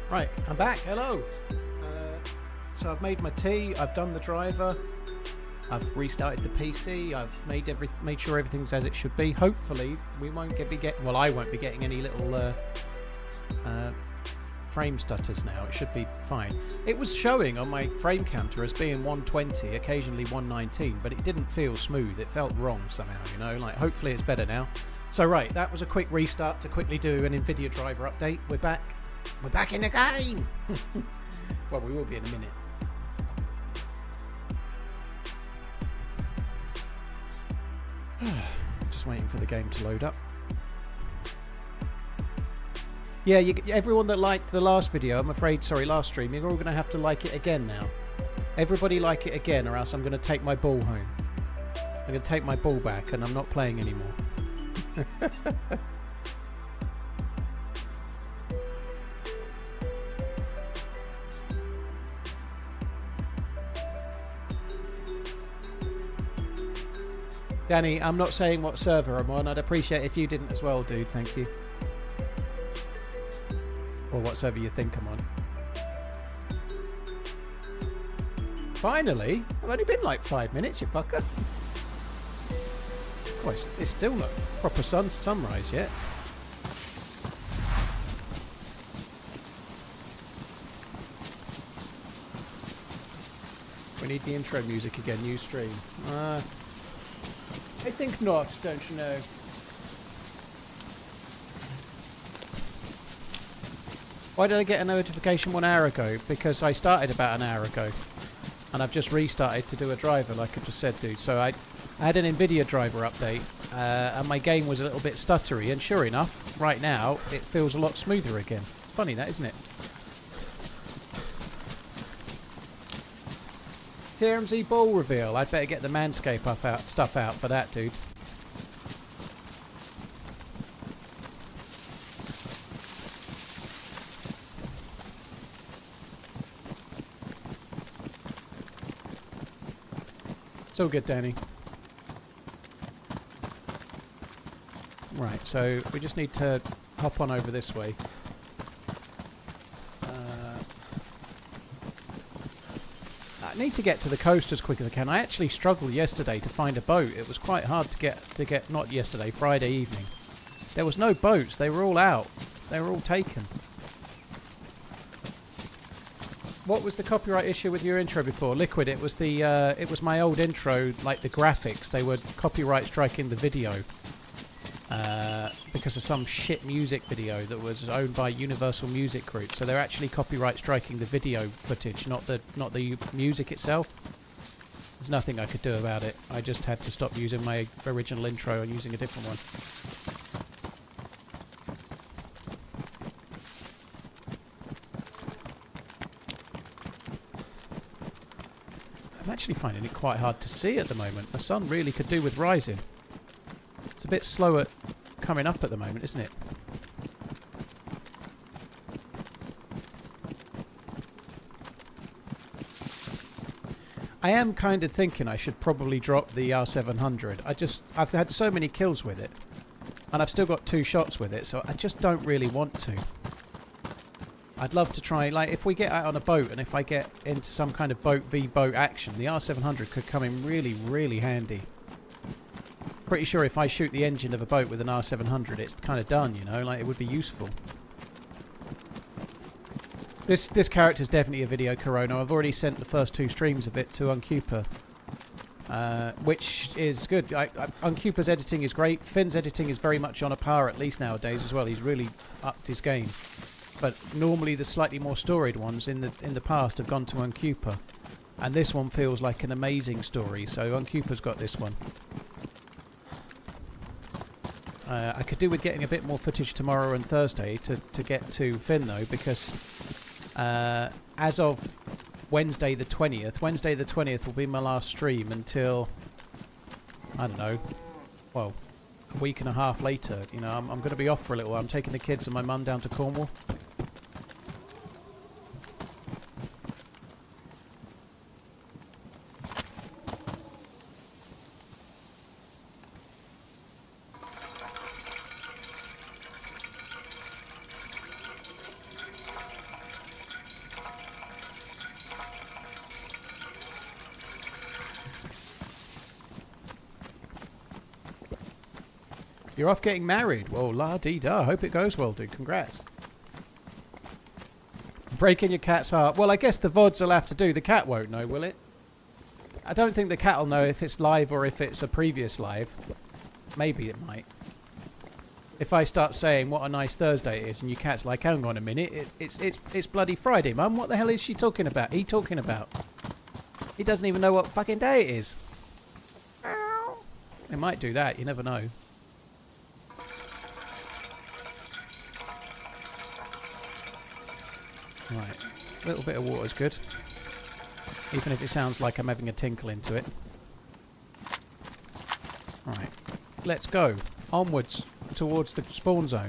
Right, I'm back. Hello. So I've made my tea. I've done the driver. I've restarted the PC. I've made sure everything's as it should be. Hopefully, we won't well, I won't be getting any little frame stutters now. It should be fine. It was showing on my frame counter as being 120, occasionally 119, but it didn't feel smooth. It felt wrong somehow, you know. Like, hopefully it's better now. So right, that was a quick restart to quickly do an NVIDIA driver update. We're back. We're back in the game. Well, we will be in a minute. Just waiting for the game to load up. Yeah, everyone that liked the last video, I'm afraid, sorry, last stream, you're all going to have to like it again now. Everybody like it again, or else I'm going to take my ball home. I'm going to take my ball back, and I'm not playing anymore. Danny, I'm not saying what server I'm on. I'd appreciate if you didn't as well, dude. Thank you. Or what server you think I'm on. Finally? I've only been like 5 minutes, you fucker. Oh, it's still not proper sunrise yet. We need the intro music again, new stream. I think not, don't you know? Why did I get a notification 1 hour ago? Because I started about an hour ago. And I've just restarted to do a driver, like I just said, dude. So I had an NVIDIA driver update, and my game was a little bit stuttery. And sure enough, right now, it feels a lot smoother again. It's funny that, isn't it? TRMZ ball reveal. I'd better get the Manscape stuff out for that, dude. It's all good, Danny. Right, so we just need to hop on over this way. I need to get to the coast as quick as I can. I actually struggled yesterday to find a boat. It was quite hard to get not yesterday, Friday evening. There was no boats. They were all out. They were all taken. What was the copyright issue with your intro before? Liquid, it was my old intro, like the graphics. They were copyright striking the video. Because of some shit music video that was owned by Universal Music Group. So they're actually copyright striking the video footage, not the music itself. There's nothing I could do about it. I just had to stop using my original intro and using a different one. I'm actually finding it quite hard to see at the moment. The sun really could do with rising. It's a bit slow at coming up at the moment, isn't it? I am kind of thinking I should probably drop the R700. I've had so many kills with it, and I've still got 2 shots with it, so I just don't really want to. I'd love to try, like, if we get out on a boat and if I get into some kind of boat v boat action, the R700 could come in really, really handy. Pretty sure if I shoot the engine of a boat with an R700, it's kind of done, you know, like, it would be useful. This character's definitely a video Corona. I've already sent the first 2 streams of it to Uncupa, which is good. Uncupa's editing is great. Finn's editing is very much on a par, at least nowadays as well. He's really upped his game. But normally the slightly more storied ones in the past have gone to Uncupa, and this one feels like an amazing story. So Uncupa's got this one. I could do with getting a bit more footage tomorrow and Thursday to get to Finn though, because as of Wednesday the 20th will be my last stream until, I don't know, well, a week and a half later. You know, I'm going to be off for a little while. I'm taking the kids and my mum down to Cornwall. You're off getting married. Well, la-dee-da. Hope it goes well, dude. Congrats. Breaking your cat's heart. Well, I guess the VODs will have to do. The cat won't know, will it? I don't think the cat will know if it's live or if it's a previous live. Maybe it might. If I start saying what a nice Thursday it is and your cat's like, hang on a minute, it's bloody Friday, Mum. What the hell is she talking about? He talking about? He doesn't even know what fucking day it is. It might do that. You never know. Right, a little bit of water's good, even if it sounds like I'm having a tinkle into it. Right, let's go onwards towards the spawn zone.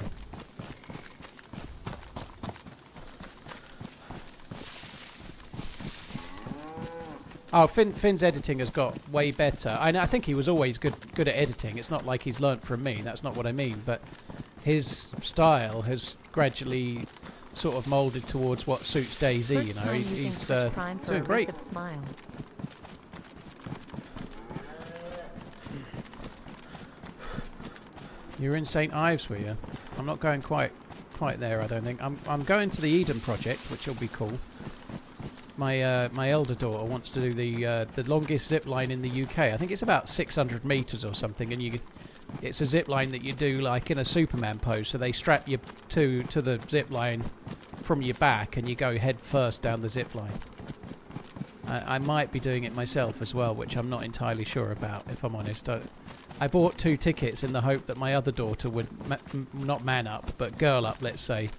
Oh, Finn's editing has got way better. I think he was always good at editing. It's not like he's learnt from me. That's not what I mean. But his style has gradually sort of moulded towards what suits DayZ. You know, he's doing great. Smile. You're in St. Ives, were you? I'm not going quite there. I don't think. I'm going to the Eden project, which will be cool. My elder daughter wants to do the longest zip line in the UK. I think it's about 600 meters or something, and it's a zip line that you do like in a Superman pose. So they strap you to the zip line from your back, and you go head first down the zip line. I might be doing it myself as well, which I'm not entirely sure about, if I'm honest. I bought 2 tickets in the hope that my other daughter would not man up, but girl up, let's say.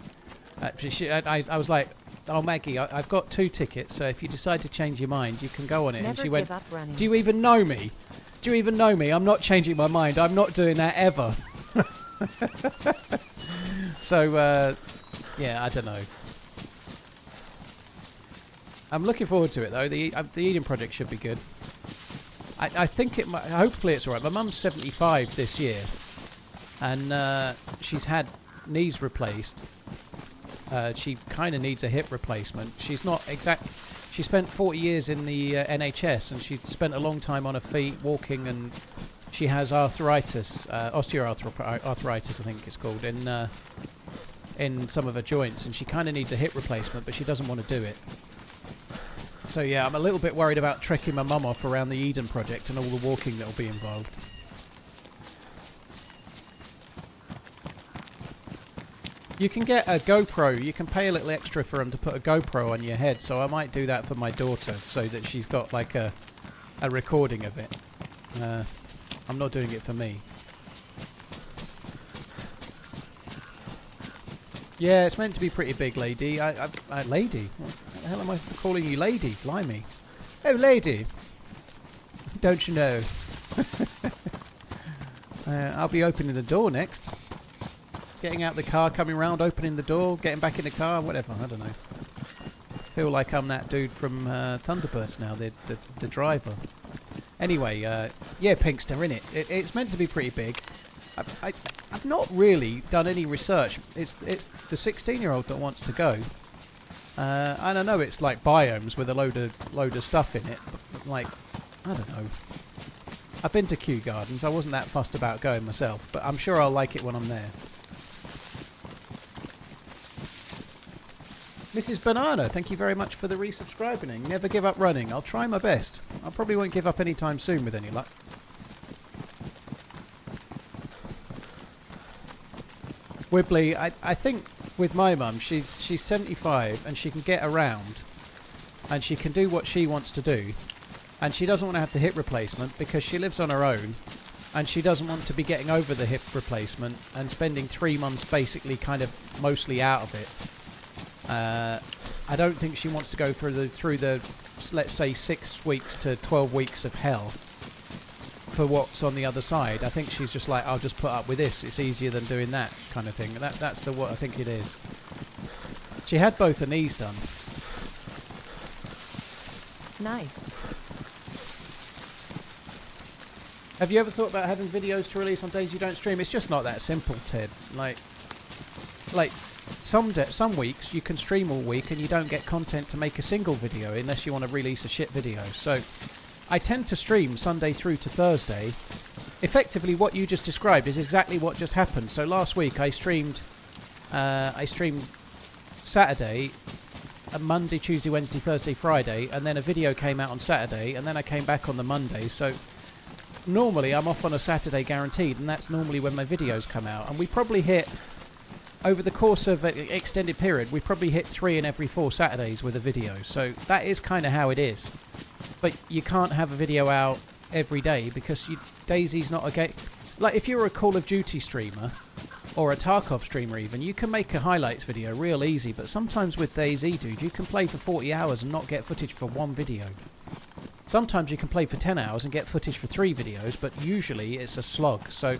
I was like, oh, Maggie, I've got 2 tickets, so if you decide to change your mind, you can go on it. Never and she went, give up running. do you even know me? Do you even know me? I'm not changing my mind. I'm not doing that ever. So, yeah, I don't know. I'm looking forward to it, though. The Eden project should be good. I think it might, hopefully it's alright. My mum's 75 this year, and she's had knees replaced. She kind of needs a hip replacement. She's not exact. She spent 40 years in the NHS, and she spent a long time on her feet walking, and she has arthritis, osteoarthritis, I think it's called, in some of her joints, and she kind of needs a hip replacement, but she doesn't want to do it. So yeah, I'm a little bit worried about trekking my mum off around the Eden project and all the walking that will be involved. You can get a GoPro. You can pay a little extra for them to put a GoPro on your head, so I might do that for my daughter so that she's got like a recording of it. I'm not doing it for me. Yeah, it's meant to be pretty big, lady. Lady? What the hell am I calling you lady? Blimey. Oh, lady. Don't you know? I'll be opening the door next. Getting out the car, coming round, opening the door, getting back in the car, whatever. I don't know. Feel like I'm that dude from Thunderbirds now, the driver. Anyway, yeah, Pinkster, innit? It's meant to be pretty big. I've not really done any research. It's the 16-year-old that wants to go. And I know it's like biomes with a load of stuff in it. But like, I don't know. I've been to Kew Gardens. I wasn't that fussed about going myself, but I'm sure I'll like it when I'm there. Mrs. Banana, thank you very much for the resubscribing. Never give up running. I'll try my best. I probably won't give up anytime soon with any luck. Wibbly, I think with my mum, she's 75 and she can get around and she can do what she wants to do, and she doesn't want to have the hip replacement because she lives on her own, and she doesn't want to be getting over the hip replacement and spending 3 months basically kind of mostly out of it. I don't think she wants to go through the let's say 6 weeks to 12 weeks of hell for what's on the other side. I think she's just like, I'll just put up with this. It's easier than doing that kind of thing. That's what I think it is. She had both her knees done. Nice. Have you ever thought about having videos to release on days you don't stream? It's just not that simple, Ted. Like some weeks you can stream all week and you don't get content to make a single video unless you want to release a shit video. So I tend to stream Sunday through to Thursday, effectively what you just described is exactly what just happened. So last week I streamed Saturday, Monday, Tuesday, Wednesday, Thursday, Friday, and then a video came out on Saturday, and then I came back on the Monday. So normally I'm off on a Saturday guaranteed, and that's normally when my videos come out. And we probably hit, over the course of an extended period, we probably hit 3 in every 4 Saturdays with a video. So that is kind of how it is. But you can't have a video out every day because DayZ's not a game. Like if you're a Call of Duty streamer or a Tarkov streamer even, you can make a highlights video real easy, but sometimes with DayZ, dude, you can play for 40 hours and not get footage for 1 video. Sometimes you can play for 10 hours and get footage for 3 videos, but usually it's a slog. So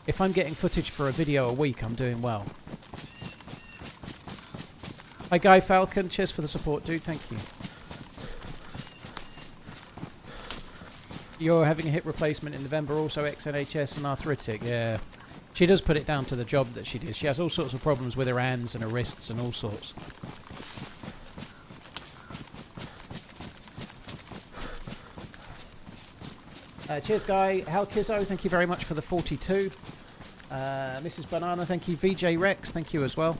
if I'm getting footage for a video a week, I'm doing well. Hi Guy Falcon, cheers for the support, dude, thank you. You're having a hip replacement in November, also XNHS and arthritic, yeah. She does put it down to the job that she did. She has all sorts of problems with her hands and her wrists and all sorts. Cheers, Guy. Halkizzo, thank you very much for the 42. Mrs. Banana, thank you. VJ Rex, thank you as well.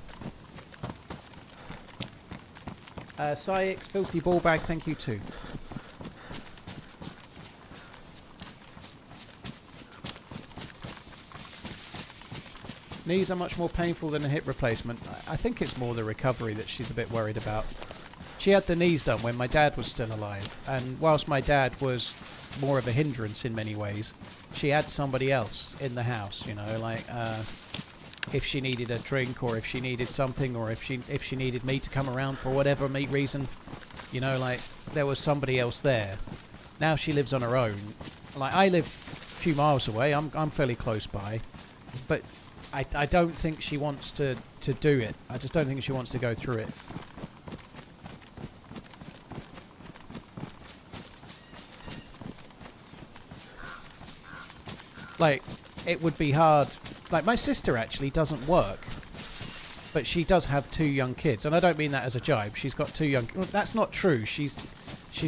Syx, Filthy Ballbag, thank you too. Knees are much more painful than a hip replacement. I think it's more the recovery that she's a bit worried about. She had the knees done when my dad was still alive, and whilst my dad was more of a hindrance in many ways, she had somebody else in the house, you know, like if she needed a drink or if she needed something or if she needed me to come around for whatever reason, you know, like there was somebody else there. Now she lives on her own. Like I live a few miles away, I'm fairly close by, but I don't think she wants to do it. I just don't think she wants to go through it. Like, it would be hard. Like, my sister actually doesn't work, but she does have 2 young kids. And I don't mean that as a jibe. She's got 2 young... Well, that's not true. She's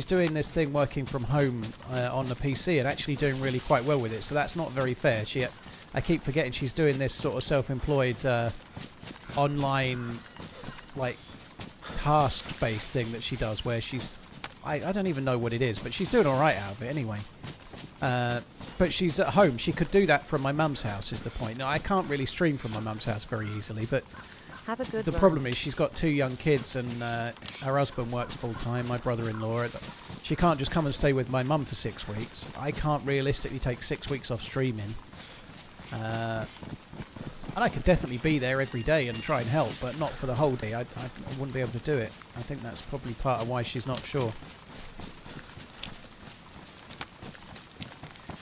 doing this thing working from home on the PC and actually doing really quite well with it. So that's not very fair. I keep forgetting she's doing this sort of self-employed online, like, task-based thing that she does where she's... I don't even know what it is, but she's doing all right out of it anyway. But she's at home. She could do that from my mum's house is the point. Now, I can't really stream from my mum's house very easily, but have a good the problem is she's got 2 young kids and her husband works full-time, my brother-in-law. She can't just come and stay with my mum for 6 weeks. I can't realistically take 6 weeks off streaming. And I could definitely be there every day and try and help, but not for the whole day. I wouldn't be able to do it. I think that's probably part of why she's not sure.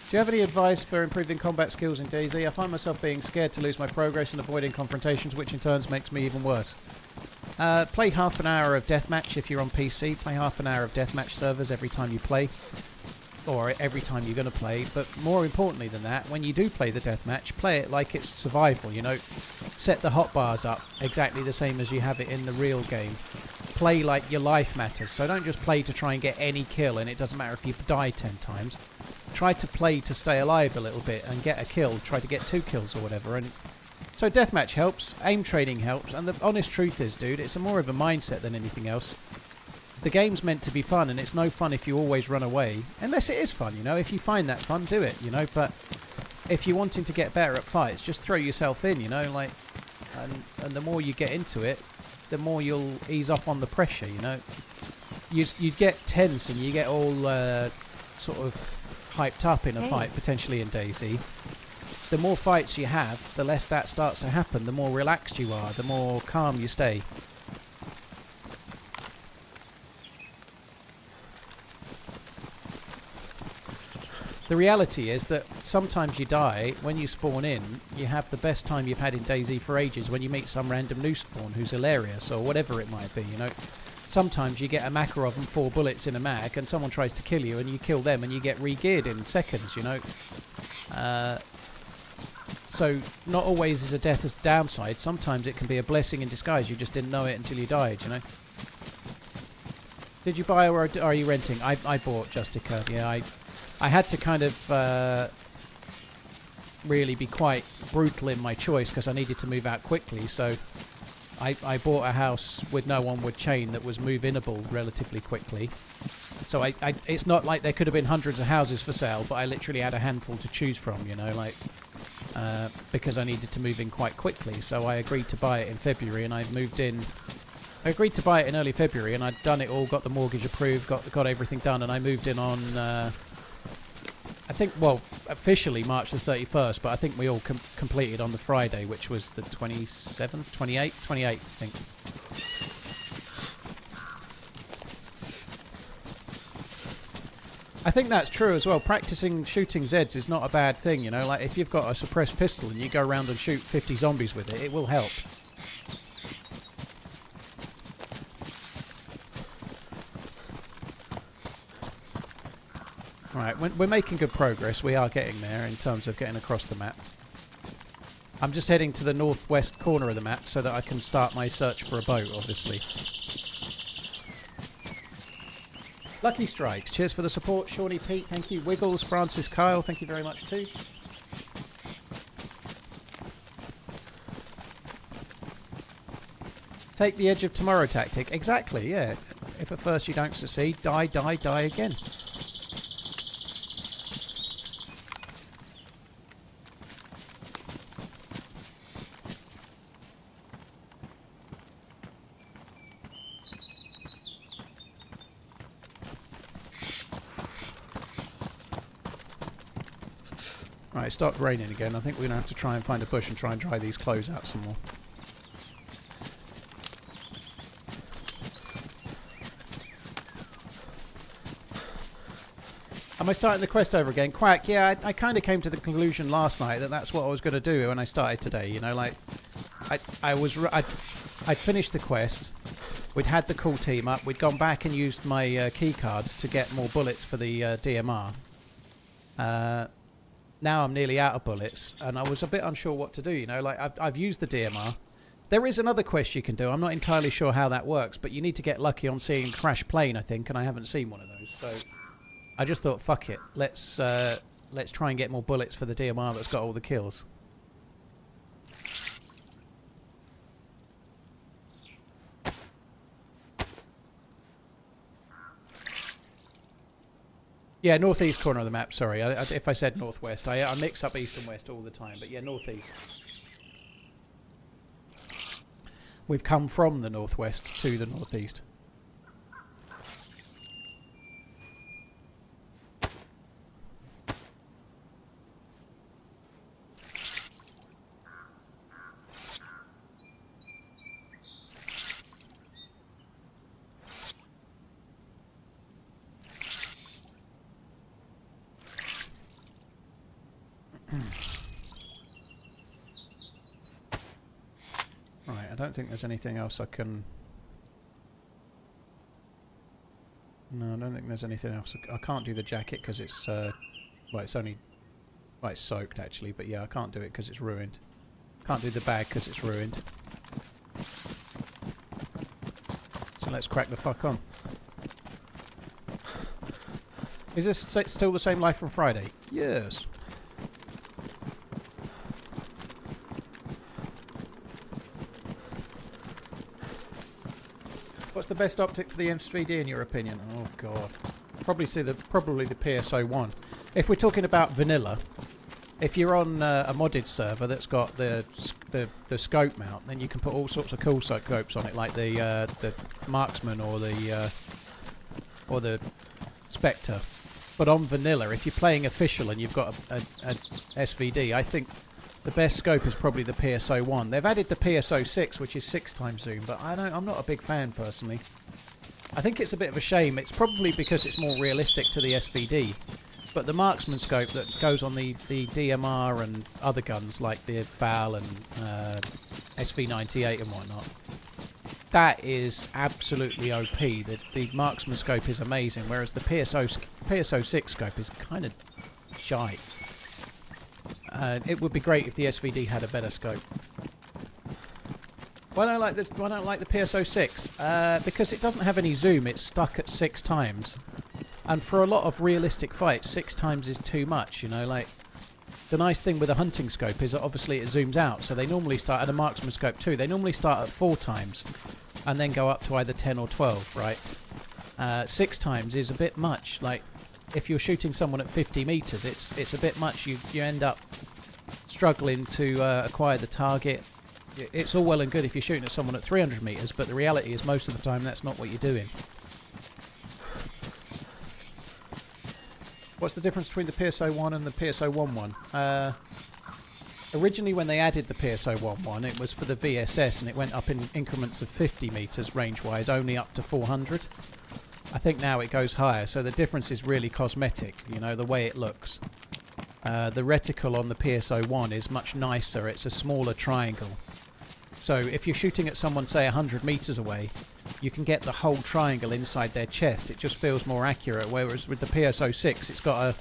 Do you have any advice for improving combat skills in DayZ? I find myself being scared to lose my progress and avoiding confrontations, which in turn makes me even worse. Play half an hour of deathmatch if you're on PC. Play half an hour of deathmatch servers every time you play. Or every time you're going to play. But more importantly than that, when you do play the deathmatch, play it like it's survival, you know. Set the hotbars up exactly the same as you have it in the real game. Play like your life matters. So don't just play to try and get any kill, and it doesn't matter if you die 10 times. Try to play to stay alive a little bit and get a kill. Try to get 2 kills or whatever. And so deathmatch helps, aim training helps, and the honest truth is, dude, it's more of a mindset than anything else. The game's meant to be fun, and it's no fun if you always run away. Unless it is fun, you know. If you find that fun, do it, you know. But if you're wanting to get better at fights, just throw yourself in, you know. Like, and the more you get into it, the more you'll ease off on the pressure, you know. You get tense and you get all sort of hyped up in a fight, potentially in DayZ. The more fights you have, the less that starts to happen. The more relaxed you are, the more calm you stay. The reality is that sometimes you die, when you spawn in, you have the best time you've had in DayZ for ages when you meet some random new spawn who's hilarious or whatever it might be, you know. Sometimes you get a Makarov and 4 bullets in a mag and someone tries to kill you and you kill them and you get re-geared in seconds, you know. So not always is a death a downside. Sometimes it can be a blessing in disguise. You just didn't know it until you died, you know. Did you buy or are you renting? I bought Justica, yeah. I had to kind of really be quite brutal in my choice because I needed to move out quickly. So I bought a house with no onward chain that was move-inable relatively quickly. So it's not like there could have been hundreds of houses for sale, but I literally had a handful to choose from, you know, like because I needed to move in quite quickly. So I agreed to buy it in February, and I moved in. I agreed to buy it in early February, and I'd done it all, got the mortgage approved, got everything done, and I moved in on, I think, well, officially March the 31st, but I think we all completed on the Friday, which was the 27th, 28th, I think. I think that's true as well. Practicing shooting Zeds is not a bad thing, you know, like if you've got a suppressed pistol and you go around and shoot 50 zombies with it, it will help. Right, we're making good progress. We are getting there in terms of getting across the map. I'm just heading to the northwest corner of the map so that I can start my search for a boat, obviously. Lucky Strikes, cheers for the support. Shawnee Pete, thank you. Wiggles, Francis Kyle, thank you very much too. Take the edge of tomorrow tactic. Exactly, yeah. If at first you don't succeed, die again. Right, it started raining again. I think we're going to have to try and find a bush and try and dry these clothes out some more. Am I starting the quest over again? Quack, yeah, I kind of came to the conclusion last night that that's what I was going to do when I started today. You know, like, I'd finished the quest. We'd had the cool team up. We'd gone back and used my key card to get more bullets for the DMR. Now I'm nearly out of bullets, and I was a bit unsure what to do, you know, like I've used the DMR. There is another quest you can do. I'm not entirely sure how that works, but you need to get lucky on seeing crash plane, I think, and I haven't seen one of those. So I just thought, fuck it, let's try and get more bullets for the DMR that's got all the kills. Yeah, northeast corner of the map, sorry. If I said northwest, I mix up east and west all the time, but yeah, northeast. We've come from the northwest to the northeast. Right, I don't think there's anything else I can... No, I don't think there's anything else. I can't do the jacket because it's... well, it's only... Well, it's soaked actually, but yeah, I can't do it because it's ruined. Can't do the bag because it's ruined. So let's crack the fuck on. Is this still the same life from Friday? Yes. What's the best optic for the S3D in your opinion? Oh god, probably the PSO1. If we're talking about vanilla, if you're on a modded server that's got the scope mount, then you can put all sorts of cool scopes on it, like the Marksman or the Spectre. But on vanilla, if you're playing official and you've got a SVD, I think the best scope is probably the PSO1. They've added the PSO6, which is 6x zoom, but I'm not a big fan personally. I think it's a bit of a shame. It's probably because it's more realistic to the SVD. But the Marksman scope that goes on the DMR and other guns like the FAL and SV98 and whatnot, that is absolutely OP. The Marksman scope is amazing, whereas the PSO6 scope is kind of shite. It would be great if the SVD had a better scope. Why don't I like this? Why don't I like the PSO6? Because it doesn't have any zoom. It's stuck at 6x, and for a lot of realistic fights, 6x is too much. You know, like The nice thing with a hunting scope is that obviously it zooms out, so they normally start at a marksman scope too. They normally start at 4 times and then go up to either 10 or 12, right? 6 times is a bit much. Like, if you're shooting someone at 50 meters, it's a bit much. You end up struggling to acquire the target. It's all well and good if you're shooting at someone at 300 meters, but the reality is most of the time that's not what you're doing. What's the difference between the PSO1 and the PSO11? Originally when they added the PSO11, it was for the VSS and it went up in increments of 50 meters range-wise, only up to 400. I think now it goes higher, so the difference is really cosmetic, you know, the way it looks. The reticle on the PSO1 is much nicer, it's a smaller triangle. So if you're shooting at someone, say 100 meters away, you can get the whole triangle inside their chest. It just feels more accurate, whereas with the PSO6 it's got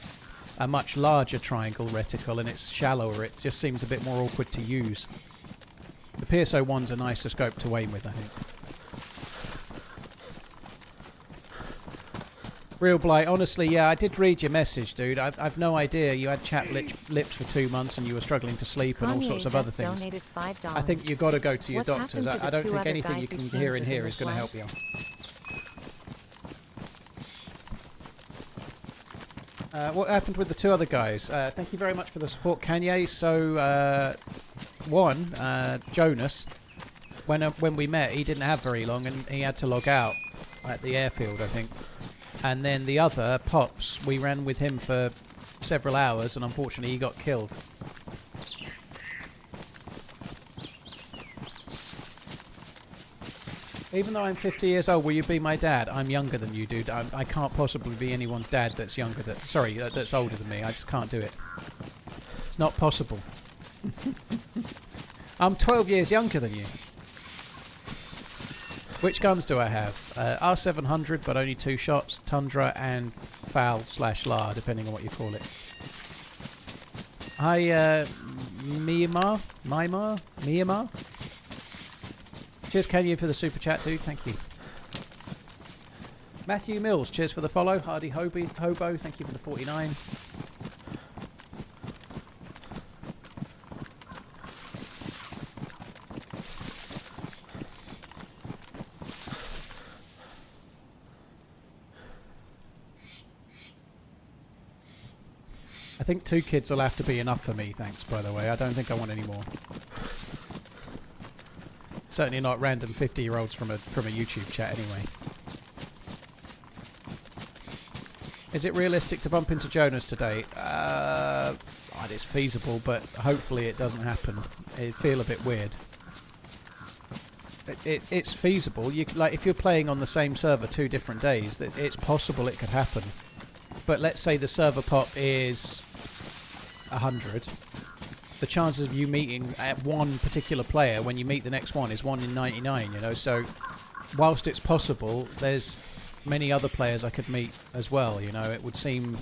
a much larger triangle reticle and it's shallower. It just seems a bit more awkward to use. The PSO1's a nicer scope to aim with, I think. Real Blight, honestly, yeah, I did read your message, dude. I've no idea. You had chapped lips for 2 months and you were struggling to sleep and all sorts of other things. I think you've got to go to your doctors. I don't think anything you can hear in here is going to help you. What happened with the 2 other guys? Thank you very much for the support, Kanye. So, one, Jonas, when we met, he didn't have very long and he had to log out at the airfield, I think. And then the other, Pops, we ran with him for several hours and unfortunately he got killed. Even though I'm 50 years old, will you be my dad? I'm younger than you, dude. I can't possibly be anyone's dad that's younger than... Sorry, that's older than me. I just can't do it. It's not possible. I'm 12 years younger than you. Which guns do I have? R700, but only 2 shots. Tundra and Foul/La, depending on what you call it. Hi, Myanmar? Cheers, Kanye, for the super chat, dude. Thank you. Matthew Mills, cheers for the follow. Hardy Hobo, thank you for the 49. I think 2 kids will have to be enough for me, thanks, by the way. I don't think I want any more. Certainly not random 50-year-olds from a YouTube chat, anyway. Is it realistic to bump into Jonas today? It's feasible, but hopefully it doesn't happen. It'd feel a bit weird. It's feasible. Like, if you're playing on the same server 2 different days, it's possible it could happen. But let's say the server pop is 100. The chances of you meeting at one particular player when you meet the next one is 1 in 99, you know. So whilst it's possible, there's many other players I could meet as well, you know. It would seem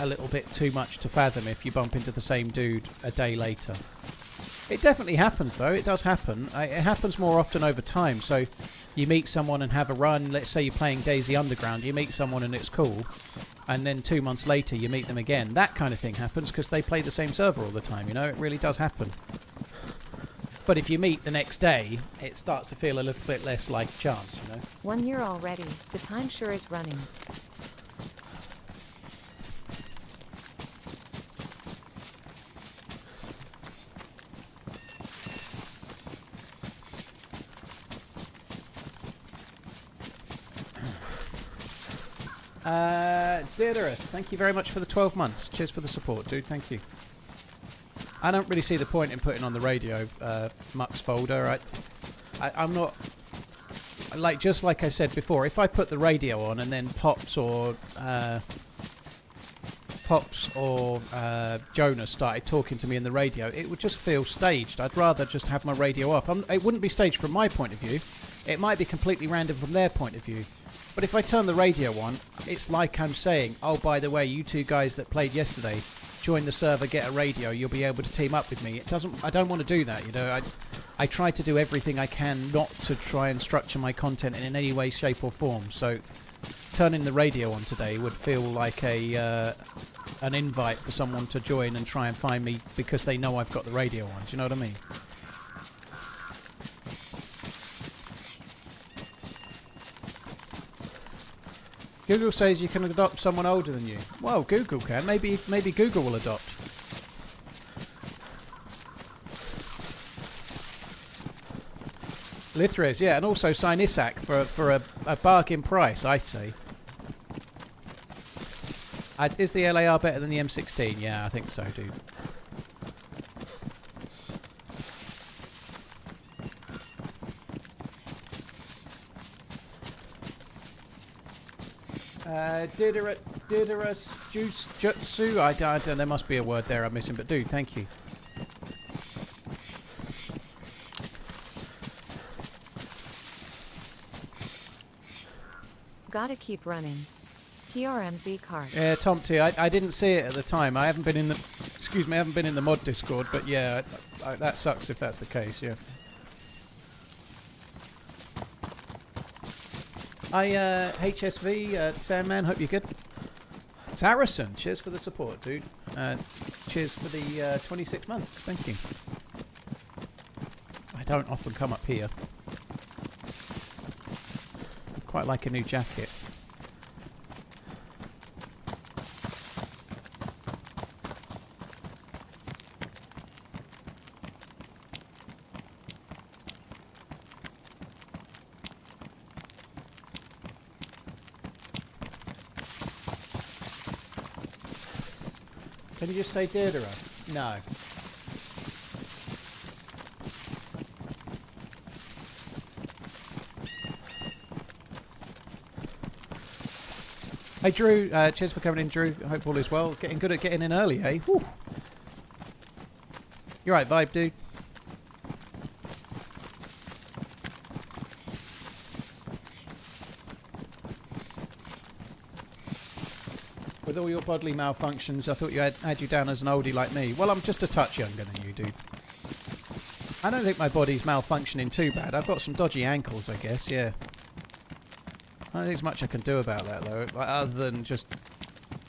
a little bit too much to fathom if you bump into the same dude a day later. It definitely happens, though. It does happen. It happens more often over time. So you meet someone and have a run. Let's say you're playing DayZ Underground. You meet someone and it's cool. And then 2 months later you meet them again. That kind of thing happens because they play the same server all the time, you know. It really does happen. But if you meet the next day, it starts to feel a little bit less like chance, you know. 1 year already. The time sure is running. Chernarus, thank you very much for the 12 months. Cheers for the support, dude. Thank you. I don't really see the point in putting on the radio Mux folder. I'm not... Like, just like I said before, if I put the radio on and then Pops or Jonas started talking to me in the radio, it would just feel staged. I'd rather just have my radio off. It wouldn't be staged from my point of view. It might be completely random from their point of view. But if I turn the radio on, it's like I'm saying, oh, by the way, you 2 guys that played yesterday, join the server, get a radio, you'll be able to team up with me. I don't want to do that, you know. I try to do everything I can not to try and structure my content in any way, shape or form. So turning the radio on today would feel like a an invite for someone to join and try and find me because they know I've got the radio on. Do you know what I mean? Google says you can adopt someone older than you. Well, Google can. Maybe Google will adopt. Lithres, yeah, and also sign Isaac for a bargain price, I'd say. Is the LAR better than the M16? Yeah, I think so, dude. Diderus Jutsu. I don't. There must be a word there I'm missing, but dude, thank you. Gotta keep running. TRMZ card. Yeah, Tom T. I didn't see it at the time. I haven't been in the. Excuse me, I haven't been in the mod Discord, but yeah, that sucks if that's the case. Yeah. HSV, Sandman, hope you're good. Saracen, cheers for the support, dude. Cheers for the 26 months, thank you. I don't often come up here. Quite like a new jacket. Can you just say Deirdre? No. Hey Drew, cheers for coming in, Drew. I hope all is well. Getting good at getting in early, eh? Whew. You're right, vibe, dude. With all your bodily malfunctions, I thought you had you down as an oldie like me. Well, I'm just a touch younger than you, dude. I don't think my body's malfunctioning too bad. I've got some dodgy ankles, I guess, yeah. I don't think there's much I can do about that, though, like, other than just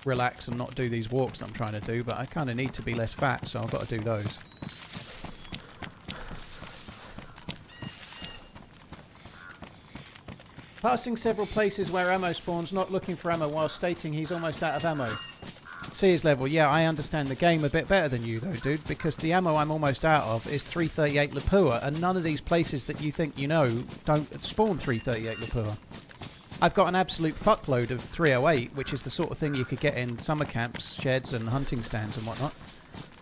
relax and not do these walks that I'm trying to do, but I kind of need to be less fat, so I've got to do those. Passing several places where ammo spawns, not looking for ammo while stating he's almost out of ammo. C is level. Yeah, I understand the game a bit better than you though, dude, because the ammo I'm almost out of is 338 Lapua, and none of these places that you think you know don't spawn 338 Lapua. I've got an absolute fuckload of 308, which is the sort of thing you could get in summer camps, sheds and hunting stands and whatnot.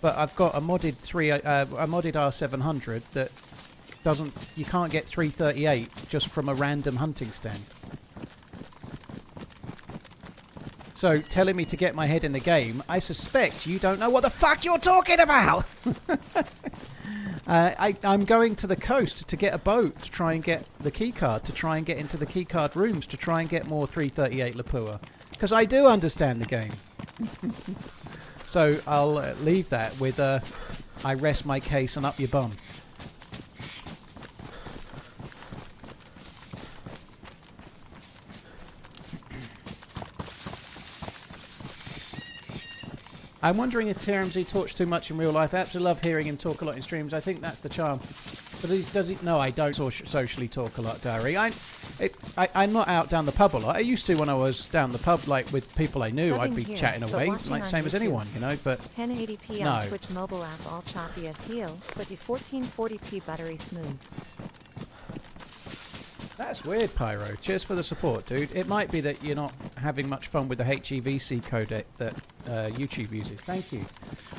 But I've got a modded R700 that doesn't. You can't get 338 just from a random hunting stand. So telling me to get my head in the game, I suspect you don't know what the fuck you're talking about. I'm going to the coast to get a boat to try and get the keycard, to try and get into the keycard rooms, to try and get more 338 Lapua. Because I do understand the game. So I'll leave that with I rest my case and up your bum. I'm wondering if TRMZ talks too much in real life. I absolutely love hearing him talk a lot in streams. I think that's the charm. But does he? No, I don't socially talk a lot, Diary. I'm not out down the pub a lot. I used to when I was down the pub, like with people I knew. I'd be chatting away, like same as anyone, you know. But 1080p no. on Twitch mobile app, all choppy as heel, but the 1440p battery smooth. That's weird, Pyro. Cheers for the support, dude. It might be that you're not having much fun with the HEVC codec that YouTube uses. Thank you.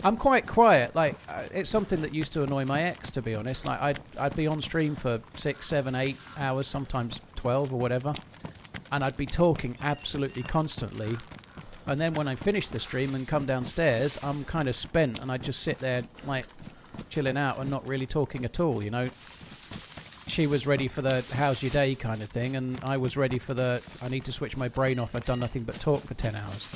I'm quite quiet. Like, it's something that used to annoy my ex, to be honest. Like, I'd be on stream for 6, 7, 8 hours, sometimes 12 or whatever, and I'd be talking absolutely constantly. And then when I finish the stream and come downstairs, I'm kind of spent, and I just sit there, like, chilling out and not really talking at all, you know. She was ready for the how's your day kind of thing, and I was ready for the I need to switch my brain off. I'd done nothing but talk for 10 hours.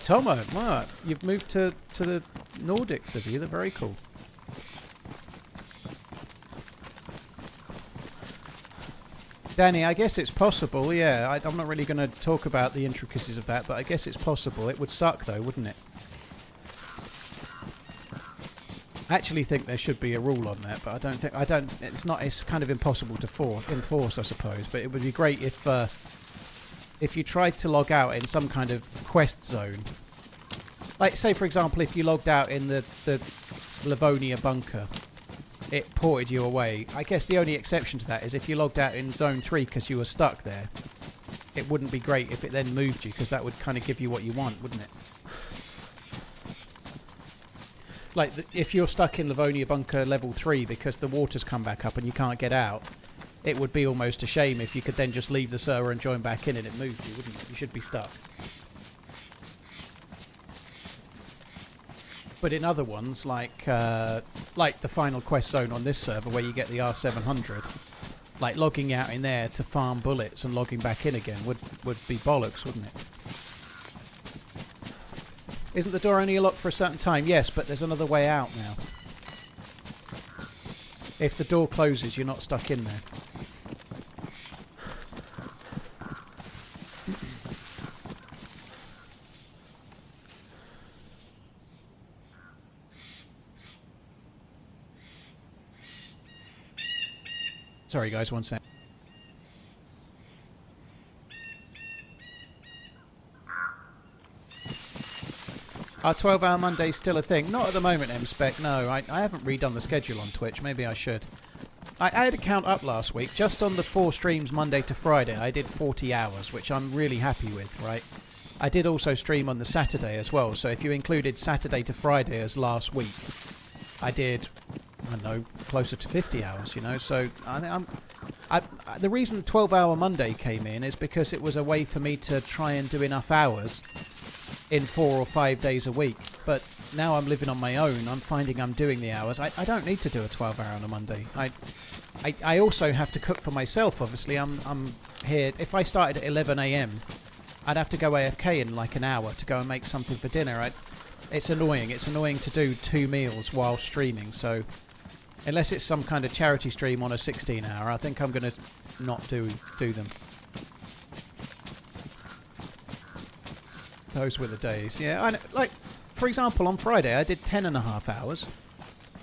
Tomo, wow, you've moved to the Nordics, have you? They're very cool. Danny, I guess it's possible, yeah. I'm not really going to talk about the intricacies of that, but I guess it's possible. It would suck, though, wouldn't it? I actually think there should be a rule on that, but it's kind of impossible to enforce, I suppose. But it would be great if you tried to log out in some kind of quest zone. Like, say, for example, if you logged out in the Livonia bunker, it ported you away. I guess the only exception to that is if you logged out in Zone 3 because you were stuck there. It wouldn't be great if it then moved you, because that would kind of give you what you want, wouldn't it? Like, if you're stuck in Livonia bunker level 3 because the water's come back up and you can't get out, it would be almost a shame if you could then just leave the server and join back in and it moved you, wouldn't it? You should be stuck. But in other ones, like the final quest zone on this server where you get the R700, like logging out in there to farm bullets and logging back in again would be bollocks, wouldn't it? Isn't the door only locked for a certain time? Yes, but there's another way out now. If the door closes, you're not stuck in there. Sorry guys, one sec. Are 12-hour Mondays still a thing? Not at the moment, M-Spec, no. I haven't redone the schedule on Twitch. Maybe I should. I had a count up last week. Just on the 4 streams Monday to Friday, I did 40 hours, which I'm really happy with, right? I did also stream on the Saturday as well, so if you included Saturday to Friday as last week, I did, I don't know, closer to 50 hours, you know? So the reason 12-hour Monday came in is because it was a way for me to try and do enough hours in 4 or 5 days a week. But now I'm living on my own, I'm finding I'm doing the hours. I don't need to do a 12-hour on a Monday. I also have to cook for myself, obviously. I'm here. If I started at 11 AM, I'd have to go AFK in like an hour to go and make something for dinner. It's annoying. It's annoying to do 2 meals while streaming. So unless it's some kind of charity stream on a 16-hour, I think I'm going to not do them. Those were the days. Yeah, like, for example, on Friday I did 10.5 hours.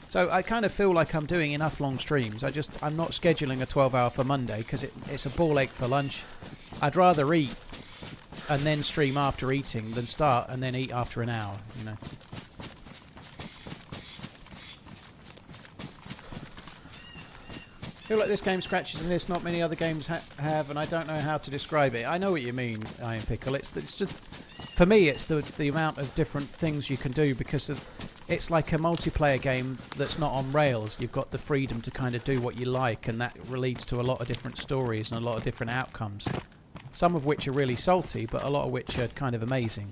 So I kind of feel like I'm doing enough long streams. I'm not scheduling a 12-hour for Monday because it's a ball ache for lunch. I'd rather eat and then stream after eating than start and then eat after an hour, you know. I feel like this game scratches and this not many other games have, and I don't know how to describe it. I know what you mean, Iron Pickle. It's just, for me, it's the amount of different things you can do, because it's like a multiplayer game that's not on rails. You've got the freedom to kind of do what you like, and that leads to a lot of different stories and a lot of different outcomes. Some of which are really salty, but a lot of which are kind of amazing.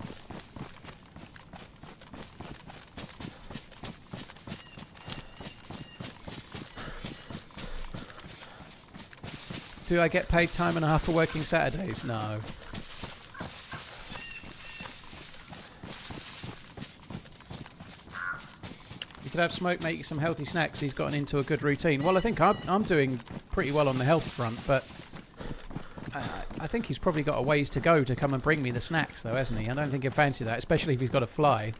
Do I get paid time and a half for working Saturdays? No. You could have Smoke make you some healthy snacks. He's gotten into a good routine. Well, I think I'm doing pretty well on the health front, but I think he's probably got a ways to go to come and bring me the snacks, though, hasn't he? I don't think he'd fancy that, especially if he's got to fly.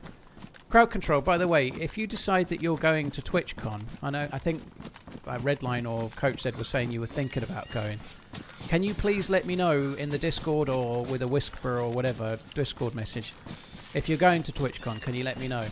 Crowd control, by the way, if you decide that you're going to TwitchCon, I think Redline or Coach said was saying you were thinking about going. Can you please let me know in the Discord or with a Whisper or whatever Discord message if you're going to TwitchCon? Can you let me know?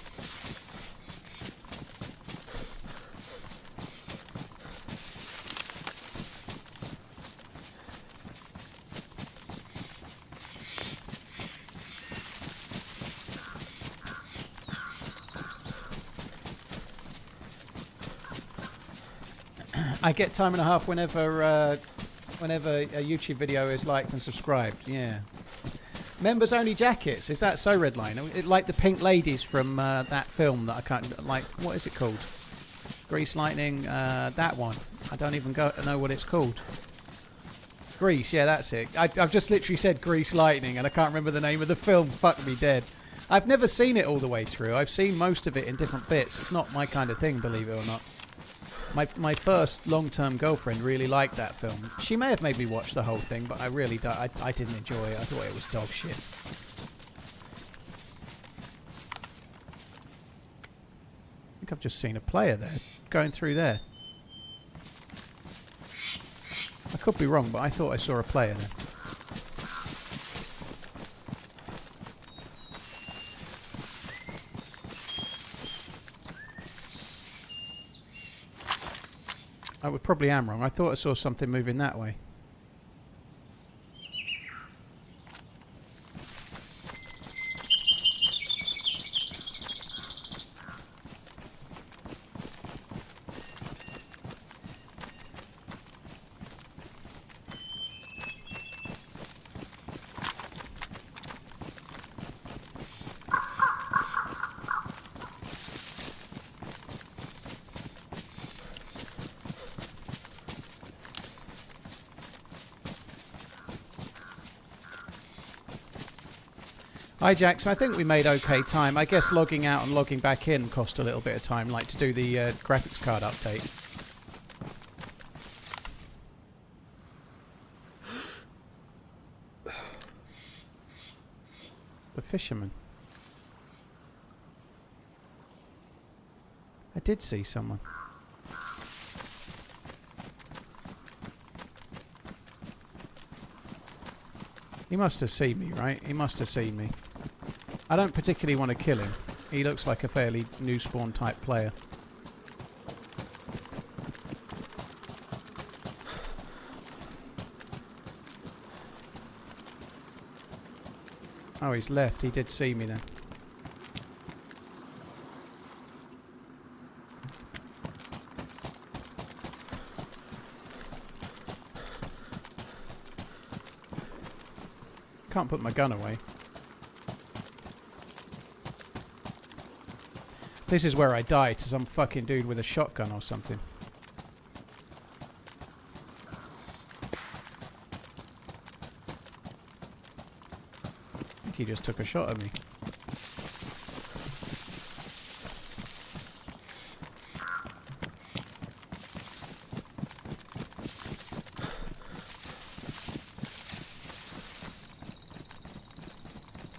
I get time and a half whenever a YouTube video is liked and subscribed. Yeah. Members only jackets. Is that so, Redline? Like the pink ladies from that film that I can't like. What is it called? Grease Lightning. That one. I don't even know what it's called. Grease. Yeah, that's it. I've just literally said Grease Lightning and I can't remember the name of the film. Fuck me dead. I've never seen it all the way through. I've seen most of it in different bits. It's not my kind of thing, believe it or not. My first long-term girlfriend really liked that film. She may have made me watch the whole thing, but I really I didn't enjoy it. I thought it was dog shit. I think I've just seen a player there, going through there. I could be wrong, but I thought I saw a player there. I probably am wrong. I thought I saw something moving that way. Hi Jax, I think we made okay time. I guess logging out and logging back in cost a little bit of time, like to do the graphics card update. The fisherman. I did see someone. He must have seen me, right? He must have seen me. I don't particularly want to kill him. He looks like a fairly new spawn type player. Oh, he's left. He did see me then. Can't put my gun away. This is where I die to some fucking dude with a shotgun or something. I think he just took a shot at me.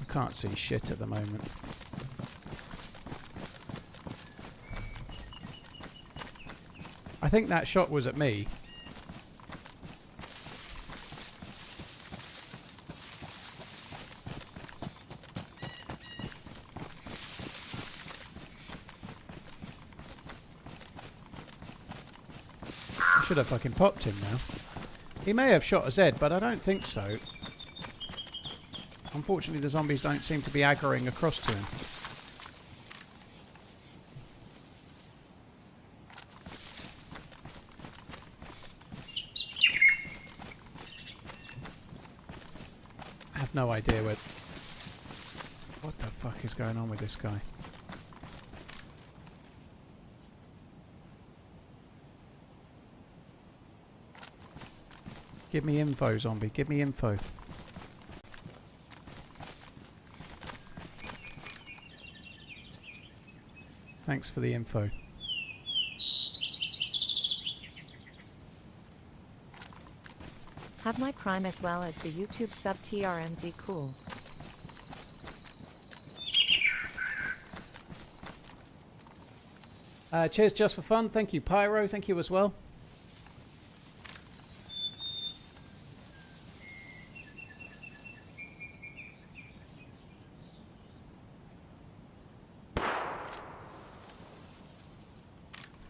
I can't see shit at the moment. I think that shot was at me. I should have fucking popped him now. He may have shot a Z, but I don't think so. Unfortunately, the zombies don't seem to be aggroing across to him. I have no idea what the fuck is going on with this guy. Give me info, zombie. Give me info. Thanks for the info. Have my Prime as well as the YouTube sub TRMZ. Cool. Cheers just for fun. Thank you, Pyro. Thank you as well.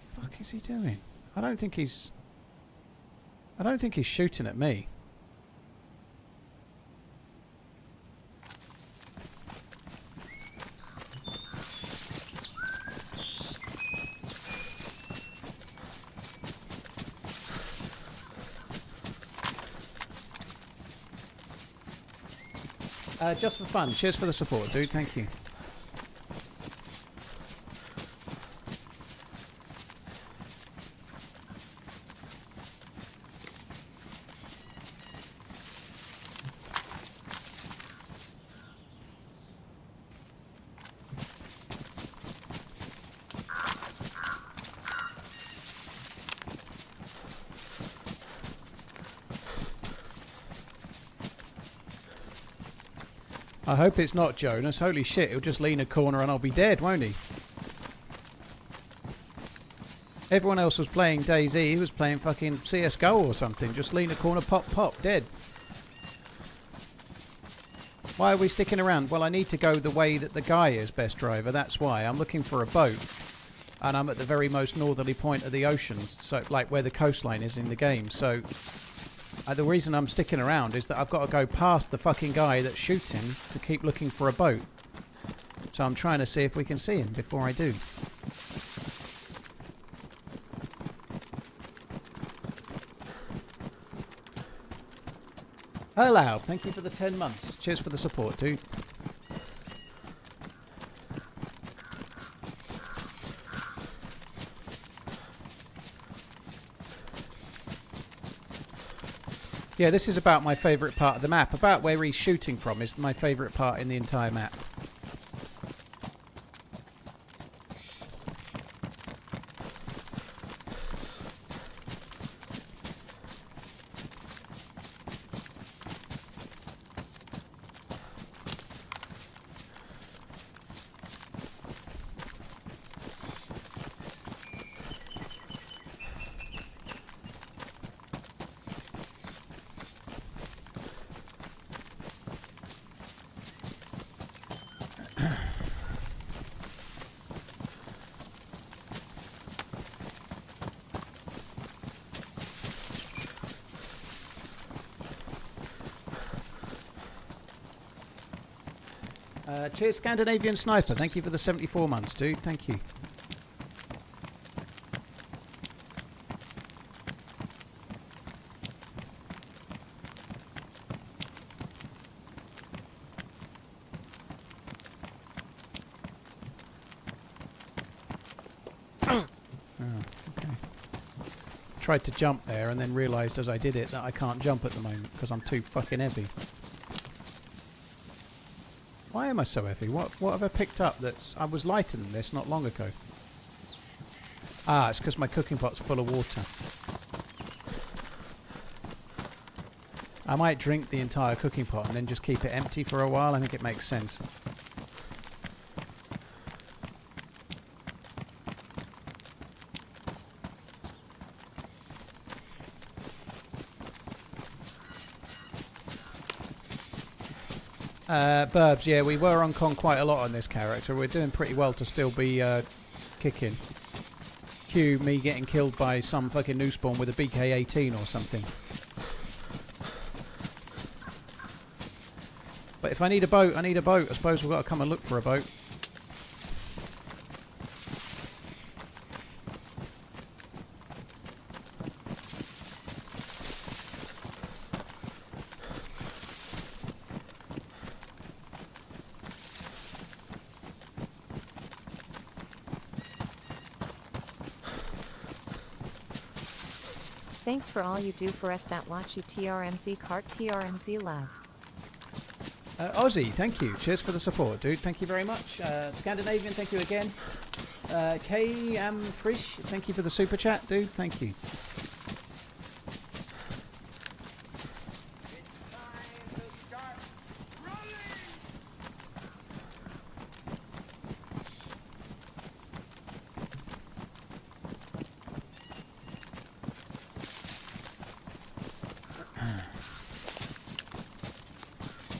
Fuck is he doing? I don't think he's shooting at me. Just for fun. Cheers for the support, dude. Thank you. I hope it's not Jonas. Holy shit, he'll just lean a corner and I'll be dead, won't he? Everyone else was playing DayZ. He was playing fucking CSGO or something. Just lean a corner, pop, pop, dead. Why are we sticking around? Well, I need to go the way that the guy is, best driver. That's why. I'm looking for a boat. And I'm at the very most northerly point of the ocean. So, like where the coastline is in the game. So, the reason I'm sticking around is that I've got to go past the fucking guy that's shooting to keep looking for a boat. So I'm trying to see if we can see him before I do. Hello, thank you for the 10 months. Cheers for the support, dude. Yeah, this is about my favourite part of the map. About where he's shooting from is my favourite part in the entire map. Cheers, Scandinavian Sniper. Thank you for the 74 months, dude. Thank you. Oh, okay. Tried to jump there and then realised as I did it that I can't jump at the moment because I'm too fucking heavy. Why am I so heavy? What have I picked up that's... I was lighter than this not long ago. Ah, it's because my cooking pot's full of water. I might drink the entire cooking pot and then just keep it empty for a while. I think it makes sense. Burbs, yeah, we were on con quite a lot on this character. We're doing pretty well to still be kicking. Cue me getting killed by some fucking new spawn with a BK-18 or something. But if I need a boat, I need a boat. I suppose we've got to come and look for a boat. Thanks for all you do for us that watch you. TRMZ cart TRMZ love. Ozzy, thank you. Cheers for the support, dude. Thank you very much. Scandinavian, thank you again. K. Frisch, thank you for the super chat, dude. Thank you.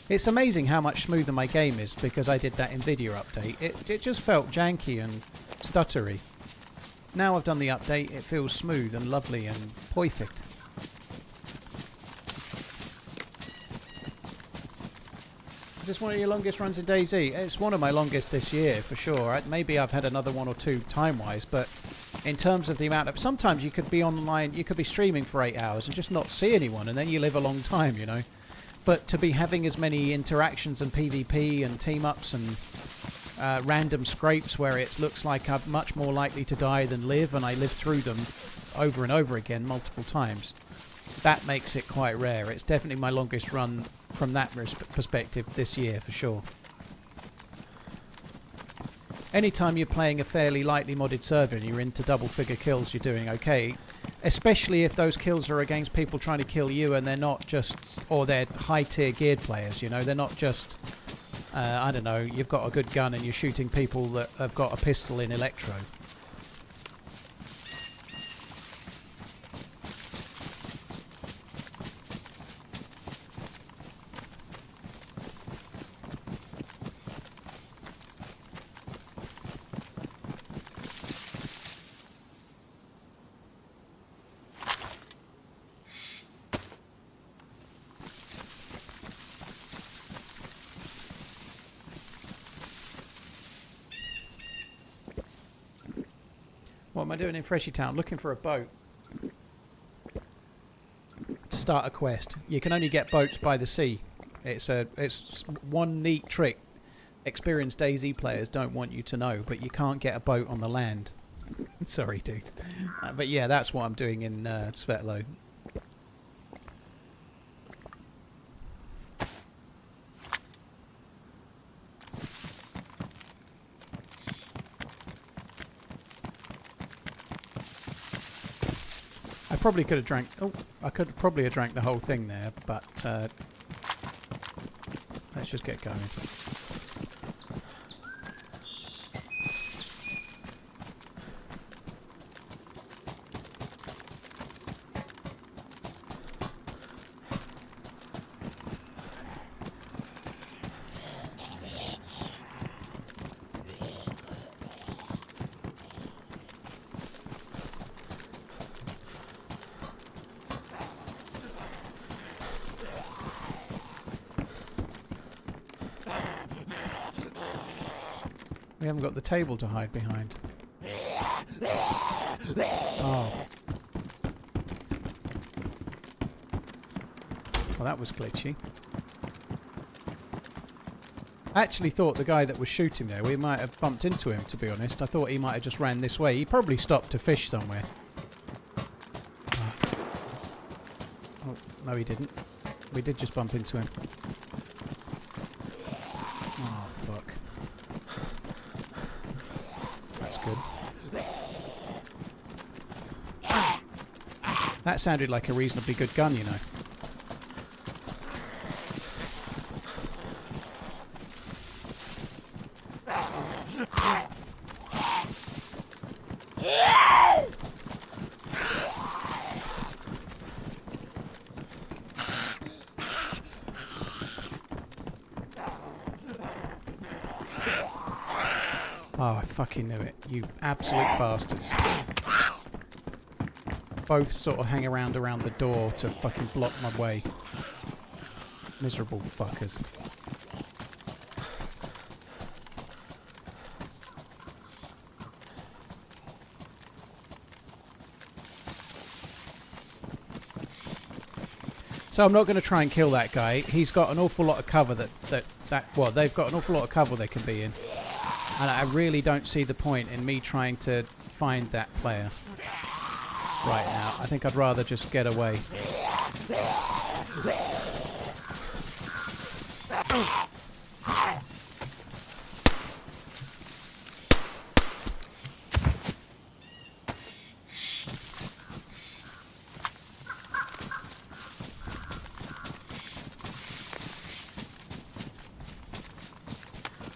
It's amazing how much smoother my game is because I did that NVIDIA update. It just felt janky and stuttery. Now I've done the update, it feels smooth and lovely and perfect. Is this one of your longest runs in DayZ? It's one of my longest this year for sure. Maybe I've had another one or two time-wise, but in terms of the amount of... Sometimes you could be online, you could be streaming for 8 hours and just not see anyone, and then you live a long time, you know. But to be having as many interactions and PvP and team-ups and random scrapes where it looks like I'm much more likely to die than live, and I live through them over and over again multiple times, that makes it quite rare. It's definitely my longest run from that perspective this year for sure. Anytime you're playing a fairly lightly modded server and you're into double-figure kills, you're doing okay. Especially if those kills are against people trying to kill you and they're not just... Or they're high-tier geared players, you know. They're not just I don't know, you've got a good gun and you're shooting people that have got a pistol in electro. What am I doing in Freshy Town? Looking for a boat to start a quest. You can only get boats by the sea. It's one neat trick experienced DayZ players don't want you to know, but you can't get a boat on the land. Sorry, dude. But yeah, that's what I'm doing in Svetlo. I probably could have drank... Oh, I could probably have drank the whole thing there, but... let's just get going. We haven't got the table to hide behind. Oh. Well, that was glitchy. I actually thought the guy that was shooting there, we might have bumped into him, to be honest. I thought he might have just ran this way. He probably stopped to fish somewhere. Oh, no he didn't. We did just bump into him. Oh, fuck. That's good. That sounded like a reasonably good gun, you know. Oh, I fucking knew it. You absolute bastards. Both sort of hang around the door to fucking block my way. Miserable fuckers. So I'm not going to try and kill that guy. He's got an awful lot of cover well, they've got an awful lot of cover they can be in. And I really don't see the point in me trying to find that player right now. I think I'd rather just get away.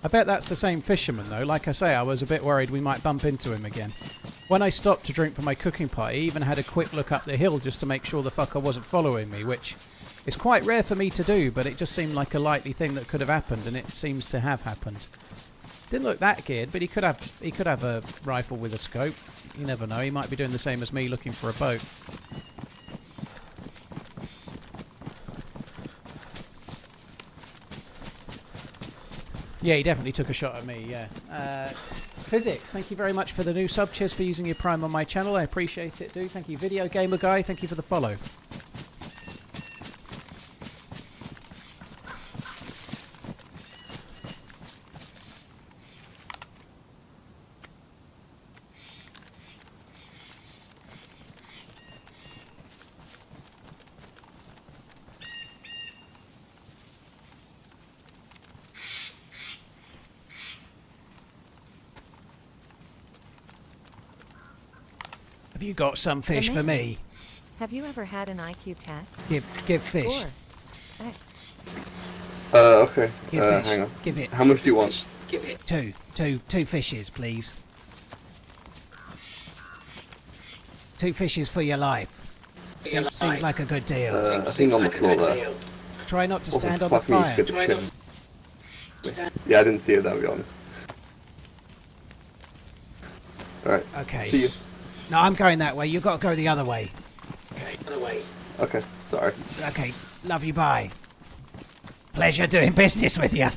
I bet that's the same fisherman though. Like I say, I was a bit worried we might bump into him again. When I stopped to drink from my cooking pot, I even had a quick look up the hill just to make sure the fucker wasn't following me, which is quite rare for me to do, but it just seemed like a likely thing that could have happened, and it seems to have happened. Didn't look that geared, but he could have a rifle with a scope. You never know, he might be doing the same as me looking for a boat. Yeah, he definitely took a shot at me, yeah. Physics, thank you very much for the new sub. Cheers for using your Prime on my channel. I appreciate it, dude. Thank you. Video Gamer Guy, thank you for the follow. Have you got some fish for me? Have you ever had an IQ test? Give fish. Score. X. Okay. Give fish. Hang on. Give it. How much do you want? Give it. Two fishes, please. 2 fishes for your life. Seems like a good deal. I think on the floor there. Try not to What the stand on the fuck are you fire. scared of shit? Yeah, I didn't see it, I'll be honest. Alright. Okay. See you. No, I'm going that way. You've got to go the other way. Okay, sorry. Okay. Love you. Bye. Pleasure doing business with you.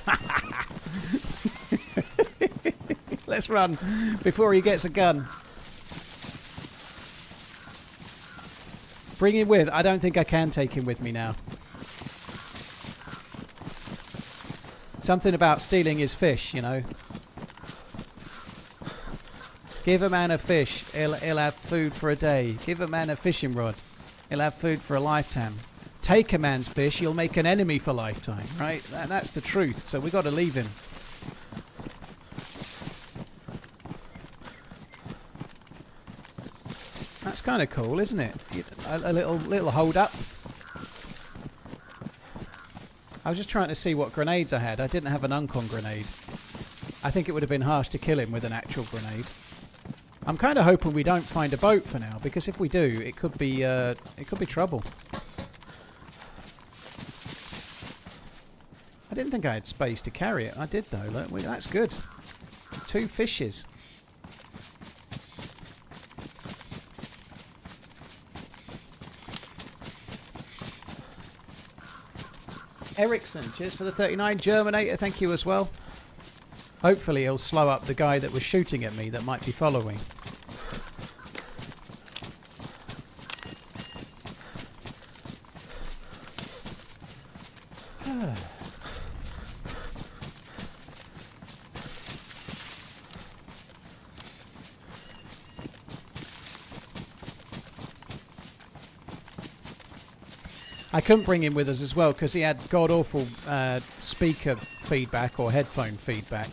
Let's run before he gets a gun. Bring him with. I don't think I can take him with me now. Something about stealing his fish, you know. Give a man a fish, he'll have food for a day. Give a man a fishing rod, he'll have food for a lifetime. Take a man's fish, you'll make an enemy for lifetime, right? That's the truth, so we got to leave him. That's kind of cool, isn't it? A little hold up. I was just trying to see what grenades I had. I didn't have an uncon grenade. I think it would have been harsh to kill him with an actual grenade. I'm kind of hoping we don't find a boat for now, because if we do, it could be trouble. I didn't think I had space to carry it. I did though. Look, that's good. 2 fishes. Ericsson, cheers for the 39. Germinator, thank you as well. Hopefully he'll slow up the guy that was shooting at me that might be following. I couldn't bring him with us as well because he had god-awful speaker feedback or headphone feedback.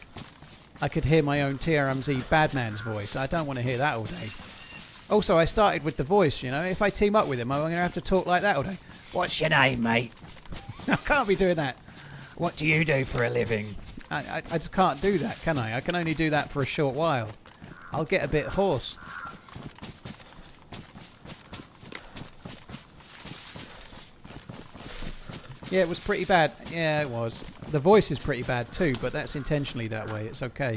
I could hear my own TRMZ Badman's voice. I don't want to hear that all day. Also, I started with the voice, you know. If I team up with him, I'm going to have to talk like that all day. What's your name, mate? I can't be doing that. What do you do for a living? I just can't do that, can I? I can only do that for a short while. I'll get a bit hoarse. Yeah, it was pretty bad. Yeah, it was. The voice is pretty bad too, but that's intentionally that way. It's okay.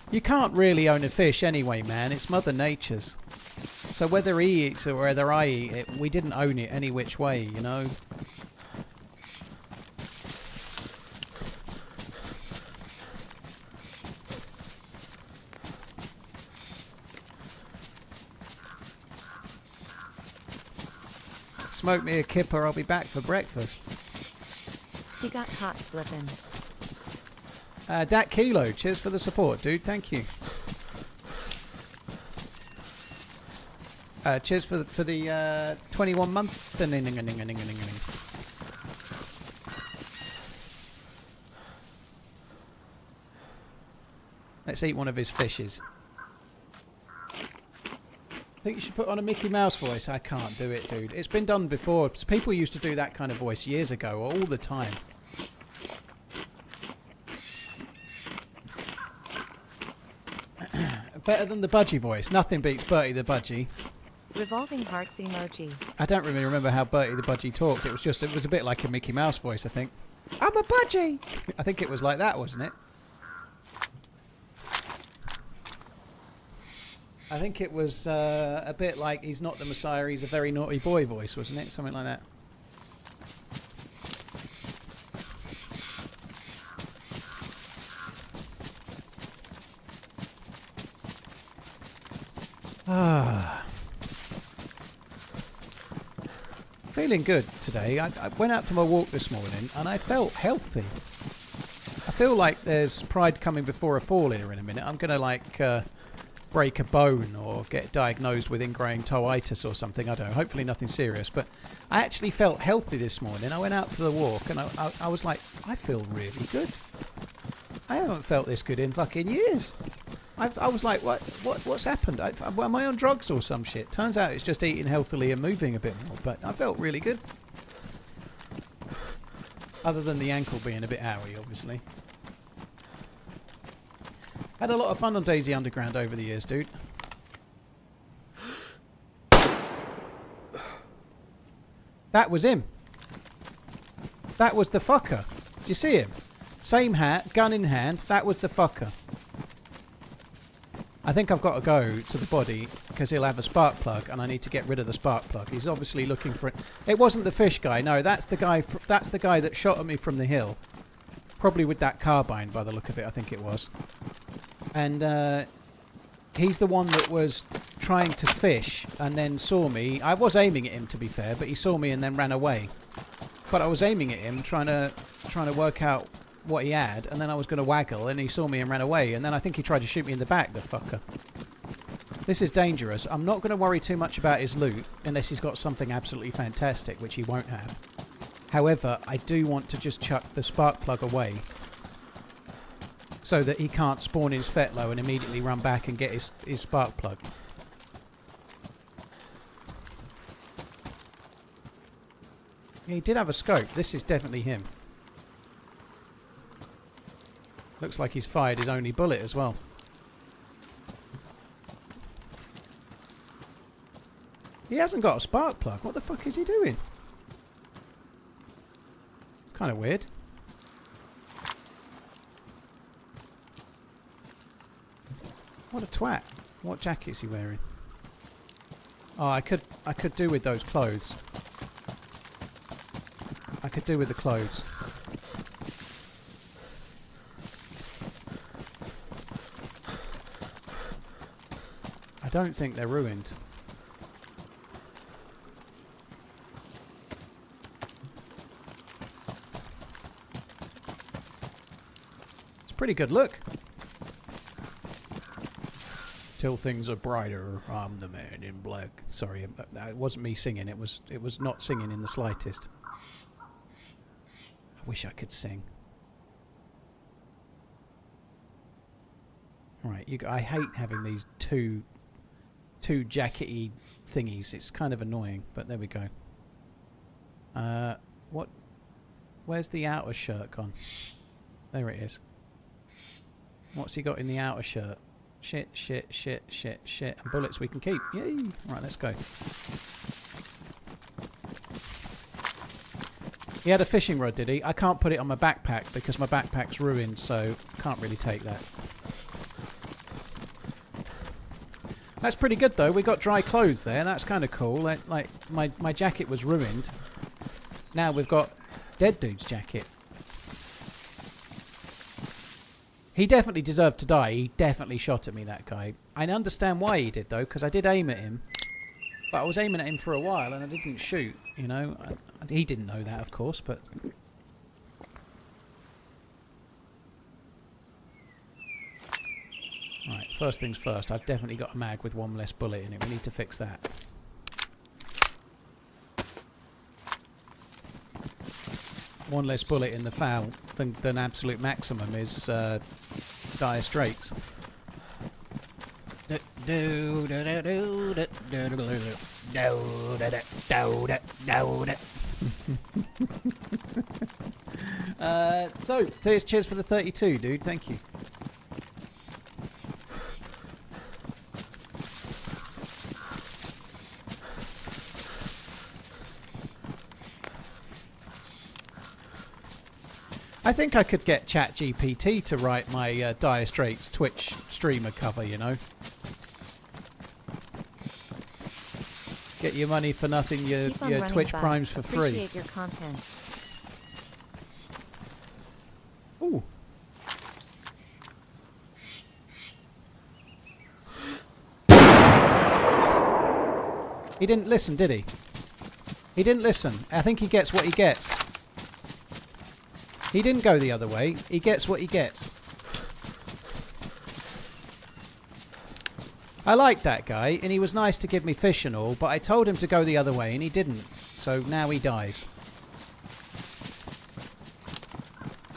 You can't really own a fish anyway, man. It's Mother Nature's. So whether he eats it or whether I eat it, we didn't own it any which way, you know? Smoke me a kipper, I'll be back for breakfast. He got caught slipping. Dat Kilo, cheers for the support, dude. Thank you. Cheers for the 21 month. Let's eat one of his fishes. I think you should put on a Mickey Mouse voice. I can't do it, dude. It's been done before. People used to do that kind of voice years ago, all the time. Better than the Budgie voice. Nothing beats Bertie the Budgie. Revolving hearts emoji. I don't really remember how Bertie the Budgie talked. It was a bit like a Mickey Mouse voice, I think. I'm a budgie! I think it was like that, wasn't it? I think it was a bit like he's not the Messiah, he's a very naughty boy voice, wasn't it? Something like that. Ah. Feeling good today. I went out for my walk this morning and I felt healthy. I feel like there's pride coming before a fall here in a minute. I'm going to like break a bone or get diagnosed with ingrowing toeitis or something. I don't know. Hopefully nothing serious. But I actually felt healthy this morning. I went out for the walk and I was like, I feel really good. I haven't felt this good in fucking years. I was like, what's happened? Am I on drugs or some shit? Turns out it's just eating healthily and moving a bit more, but I felt really good. Other than the ankle being a bit owie, obviously. Had a lot of fun on DayZ Underground over the years, dude. That was him. That was the fucker. Do you see him? Same hat, gun in hand. That was the fucker. I think I've got to go to the body because he'll have a spark plug, and I need to get rid of the spark plug. He's obviously looking for it. It wasn't the fish guy. No, that's the guy. That's the guy that shot at me from the hill. Probably with that carbine, by the look of it. I think it was. And he's the one that was trying to fish and then saw me. I was aiming at him, to be fair, but he saw me and then ran away. But I was aiming at him, trying to work out what he had, and then I was going to waggle, and he saw me and ran away, and then I think he tried to shoot me in the back, the fucker. This is dangerous. I'm not going to worry too much about his loot, unless he's got something absolutely fantastic, which he won't have. However, I do want to just chuck the spark plug away, so that he can't spawn his fetlow and immediately run back and get his spark plug. Yeah, he did have a scope. This is definitely him. Looks like he's fired his only bullet as well. He hasn't got a spark plug. What the fuck is he doing? Kind of weird. What a twat. What jacket is he wearing? Oh, I could do with those clothes. I could do with the clothes. I don't think they're ruined. It's a pretty good look. Till things are brighter, I'm the man in black. Sorry, it wasn't me singing. It was not singing in the slightest. I wish I could sing. Right, I hate having these two jackety thingies. It's kind of annoying, but there we go. Where's the outer shirt gone? There it is. What's he got in the outer shirt? Shit, shit, shit, shit, shit. And bullets we can keep. Yay! Right, let's go. He had a fishing rod, did he? I can't put it on my backpack because my backpack's ruined, so can't really take that. That's pretty good, though. We got dry clothes there. That's kind of cool. Like my jacket was ruined. Now we've got dead dude's jacket. He definitely deserved to die. He definitely shot at me, that guy. I understand why he did, though, because I did aim at him. But I was aiming at him for a while and I didn't shoot, you know. He didn't know that, of course, but... Right, first things first. I've definitely got a mag with one less bullet in it. We need to fix that. One less bullet in the foul than absolute maximum is Dire Straits. So, cheers for the 32, dude. Thank you. I think I could get ChatGPT to write my Dire Straits Twitch streamer cover, you know. Get your money for nothing, your Twitch primes for free. Appreciate your content. Ooh. He didn't listen, did he? He didn't listen. I think he gets what he gets. He didn't go the other way. He gets what he gets. I like that guy, and he was nice to give me fish and all, but I told him to go the other way, and he didn't. So now he dies.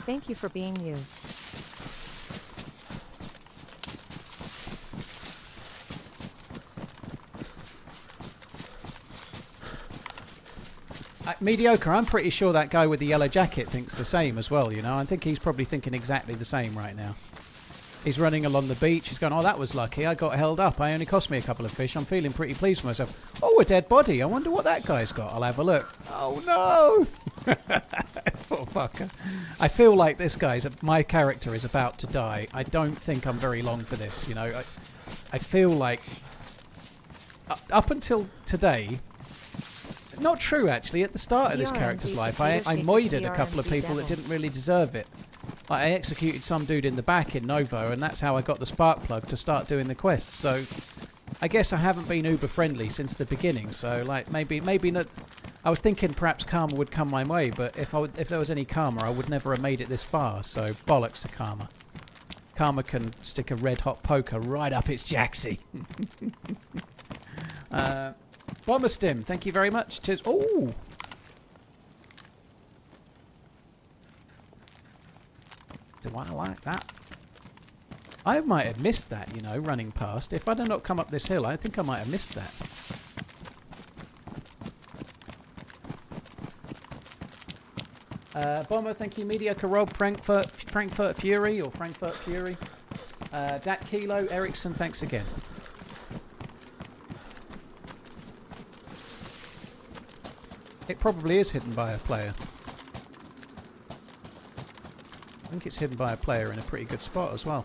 Thank you for being you. Mediocre, I'm pretty sure that guy with the yellow jacket thinks the same as well, you know. I think he's probably thinking exactly the same right now. He's running along the beach. He's going, oh, that was lucky. I got held up. I only cost me a couple of fish. I'm feeling pretty pleased with myself. Oh, a dead body. I wonder what that guy's got. I'll have a look. Oh, no. Poor fucker. I feel like this my character is about to die. I don't think I'm very long for this, you know. I feel like up until today... Not true, actually. At the start of this character's life, I moided a couple of people that didn't really deserve it. Like, I executed some dude in the back in Novo, and that's how I got the spark plug to start doing the quests. So, I guess I haven't been uber friendly since the beginning. So, like, maybe not. I was thinking perhaps karma would come my way, but if there was any karma, I would never have made it this far. So, bollocks to karma. Karma can stick a red hot poker right up its jacksy. Bomber Stim, thank you very much. Cheers. Oh! Do I like that? I might have missed that, you know, running past. If I'd have not come up this hill, I think I might have missed that. Bomber, thank you. Mediocre Rob, Frankfurt Fury, or Frankfurt Fury. Dat Kilo, Ericsson, thanks again. It probably is hidden by a player. I think it's hidden by a player in a pretty good spot as well.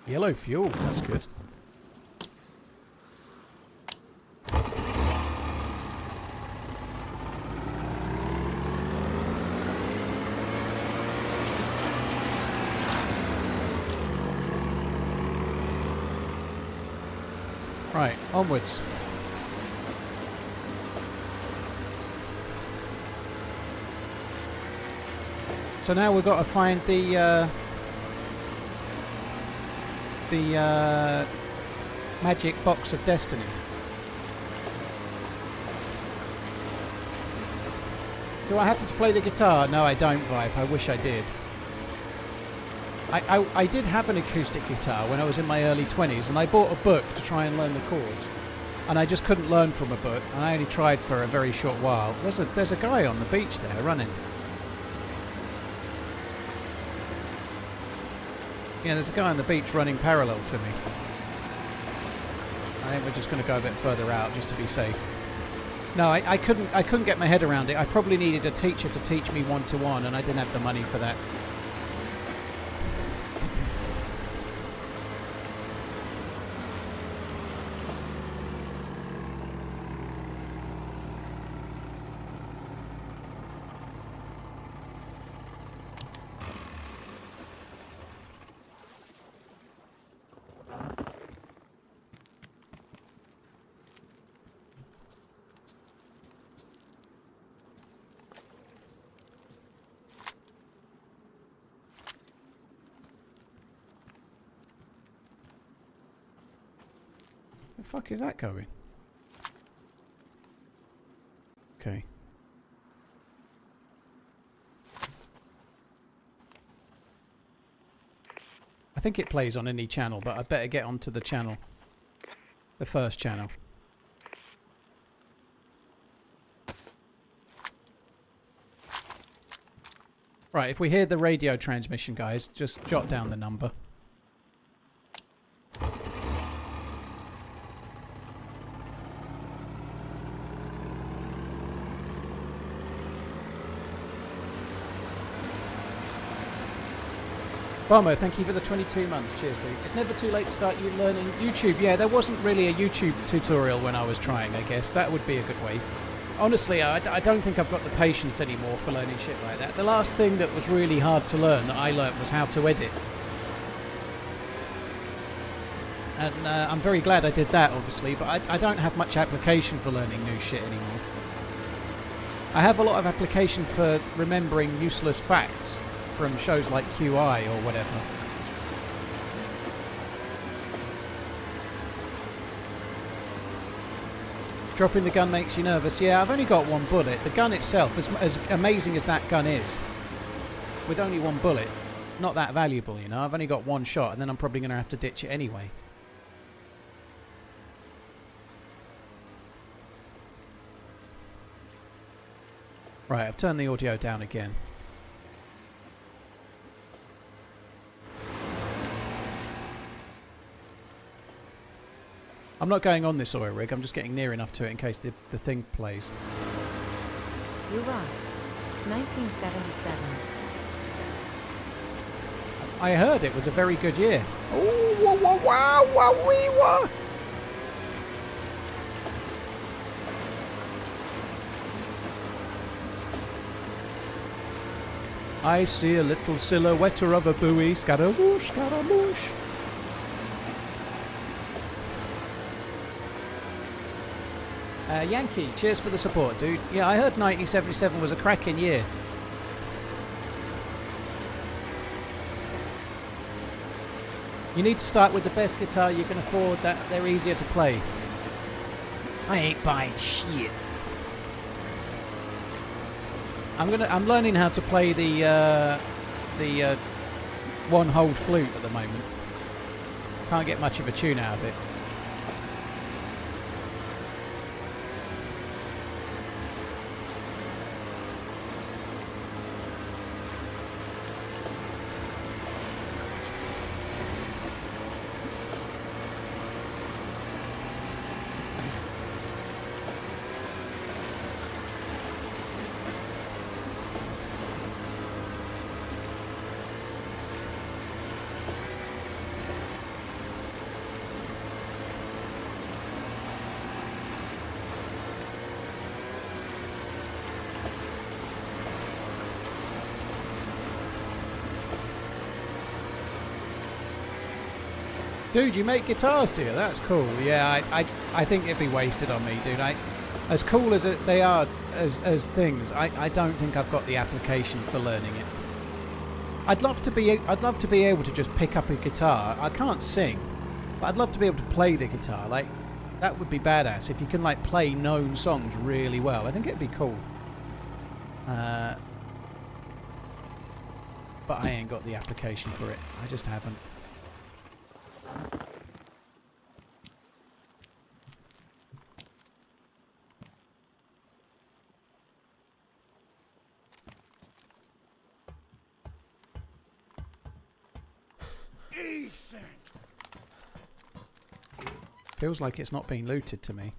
Yellow fuel, that's good. Right, onwards. So now we've got to find the magic box of destiny. Do I happen to play the guitar? No, I don't, Vibe. I wish I did. I did have an acoustic guitar when I was in my early 20s, and I bought a book to try and learn the chords. And I just couldn't learn from a book, and I only tried for a very short while. There's a guy on the beach there running. Yeah, there's a guy on the beach running parallel to me. I think we're just going to go a bit further out just to be safe. No, I couldn't get my head around it. I probably needed a teacher to teach me one-to-one, and I didn't have the money for that. The fuck is that going? Okay. I think it plays on any channel, but I better get onto the channel. The first channel. Right, if we hear the radio transmission, guys, just jot down the number. Bomber, thank you for the 22 months. Cheers, dude. It's never too late to start you learning YouTube. Yeah, there wasn't really a YouTube tutorial when I was trying, I guess. That would be a good way. Honestly, I don't think I've got the patience anymore for learning shit like that. The last thing that was really hard to learn that I learnt was how to edit. And I'm very glad I did that, obviously, but I don't have much application for learning new shit anymore. I have a lot of application for remembering useless facts from shows like QI or whatever. Dropping the gun makes you nervous. Yeah, I've only got one bullet. The gun itself, as amazing as that gun is, with only one bullet, not that valuable, you know. I've only got one shot, and then I'm probably going to have to ditch it anyway. Right, I've turned the audio down again. I'm not going on this oil rig, I'm just getting near enough to it in case the thing plays. You rock. 1977. I heard it was a very good year. Oh, wow, wow, wow, wow, wee, wow. I see a little silhouette of a buoy. Scaramouche, scaramouche. Yankee, cheers for the support, dude. Yeah, I heard 1977 was a cracking year. You need to start with the best guitar you can afford. That they're easier to play. I ain't buying shit. I'm learning how to play the one-hold flute at the moment. Can't get much of a tune out of it. Dude, you make guitars, do you? That's cool. Yeah, I think it'd be wasted on me, dude. As cool as they are as things, I don't think I've got the application for learning it. I'd love to be able to just pick up a guitar. I can't sing, but I'd love to be able to play the guitar. Like, that would be badass if you can like play known songs really well. I think it'd be cool. But I ain't got the application for it. I just haven't. Feels like it's not been looted to me.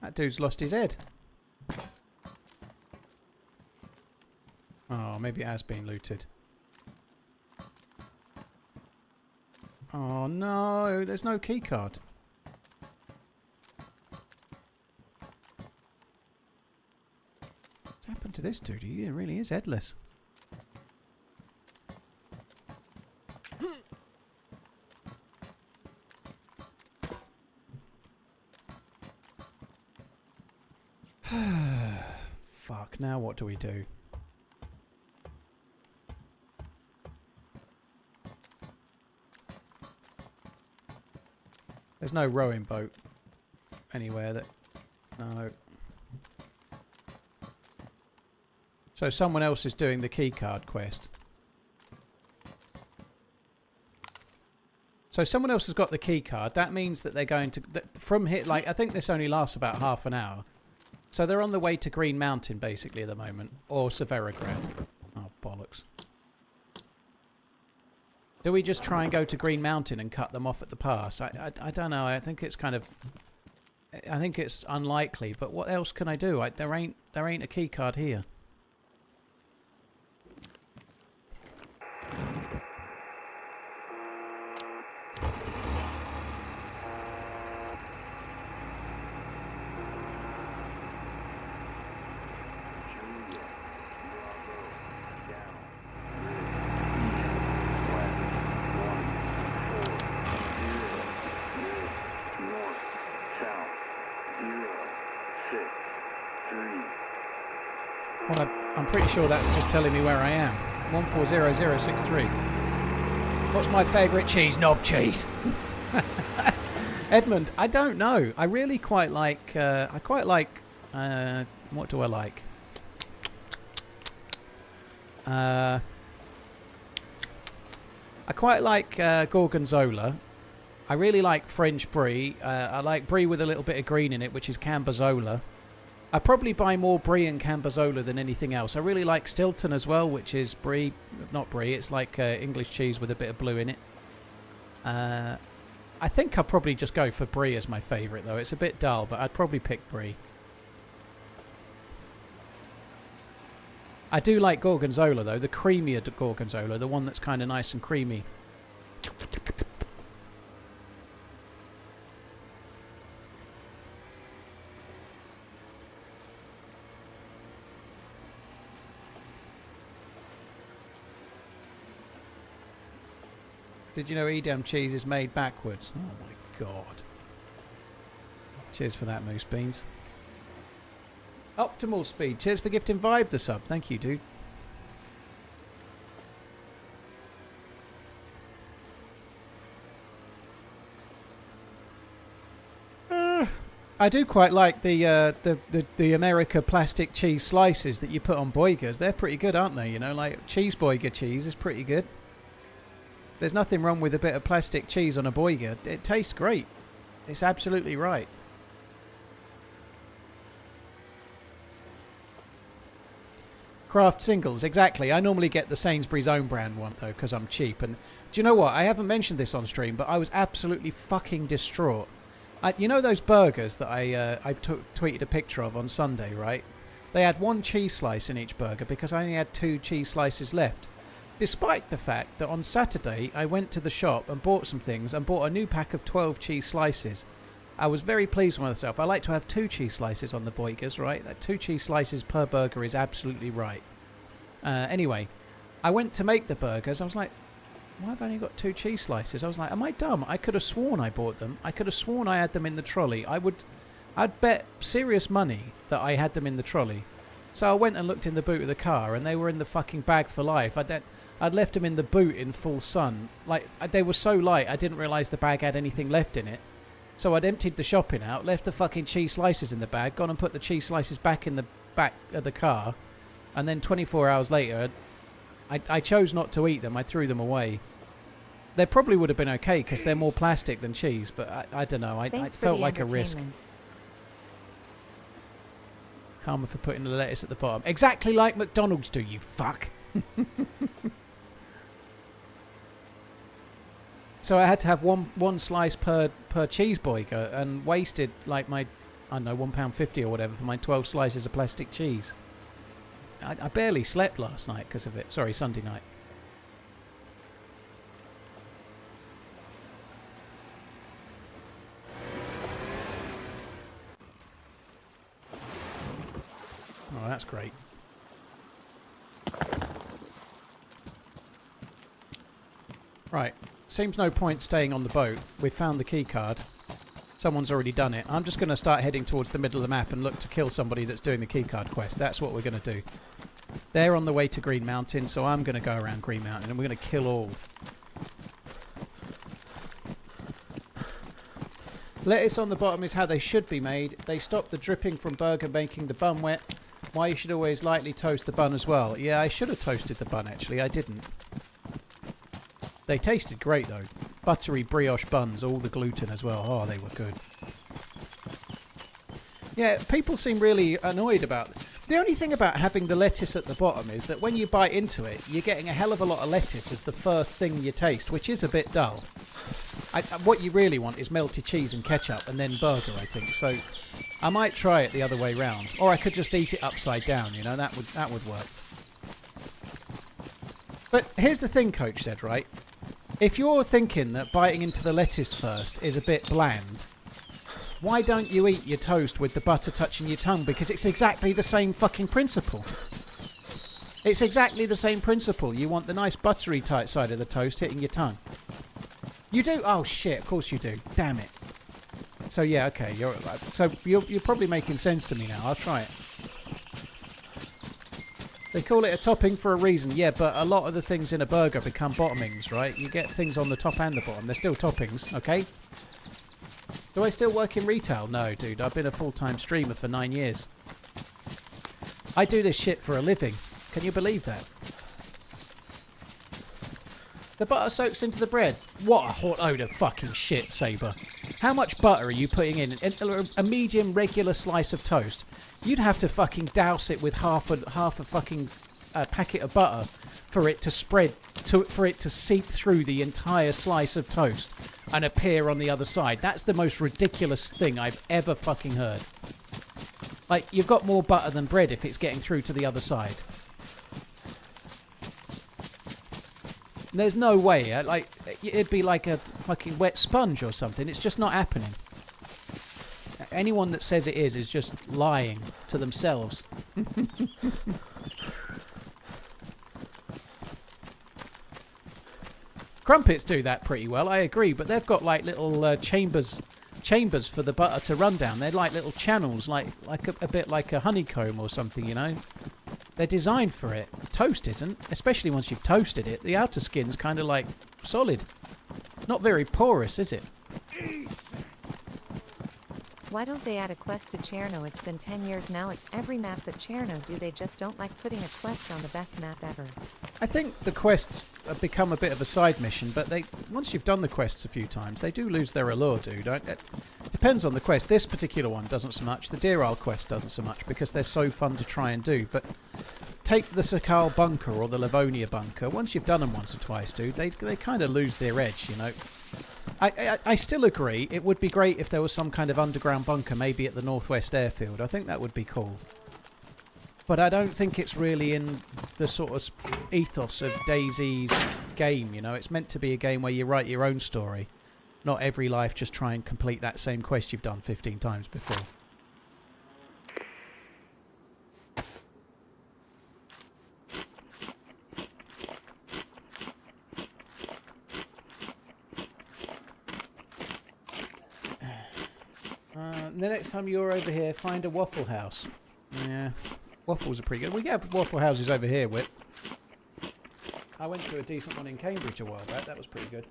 That dude's lost his head. Oh, maybe it has been looted. Oh no, there's no keycard. What's happened to this dude? He really is headless. Fuck, now what do we do? There's no rowing boat anywhere that... No. So someone else is doing the keycard quest. So someone else has got the keycard. That means that they're going to... From here, like, I think this only lasts about half an hour. So they're on the way to Green Mountain, basically, at the moment. Or Severograd. Oh, bollocks. Do we just try and go to Green Mountain and cut them off at the pass? I don't know. I think it's kind of... I think it's unlikely. But what else can I do? There ain't a key card here. Well, I'm pretty sure that's just telling me where I am. 140063. What's my favourite cheese? Knob cheese. Edmund, I don't know. I really quite like... what do I like? I quite like Gorgonzola. I really like French Brie. I like Brie with a little bit of green in it, which is Cambozola. I probably buy more Brie and Cambozola than anything else. I really like Stilton as well, which is Brie, not Brie. It's like English cheese with a bit of blue in it. I think I'll probably just go for Brie as my favourite, though. It's a bit dull, but I'd probably pick Brie. I do like Gorgonzola, though. The creamier Gorgonzola, the one that's kind of nice and creamy. Did you know Edam cheese is made backwards? Oh my god. Cheers for that, Moose Beans. Optimal Speed. Cheers for gifting Vibe the sub. Thank you, dude. I do quite like the America plastic cheese slices that you put on boigers. They're pretty good, aren't they? You know, like cheese boiger cheese is pretty good. There's nothing wrong with a bit of plastic cheese on a boiger. It tastes great. It's absolutely right. Craft singles, exactly. I normally get the Sainsbury's own brand one, though, because I'm cheap. And do you know what? I haven't mentioned this on stream, but I was absolutely fucking distraught. You know those burgers that I tweeted a picture of on Sunday, right? They had one cheese slice in each burger because I only had 2 cheese slices left. Despite the fact that on Saturday I went to the shop and bought some things and bought a new pack of 12 cheese slices. I was very pleased with myself. I like to have 2 cheese slices on the boigers, right? That 2 cheese slices per burger is absolutely right. Anyway, I went to make the burgers. I was like, why have I only got 2 cheese slices? I was like, am I dumb? I could have sworn I bought them. I could have sworn I had them in the trolley. I'd bet serious money that I had them in the trolley. So I went and looked in the boot of the car and they were in the fucking bag for life. I'd left them in the boot in full sun. Like, they were so light, I didn't realise the bag had anything left in it. So I'd emptied the shopping out, left the fucking cheese slices in the bag, gone and put the cheese slices back in the back of the car, and then 24 hours later, I chose not to eat them. I threw them away. They probably would have been okay because they're more plastic than cheese, but I don't know. I felt like a risk. Karma for putting the lettuce at the bottom. Exactly like McDonald's do, you fuck. So I had to have one slice per cheese boiger and wasted like my, I don't know, £1.50 or whatever for my 12 slices of plastic cheese. I barely slept last night because of it. Sorry, Sunday night. Oh, that's great. Right. Seems no point staying on the boat. We've found the key card. Someone's already done it. I'm just going to start heading towards the middle of the map and look to kill somebody that's doing the key card quest. That's what we're going to do. They're on the way to Green Mountain, so I'm going to go around Green Mountain and we're going to kill all. Lettuce on the bottom is how they should be made. They stop the dripping from burger making the bun wet. Why you should always lightly toast the bun as well. Yeah, I should have toasted the bun actually. I didn't. They tasted great though. Buttery brioche buns, all the gluten as well. Oh, they were good. Yeah, people seem really annoyed about it. The only thing about having the lettuce at the bottom is that when you bite into it, you're getting a hell of a lot of lettuce as the first thing you taste, which is a bit dull. What you really want is melted cheese and ketchup and then burger, I think. So I might try it the other way round. Or I could just eat it upside down, you know, that would work. But here's the thing, Coach said, right? If you're thinking that biting into the lettuce first is a bit bland, why don't you eat your toast with the butter touching your tongue? Because it's exactly the same fucking principle. It's exactly the same principle. You want the nice buttery tight side of the toast hitting your tongue. You do? Oh shit, of course you do. Damn it. So yeah, okay. You're probably making sense to me now. I'll try it. They call it a topping for a reason, yeah, but a lot of the things in a burger become bottomings, right? You get things on the top and the bottom. They're still toppings, okay? Do I still work in retail? No, dude. I've been a full-time streamer for 9 years. I do this shit for a living. Can you believe that? The butter soaks into the bread. What a hot load of fucking shit, Sabre. How much butter are you putting in? A medium regular slice of toast. You'd have to fucking douse it with half a fucking packet of butter for it to spread, for it to seep through the entire slice of toast and appear on the other side. That's the most ridiculous thing I've ever fucking heard. Like, you've got more butter than bread if it's getting through to the other side. There's no way. Like, it'd be like a fucking wet sponge or something. It's just not happening. Anyone that says it is just lying to themselves. Crumpets do that pretty well, I agree, but they've got like little chambers for the butter to run down. They're like little channels, like a bit like a honeycomb or something, you know. They're designed for it. Toast isn't, especially once you've toasted it. The outer skin's kind of like solid. Not very porous, is it? Why don't they add a quest to Cherno? It's been 10 years now. It's every map that Cherno do. They just don't like putting a quest on the best map ever. I think the quests have become a bit of a side mission, but once you've done the quests a few times, they do lose their allure, dude. It depends on the quest. This particular one doesn't so much. The Deer Isle quest doesn't so much because they're so fun to try and do. But take the Sakal bunker or the Livonia bunker. Once you've done them once or twice, dude, they kind of lose their edge, you know. I still agree. It would be great if there was some kind of underground bunker, maybe at the Northwest Airfield. I think that would be cool. But I don't think it's really in the sort of ethos of DayZ's game, you know. It's meant to be a game where you write your own story. Not every life just try and complete that same quest you've done 15 times before. The next time you're over here, find a Waffle House. Yeah, waffles are pretty good. We have waffle houses over here, Whip. I went to a decent one in Cambridge a while back. That was pretty good.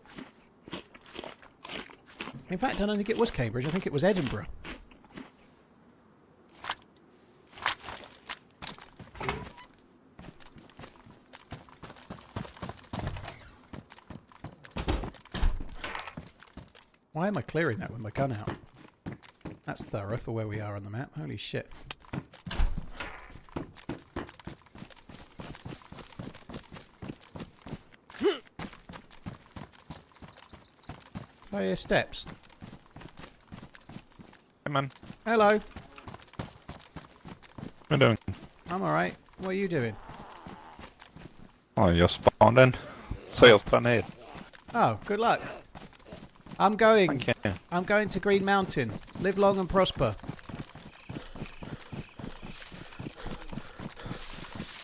In fact, I don't think it was Cambridge. I think it was Edinburgh. Why am I clearing that with my gun out? That's thorough for where we are on the map. Holy shit. Oh, yeah, steps. Hey, man. Hello. What are you doing? I'm alright. What are you doing? Oh, you spawned in. Så jag står ner. Oh, good luck. I'm going. Thank you. I'm going to Green Mountain. Live long and prosper.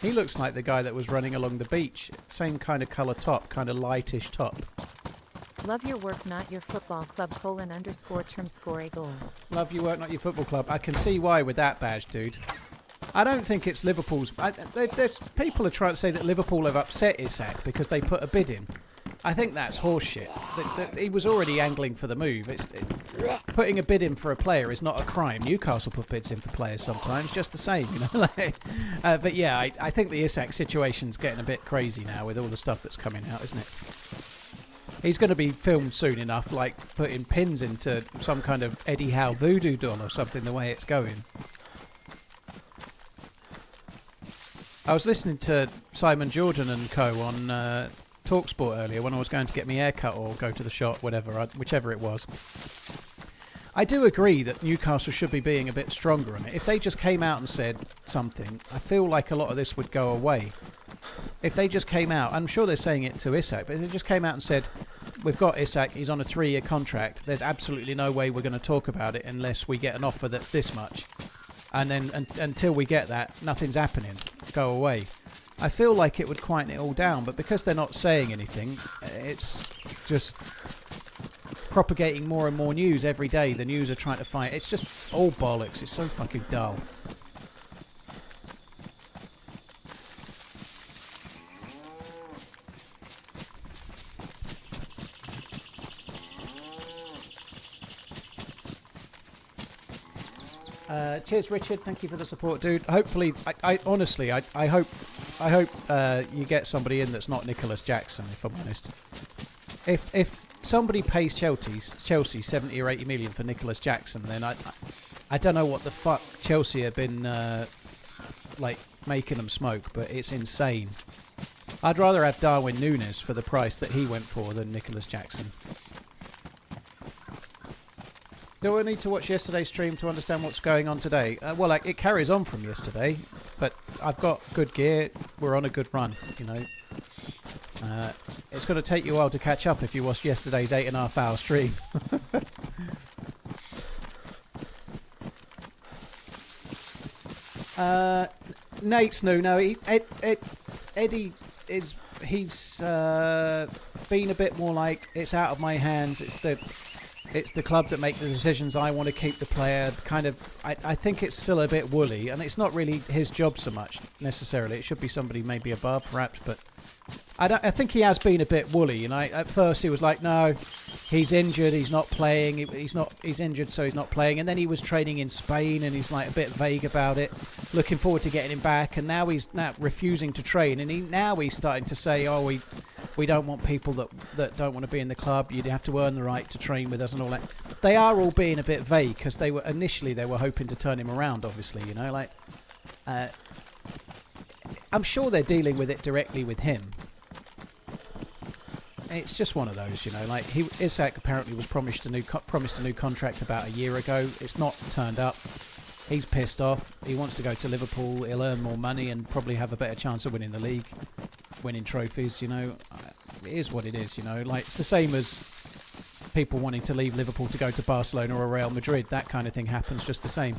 He looks like the guy that was running along the beach. Same kind of colour top, kind of lightish top. Love your work, not your football club, _term score a goal. Love your work, not your football club. I can see why with that badge, dude. I don't think it's Liverpool's... people are trying to say that Liverpool have upset Isak because they put a bid in. I think that's horseshit. He was already angling for the move. Putting a bid in for a player is not a crime. Newcastle put bids in for players sometimes, just the same, you know. But yeah, I think the Isak situation's getting a bit crazy now with all the stuff that's coming out, isn't it? He's going to be filmed soon enough, like putting pins into some kind of Eddie Howe voodoo doll or something, the way it's going. I was listening to Simon Jordan and co on TalkSport earlier when I was going to get my hair cut or go to the shop, whichever it was. I do agree that Newcastle should be being a bit stronger on it. If they just came out and said something, I feel like a lot of this would go away. If they just came out, I'm sure they're saying it to Isak, but if they just came out and said, we've got Isak, he's on a 3-year contract, there's absolutely no way we're going to talk about it unless we get an offer that's this much. And then until we get that, nothing's happening. Go away. I feel like it would quieten it all down, but because they're not saying anything, it's just propagating more and more news every day. The news are trying to fight. It's just all bollocks. It's so fucking dull. Cheers, Richard. Thank you for the support, dude. Hopefully, I honestly, I hope you get somebody in that's not Nicholas Jackson. If I'm honest, if somebody pays Chelsea 70 or 80 million for Nicholas Jackson, then I don't know what the fuck Chelsea have been like making them smoke, but it's insane. I'd rather have Darwin Núñez for the price that he went for than Nicholas Jackson. Do I need to watch yesterday's stream to understand what's going on today? Well, like, it carries on from yesterday, but I've got good gear. We're on a good run, you know. It's going to take you a while to catch up if you watched yesterday's 8.5 hour stream. Nate's new. No, Eddie is... He's been a bit more like, it's out of my hands. It's the club that make the decisions. I want to keep the player. Kind of, I think it's still a bit woolly, and it's not really his job so much necessarily. It should be somebody maybe above, perhaps. But I think he has been a bit woolly. And at first he was like, no, he's injured. He's not playing. He's injured, so he's not playing. And then he was training in Spain, and he's like a bit vague about it. Looking forward to getting him back, and now he's refusing to train. And now he's starting to say, oh, we don't want people that don't want to be in the club. You'd have to earn the right to train with us and all that. They are all being a bit vague because they were hoping to turn him around. Obviously, you know, like I'm sure they're dealing with it directly with him. It's just one of those, you know. Like Isak apparently was promised a new contract about a year ago. It's not turned up. He's pissed off. He wants to go to Liverpool. He'll earn more money and probably have a better chance of winning the league. Winning trophies, you know. It is what it is, you know. Like, it's the same as people wanting to leave Liverpool to go to Barcelona or Real Madrid. That kind of thing happens just the same.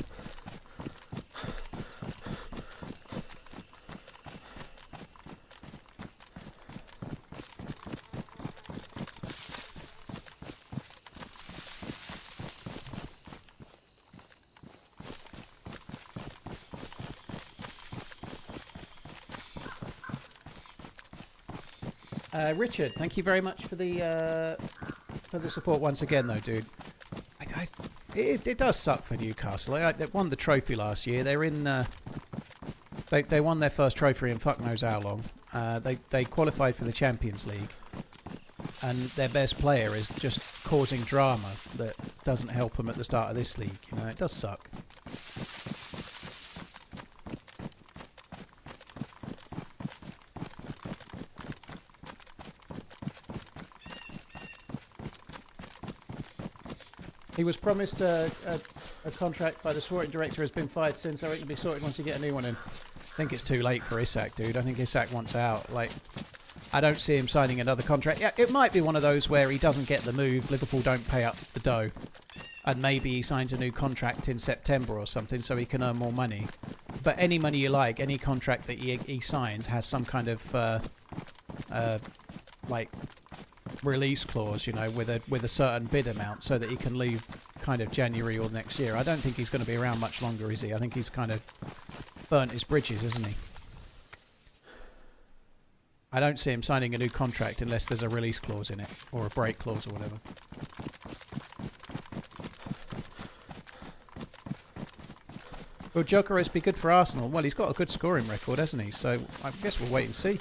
Richard, thank you very much for the support once again, though, dude. It does suck for Newcastle. They won the trophy last year. They're in. They won their first trophy in fuck knows how long. They qualified for the Champions League, and their best player is just causing drama that doesn't help them at the start of this league. You know, it does suck. He was promised a contract by the sporting director, has been fired since. I reckon he'll be sorted once you get a new one in. I think it's too late for Isak, dude. I think Isak wants out. Like, I don't see him signing another contract. Yeah, it might be one of those where he doesn't get the move, Liverpool don't pay up the dough, and maybe he signs a new contract in September or something so he can earn more money. But any money you like, any contract that he signs has some kind of like release clause, you know, with a certain bid amount, so that he can leave kind of January or next year. I don't think he's going to be around much longer, is he? I think he's kind of burnt his bridges, isn't he? I don't see him signing a new contract unless there's a release clause in it, or a break clause or whatever. Will Chernarus be good for Arsenal? Well, he's got a good scoring record, hasn't he? So I guess we'll wait and see.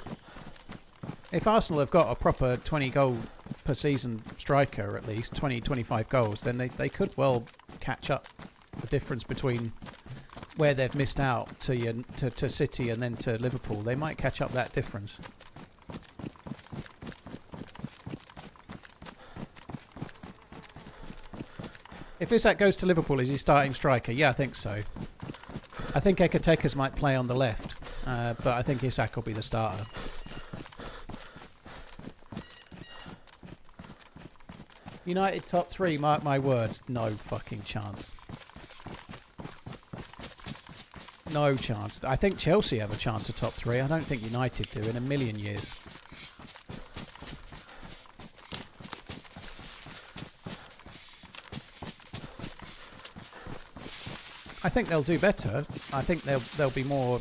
If Arsenal have got a proper 20 goal per season striker, at least 20-25 goals, then they could well catch up the difference between where they've missed out to City and then to Liverpool. They might catch up that difference. If Isak goes to Liverpool, is he starting striker? Yeah, I think so. I think Ekatekas might play on the left, but I think Isak will be the starter. United top 3, mark my words. No fucking chance. No chance. I think Chelsea have a chance of top 3. I don't think United do in a million years. I think they'll do better. I think they'll be more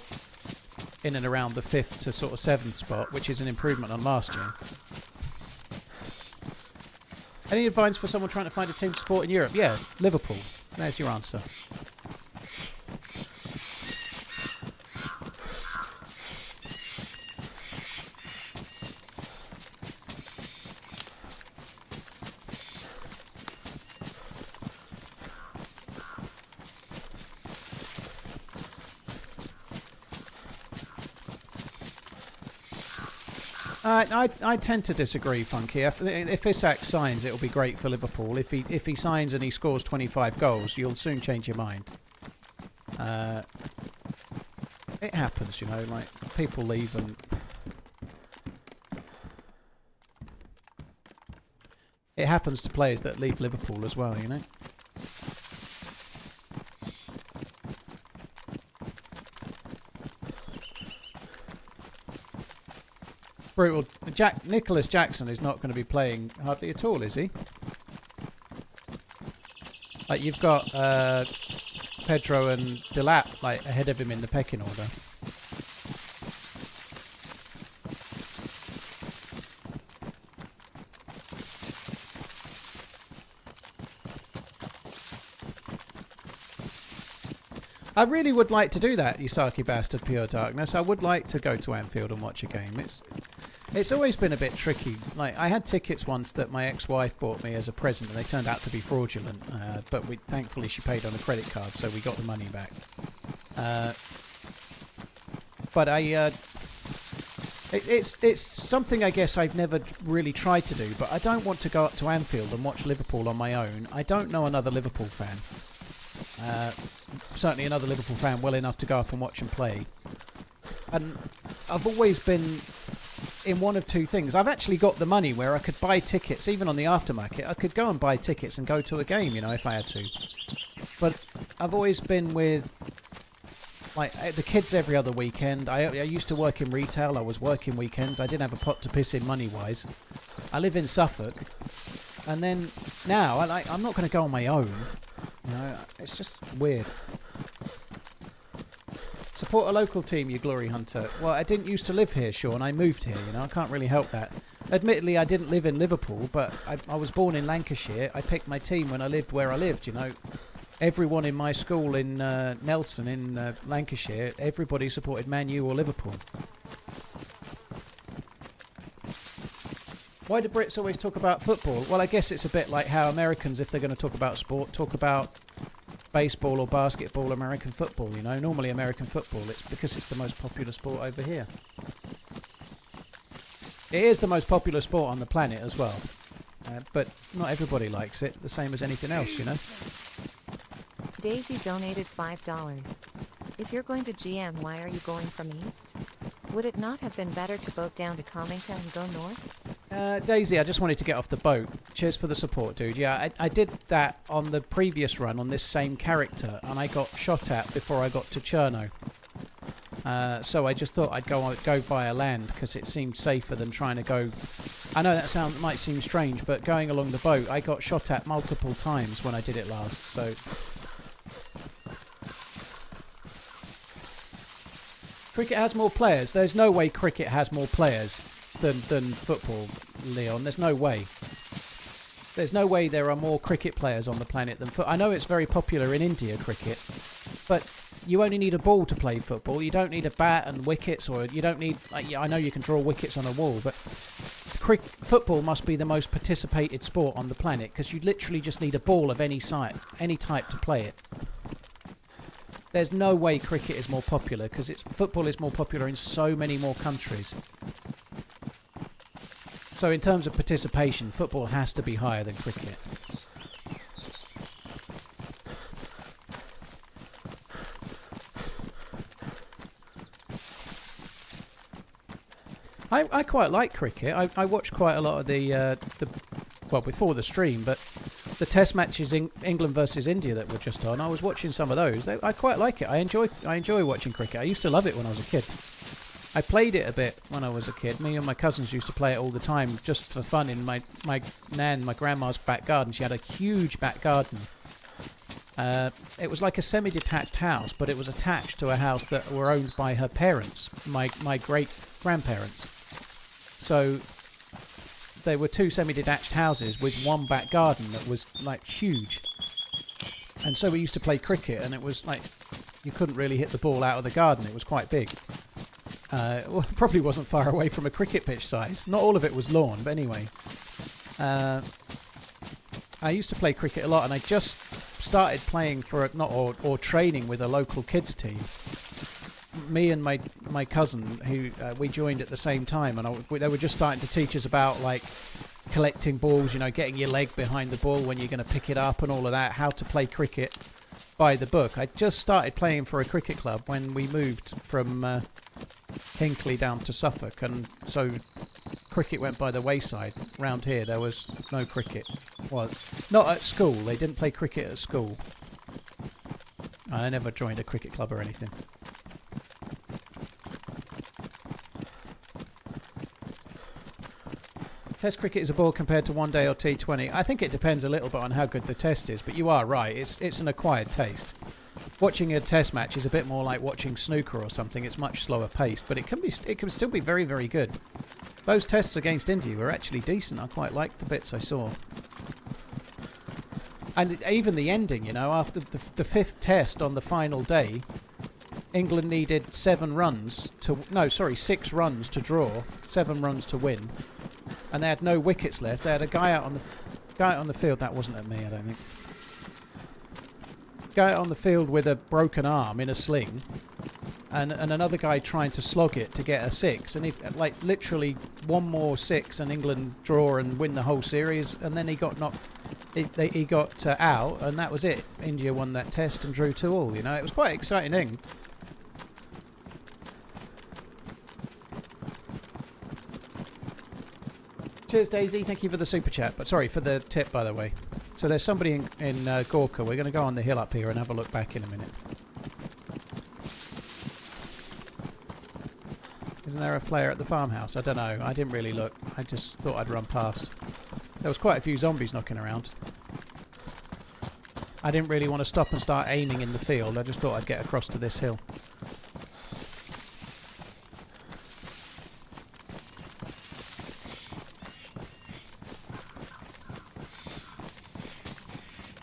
in and around the 5th to sort of 7th spot, which is an improvement on last year. Any advice for someone trying to find a team to support in Europe? Yeah, Liverpool. There's your answer. I tend to disagree, Funky. If Isak signs, it'll be great for Liverpool. If he signs and he scores 25 goals, you'll soon change your mind. It happens, you know, like people leave and it happens to players that leave Liverpool as well, you know. Brutal. Nicholas Jackson is not going to be playing hardly at all, is he? Like you've got Pedro and Delap like ahead of him in the pecking order. I really would like to do that, Yusaki Bastard Pure Darkness. I would like to go to Anfield and watch a game. It's always been a bit tricky. Like I had tickets once that my ex-wife bought me as a present, and they turned out to be fraudulent. But thankfully she paid on a credit card, so we got the money back. But it's something I guess I've never really tried to do. But I don't want to go up to Anfield and watch Liverpool on my own. I don't know another Liverpool fan. Certainly another Liverpool fan well enough to go up and watch them play. And I've always been in one of two things. I've actually got the money where I could buy tickets, even on the aftermarket. I could go and buy tickets and go to a game, you know, if I had to. But I've always been with, like, the kids every other weekend. I used to work in retail. I was working weekends. I didn't have a pot to piss in money-wise. I live in Suffolk. And then now, I'm not going to go on my own. You know, it's just weird. Support a local team, you glory hunter. Well, I didn't used to live here, Sean. I moved here, you know. I can't really help that. Admittedly, I didn't live in Liverpool, but I was born in Lancashire. I picked my team when I lived where I lived, you know. Everyone in my school in Nelson in Lancashire, everybody supported Man U or Liverpool. Why do Brits always talk about football? Well, I guess it's a bit like how Americans, if they're going to talk about sport, talk about baseball or basketball, American football, you know. Normally American football, it's because it's the most popular sport over here. It is the most popular sport on the planet as well. But not everybody likes it, the same as anything else, you know. DayZ donated $5. If you're going to GM, why are you going from east? Would it not have been better to boat down to Comington and go north? DayZ, I just wanted to get off the boat. Cheers for the support, dude. Yeah, I did that on the previous run on this same character, and I got shot at before I got to Cherno. So I just thought I'd go via land because it seemed safer than trying to go. I know that might seem strange, but going along the boat, I got shot at multiple times when I did it last. So. Cricket has more players. There's no way cricket has more players than football, Leon. There's no way. There's no way there are more cricket players on the planet than football. I know it's very popular in India, cricket, but you only need a ball to play football. You don't need a bat and wickets, or you don't need... I know you can draw wickets on a wall, but football must be the most participated sport on the planet because you literally just need a ball of any type to play it. There's no way cricket is more popular because football is more popular in so many more countries. So in terms of participation, football has to be higher than cricket. I quite like cricket. I watch quite a lot of the well, before the stream, but the test matches in England versus India that were just on, I was watching some of those. I quite like it. I enjoy watching cricket. I used to love it when I was a kid. I played it a bit when I was a kid. Me and my cousins used to play it all the time just for fun in my grandma's back garden. She had a huge back garden. It was like a semi-detached house, but it was attached to a house that were owned by her parents, my great-grandparents. So there were two semi-detached houses with one back garden that was like huge. And so we used to play cricket, and it was like you couldn't really hit the ball out of the garden. It was quite big. Well, it probably wasn't far away from a cricket pitch size. Not all of it was lawn, but anyway. I used to play cricket a lot, and I just started playing for or training with a local kids team. me and my cousin, who we joined at the same time, and they were just starting to teach us about like collecting balls, you know, getting your leg behind the ball when you're going to pick it up and all of that, how to play cricket by the book. I just started playing for a cricket club when we moved from Hinckley down to Suffolk, and so cricket went by the wayside. Round here there was no cricket. Well, not at school. They didn't play cricket at school. I never joined a cricket club or anything. Test cricket is a ball compared to one day or T20. I think it depends a little bit on how good the test is, but you are right. It's an acquired taste. Watching a test match is a bit more like watching snooker or something. It's much slower paced, but it can still be very, very good. Those tests against India were actually decent. I quite liked the bits I saw. And even the ending, you know, after the fifth test on the final day, England needed 6 runs to draw, 7 runs to win, and they had no wickets left. They had a guy out on the field. That wasn't at me, I don't think. Guy out on the field with a broken arm in a sling, and another guy trying to slog it to get a 6, and if like literally one more 6 and England draw and win the whole series, and then he got knocked. He got out, and that was it. India won that test and drew 2-2. You know, it was quite exciting thing. Cheers, DayZ. Thank you for the super chat. But sorry for the tip, by the way. So there's somebody in Gorka. We're going to go on the hill up here and have a look back in a minute. Isn't there a flare at the farmhouse? I don't know. I didn't really look. I just thought I'd run past. There was quite a few zombies knocking around. I didn't really want to stop and start aiming in the field. I just thought I'd get across to this hill.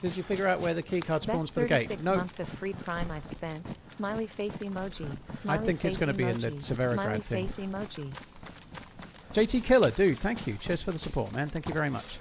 Did you figure out where the keycard spawns for the gate? Best 36 No. months of free Prime I've spent. Smiley face emoji. I think it's going to be in the Severograd thing. Smiley face emoji. JT Killer, dude, thank you. Cheers for the support, man. Thank you very much.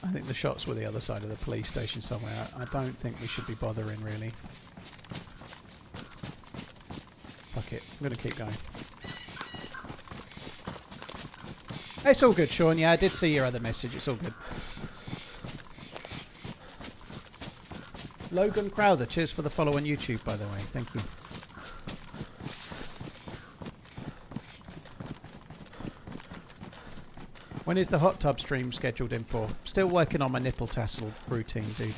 I think the shots were the other side of the police station somewhere. I don't think we should be bothering, really. Fuck it. I'm going to keep going. It's all good, Sean. Yeah, I did see your other message. It's all good. Logan Crowther, cheers for the follow on YouTube, by the way. Thank you. When is the hot tub stream scheduled in for? Still working on my nipple tassel routine, dude.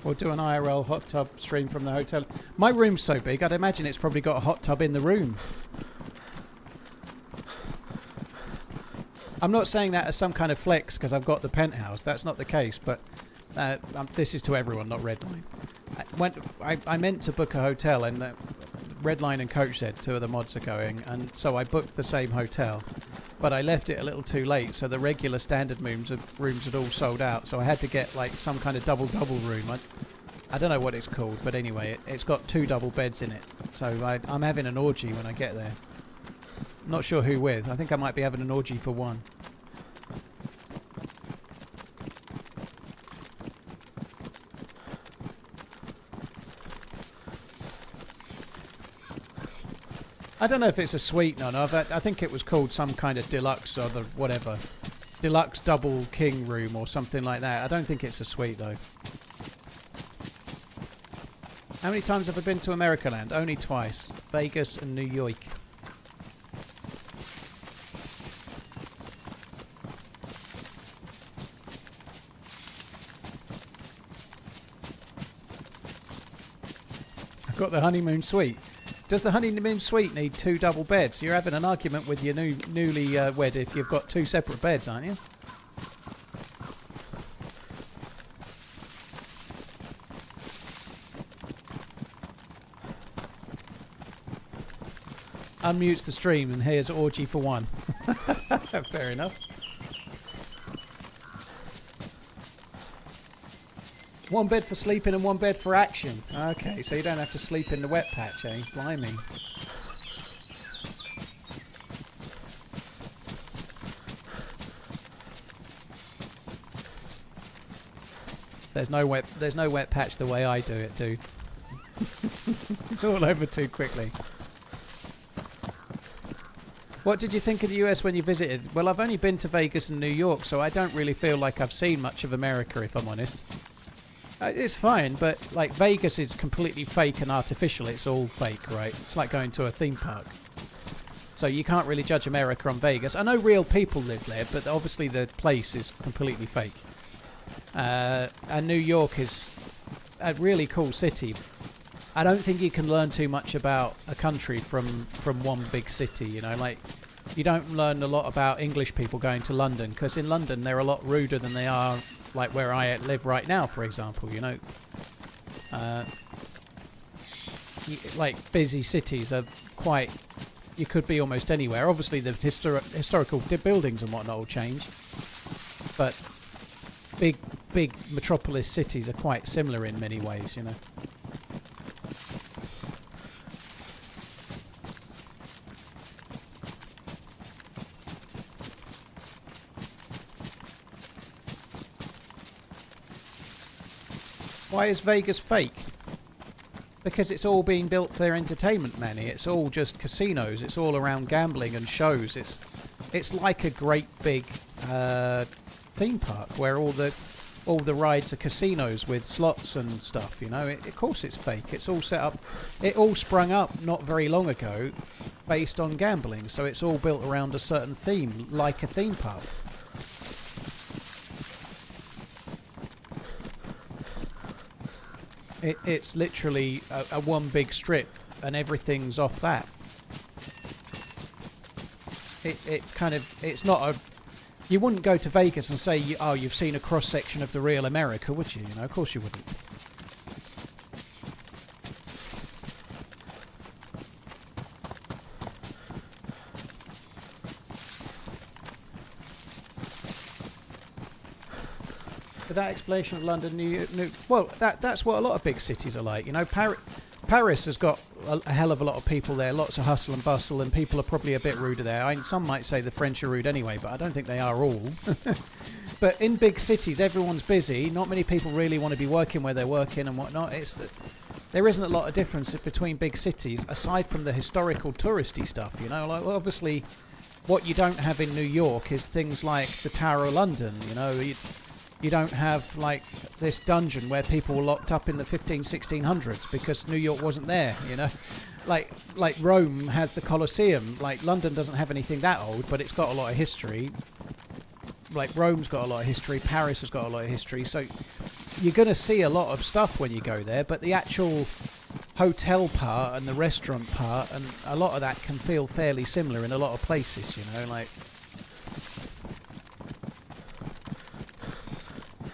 We'll do an IRL hot tub stream from the hotel. My room's so big, I'd imagine it's probably got a hot tub in the room. I'm not saying that as some kind of flex because I've got the penthouse. That's not the case, but this is to everyone, not Redline. I meant to book a hotel, and Redline and Coach said 2 of the mods are going, and so I booked the same hotel. But I left it a little too late, so the regular standard rooms had all sold out. So I had to get like some kind of double room. I don't know what it's called, but anyway, it's got 2 double beds in it. So I'm having an orgy when I get there. Not sure who with. I think I might be having an orgy for one. I don't know if it's a suite or not. I think it was called some kind of deluxe or the whatever. Deluxe double king room or something like that. I don't think it's a suite though. How many times have I been to America Land? Only twice. Vegas and New York. I've got the honeymoon suite. Does the honeymoon suite need 2 double beds? You're having an argument with your newly wed if you've got 2 separate beds, aren't you? Unmutes the stream and here's orgy for 1. Fair enough. 1 bed for sleeping and 1 bed for action. Okay, so you don't have to sleep in the wet patch, eh? Blimey. There's no wet patch the way I do it, dude. It's all over too quickly. What did you think of the US when you visited? Well, I've only been to Vegas and New York, so I don't really feel like I've seen much of America, if I'm honest. It's fine, but like Vegas is completely fake and artificial. It's all fake, right? It's like going to a theme park. So you can't really judge America on Vegas. I know real people live there, but obviously the place is completely fake. And New York is a really cool city. I don't think you can learn too much about a country from one big city, you know, like you don't learn a lot about English people going to London, because in London they're a lot ruder than they are like where I live right now, for example, you know. Like busy cities are quite, you could be almost anywhere. Obviously the historical buildings and whatnot will change, but big metropolis cities are quite similar in many ways, you know. Why is Vegas fake? Because it's all being built for their entertainment, Manny. It's all just casinos. It's all around gambling and shows. It's like a great big theme park where all the rides are casinos with slots and stuff. You know, of course it's fake. It's all set up. It all sprung up not very long ago, based on gambling. So it's all built around a certain theme, like a theme park. It's literally a one big strip, and everything's off that. It's not a. You wouldn't go to Vegas and say, "Oh, you've seen a cross section of the real America," would you? You know, of course you wouldn't. That explanation of London, well, that's what a lot of big cities are like. You know, Paris has got a hell of a lot of people there, lots of hustle and bustle, and people are probably a bit ruder there. Some might say the French are rude anyway, but I don't think they are all. But in big cities, everyone's busy. Not many people really want to be working where they're working and whatnot. There isn't a lot of difference between big cities, aside from the historical touristy stuff. You know, like obviously, what you don't have in New York is things like the Tower of London. You know. You don't have like this dungeon where people were locked up in the 1600s because New York wasn't there, you know. Like Rome has the Colosseum. Like London doesn't have anything that old, but it's got a lot of history. Like Rome's got a lot of history, Paris has got a lot of history. So you're going to see a lot of stuff when you go there, but the actual hotel part and the restaurant part and a lot of that can feel fairly similar in a lot of places, you know, like.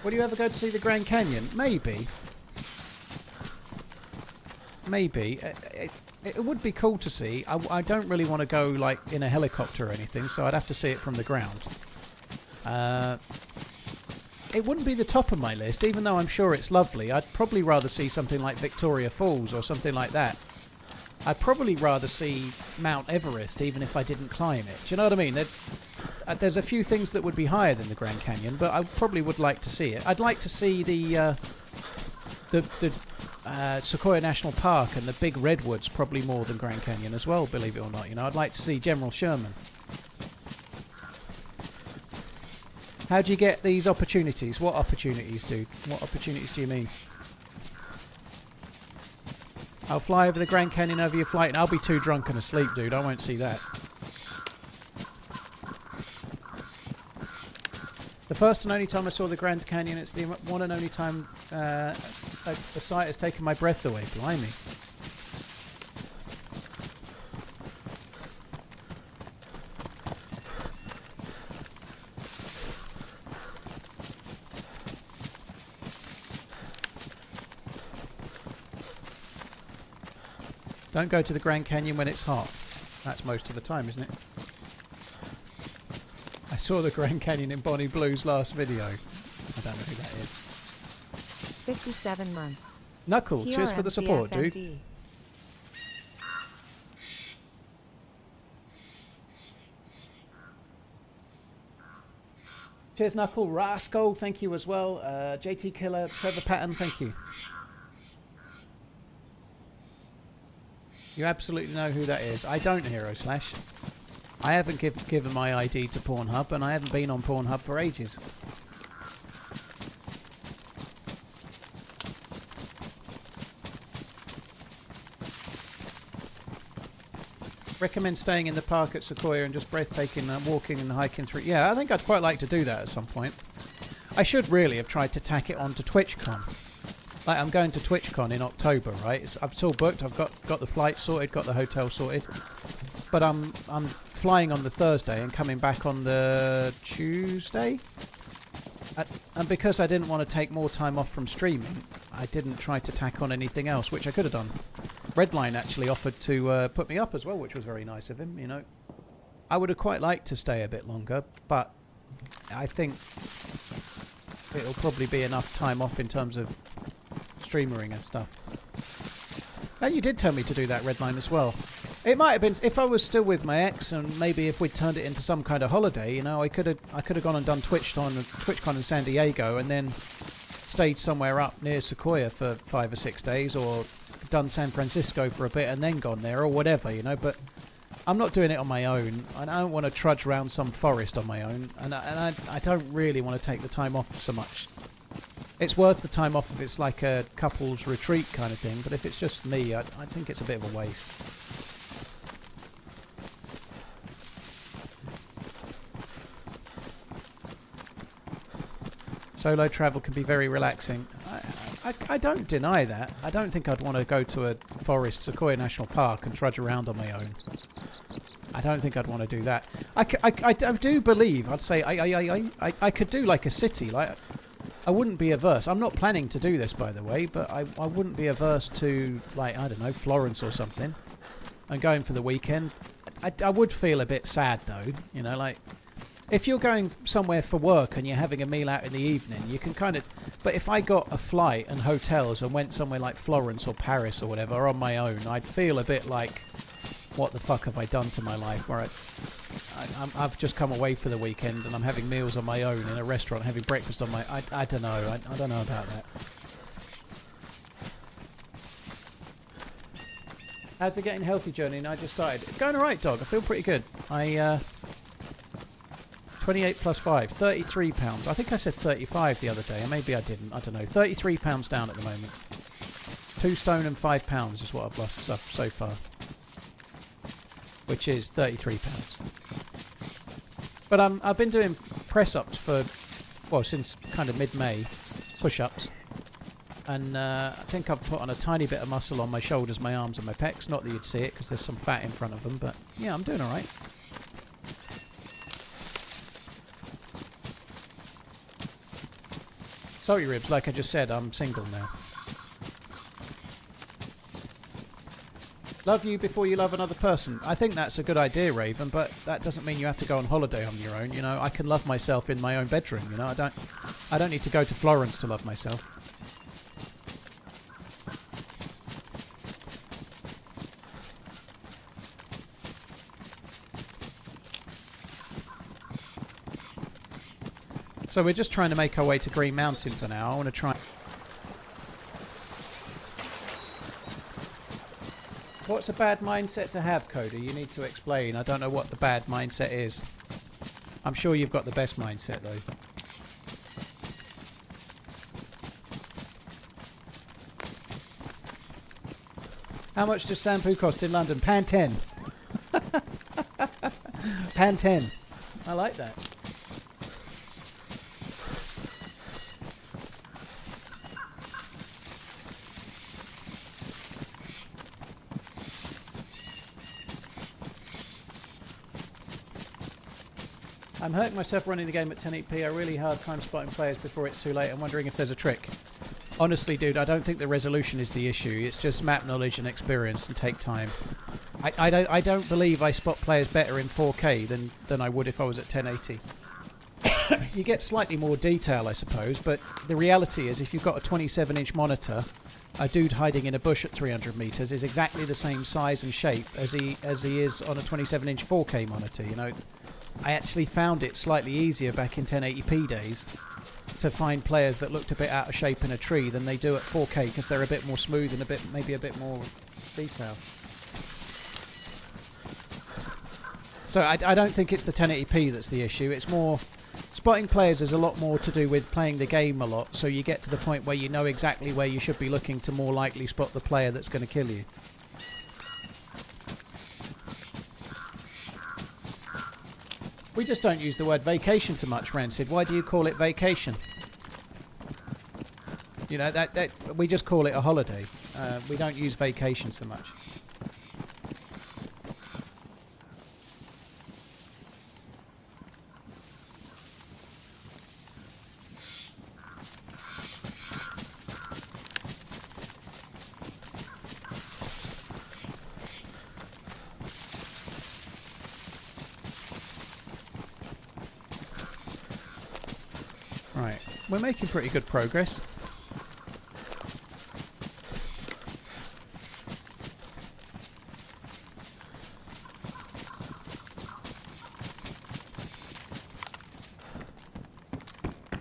Would you ever go to see the Grand Canyon? Maybe. Maybe. It would be cool to see. I don't really want to go like in a helicopter or anything, so I'd have to see it from the ground. It wouldn't be the top of my list, even though I'm sure it's lovely. I'd probably rather see something like Victoria Falls or something like that. I'd probably rather see Mount Everest, even if I didn't climb it. Do you know what I mean? There's a few things that would be higher than the Grand Canyon, but I probably would like to see it. I'd like to see the Sequoia National Park and the big redwoods probably more than Grand Canyon as well, believe it or not. You know, I'd like to see General Sherman. How do you get these opportunities? What opportunities, dude? What opportunities do you mean? I'll fly over the Grand Canyon over your flight and I'll be too drunk and asleep, dude. I won't see that. The first and only time I saw the Grand Canyon, it's the one and only time the sight has taken my breath away. Blimey. Don't go to the Grand Canyon when it's hot. That's most of the time, isn't it? I saw the Grand Canyon in Bonnie Blue's last video. I don't know who that is. 57 months. Knuckle, cheers for the support, dude. TRMZ. Cheers, Knuckle. Rascal, thank you as well. JT Killer, Trevor Patton, thank you. You absolutely know who that is. I don't, Hero Slash. I haven't given my ID to Pornhub, and I haven't been on Pornhub for ages. Recommend staying in the park at Sequoia and just breathtaking walking and hiking through. Yeah, I think I'd quite like to do that at some point. I should really have tried to tack it onto TwitchCon. Like, I'm going to TwitchCon in October, right? I'm still booked. I've got the flight sorted, got the hotel sorted. But I'm flying on the Thursday and coming back on the Tuesday. And because I didn't want to take more time off from streaming, I didn't try to tack on anything else, which I could have done. Redline actually offered to put me up as well, which was very nice of him, you know. I would have quite liked to stay a bit longer, but I think it'll probably be enough time off in terms of streamering and stuff. And you did tell me to do that, Redline, as well. It might have been if I was still with my ex, and maybe if we'd turned it into some kind of holiday, you know, I could have gone and done TwitchCon in San Diego, and then stayed somewhere up near Sequoia for 5 or 6 days, or done San Francisco for a bit and then gone there, or whatever, you know. But I'm not doing it on my own. I don't want to trudge around some forest on my own, and I don't really want to take the time off so much. It's worth the time off if it's like a couple's retreat kind of thing, but if it's just me, I think it's a bit of a waste. Solo travel can be very relaxing. I don't deny that. I don't think I'd want to go to a forest, Sequoia National Park, and trudge around on my own. I don't think I'd want to do that. I do believe, I'd say, I could do like a city. Like, I wouldn't be averse. I'm not planning to do this, by the way, but I wouldn't be averse to, like, I don't know, Florence or something, and going for the weekend. I would feel a bit sad, though, you know, like, if you're going somewhere for work and you're having a meal out in the evening, you can kind of... But if I got a flight and hotels and went somewhere like Florence or Paris or whatever on my own, I'd feel a bit like, what the fuck have I done to my life? Where I've just come away for the weekend and I'm having meals on my own in a restaurant, having breakfast on my... I don't know. I don't know about that. How's the Getting Healthy journey? And I just started. It's going alright, dog. I feel pretty good. 28 plus 5, 33 pounds. I think I said 35 the other day, and maybe I didn't. I don't know. 33 pounds down at the moment. 2 stone and 5 pounds is what I've lost so far, which is 33 pounds. But I've been doing press-ups for, well, since kind of mid-May, push-ups, and I think I've put on a tiny bit of muscle on my shoulders, my arms, and my pecs. Not that you'd see it because there's some fat in front of them, but yeah, I'm doing all right. Sorry, Ribs, like I just said, I'm single now. Love you before you love another person. I think that's a good idea, Raven, but that doesn't mean you have to go on holiday on your own. You know, I can love myself in my own bedroom. You know, I don't need to go to Florence to love myself. So we're just trying to make our way to Green Mountain for now. I want to try... What's a bad mindset to have, Cody? You need to explain. I don't know what the bad mindset is. I'm sure you've got the best mindset, though. How much does shampoo cost in London? Pound 10. Pound 10. I like that. I'm hurting myself running the game at 1080p. I really hard time spotting players before it's too late. I'm wondering if there's a trick. Honestly, dude, I don't think the resolution is the issue. It's just map knowledge and experience and take time. I don't believe I spot players better in 4K than I would if I was at 1080. You get slightly more detail, I suppose, but the reality is if you've got a 27-inch monitor, a dude hiding in a bush at 300 meters is exactly the same size and shape as he is on a 27-inch 4K monitor. You know, I actually found it slightly easier back in 1080p days to find players that looked a bit out of shape in a tree than they do at 4K because they're a bit more smooth and maybe a bit more detail. So I don't think it's the 1080p that's the issue. It's more spotting players is a lot more to do with playing the game a lot. So you get to the point where you know exactly where you should be looking to more likely spot the player that's going to kill you. We just don't use the word vacation so much, Rancid. Why do you call it vacation? You know, that we just call it a holiday. We don't use vacation so much. Right, we're making pretty good progress.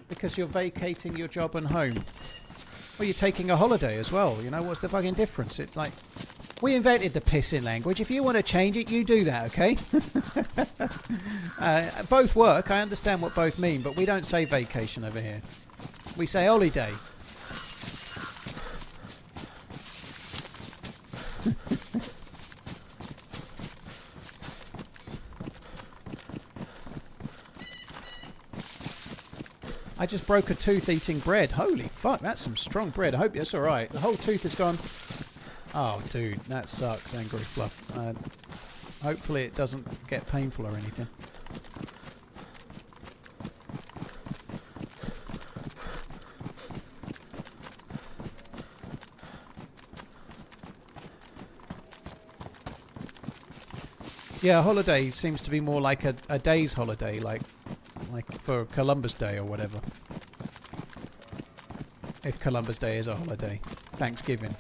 Because you're vacating your job and home. Well, you're taking a holiday as well. You know, what's the fucking difference? It's like, we invented the pissing language. If you want to change it, you do that, okay? Both work. I understand what both mean, but we don't say vacation over here. We say holiday. I just broke a tooth eating bread. Holy fuck, that's some strong bread. I hope that's alright. The whole tooth is gone. Oh, dude, that sucks, Angry Fluff. Hopefully it doesn't get painful or anything. Yeah, a holiday seems to be more like a day's holiday, like for Columbus Day or whatever. If Columbus Day is a holiday. Thanksgiving.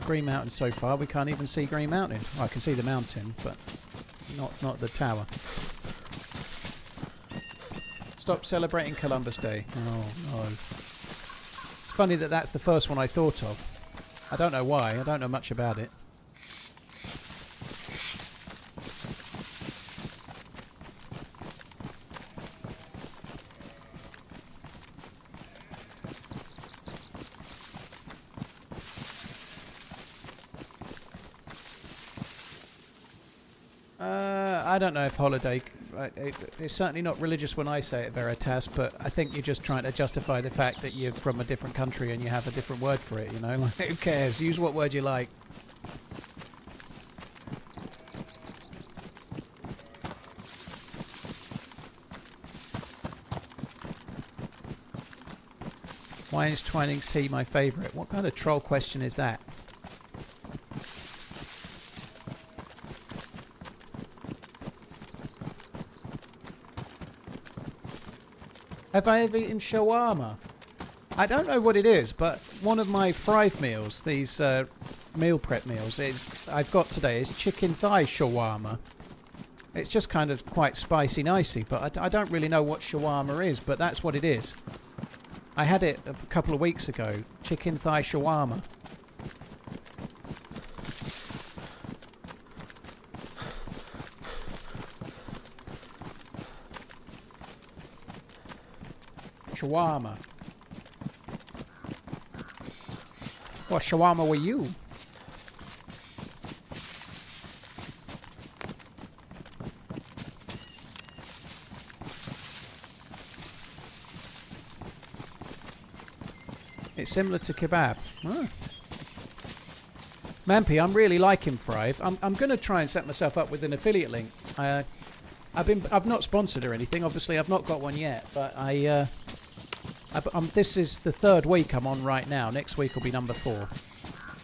Green Mountain so far. We can't even see Green Mountain. Well, I can see the mountain, but not the tower. Stop celebrating Columbus Day. Oh no. It's funny that that's the first one I thought of. I don't know why. I don't know much about it. I don't know if holiday... It's certainly not religious when I say it, Veritas, but I think you're just trying to justify the fact that you're from a different country and you have a different word for it, you know? Like, who cares? Use what word you like. Why is Twining's tea my favourite? What kind of troll question is that? Have I ever eaten shawarma? I don't know what it is, but one of my Thrive meals, these meal prep meals, I've got today is chicken thigh shawarma. It's just kind of quite spicy nicey, but I don't really know what shawarma is, but that's what it is. I had it a couple of weeks ago, chicken thigh shawarma. Shawarma. What shawarma were you? It's similar to kebab. Oh. Mampy, I'm really liking Thrive. I'm going to try and set myself up with an affiliate link. I've not sponsored or anything. Obviously, I've not got one yet. But this is the 3rd week I'm on right now. Next week will be number 4.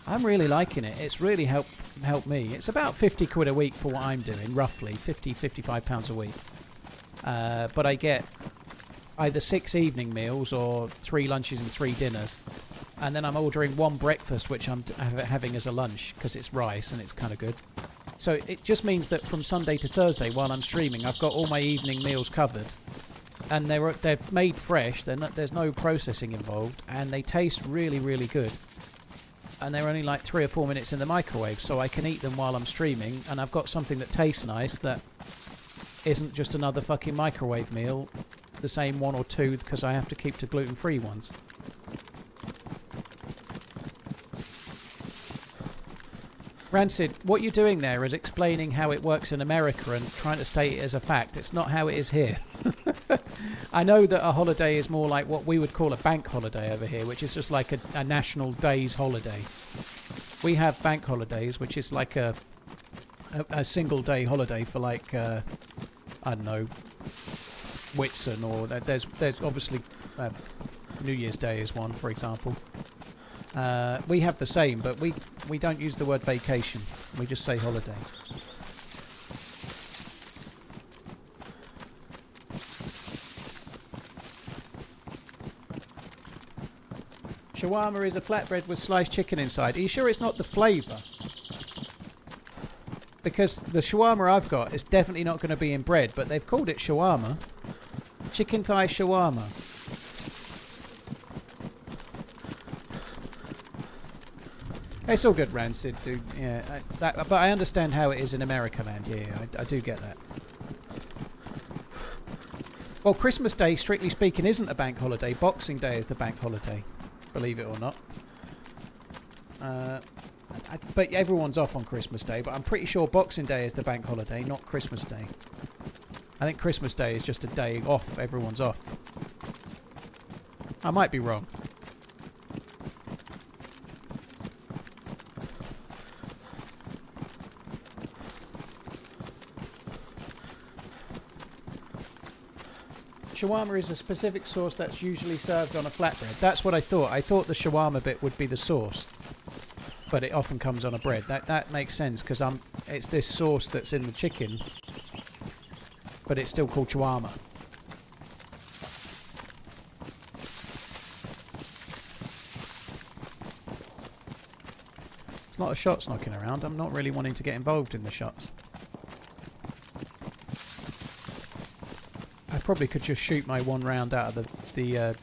I'm really liking it. It's really helped me. It's about 50 quid a week for what I'm doing, roughly 55 pounds a week. But I get either 6 evening meals or 3 lunches and 3 dinners. And then I'm ordering 1 breakfast, which I'm having as a lunch because it's rice and it's kind of good. So it just means that from Sunday to Thursday while I'm streaming, I've got all my evening meals covered. And they're made fresh. There's no processing involved. And they taste really, really good. And they're only like 3 or 4 minutes in the microwave. So I can eat them while I'm streaming. And I've got something that tastes nice that isn't just another fucking microwave meal. The same 1 or 2 because I have to keep to gluten-free ones. Rancid, what you're doing there is explaining how it works in America and trying to state it as a fact. It's not how it is here. I know that a holiday is more like what we would call a bank holiday over here, which is just like a national day's holiday. We have bank holidays, which is like a single day holiday for like, I don't know, Whitsun, or there's obviously New Year's Day is one, for example. We have the same, but we don't use the word vacation. We just say holiday. Shawarma is a flatbread with sliced chicken inside. Are you sure it's not the flavour? Because the shawarma I've got is definitely not going to be in bread, but they've called it shawarma. Chicken thigh shawarma. It's all good, Rancid, dude. Yeah, but I understand how it is in America land. Yeah, I do get that. Well, Christmas Day, strictly speaking, isn't a bank holiday. Boxing Day is the bank holiday, believe it or not. But everyone's off on Christmas Day, but I'm pretty sure Boxing Day is the bank holiday, not Christmas Day. I think Christmas Day is just a day off. Everyone's off. I might be wrong. Shawarma is a specific sauce that's usually served on a flatbread. That's what I thought. I thought the shawarma bit would be the sauce, but it often comes on a bread. That makes sense because it's this sauce that's in the chicken, but it's still called shawarma. It's a lot of shots knocking around. I'm not really wanting to get involved in the shots. I probably could just shoot my 1 round out of the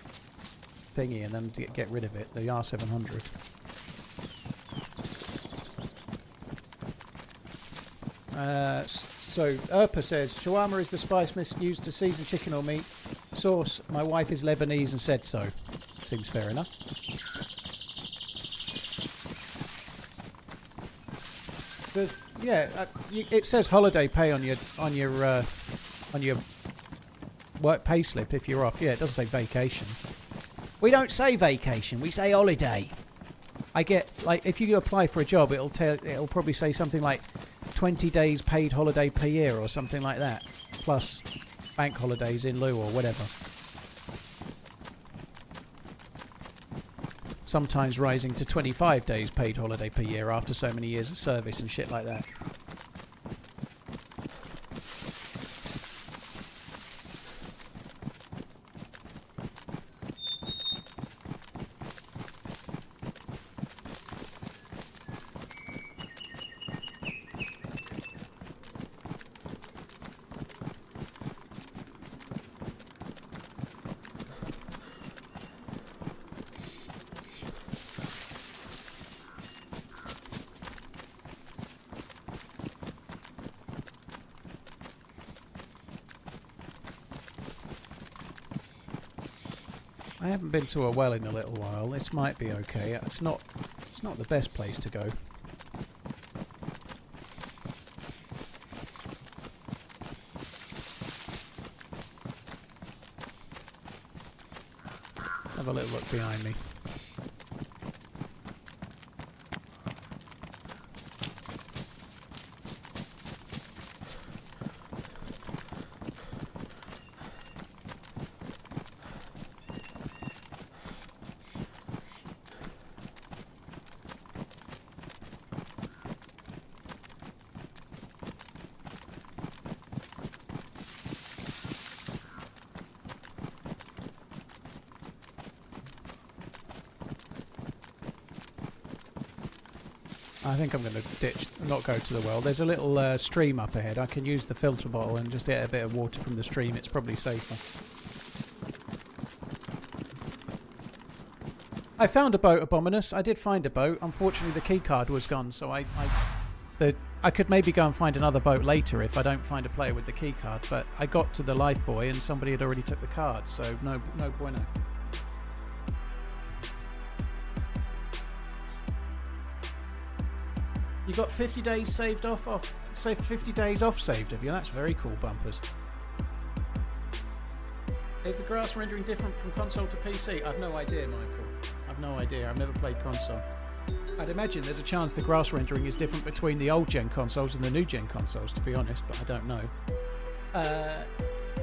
thingy and then get rid of it, the R700. So Urpa says, shawarma is the spice used to season chicken or meat. Sauce, my wife is Lebanese and said so. Seems fair enough. It says holiday pay on your work pay slip if you're off. Yeah, it doesn't say vacation. We don't say vacation, we say holiday. I get, like, if you apply for a job, it'll probably say something like 20 days paid holiday per year or something like that, plus bank holidays in lieu or whatever. Sometimes rising to 25 days paid holiday per year after so many years of service and shit like that. I haven't been to a well in a little while. This might be okay. It's not the best place to go. Have a little look behind me. I think I'm going to not go to the well. There's a little stream up ahead. I can use the filter bottle and just get a bit of water from the stream. It's probably safer. I found a boat, Abominus. I did find a boat. Unfortunately, the key card was gone, so I could maybe go and find another boat later if I don't find a player with the key card. But I got to the life buoy and somebody had already took the card, so no bueno. You got 50 days saved off. 50 days off saved of you. That's very cool, Bumpers. Is the grass rendering different from console to PC? I've no idea, Michael. I've no idea. I've never played console. I'd imagine there's a chance the grass rendering is different between the old gen consoles and the new gen consoles, to be honest, but I don't know.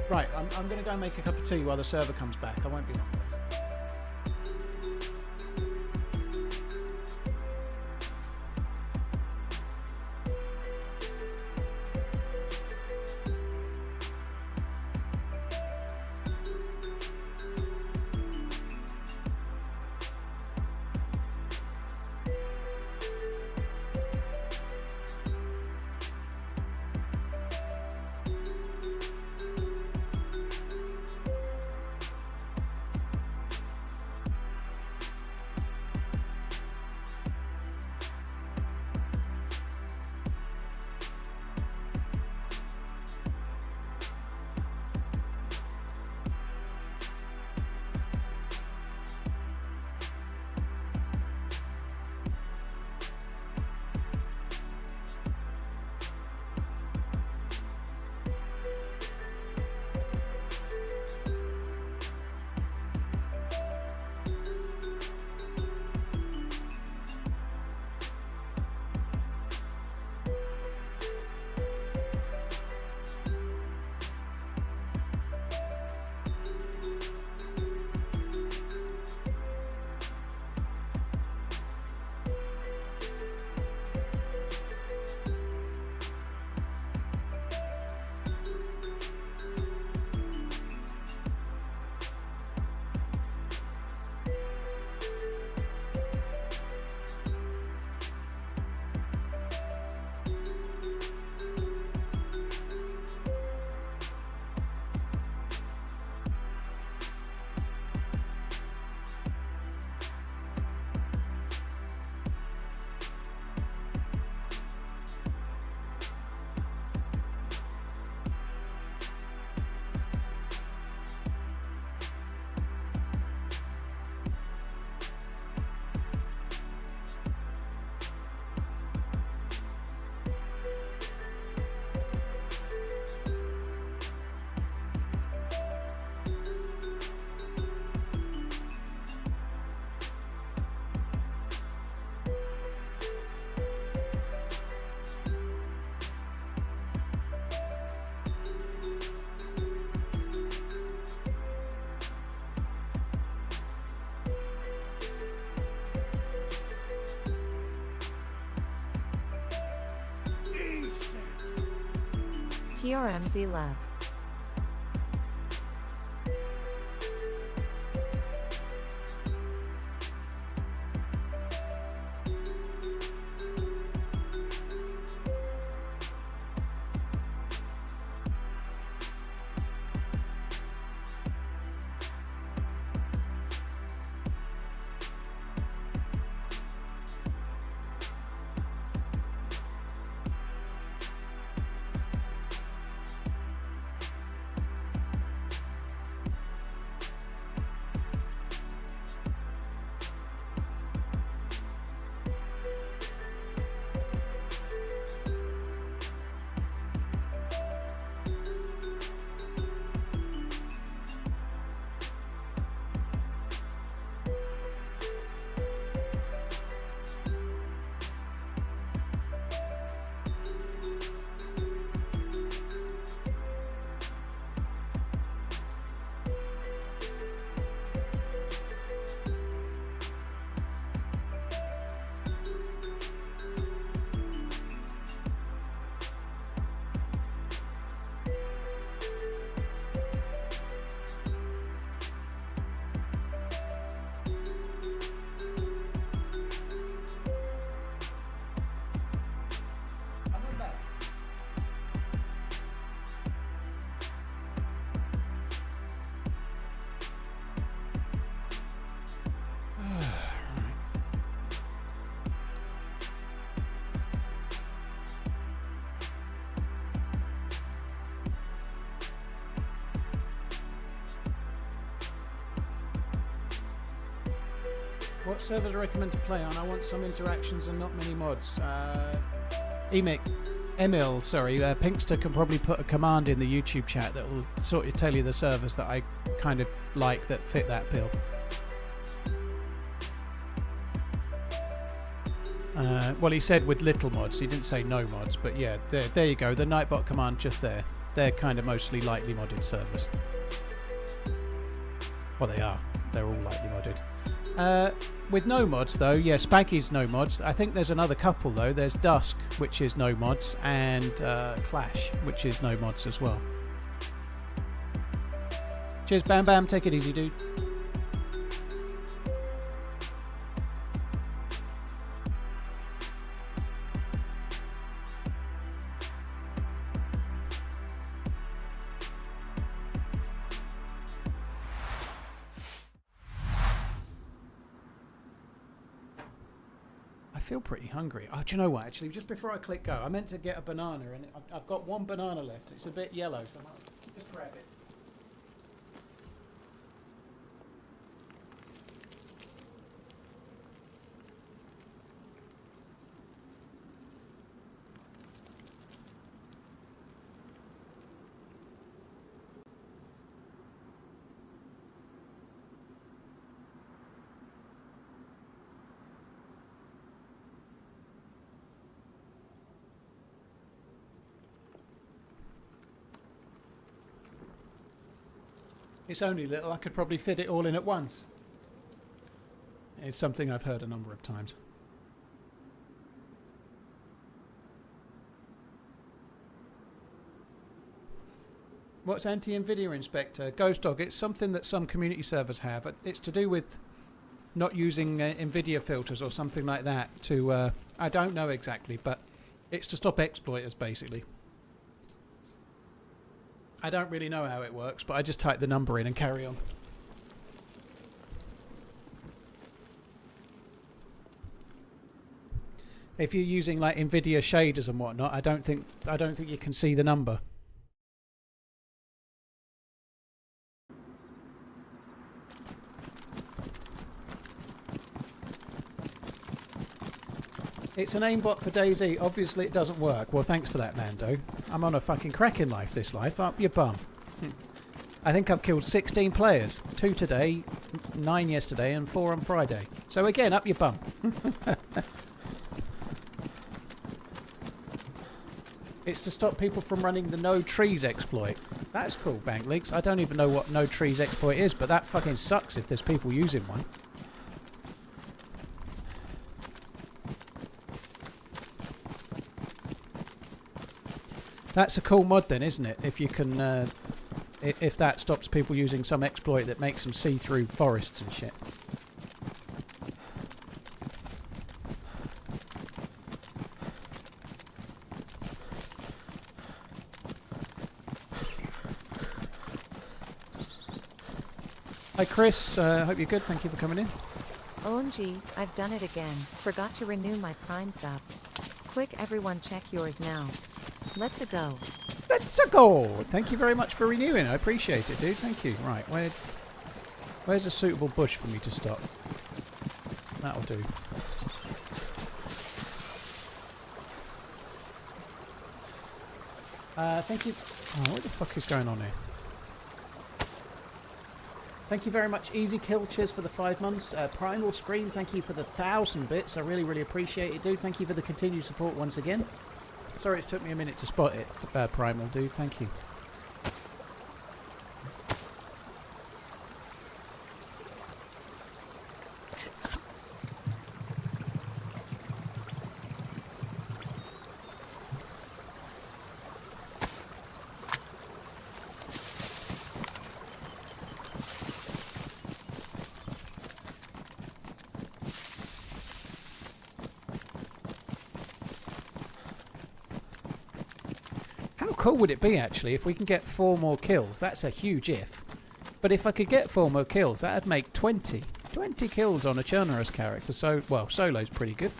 Right, I'm going to go and make a cup of tea while the server comes back. I won't be long, guys. TRMZ Love. What servers I recommend to play on? I want some interactions and not many mods. Emil, sorry, Pinkster can probably put a command in the YouTube chat that will sort of tell you the servers that I kind of like that fit that bill. Well, he said with little mods. He didn't say no mods, but yeah, there you go. The Nightbot command just there. They're kind of mostly lightly modded servers. Well, they are. They're all lightly modded. With no mods, though, yeah, Spaggy's no mods. I think there's another couple, though. There's Dusk, which is no mods, and Clash, which is no mods as well. Cheers, Bam Bam. Take it easy, dude. I feel pretty hungry. Oh, do you know what? Actually, just before I click go, I meant to get a banana, and I've got one banana left. It's a bit yellow, so I might just grab it. It's only little. I could probably fit it all in at once. It's something I've heard a number of times. What's anti-NVIDIA Inspector? Ghost Dog. It's something that some community servers have. It's to do with not using NVIDIA filters or something like that to... I don't know exactly, but it's to stop exploiters, basically. I don't really know how it works, but I just type the number in and carry on. If you're using like NVIDIA shaders and whatnot, I don't think you can see the number. It's an aimbot for DayZ. Obviously it doesn't work. Well, thanks for that, Mando. I'm on a fucking cracking life this life. Up your bum. I think I've killed 16 players. 2 today, 9 yesterday, and 4 on Friday. So again, up your bum. It's to stop people from running the no trees exploit. That's cool, Bankleaks. I don't even know what no trees exploit is, but that fucking sucks if there's people using one. That's a cool mod then, isn't it? If you can, if that stops people using some exploit that makes them see through forests and shit. Hi Chris, hope you're good. Thank you for coming in. OMG, I've done it again. Forgot to renew my Prime sub. Quick, everyone check yours now. Let's go. Let's go. Thank you very much for renewing. I appreciate it, dude. Thank you. Right, where's a suitable bush for me to stop? That'll do. Thank you. Oh, what the fuck is going on here? Thank you very much, Easy Kill. Cheers for the 5 months. Primal Screen, thank you for the 1,000 bits. I really, really appreciate it, dude. Thank you for the continued support once again. Sorry it's took me a minute to spot it, Primal, dude. Thank you. Cool would it be actually if we can get 4 more kills? That's a huge if. But if I could get 4 more kills, that'd make 20 kills on a Chernarus character. So, well, solo's pretty good.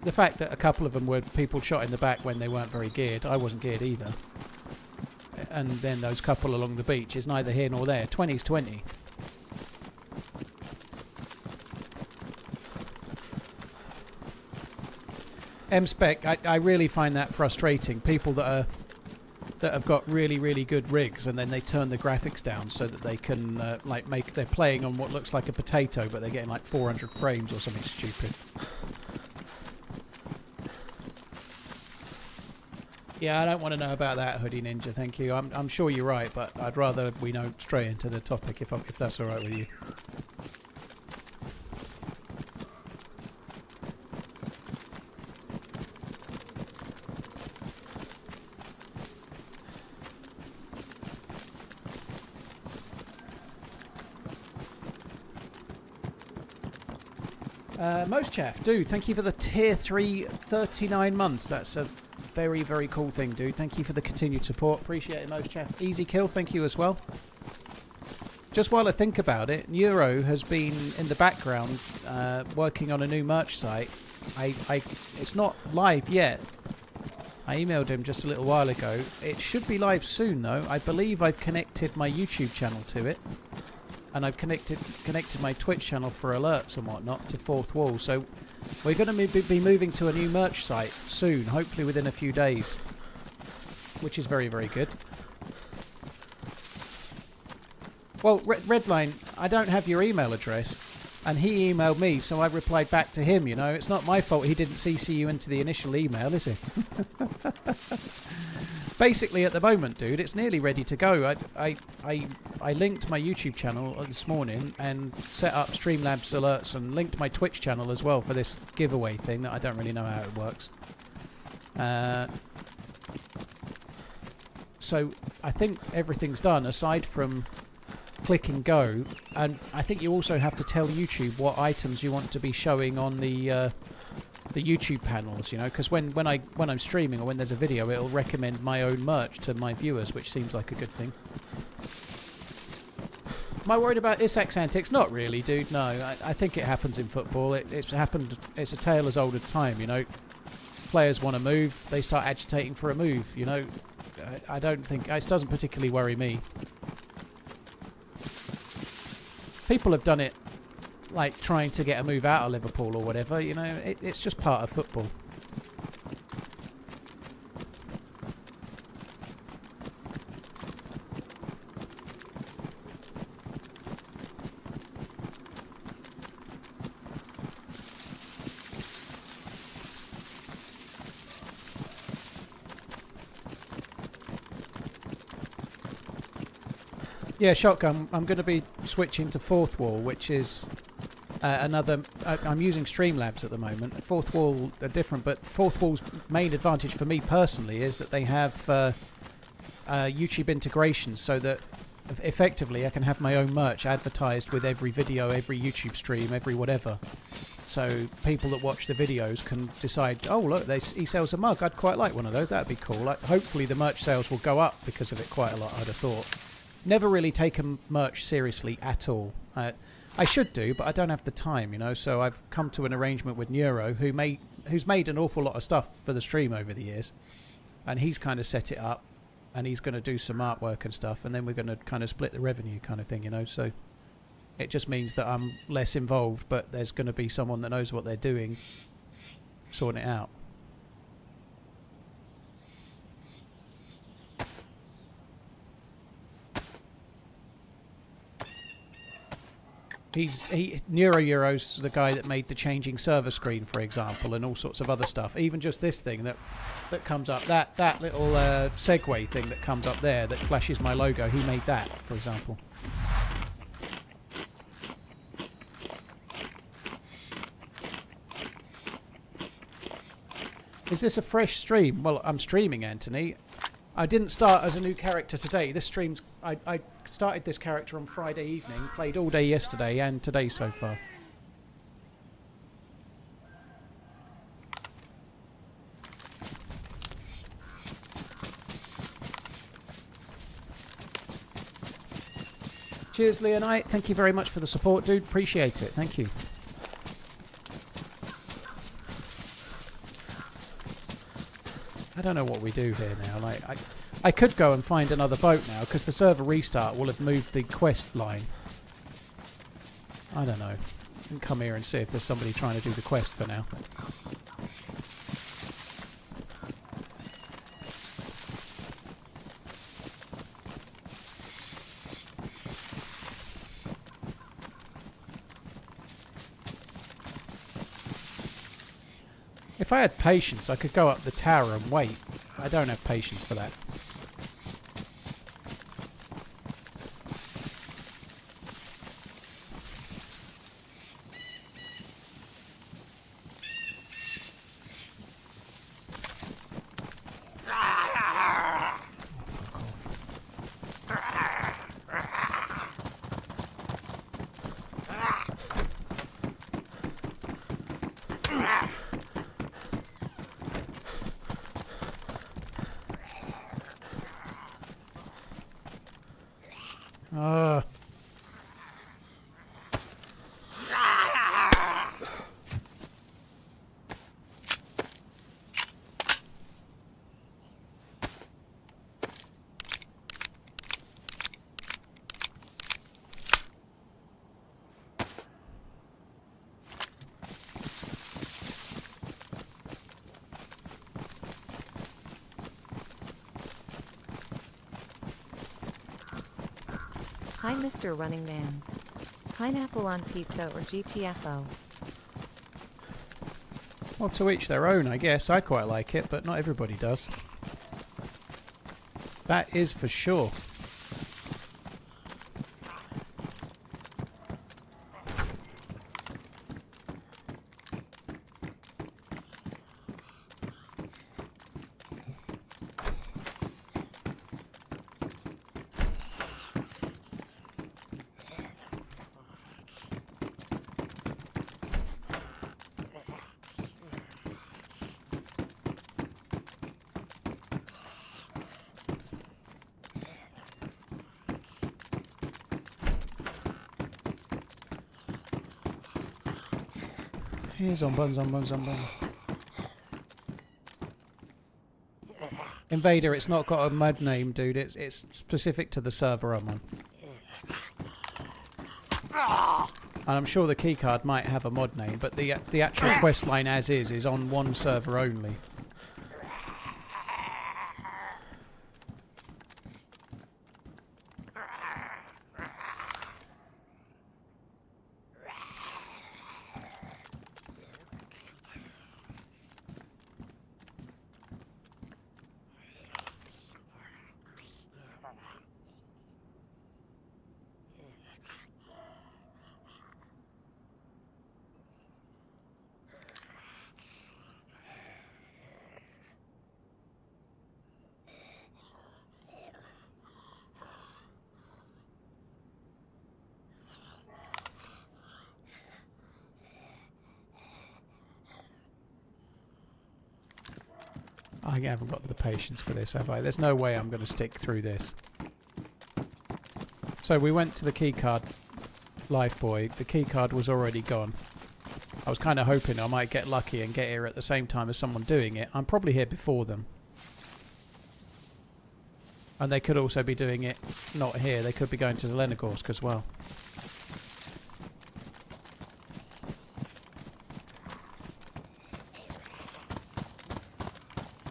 The fact that a couple of them were people shot in the back when they weren't very geared. I wasn't geared either. and then those couple along the beach is neither here nor there. 20's 20. M-Spec, I really find that frustrating. People that have got really good rigs, and then they turn the graphics down so that they can they're playing on what looks like a potato, but they're getting like 400 frames or something stupid. Yeah, I don't want to know about that, Hoodie Ninja. Thank you. I'm sure you're right, but I'd rather we don't stray into the topic if that's all right with you. Most chaff, dude, thank you for the tier 3 39 months. That's a very cool thing, dude. Thank you for the continued support. Appreciate it, Most chaff. Easy Kill, thank you as well. Just while I think about it, Neuro has been in the background working on a new merch site. It's not live yet. I emailed him just a little while ago. It should be live soon though. I believe I've connected my YouTube channel to it. And I've connected my Twitch channel for alerts and whatnot to Fourth Wall. So we're going to be moving to a new merch site soon, hopefully within a few days, which is very good. Well, Redline, I don't have your email address, and he emailed me, so I replied back to him. You know, it's not my fault he didn't CC you into the initial email, is it? Basically, at the moment, dude, it's nearly ready to go. I linked my YouTube channel this morning and set up Streamlabs alerts and linked my Twitch channel as well for this giveaway thing that I don't really know how it works. So I think everything's done aside from click and go, and I think you also have to tell YouTube what items you want to be showing on the YouTube panels, you know, because when I'm streaming or when there's a video, it'll recommend my own merch to my viewers, which seems like a good thing. Am I worried about Isak's antics? Not really, dude. No, I think it happens in football. It's happened. It's a tale as old as time, you know. Players want to move, they start agitating for a move, you know. I don't think it doesn't particularly worry me. People have done it, like trying to get a move out of Liverpool or whatever, you know. It's just part of football. Yeah, Shotgun, I'm going to be switching to Fourth Wall, which is another... I'm using Streamlabs at the moment. Fourth Wall are different, but Fourth Wall's main advantage for me personally is that they have YouTube integration, so that effectively I can have my own merch advertised with every video, every YouTube stream, every whatever. So people that watch the videos can decide, oh look, he sells a mug, I'd quite like one of those, that'd be cool. Like, hopefully the merch sales will go up because of it quite a lot, I'd have thought. Never really taken merch seriously at all. I should do, but I don't have the time, you know. So I've come to an arrangement with Neuro, who's made an awful lot of stuff for the stream over the years, and he's kind of set it up, and he's going to do some artwork and stuff, and then we're going to kind of split the revenue, kind of thing, you know. So it just means that I'm less involved, but there's going to be someone that knows what they're doing, sorting it out. Neuro's the guy that made the changing server screen, for example, and all sorts of other stuff. Even just this thing that comes up, that little segue thing that comes up there that flashes my logo, he made that, for example. Is this a fresh stream? Well, I'm streaming, Anthony. I didn't start as a new character today. This stream's... I started this character on Friday evening, played all day yesterday and today so far. Cheers, Leonite. Thank you very much for the support, dude. Appreciate it. Thank you. I don't know what we do here now. Like, I could go and find another boat now, because the server restart will have moved the quest line. I don't know. I can come here and see if there's somebody trying to do the quest for now. If I had patience, I could go up the tower and wait. I don't have patience for that. Hi Mr. RunningManZ. Pineapple on pizza or GTFO? Well, to each their own, I guess. I quite like it, but not everybody does. That is for sure. Here's on bun. Invader, it's not got a mod name, dude. It's specific to the server I'm on. And I'm sure the keycard might have a mod name, but the actual quest line as is on one server only. I haven't got the patience for this, have I? There's no way I'm going to stick through this. So we went to the keycard Lifeboy. The keycard was already gone. I was kind of hoping I might get lucky and get here at the same time as someone doing it. I'm probably here before them. And they could also be doing it not here. They could be going to Zelenogorsk as well.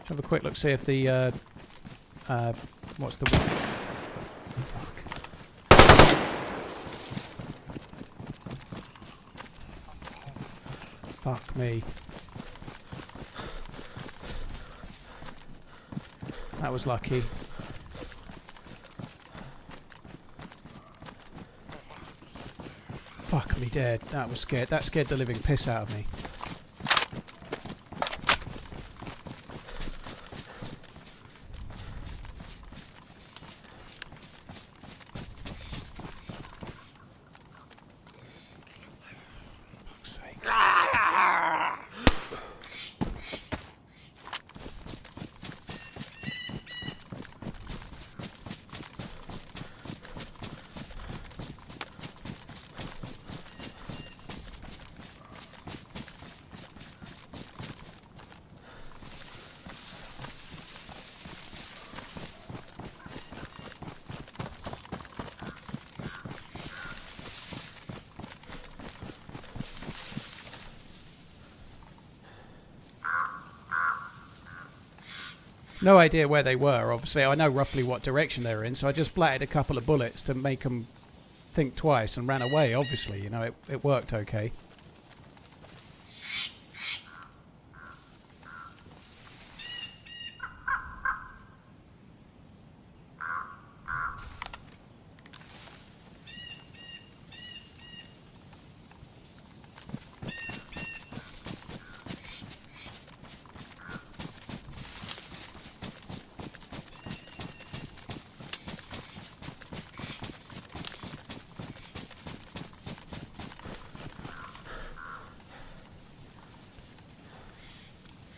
Have a quick look, see if the what's the fuck me. That was lucky. Fuck me dead. That was scared. That scared the living piss out of me. No idea where they were, obviously. I know roughly what direction they were in, so I just blatted a couple of bullets to make them think twice and ran away, obviously. You know, it worked okay.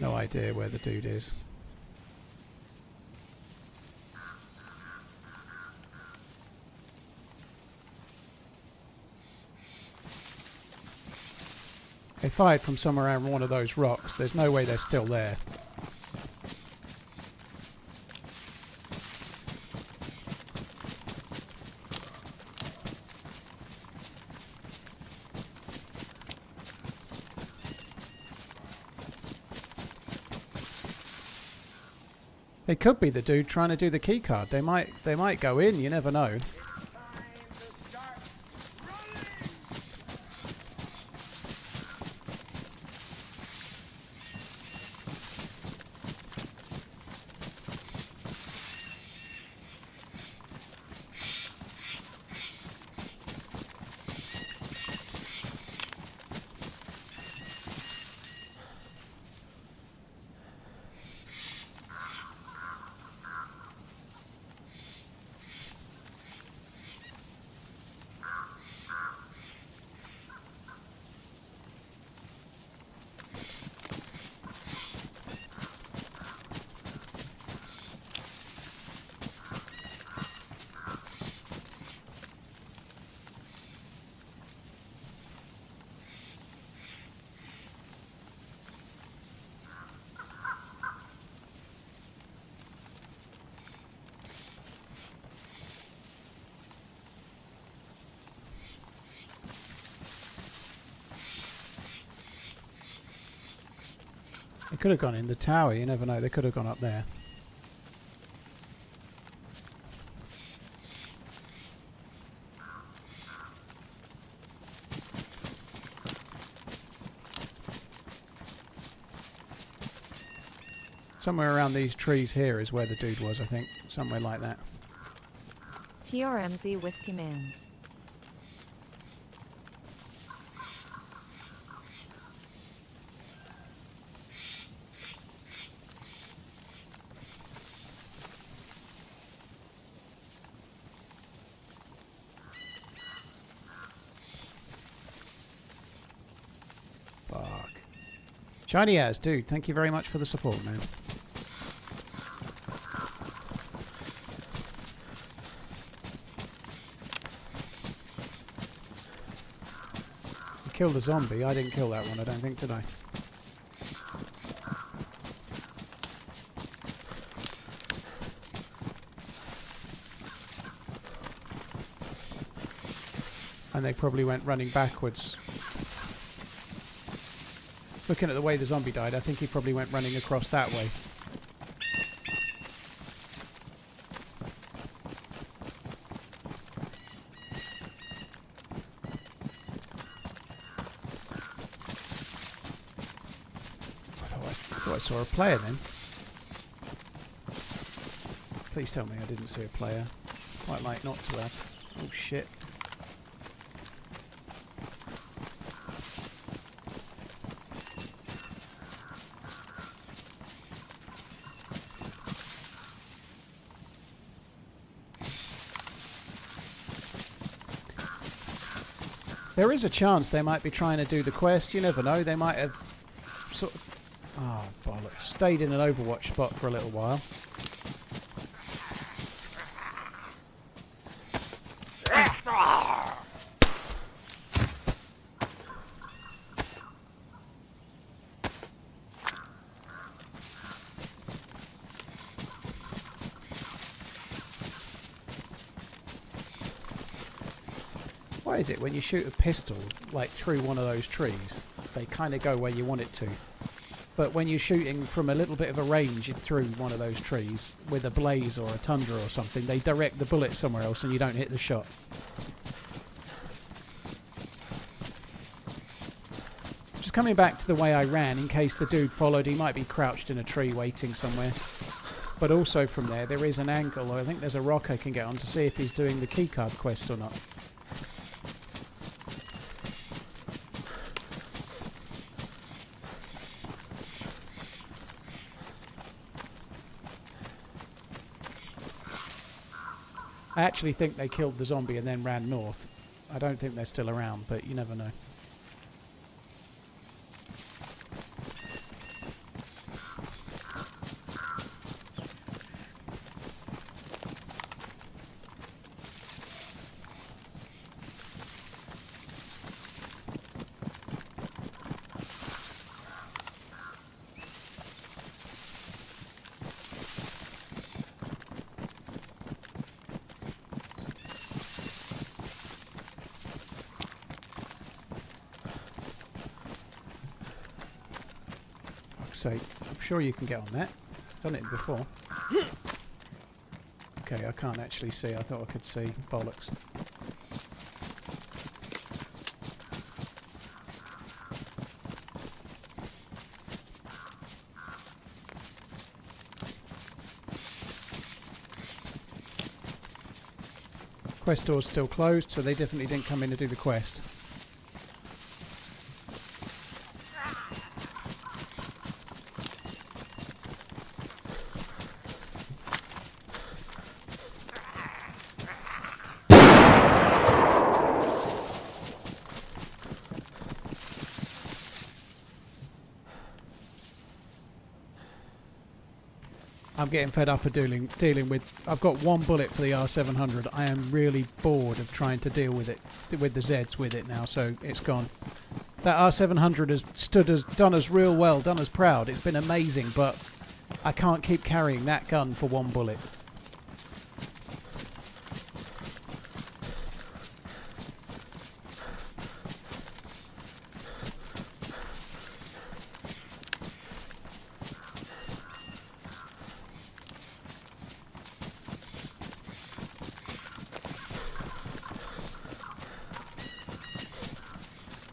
No idea where the dude is. They fired from somewhere around one of those rocks. There's no way they're still there. They could be the dude trying to do the key card. They might go in, you never know. They could have gone in the tower, you never know. They could have gone up there. Somewhere around these trees here is where the dude was, I think. Somewhere like that. TRMZ Whiskey Mans. Fuck. Shiny ass, dude. Thank you very much for the support, man. Killed a zombie. I didn't kill that one, I don't think, did I? And they probably went running backwards. Looking at the way the zombie died, I think he probably went running across that way. I saw a player then. Please tell me I didn't see a player. Quite like not to have. Oh shit. There is a chance they might be trying to do the quest. You never know. They might have sort of... Oh, bollocks. Stayed in an Overwatch spot for a little while. Why is it when you shoot a pistol, like, through one of those trees, they kind of go where you want it to? But when you're shooting from a little bit of a range through one of those trees with a blaze or a tundra or something, they direct the bullet somewhere else and you don't hit the shot. Just coming back to the way I ran, in case the dude followed, he might be crouched in a tree waiting somewhere. But also from there is an angle, or I think there's a rock I can get on to see if he's doing the keycard quest or not. I actually think they killed the zombie and then ran north. I don't think they're still around, but you never know. I'm sure you can get on that. Done it before. Okay, I can't actually see. I thought I could see. Bollocks. Quest door's still closed, so they definitely didn't come in to do the quest. I'm getting fed up of dealing with... I've got one bullet for the R700. I am really bored of trying to deal with it, with the Zeds with it now, so it's gone. That R700 has done us real well, done us proud. It's been amazing, but I can't keep carrying that gun for one bullet.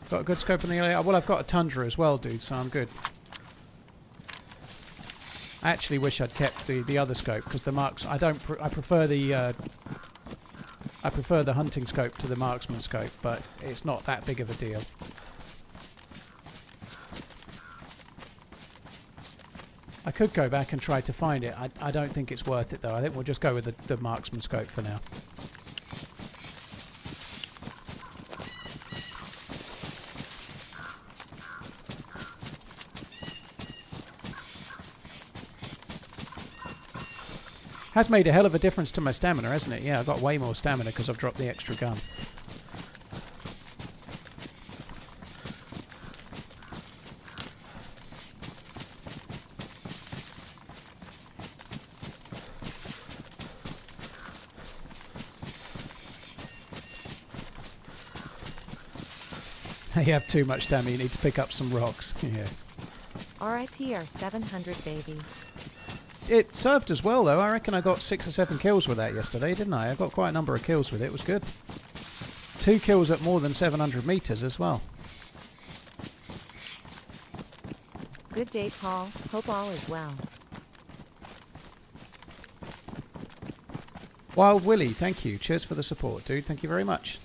Got a good scope in the area. Well, I've got a Tundra as well, dude, so I'm good. I actually wish I'd kept the other scope because the marks. I prefer the hunting scope to the marksman scope, but it's not that big of a deal. I could go back and try to find it. I don't think it's worth it though. I think we'll just go with the marksman scope for now. Has made a hell of a difference to my stamina, hasn't it? Yeah, I've got way more stamina because I've dropped the extra gun. You have too much stamina, you need to pick up some rocks. Yeah. RIP our 700 baby. It served as well, though. I reckon I got 6 or 7 kills with that yesterday, didn't I? I got quite a number of kills with it. It was good. 2 kills at more than 700 meters as well. Good day, Paul. Hope all is well. Wild Willie, thank you. Cheers for the support, dude. Thank you very much.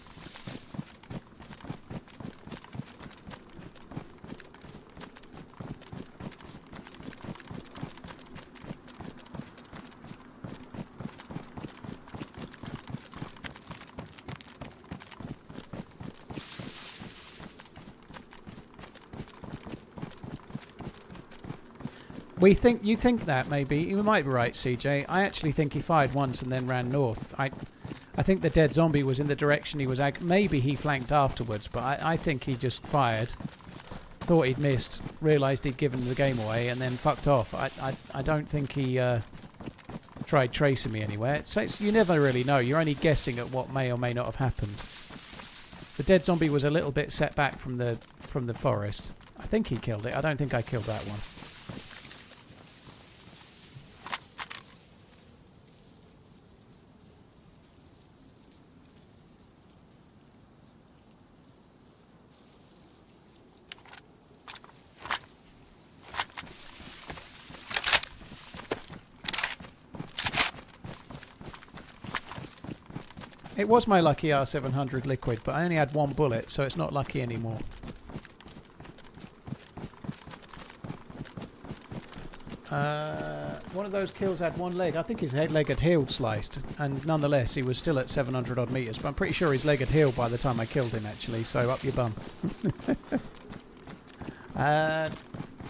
You think that maybe you might be right, CJ. I actually think he fired once and then ran north. I think the dead zombie was in the direction he was at. Maybe he flanked afterwards, but I think he just fired, thought he'd missed, realised he'd given the game away, and then fucked off. I don't think he tried tracing me anywhere. You never really know. You're only guessing at what may or may not have happened. The dead zombie was a little bit set back from the forest. I think he killed it. I don't think I killed that one. It was my lucky R700 liquid, but I only had one bullet, so it's not lucky anymore. One of those kills had one leg. I think his leg had healed sliced, and nonetheless he was still at 700 odd meters. But I'm pretty sure his leg had healed by the time I killed him, actually. So up your bum.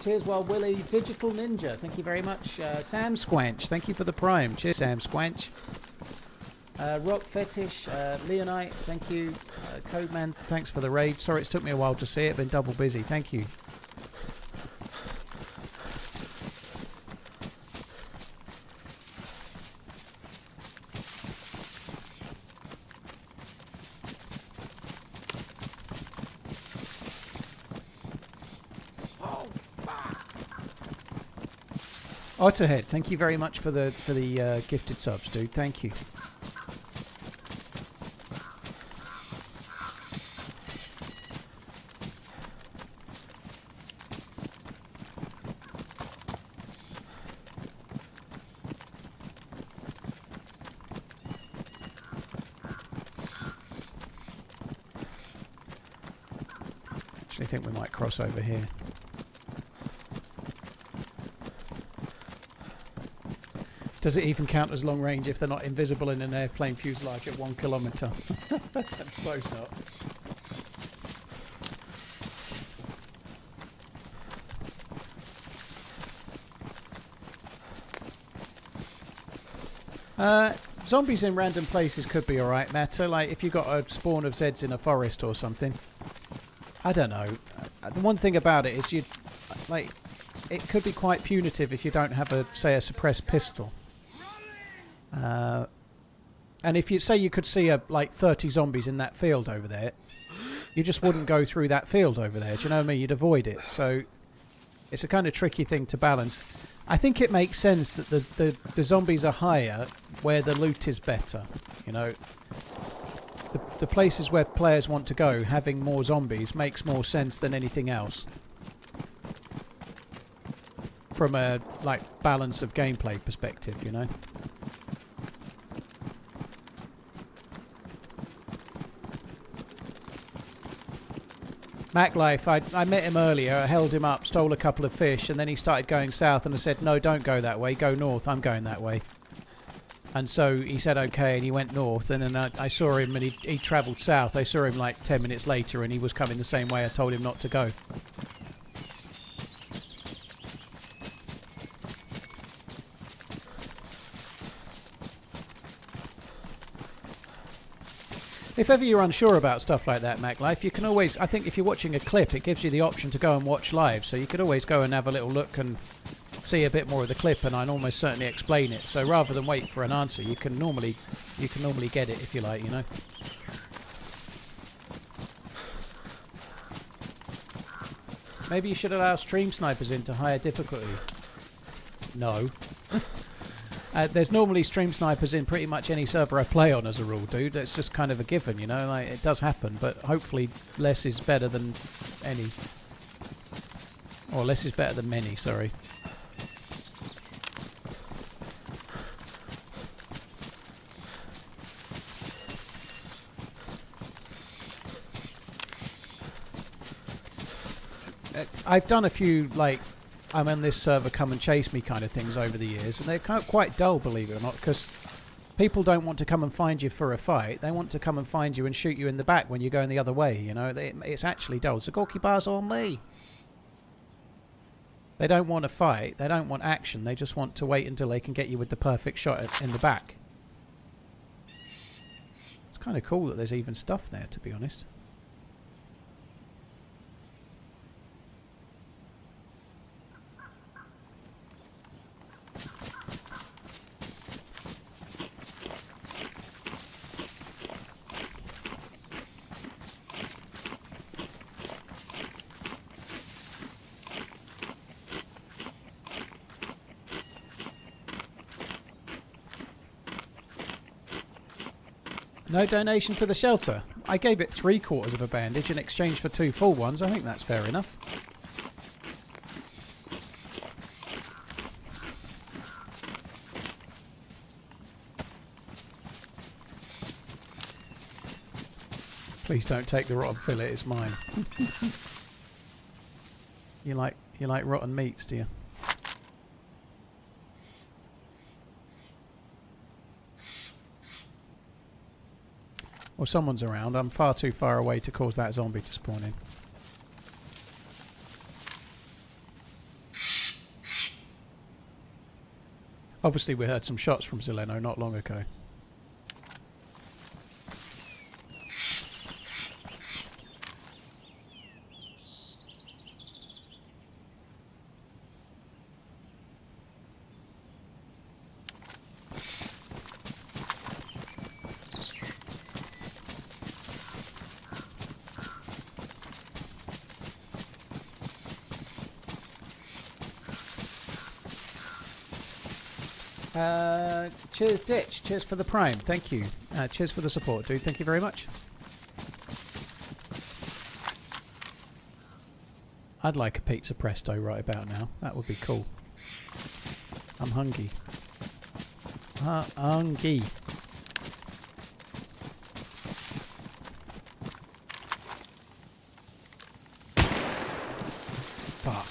Cheers, Wild Willie. Digital Ninja, thank you very much. Sam Squanch, thank you for the prime. Cheers, Sam Squanch. Rock Fetish, Leonite, thank you. Codeman, thanks for the raid. Sorry it took me a while to see it, been double busy. Thank you. Otterhead, thank you very much for the gifted subs, dude. Thank you. Actually, I think we might cross over here. Does it even count as long range if they're not invisible in an airplane fuselage at 1 kilometre? I suppose not. Zombies in random places could be alright, Matter. Like if you got a spawn of Zeds in a forest or something. I don't know. The one thing about it is it could be quite punitive if you don't have a suppressed pistol. And if you say you could see 30 zombies in that field over there, you just wouldn't go through that field over there. Do you know what I mean? You'd avoid it. So it's a kind of tricky thing to balance. I think it makes sense that the zombies are higher where the loot is better. You know, the places where players want to go, having more zombies makes more sense than anything else. From a balance of gameplay perspective, you know. MacLife, I met him earlier, I held him up, stole a couple of fish, and then he started going south, and I said, no, don't go that way, go north, I'm going that way. And so he said okay, and he went north, and then I saw him, and he travelled south. I saw him 10 minutes later, and he was coming the same way I told him not to go. If ever you're unsure about stuff like that, MacLife, you can always, I think if you're watching a clip, it gives you the option to go and watch live. So you could always go and have a little look and see a bit more of the clip, and I'd almost certainly explain it. So rather than wait for an answer, you can normally get it if you like, you know. Maybe you should allow stream snipers into higher difficulty. No. There's normally stream snipers in pretty much any server I play on as a rule, dude. It's just kind of a given, you know. It does happen, but hopefully less is better than any. Or less is better than many, sorry. I've done a few, I'm on this server, come and chase me kind of things over the years, and they're quite dull, believe it or not, because people don't want to come and find you for a fight. They want to come and find you and shoot you in the back when you're going the other way, you know. It's actually dull. So Gorky bars on me. They don't want to fight. They don't want action. They just want to wait until they can get you with the perfect shot in the back. It's kind of cool that there's even stuff there, to be honest. No donation to the shelter. I gave it 3/4 of a bandage in exchange for 2 full ones. I think that's fair enough. Please don't take the rotten fillet, it's mine. You like rotten meats, do you? Well, someone's around. I'm far too far away to cause that zombie to spawn in. Obviously, we heard some shots from Zeleno not long ago. Cheers, Ditch. Cheers for the prime. Thank you. Cheers for the support, dude. Thank you very much. I'd like a pizza presto right about now. That would be cool. I'm hungry. Hungry. Fuck.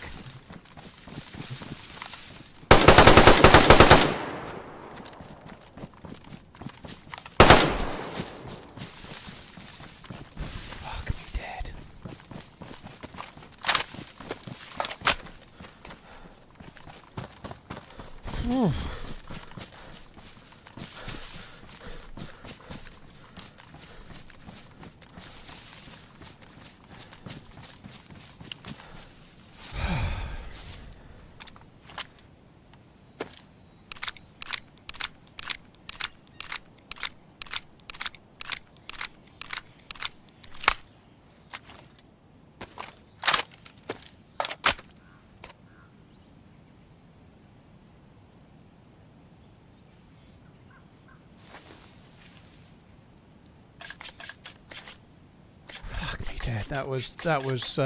That was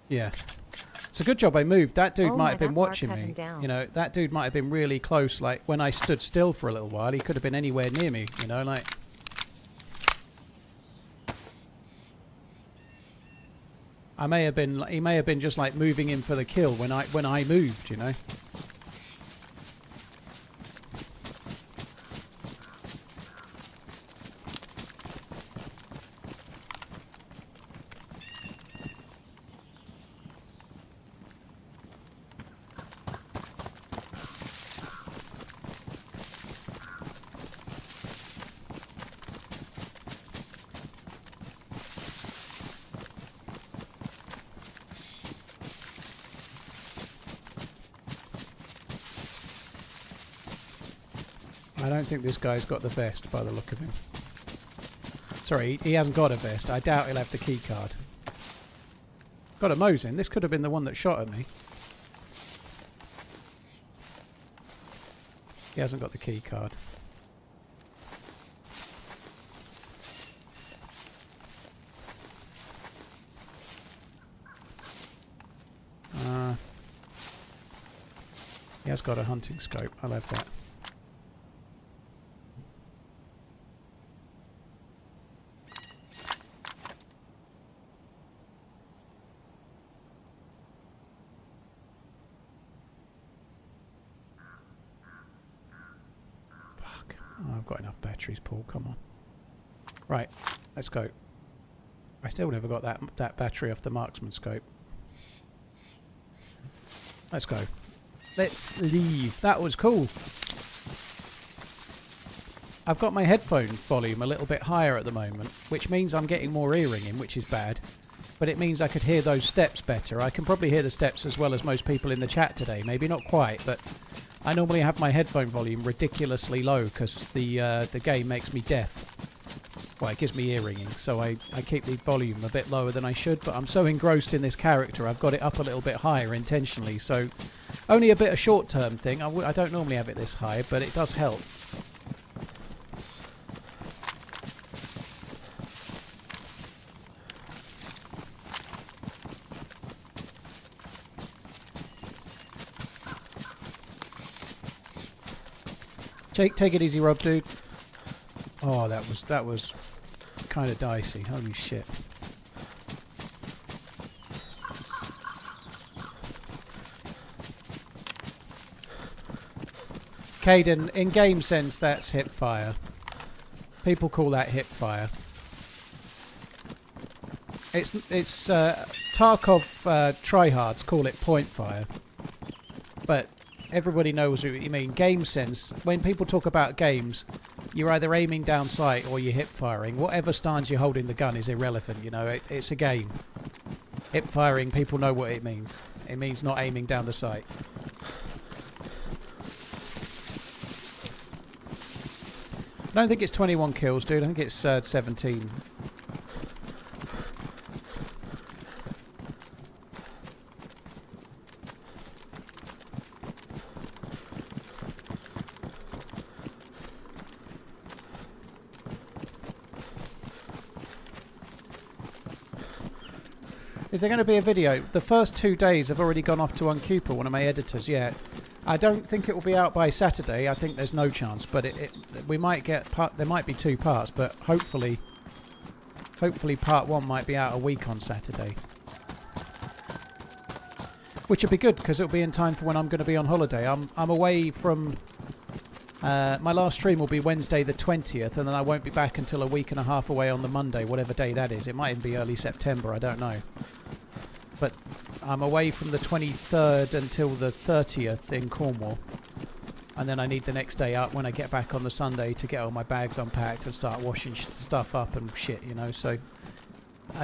yeah. It's a good job I moved. That dude might have been watching me. You know, that dude might have been really close. Like when I stood still for a little while, he could have been anywhere near me. You know, like. He may have been just like moving in for the kill when I moved. You know. I don't think this guy's got the vest by the look of him. Sorry, he hasn't got a vest. I doubt he'll have the key card. Got a Mosin. This could have been the one that shot at me. He hasn't got the key card. He has got a hunting scope. I'll have that. I've got enough batteries, Paul. Come on. Right, let's go. I still never got that battery off the marksman scope. Let's go. Let's leave. That was cool. I've got my headphone volume a little bit higher at the moment, which means I'm getting more earringing, which is bad. But it means I could hear those steps better. I can probably hear the steps as well as most people in the chat today. Maybe not quite, but I normally have my headphone volume ridiculously low because the game makes me deaf. Well, it gives me earringing, so I keep the volume a bit lower than I should, but I'm so engrossed in this character, I've got it up a little bit higher intentionally, so only a bit of short-term thing. I don't normally have it this high, but it does help. Take it easy, Rob, dude. Oh, that was kind of dicey. Holy shit. Caden, in game sense, that's hip fire. People call that hip fire. It's Tarkov tryhards call it point fire, but everybody knows what you mean. Game sense, when people talk about games, you're either aiming down sight or you're hip firing. Whatever stance you're holding the gun is irrelevant. You know, it's a game. Hip firing, people know what it means. It means not aiming down the sight. I don't think it's 21 kills, dude. I think it's 17. Is there going to be a video? The first 2 days have already gone off to Uncupa, one of my editors, yeah. I don't think it will be out by Saturday. I think there's no chance, but we might get there might be 2 parts, but hopefully part 1 might be out a week on Saturday. Which would be good because it'll be in time for when I'm going to be on holiday. I'm away from my last stream will be Wednesday the 20th, and then I won't be back until a week and a half away on the Monday, whatever day that is. It might even be early September, I don't know. But I'm away from the 23rd until the 30th in Cornwall. And then I need the next day up when I get back on the Sunday to get all my bags unpacked and start washing stuff up and shit, you know. So,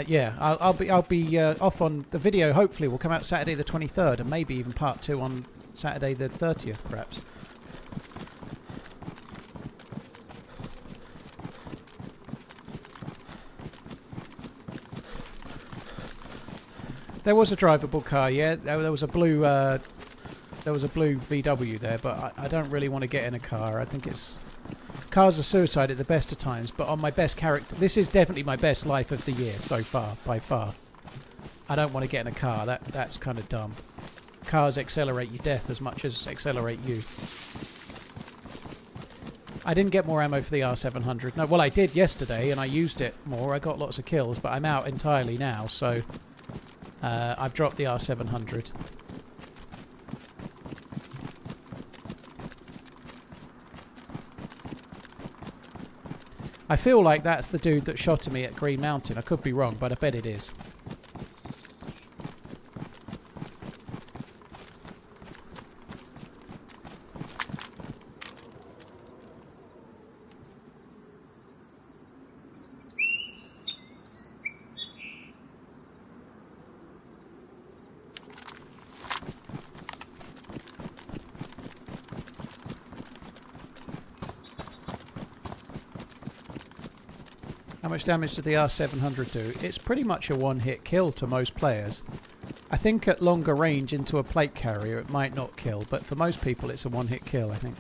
yeah, I'll be off on the video. Hopefully will come out Saturday the 23rd and maybe even part 2 on Saturday the 30th, perhaps. There was a drivable car, yeah. There was a blue VW there, but I don't really want to get in a car. I think cars are suicide at the best of times, but on my best character, this is definitely my best life of the year so far, by far. I don't want to get in a car. That's kind of dumb. Cars accelerate your death as much as accelerate you. I didn't get more ammo for the R700. No, well, I did yesterday, and I used it more. I got lots of kills, but I'm out entirely now, so I've dropped the R700. I feel like that's the dude that shot at me at Green Mountain. I could be wrong, but I bet it is. How much damage does the R700 do? It's pretty much a one-hit kill to most players. I think at longer range into a plate carrier it might not kill, but for most people it's a one-hit kill, I think.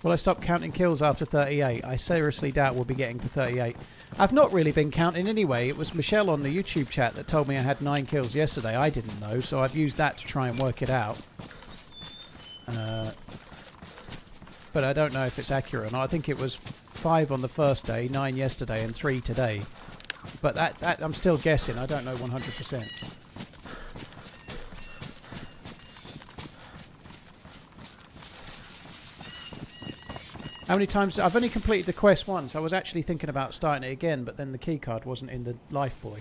Will I stop counting kills after 38? I seriously doubt we'll be getting to 38. I've not really been counting anyway. It was Michelle on the YouTube chat that told me I had 9 kills yesterday. I didn't know, so I've used that to try and work it out. But I don't know if it's accurate or not. I think it was 5 on the first day, 9 yesterday, and 3 today. But that I'm still guessing. I don't know 100%. How many times? I've only completed the quest once. I was actually thinking about starting it again, but then the keycard wasn't in the life buoy.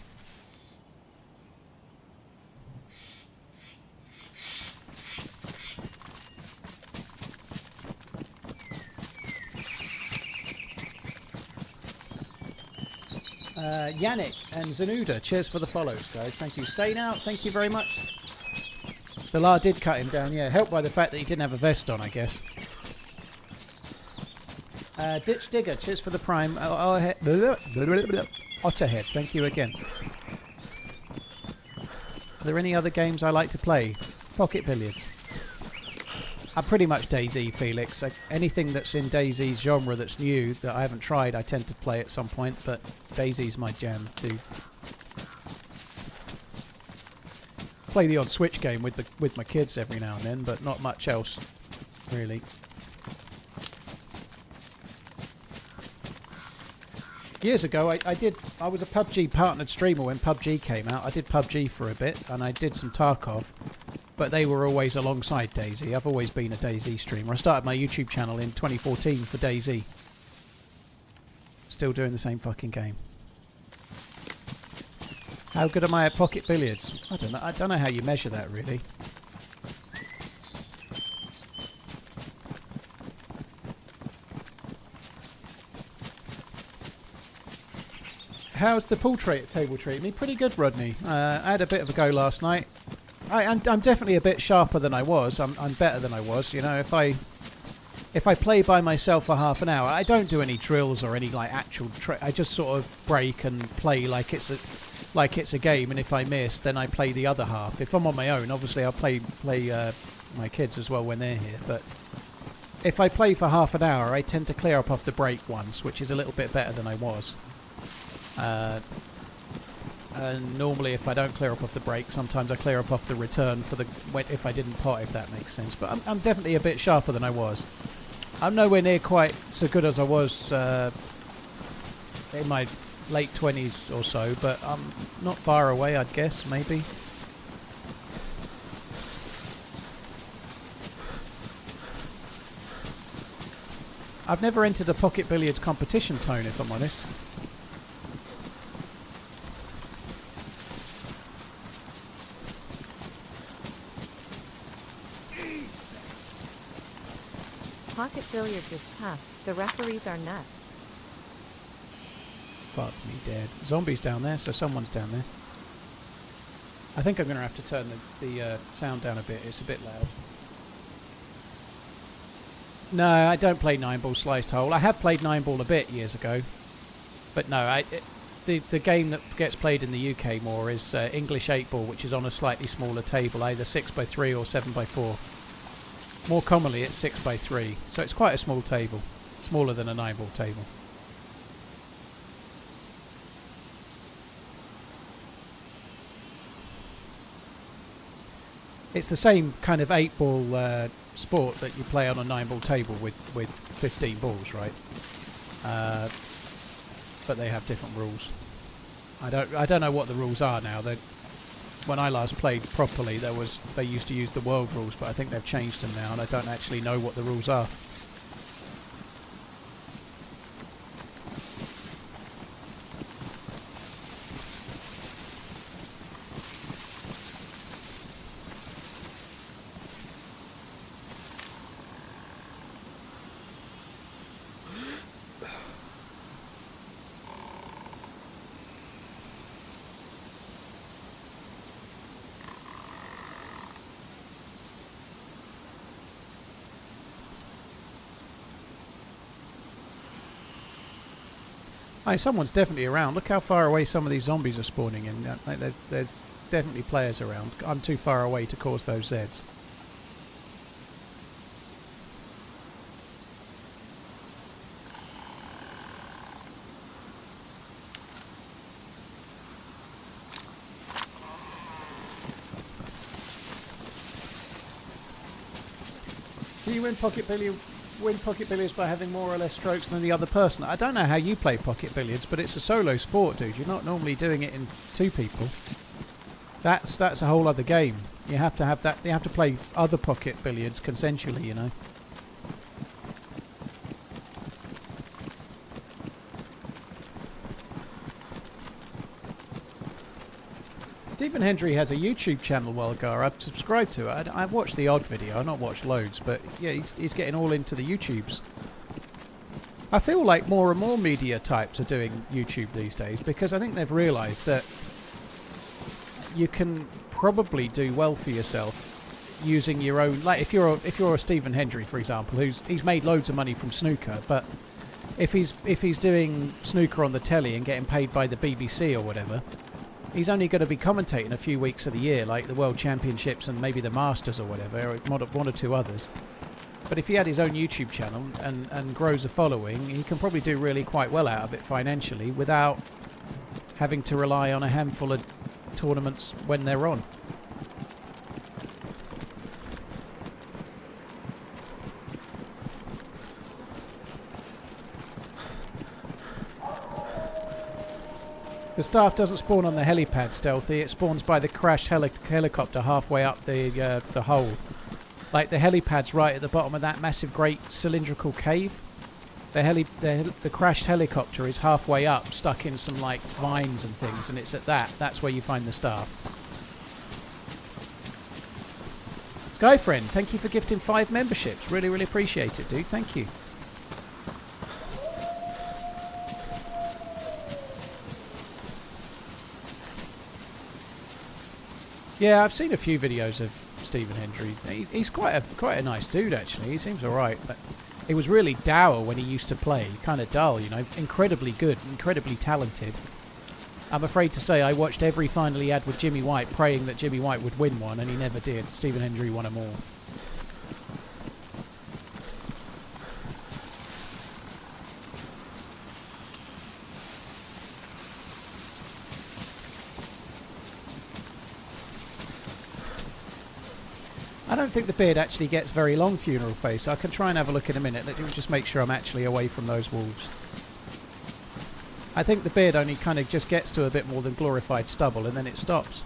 Yannick and Zanuda, cheers for the follows, guys. Thank you. Say now, thank you very much. The La did cut him down, yeah. Helped by the fact that he didn't have a vest on, I guess. Ditch Digger, cheers for the prime. Otterhead, thank you again. Are there any other games I like to play? Pocket Billiards. I'm pretty much DayZ, Felix. Anything that's in DayZ's genre that's new that I haven't tried, I tend to play at some point, but DayZ's my jam, dude. Play the odd Switch game with my kids every now and then, but not much else, really. Years ago, I was a PUBG partnered streamer when PUBG came out. I did PUBG for a bit, and I did some Tarkov, but they were always alongside DayZ. I've always been a DayZ streamer. I started my YouTube channel in 2014 for DayZ. Still doing the same fucking game. How good am I at pocket billiards? I don't know. I don't know how you measure that, really. How's the pool table treating me? Pretty good, Rodney. I had a bit of a go last night. I'm definitely a bit sharper than I was. I'm better than I was. You know, if I play by myself for half an hour, I don't do any drills or any like actual. I just sort of break and play like it's a game. And if I miss, then I play the other half. If I'm on my own, obviously I'll play my kids as well when they're here. But if I play for half an hour, I tend to clear up off the break once, which is a little bit better than I was. And normally if I don't clear up off the break, sometimes I clear up off the return for if I didn't pot, if that makes sense. But I'm definitely a bit sharper than I was. I'm nowhere near quite so good as I was in my late 20s or so, but I'm not far away, I'd guess, maybe. I've never entered a pocket billiards competition, Tone, if I'm honest. Pocket billiards is tough. The referees are nuts. Fuck me dead. Zombies down there, so someone's down there. I think I'm going to have to turn the sound down a bit. It's a bit loud. No, I don't play 9-ball sliced hole. I have played 9-ball a bit years ago. But no, the game that gets played in the UK more is English 8-ball, which is on a slightly smaller table, either 6x3 or 7x4. More commonly it's 6x3, so it's quite a small table, smaller than a 9-ball table. It's the same kind of 8-ball sport that you play on a 9-ball table with 15 balls, right? But they have different rules. I don't know what the rules are now. When I last played properly, they used to use the world rules, but I think they've changed them now, and I don't actually know what the rules are. Hey, someone's definitely around. Look how far away some of these zombies are spawning in. There's definitely players around. I'm too far away to cause those Zeds. Do you win pocket billiards by having more or less strokes than the other person? I don't know how you play pocket billiards, but it's a solo sport, dude. You're not normally doing it in two people. That's a whole other game. You have to have that. You have to play other pocket billiards consensually, you know. Stephen Hendry has a YouTube channel, Walgar. I've subscribed to it. I've watched the odd video. I've not watched loads, but yeah, he's getting all into the YouTubes. I feel like more and more media types are doing YouTube these days because I think they've realised that you can probably do well for yourself using your own. Like if you're a Stephen Hendry, for example, he's made loads of money from snooker, but if he's doing snooker on the telly and getting paid by the BBC or whatever, he's only going to be commentating a few weeks of the year, like the World Championships and maybe the Masters or whatever, or one or two others. But if he had his own YouTube channel and grows a following, he can probably do really quite well out of it financially without having to rely on a handful of tournaments when they're on. The staff doesn't spawn on the helipad stealthy. It spawns by the crashed helicopter halfway up the hole. Like the helipad's right at the bottom of that massive, great cylindrical cave. The crashed helicopter is halfway up, stuck in some like vines and things, and it's at that. That's where you find the staff. Skyfriend, thank you for gifting 5 memberships. Really, really appreciate it, dude. Thank you. Yeah, I've seen a few videos of Stephen Hendry. He's quite a nice dude, actually. He seems alright, but he was really dour when he used to play. Kind of dull, you know. Incredibly good, incredibly talented. I'm afraid to say I watched every final he had with Jimmy White, praying that Jimmy White would win one, and he never did. Stephen Hendry won them all. I don't think the beard actually gets very long, Funeral Face. I can try and have a look in a minute. Let me just make sure I'm actually away from those wolves. I think the beard only kind of just gets to a bit more than glorified stubble, and then it stops.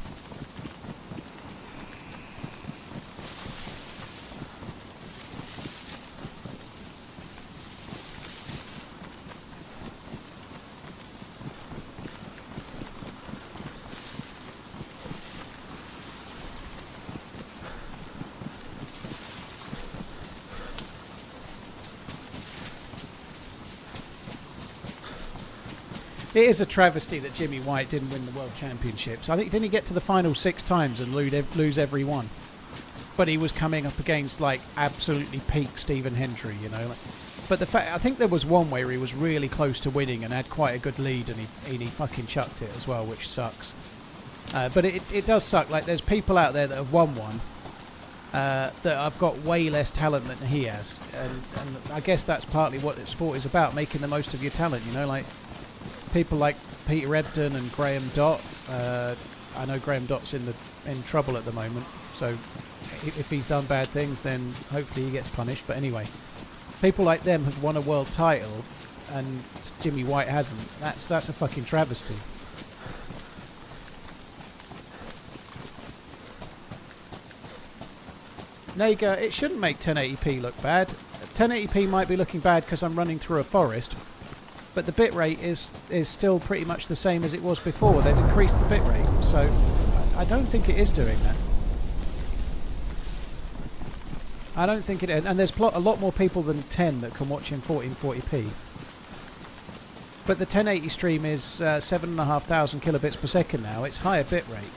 It is a travesty that Jimmy White didn't win the World Championships. I think, didn't he get to the final 6 times and lose every one? But he was coming up against, like, absolutely peak Stephen Hendry, you know. Like, but the fact, I think there was one where he was really close to winning and had quite a good lead, and he fucking chucked it as well, which sucks. But it does suck. Like, there's people out there that have won one that have got way less talent than he has. And I guess that's partly what the sport is about, making the most of your talent, you know, like... People like Peter Ebdon and Graham Dott. I know Graham Dott's in trouble at the moment, so if he's done bad things, then hopefully he gets punished. But anyway, people like them have won a world title, and Jimmy White hasn't. That's a fucking travesty. Naga, it shouldn't make 1080p look bad. 1080p might be looking bad because I'm running through a forest. But the bitrate is still pretty much the same as it was before. They've increased the bitrate, so I don't think it is doing that. I don't think it is. And there's a lot more people than 10 that can watch in 1440p. But the 1080 stream is 7,500 kilobits per second now. It's higher bitrate.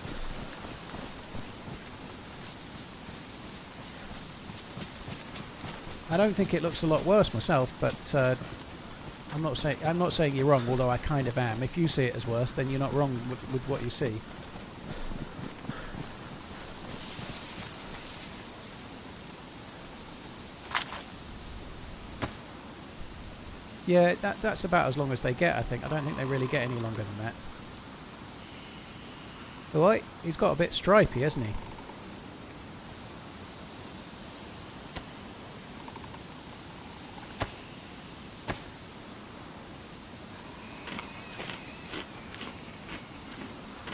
I don't think it looks a lot worse myself, but... I'm not saying you're wrong, although I kind of am. If you see it as worse, then you're not wrong with what you see. Yeah, that's about as long as they get, I think. I don't think they really get any longer than that. Alright, he's got a bit stripy, hasn't he?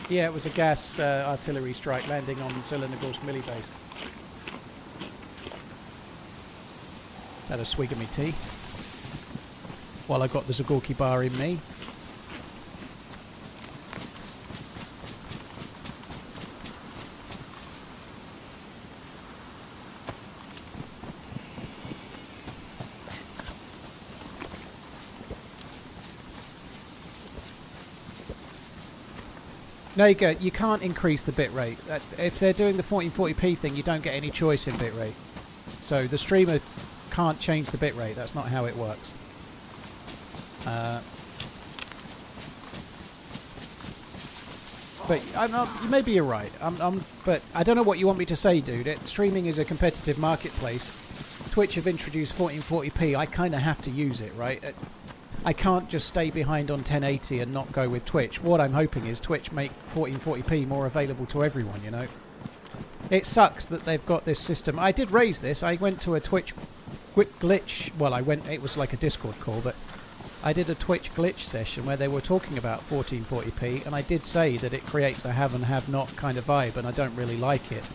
Yeah, it was a gas artillery strike landing on Chernarus milli base. Just had a swig of me tea while I got the Zagorki bar in me. Naga, you can't increase the bitrate. If they're doing the 1440p thing, you don't get any choice in bitrate. So the streamer can't change the bitrate. That's not how it works. But maybe you're right. But I don't know what you want me to say, dude. Streaming is a competitive marketplace. Twitch have introduced 1440p. I kind of have to use it, right? I can't just stay behind on 1080 and not go with Twitch. What I'm hoping is Twitch make 1440p more available to everyone, you know. It sucks that they've got this system. I did raise this. I went to a Twitch quick glitch. Well, it was like a Discord call, but I did a Twitch glitch session where they were talking about 1440p, and I did say that it creates a have and have not kind of vibe, and I don't really like it.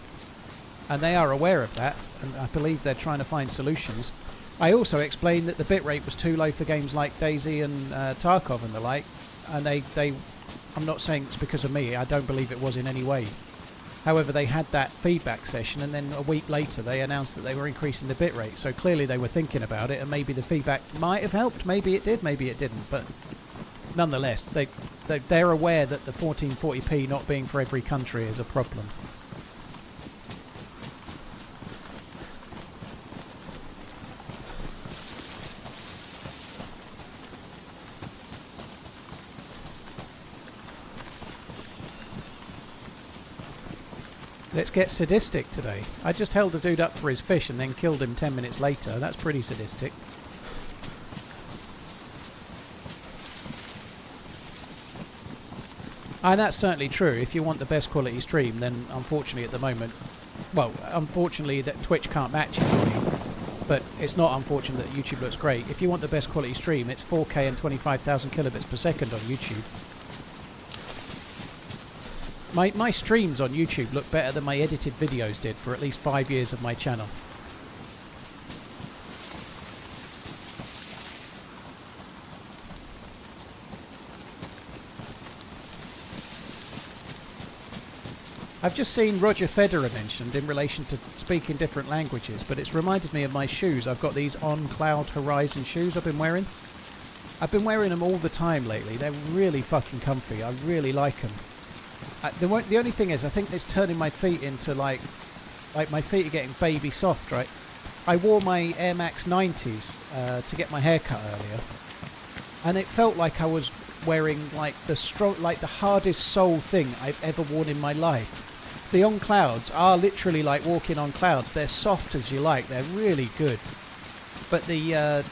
And they are aware of that, and I believe they're trying to find solutions. I also explained that the bitrate was too low for games like DayZ and Tarkov and the like, and I'm not saying it's because of me, I don't believe it was in any way. However, they had that feedback session, and then a week later they announced that they were increasing the bitrate, so clearly they were thinking about it, and maybe the feedback might have helped, maybe it did, maybe it didn't, but nonetheless, they're aware that the 1440p not being for every country is a problem. Let's get sadistic today. I just held a dude up for his fish and then killed him 10 minutes later. That's pretty sadistic. And that's certainly true. If you want the best quality stream, then unfortunately at the moment... Well, unfortunately that Twitch can't match it for you. But it's not unfortunate that YouTube looks great. If you want the best quality stream, it's 4K and 25,000 kilobits per second on YouTube. My streams on YouTube look better than my edited videos did for at least 5 years of my channel. I've just seen Roger Federer mentioned in relation to speaking different languages, but it's reminded me of my shoes. I've got these On Cloud Horizon shoes I've been wearing. I've been wearing them all the time lately. They're really fucking comfy. I really like them. The only thing is, I think it's turning my feet into like my feet are getting baby soft, right? I wore my Air Max 90s to get my hair cut earlier, and it felt like I was wearing like the hardest sole thing I've ever worn in my life. The On Clouds are literally like walking on clouds. They're soft as you like. They're really good. But the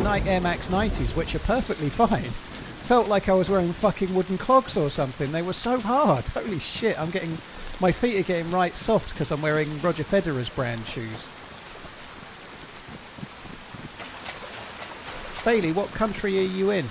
Nike Air Max 90s, which are perfectly fine, felt like I was wearing fucking wooden clogs or something. They were so hard. Holy shit, my feet are getting right soft because I'm wearing Roger Federer's brand shoes. Bailey, what country are you in?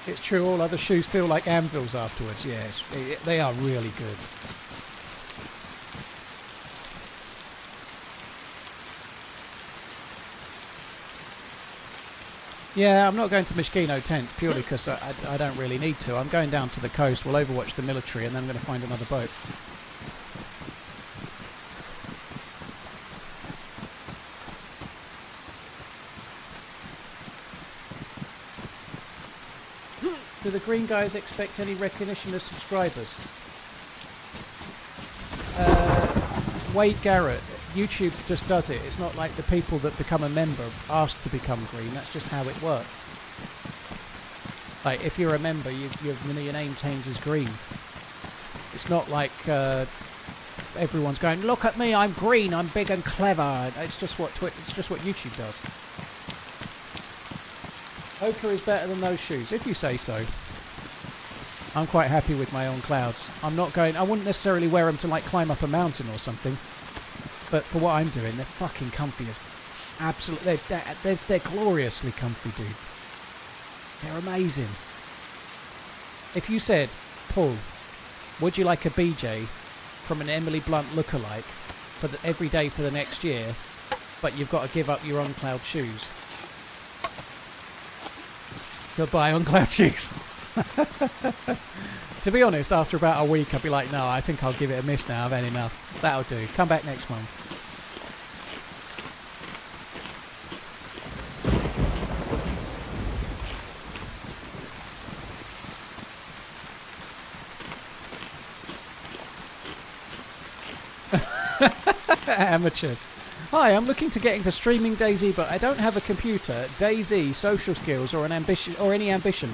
It's true, all other shoes feel like anvils afterwards. Yes, they are really good. Yeah, I'm not going to Mishkino tent purely because I don't really need to. I'm going down to the coast, we'll overwatch the military, and then I'm going to find another boat. Do the green guys expect any recognition as subscribers? Wade Garrett, YouTube just does it. It's not like the people that become a member asked to become green. That's just how it works. Like, if you're a member, your name changes green. It's not like everyone's going, look at me, I'm green, I'm big and clever. It's just what YouTube does. Oka is better than those shoes, if you say so. I'm quite happy with my On Clouds. I wouldn't necessarily wear them to like climb up a mountain or something. But for what I'm doing, they're fucking comfy as absolutely. They're gloriously comfy, dude. They're amazing. If you said, Paul, would you like a BJ from an Emily Blunt lookalike for every day for the next year, but you've got to give up your On Cloud shoes? Goodbye On Cloud shoes. To be honest, after about a week, I'd be like, no, I think I'll give it a miss now. I've had enough. That'll do. Come back next month. Amateurs. Hi, I'm looking to get into streaming DayZ, but I don't have a computer, DayZ, social skills, or any ambition.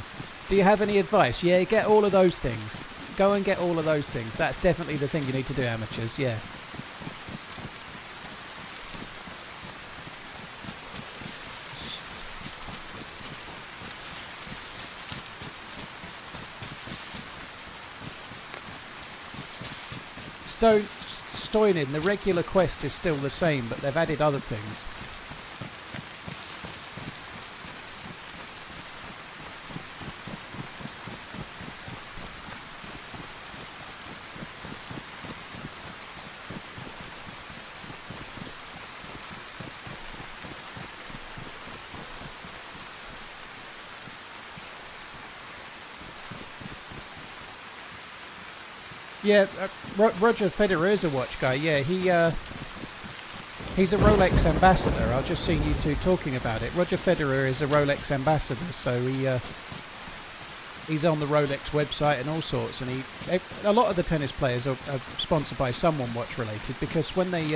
Do you have any advice? Yeah, get all of those things. Go and get all of those things. That's definitely the thing you need to do, amateurs, yeah. Stoinin, the regular quest is still the same, but they've added other things. Yeah, Roger Federer is a watch guy. Yeah, he's a Rolex ambassador. I've just seen you two talking about it. Roger Federer is a Rolex ambassador, so he's on the Rolex website and all sorts. And a lot of the tennis players are sponsored by someone watch related, because when they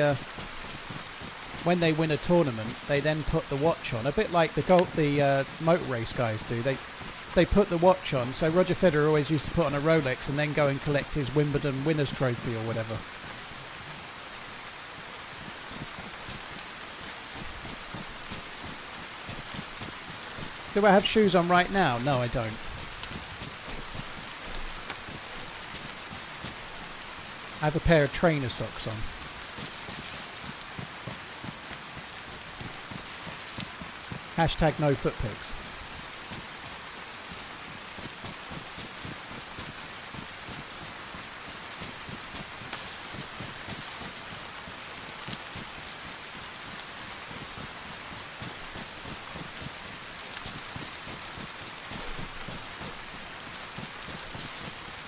win a tournament, they then put the watch on, a bit like the motor race guys do. They put the watch on, so Roger Federer always used to put on a Rolex and then go and collect his Wimbledon winner's trophy or whatever. Do I have shoes on right now? No, I don't. I have a pair of trainer socks on. Hashtag no foot pics.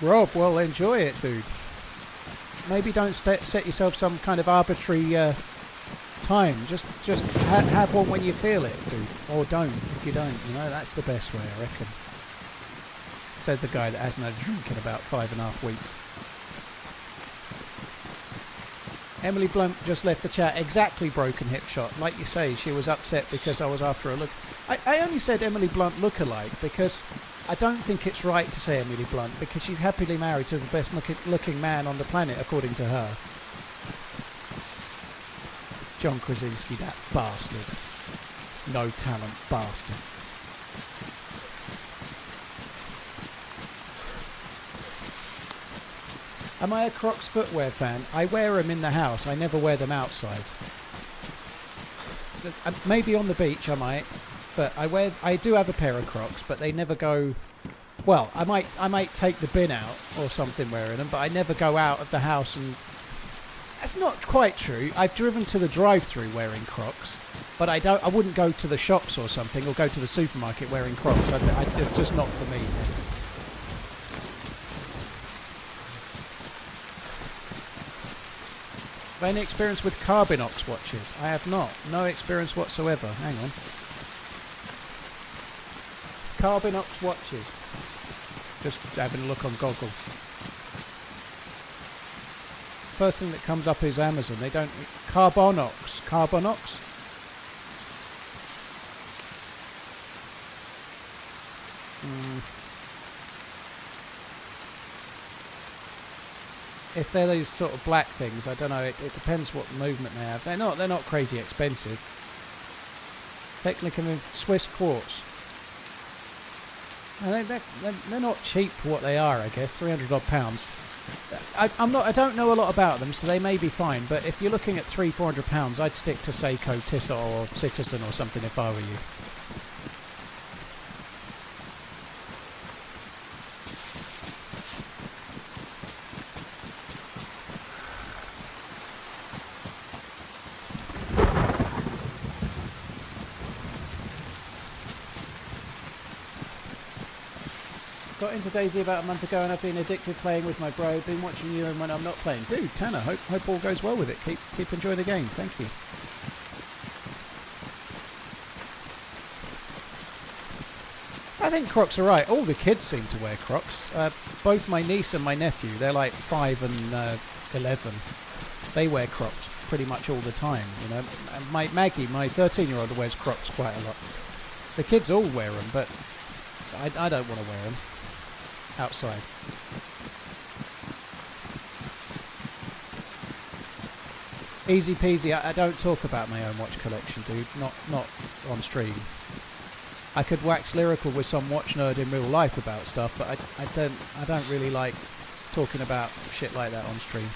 Rob, well, enjoy it, dude. Maybe don't set yourself some kind of arbitrary time. Just have one when you feel it, dude. Or don't, if you don't. You know, that's the best way, I reckon. Said the guy that hasn't had a drink in about 5.5 weeks. Emily Blunt just left the chat. Exactly, broken hip shot. Like you say, she was upset because I was after a look. I only said Emily Blunt look-alike because I don't think it's right to say Emily Blunt, because she's happily married to the best looking man on the planet, according to her. John Krasinski, that bastard. No talent bastard. Am I a Crocs footwear fan? I wear them in the house. I never wear them outside. Maybe on the beach I might. But I do have a pair of Crocs, but they never go. Well, I might take the bin out or something wearing them, but I never go out of the house. And that's not quite true. I've driven to the drive-through wearing Crocs, but I wouldn't go to the shops or something, or go to the supermarket wearing Crocs. It's just not for me. Have any experience with Carbinox watches? I have not. No experience whatsoever. Hang on. Carbinox watches. Just having a look on Goggle. First thing that comes up is Amazon. They don't... Carbonox. Carbonox? If they're these sort of black things, I don't know. It depends what movement they have. They're not crazy expensive. Technically, Swiss quartz. They're not cheap for what they are, I guess. 300 odd pounds. I don't know a lot about them, so they may be fine. But if you're looking at £300-400, I'd stick to Seiko, Tissot, or Citizen or something if I were you. Got into DayZ about a month ago and I've been addicted playing with my bro. Been watching you and when I'm not playing. Dude, Tanner, hope all goes well with it. Keep enjoying the game. Thank you. I think Crocs are right. All the kids seem to wear Crocs. Both my niece and my nephew, they're like 5 and 11. They wear Crocs pretty much all the time. You know, Maggie, my 13-year-old, wears Crocs quite a lot. The kids all wear them, but I don't want to wear them outside. Easy peasy. I don't talk about my own watch collection, dude. Not on stream. I could wax lyrical with some watch nerd in real life about stuff, but I don't really like talking about shit like that on stream.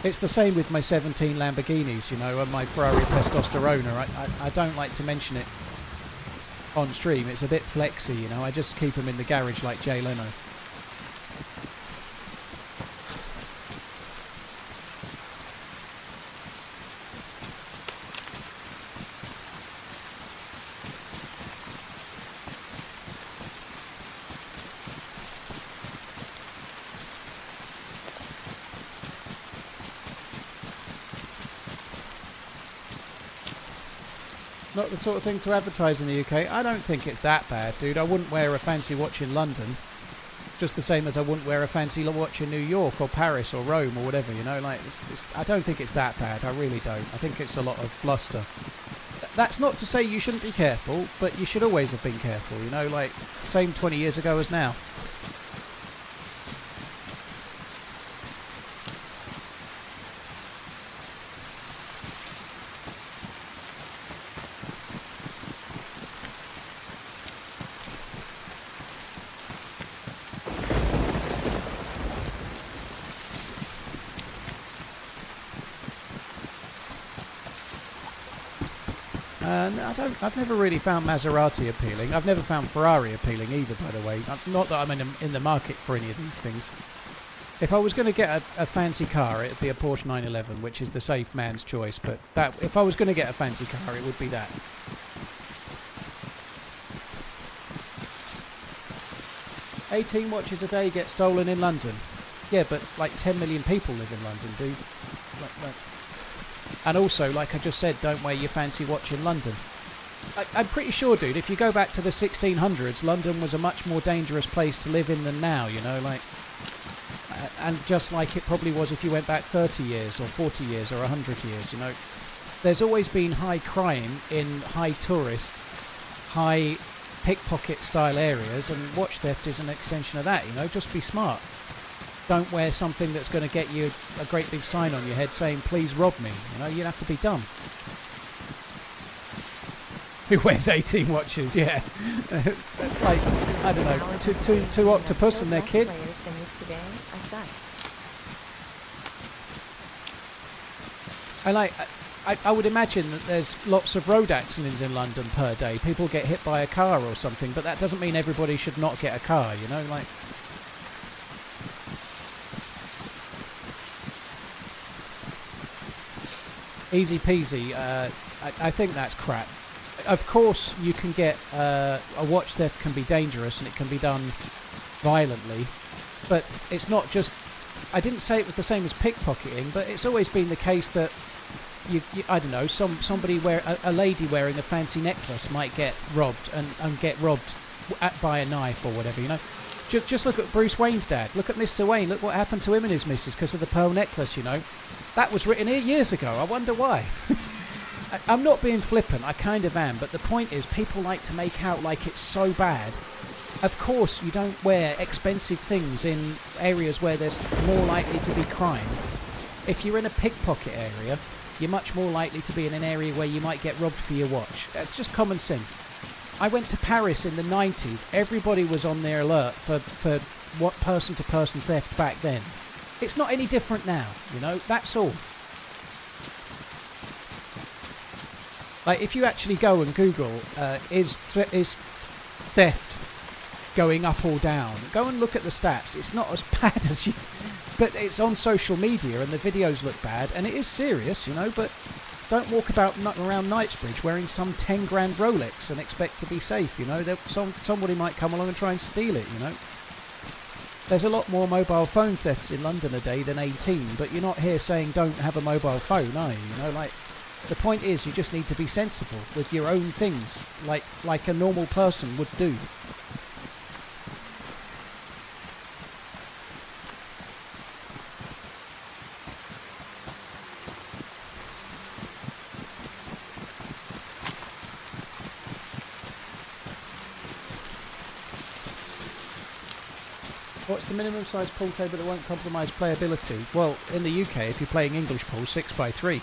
It's the same with my 17 Lamborghinis, you know, and my Ferrari Testosterone. I don't like to mention it on stream. It's a bit flexy, you know. I just keep them in the garage like Jay Leno. Not the sort of thing to advertise in the UK. I don't think it's that bad, dude. I wouldn't wear a fancy watch in London, just the same as I wouldn't wear a fancy watch in New York or Paris or Rome or whatever, you know. Like, I don't think it's that bad. I really don't. I think it's a lot of bluster. That's not to say you shouldn't be careful, but you should always have been careful, you know, like, same 20 years ago as now. I've never really found Maserati appealing. I've never found Ferrari appealing either, by the way. Not that I'm in the market for any of these things. If I was going to get a fancy car, it'd be a Porsche 911, which is the safe man's choice. But that, if I was going to get a fancy car, it would be that. "18 watches a day get stolen in London." Yeah, but like 10 million people live in London, dude. And also, like I just said, don't wear your fancy watch in London. I'm pretty sure, dude, if you go back to the 1600s, London was a much more dangerous place to live in than now, you know, like... And just like it probably was if you went back 30 years or 40 years or 100 years, you know. There's always been high crime in high tourist, high pickpocket-style areas, and watch theft is an extension of that, you know. Just be smart. Don't wear something that's going to get you a great big sign on your head saying, "Please rob me." You know, you'd have to be dumb. Who wears 18 watches? Yeah. Like, I don't know, two octopus and their kid. I would imagine that there's lots of road accidents in London per day. People get hit by a car or something, but that doesn't mean everybody should not get a car, you know, like... Easy peasy. I think that's crap. Of course, you can get a watch theft can be dangerous and it can be done violently, but it's not just. I didn't say it was the same as pickpocketing, but it's always been the case that you I don't know, somebody a lady wearing a fancy necklace might get robbed and get robbed by a knife or whatever, you know. Just look at Bruce Wayne's dad. Look at Mr. Wayne. Look what happened to him and his missus because of the pearl necklace, you know. That was written here years ago. I wonder why. I'm not being flippant. I kind of am. But the point is, people like to make out like it's so bad. Of course, you don't wear expensive things in areas where there's more likely to be crime. If you're in a pickpocket area, you're much more likely to be in an area where you might get robbed for your watch. That's just common sense. I went to Paris in the 90s. Everybody was on their alert for what person-to-person theft back then. It's not any different now, you know. That's all. Like, if you actually go and Google, is theft going up or down? Go and look at the stats. It's not as bad as you... But it's on social media and the videos look bad, and it is serious, you know, but... Don't walk around Knightsbridge wearing some 10 grand Rolex and expect to be safe, you know. Somebody might come along and try and steal it, you know. There's a lot more mobile phone thefts in London a day than 18, but you're not here saying don't have a mobile phone, are you? You know, like, the point is you just need to be sensible with your own things, like a normal person would do. What's the minimum size pool table that won't compromise playability? Well, in the UK, if you're playing English pool, 6x3.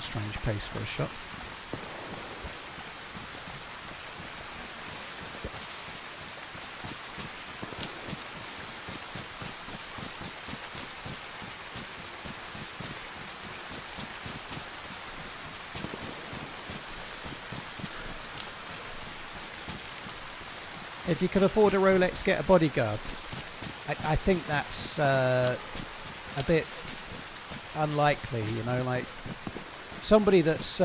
strange pace for a shot. If you can afford a Rolex, get a bodyguard. I think that's a bit unlikely, you know, like somebody that's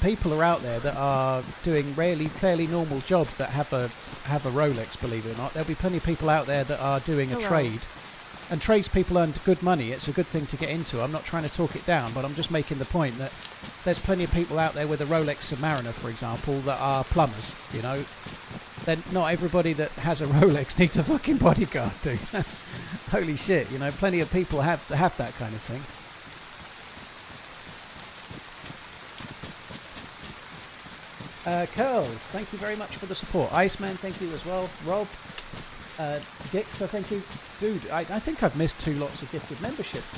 people are out there that are doing fairly normal jobs that have a Rolex, believe it or not. There'll be plenty of people out there that are doing a trade, and tradespeople earn good money. It's a good thing to get into. I'm not trying to talk it down, but I'm just making the point that there's plenty of people out there with a Rolex Submariner, for example, that are plumbers, you know. Then not everybody that has a Rolex needs a fucking bodyguard, dude. Holy shit, you know, plenty of people have that kind of thing. Curls, thank you very much for the support. Iceman, thank you as well. Rob, Dix, I thank you. Dude, I think I've missed 2 lots of gifted memberships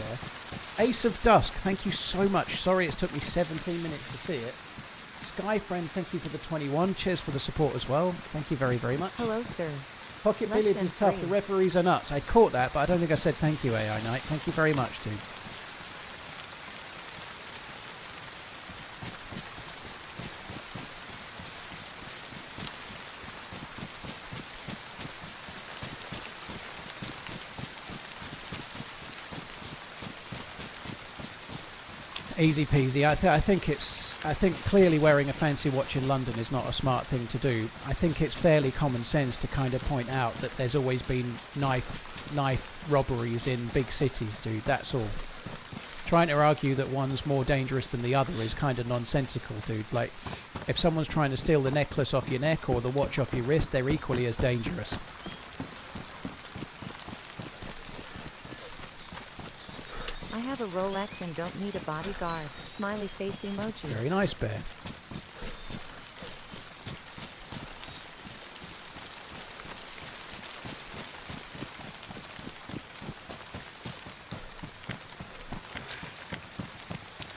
there. Ace of Dusk, thank you so much. Sorry it's took me 17 minutes to see it. Skyfriend, thank you for the 21. Cheers for the support as well. Thank you very, very much. Hello, sir. Pocket billiards is tough. 3. The referees are nuts. I caught that, but I don't think I said thank you, AI Knight. Thank you very much, dude. Easy peasy. I think clearly wearing a fancy watch in London is not a smart thing to do. I think it's fairly common sense to kind of point out that there's always been knife robberies in big cities, dude. That's all. Trying to argue that one's more dangerous than the other is kind of nonsensical, dude. Like, if someone's trying to steal the necklace off your neck or the watch off your wrist, they're equally as dangerous. I have a Rolex and don't need a bodyguard. Smiley face emoji. Very nice, Bear.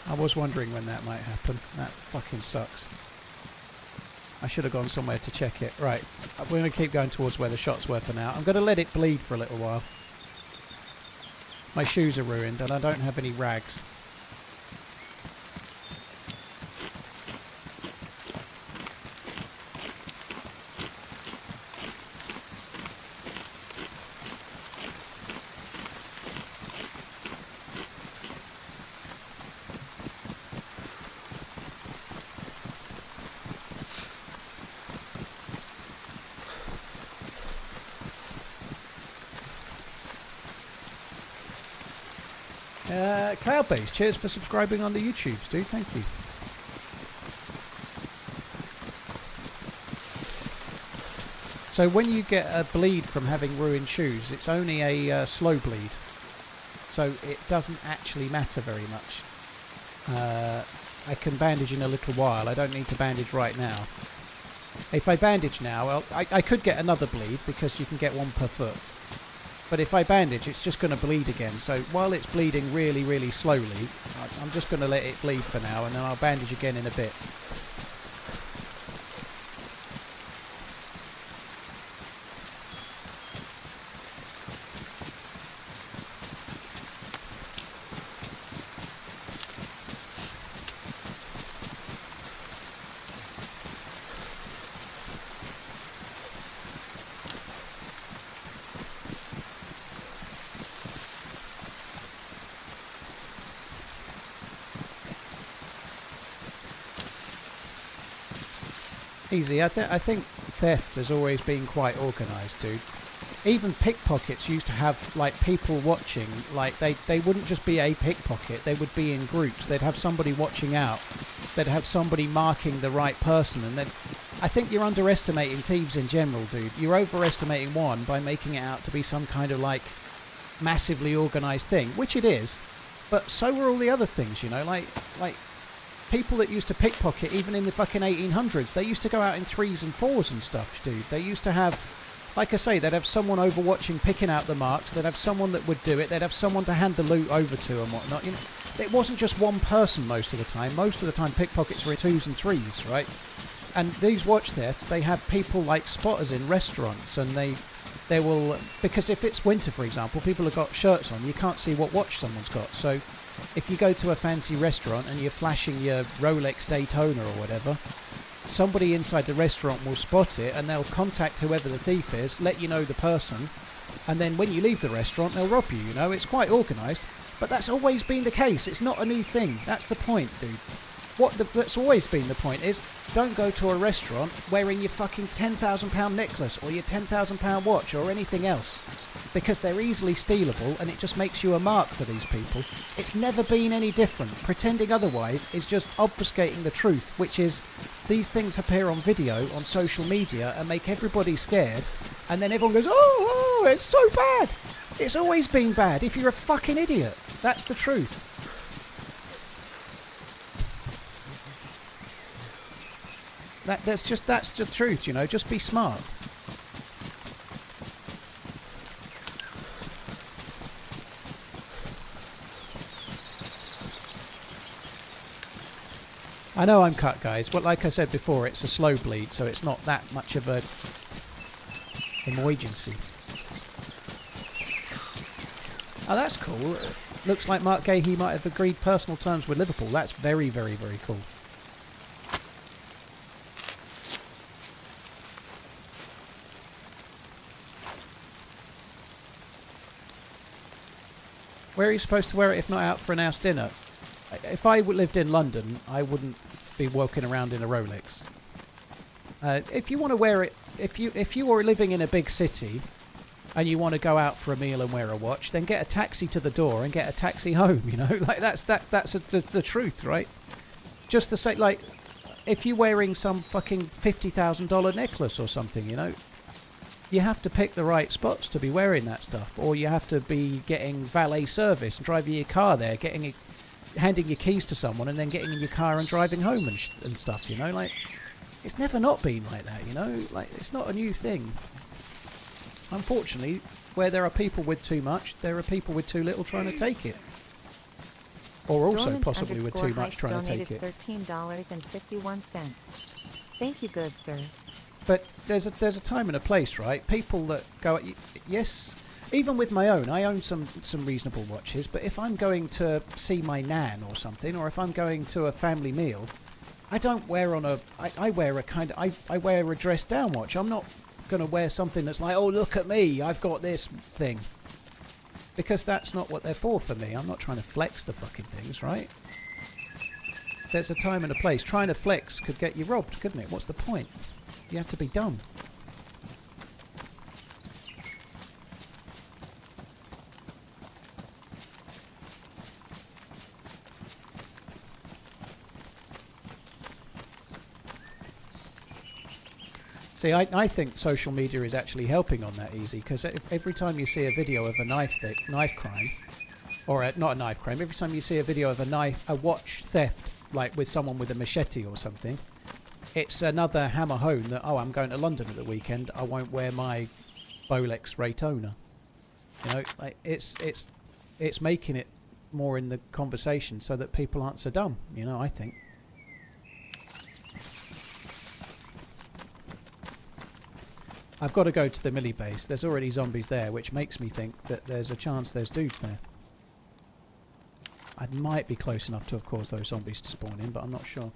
I was wondering when that might happen. That fucking sucks. I should have gone somewhere to check it. Right, we're going to keep going towards where the shots were for now. I'm going to let it bleed for a little while. My shoes are ruined and I don't have any rags. Cloudbase, cheers for subscribing on the YouTubes, dude. Thank you. So when you get a bleed from having ruined shoes, it's only a slow bleed. So it doesn't actually matter very much. I can bandage in a little while. I don't need to bandage right now. If I bandage now, well, I could get another bleed because you can get one per foot. But if I bandage, it's just going to bleed again. So while it's bleeding really, really slowly, I'm just going to let it bleed for now, and then I'll bandage again in a bit. Easy. I think theft has always been quite organised, dude. Even pickpockets used to have, like, people watching. Like, they wouldn't just be a pickpocket. They would be in groups. They'd have somebody watching out. They'd have somebody marking the right person. And then I think you're underestimating thieves in general, dude. You're overestimating one by making it out to be some kind of, like, massively organised thing, which it is. But so were all the other things, you know, like people that used to pickpocket, even in the fucking 1800s, they used to go out in 3s and 4s and stuff, dude. They used to have, like I say, they'd have someone overwatching, picking out the marks. They'd have someone that would do it. They'd have someone to hand the loot over to and whatnot. You know, it wasn't just one person most of the time. Most of the time pickpockets were in 2s and 3s, right? And these watch thefts, they have people like spotters in restaurants, and they will, because if it's winter, for example, people have got shirts on, you can't see what watch someone's got. So if you go to a fancy restaurant and you're flashing your Rolex Daytona or whatever, somebody inside the restaurant will spot it, and they'll contact whoever the thief is, let you know the person, and then when you leave the restaurant, they'll rob you, you know? It's quite organised, but that's always been the case. It's not a new thing. That's the point, dude. That's always been the point is, don't go to a restaurant wearing your fucking £10,000 necklace or your £10,000 watch or anything else, because they're easily stealable, and it just makes you a mark for these people. It's never been any different. Pretending otherwise is just obfuscating the truth, which is these things appear on video on social media and make everybody scared, and then everyone goes, oh, it's so bad. It's always been bad if you're a fucking idiot. That's the truth. That's the truth, you know. Just be smart. I know I'm cut, guys, but like I said before, it's a slow bleed, so it's not that much of a emergency. Oh, that's cool. Looks like Mark Gahey might have agreed personal terms with Liverpool. That's very, very, very cool. Where are you supposed to wear it if not out for an house dinner? If I lived in London, I wouldn't be walking around in a Rolex. If you want to wear it, if you are living in a big city and you want to go out for a meal and wear a watch, then get a taxi to the door and get a taxi home. You know, like that's the truth, right? Just the same, like if you're wearing some fucking $50,000 necklace or something, you know. You have to pick the right spots to be wearing that stuff, or you have to be getting valet service and driving your car there, handing your keys to someone, and then getting in your car and driving home and stuff. You know, like it's never not been like that. You know, like it's not a new thing. Unfortunately, where there are people with too much, there are people with too little trying to take it, or also possibly with too much trying to take it. $13.51. Thank you, good sir. But there's a time and a place, right? People that go, yes, even with my own, I own some reasonable watches, but if I'm going to see my nan or something, or if I'm going to a family meal, I don't wear I wear a dressed down watch. I'm not going to wear something that's like, oh, look at me, I've got this thing. Because that's not what they're for me. I'm not trying to flex the fucking things, right? There's a time and a place. Trying to flex could get you robbed, couldn't it? What's the point? You have to be dumb. See, I think social media is actually helping on that easy, because every time you see a video of a knife crime, or not a knife crime, every time you see a video of a watch theft, like with someone with a machete or something, it's another hammer home that, oh, I'm going to London at the weekend, I won't wear my Rolex Daytona. You know, like it's making it more in the conversation so that people aren't so dumb, you know, I think. I've got to go to the Millie base. There's already zombies there, which makes me think that there's a chance there's dudes there. I might be close enough to have caused those zombies to spawn in, but I'm not sure.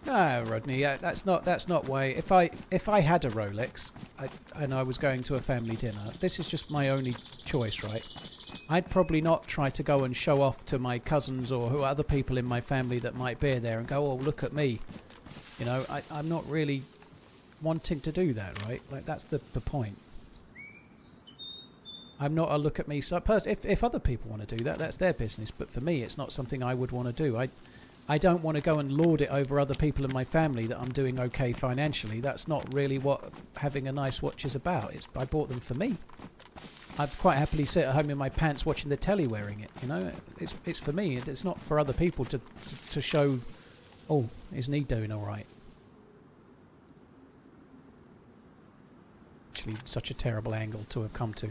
No, Rodney, that's not why. If I had a Rolex and I was going to a family dinner, this is just my only choice, right? I'd probably not try to go and show off to my cousins or other people in my family that might be there and go, oh, look at me. You know, I'm not really wanting to do that, right? Like, that's the point. I'm not a look at me. So if other people want to do that, that's their business. But for me, it's not something I would want to do. I don't want to go and lord it over other people in my family that I'm doing okay financially. That's not really what having a nice watch is about. I bought them for me. I'd quite happily sit at home in my pants watching the telly wearing it, you know. It's for me. It's not for other people to show, oh, is knee doing all right? Actually, such a terrible angle to have come to.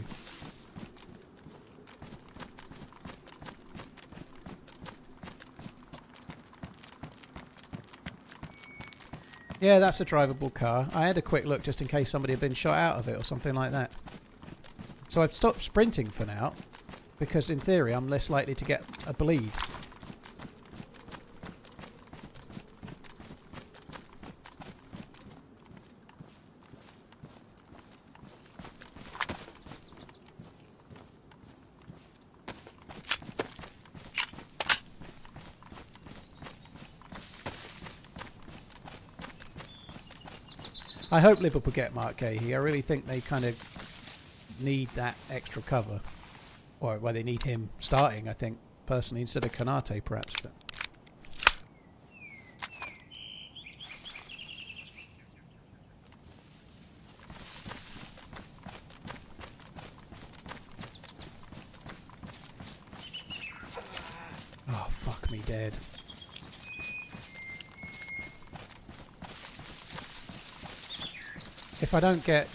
Yeah, that's a drivable car. I had a quick look just in case somebody had been shot out of it or something like that. So I've stopped sprinting for now, because in theory I'm less likely to get a bleed. I hope Liverpool get Mark Gahey. I really think they kind of need that extra cover. Or, well, they need him starting, I think, personally, instead of Kanate, perhaps. But. Oh, fuck me dead. If I don't get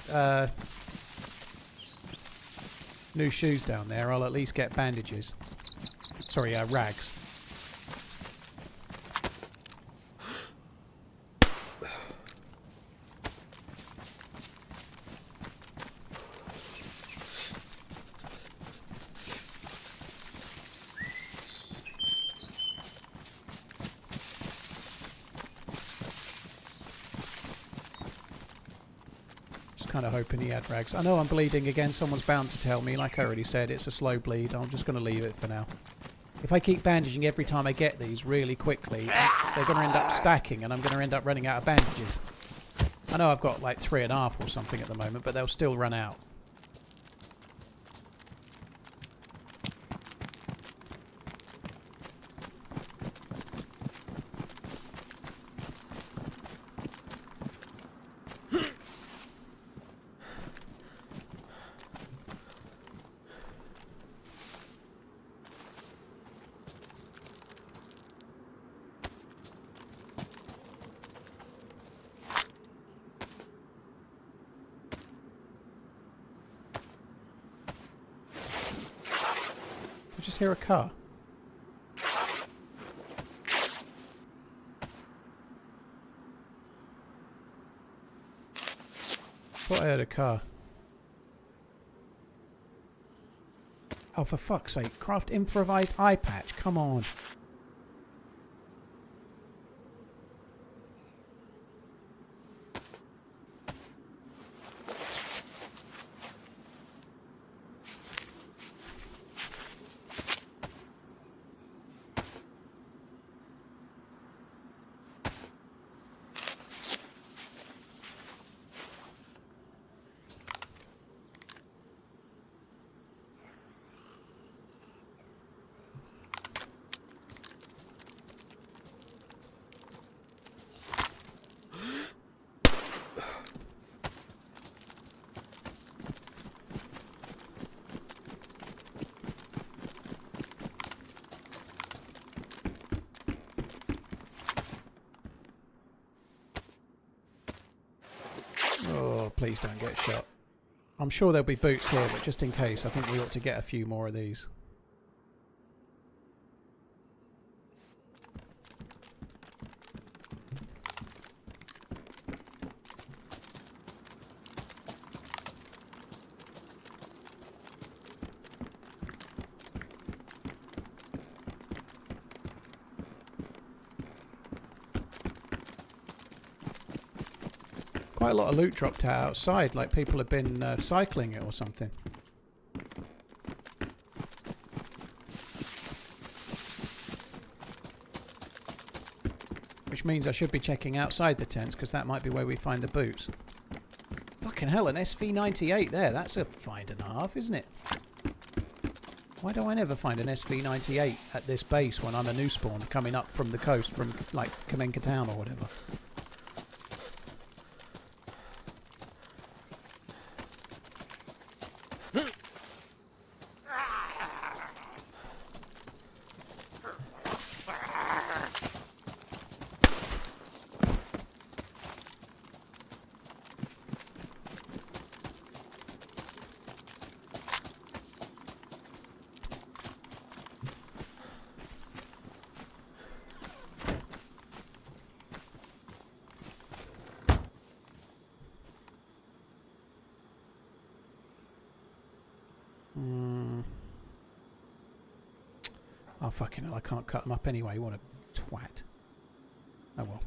new shoes down there, I'll at least get bandages. Sorry, rags. Kind of hoping he had rags. I know I'm bleeding again. Someone's bound to tell me. Like I already said, it's a slow bleed. I'm just going to leave it for now. If I keep bandaging every time I get these really quickly, they're going to end up stacking and I'm going to end up running out of bandages. I know I've got like 3.5 or something at the moment, but they'll still run out. I just hear a car. Thought I heard a car. Oh, for fuck's sake. Craft improvised eye patch. Come on. Oh, please don't get shot. I'm sure there'll be boots here, but just in case, I think we ought to get a few more of these. Quite a lot of loot dropped out outside, like people have been cycling it or something. Which means I should be checking outside the tents, because that might be where we find the boots. Fucking hell, an SV98 there. That's a find and a half, isn't it? Why do I never find an SV98 at this base when I'm a new spawn coming up from the coast from, like, Kamenka Town or whatever? Oh, fucking hell, I can't cut them up anyway. What a twat. Oh well.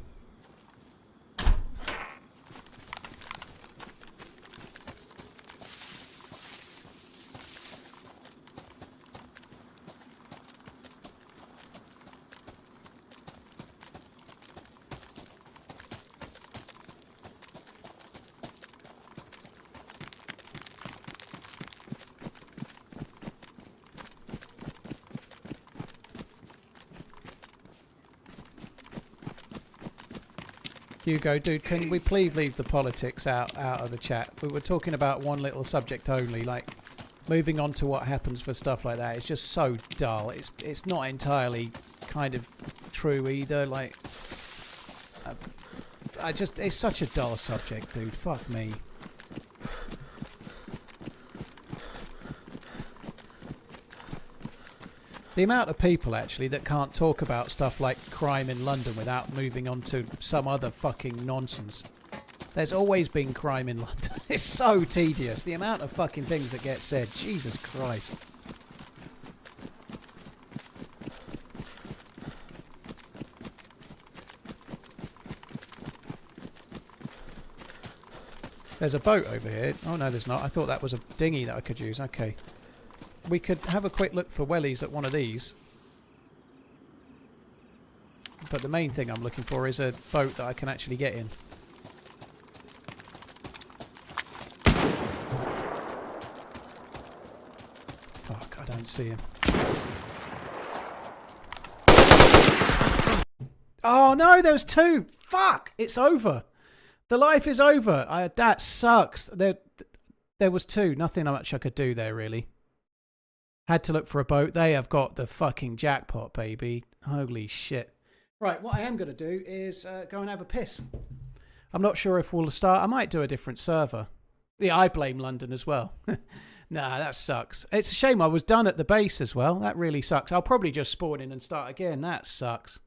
Hugo, dude, can we please leave the politics out of the chat? We were talking about one little subject only, like moving on to what happens for stuff like that. It's just so dull. It's not entirely kind of true either. Like, it's such a dull subject, dude. Fuck me. The amount of people, actually, that can't talk about stuff like crime in London without moving on to some other fucking nonsense. There's always been crime in London. It's so tedious. The amount of fucking things that get said. Jesus Christ. There's a boat over here. Oh, no, there's not. I thought that was a dinghy that I could use. Okay. We could have a quick look for wellies at one of these. But the main thing I'm looking for is a boat that I can actually get in. Fuck, I don't see him. Oh no, there was two! Fuck! It's over! The life is over! That sucks. There was two. Nothing much I could do there, really. Had to look for a boat. They have got the fucking jackpot, baby. Holy shit. Right, what I am going to do is go and have a piss. I'm not sure if we'll start. I might do a different server. Yeah, I blame London as well. Nah, that sucks. It's a shame I was done at the base as well. That really sucks. I'll probably just spawn in and start again. That sucks.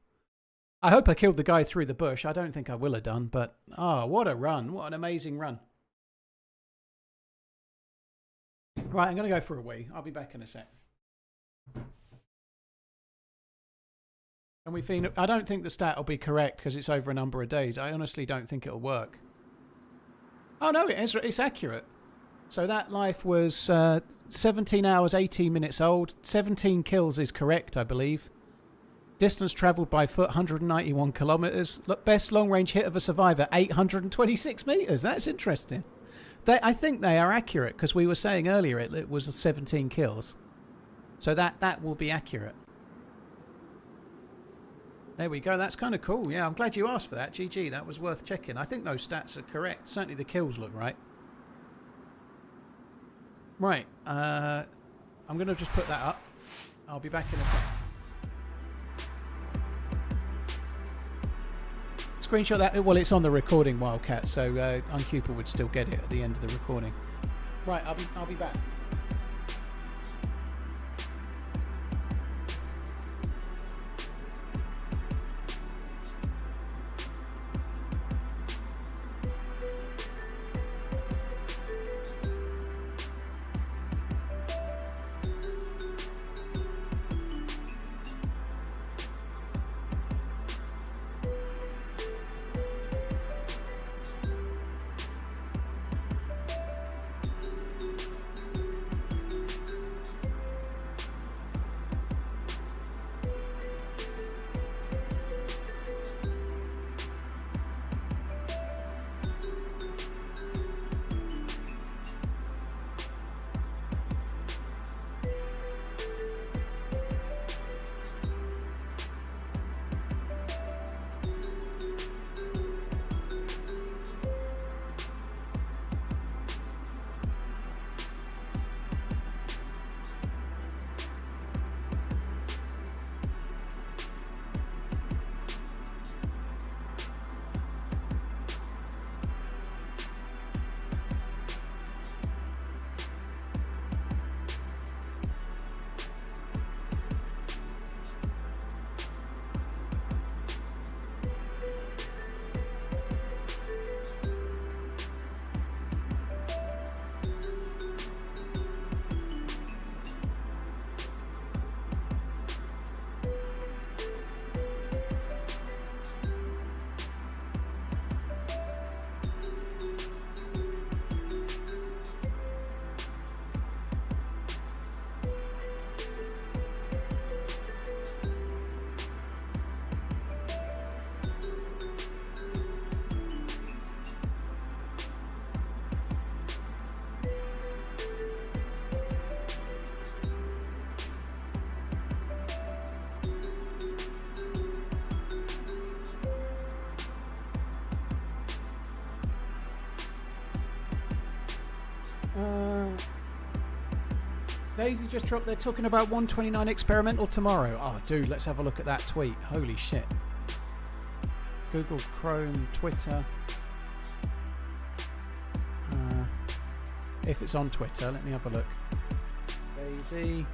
I hope I killed the guy through the bush. I don't think I will have done, but oh, what a run. What an amazing run. Right, I'm going to go for a wee. I'll be back in a sec. And I don't think the stat will be correct because it's over a number of days. I honestly don't think it'll work. Oh no, it's accurate. So that life was 17 hours, 18 minutes old. 17 kills is correct, I believe. Distance travelled by foot, 191 kilometres. Best long-range hit of a survivor, 826 metres. That's interesting. I think they are accurate because we were saying earlier it was 17 kills. So that will be accurate. There we go. That's kind of cool. Yeah, I'm glad you asked for that. GG. That was worth checking. I think those stats are correct. Certainly the kills look right. Right. I'm going to just put that up. I'll be back in a sec. Screenshot that. Well, it's on the recording, Wildcat, so Uncuper would still get it at the end of the recording. Right, I'll be back. DayZ just dropped. They're talking about 129 experimental tomorrow. Oh, dude, let's have a look at that tweet. Holy shit. Google Chrome, Twitter. If it's on Twitter, let me have a look. DayZ.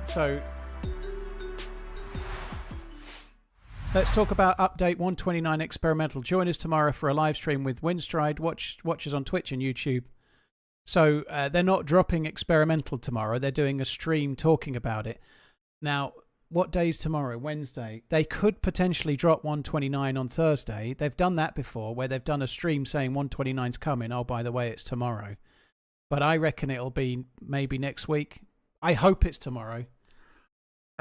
So let's talk about update 129 experimental. Join us tomorrow for a live stream with Windstride. Watch us on Twitch and YouTube. So they're not dropping experimental tomorrow. They're doing a stream talking about it. Now, what day is tomorrow? Wednesday. They could potentially drop 129 on Thursday. They've done that before, where they've done a stream saying 129's coming. Oh, by the way, it's tomorrow. But I reckon it'll be maybe next week. I hope it's tomorrow.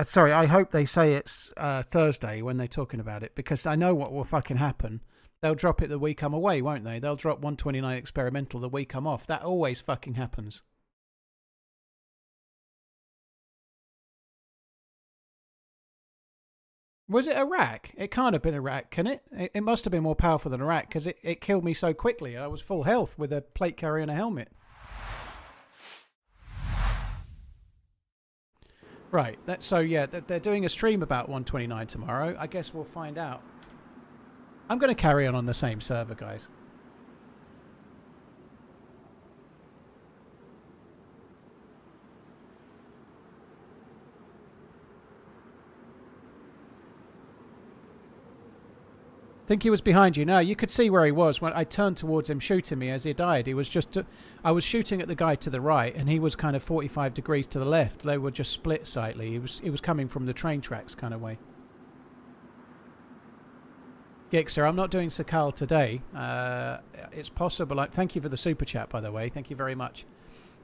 Sorry, I hope they say it's Thursday when they're talking about it, because I know what will fucking happen. They'll drop it the week I'm away, won't they? They'll drop 129 experimental the week I'm off. That always fucking happens. Was it a rack? It can't have been a rack, can it? It must have been more powerful than a rack, because it killed me so quickly. I was full health with a plate carrier and a helmet. Right, so yeah, they're doing a stream about 129 tomorrow. I guess we'll find out. I'm going to carry on the same server, guys. Think he was behind you. No, you could see where he was when I turned towards him, shooting me as he died. He was just, I was shooting at the guy to the right, and he was kind of 45 degrees to the left. They were just split slightly. He was coming from the train tracks kind of way. Gixer, I'm not doing Sakal today. It's possible. Thank you for the super chat, by the way. Thank you very much.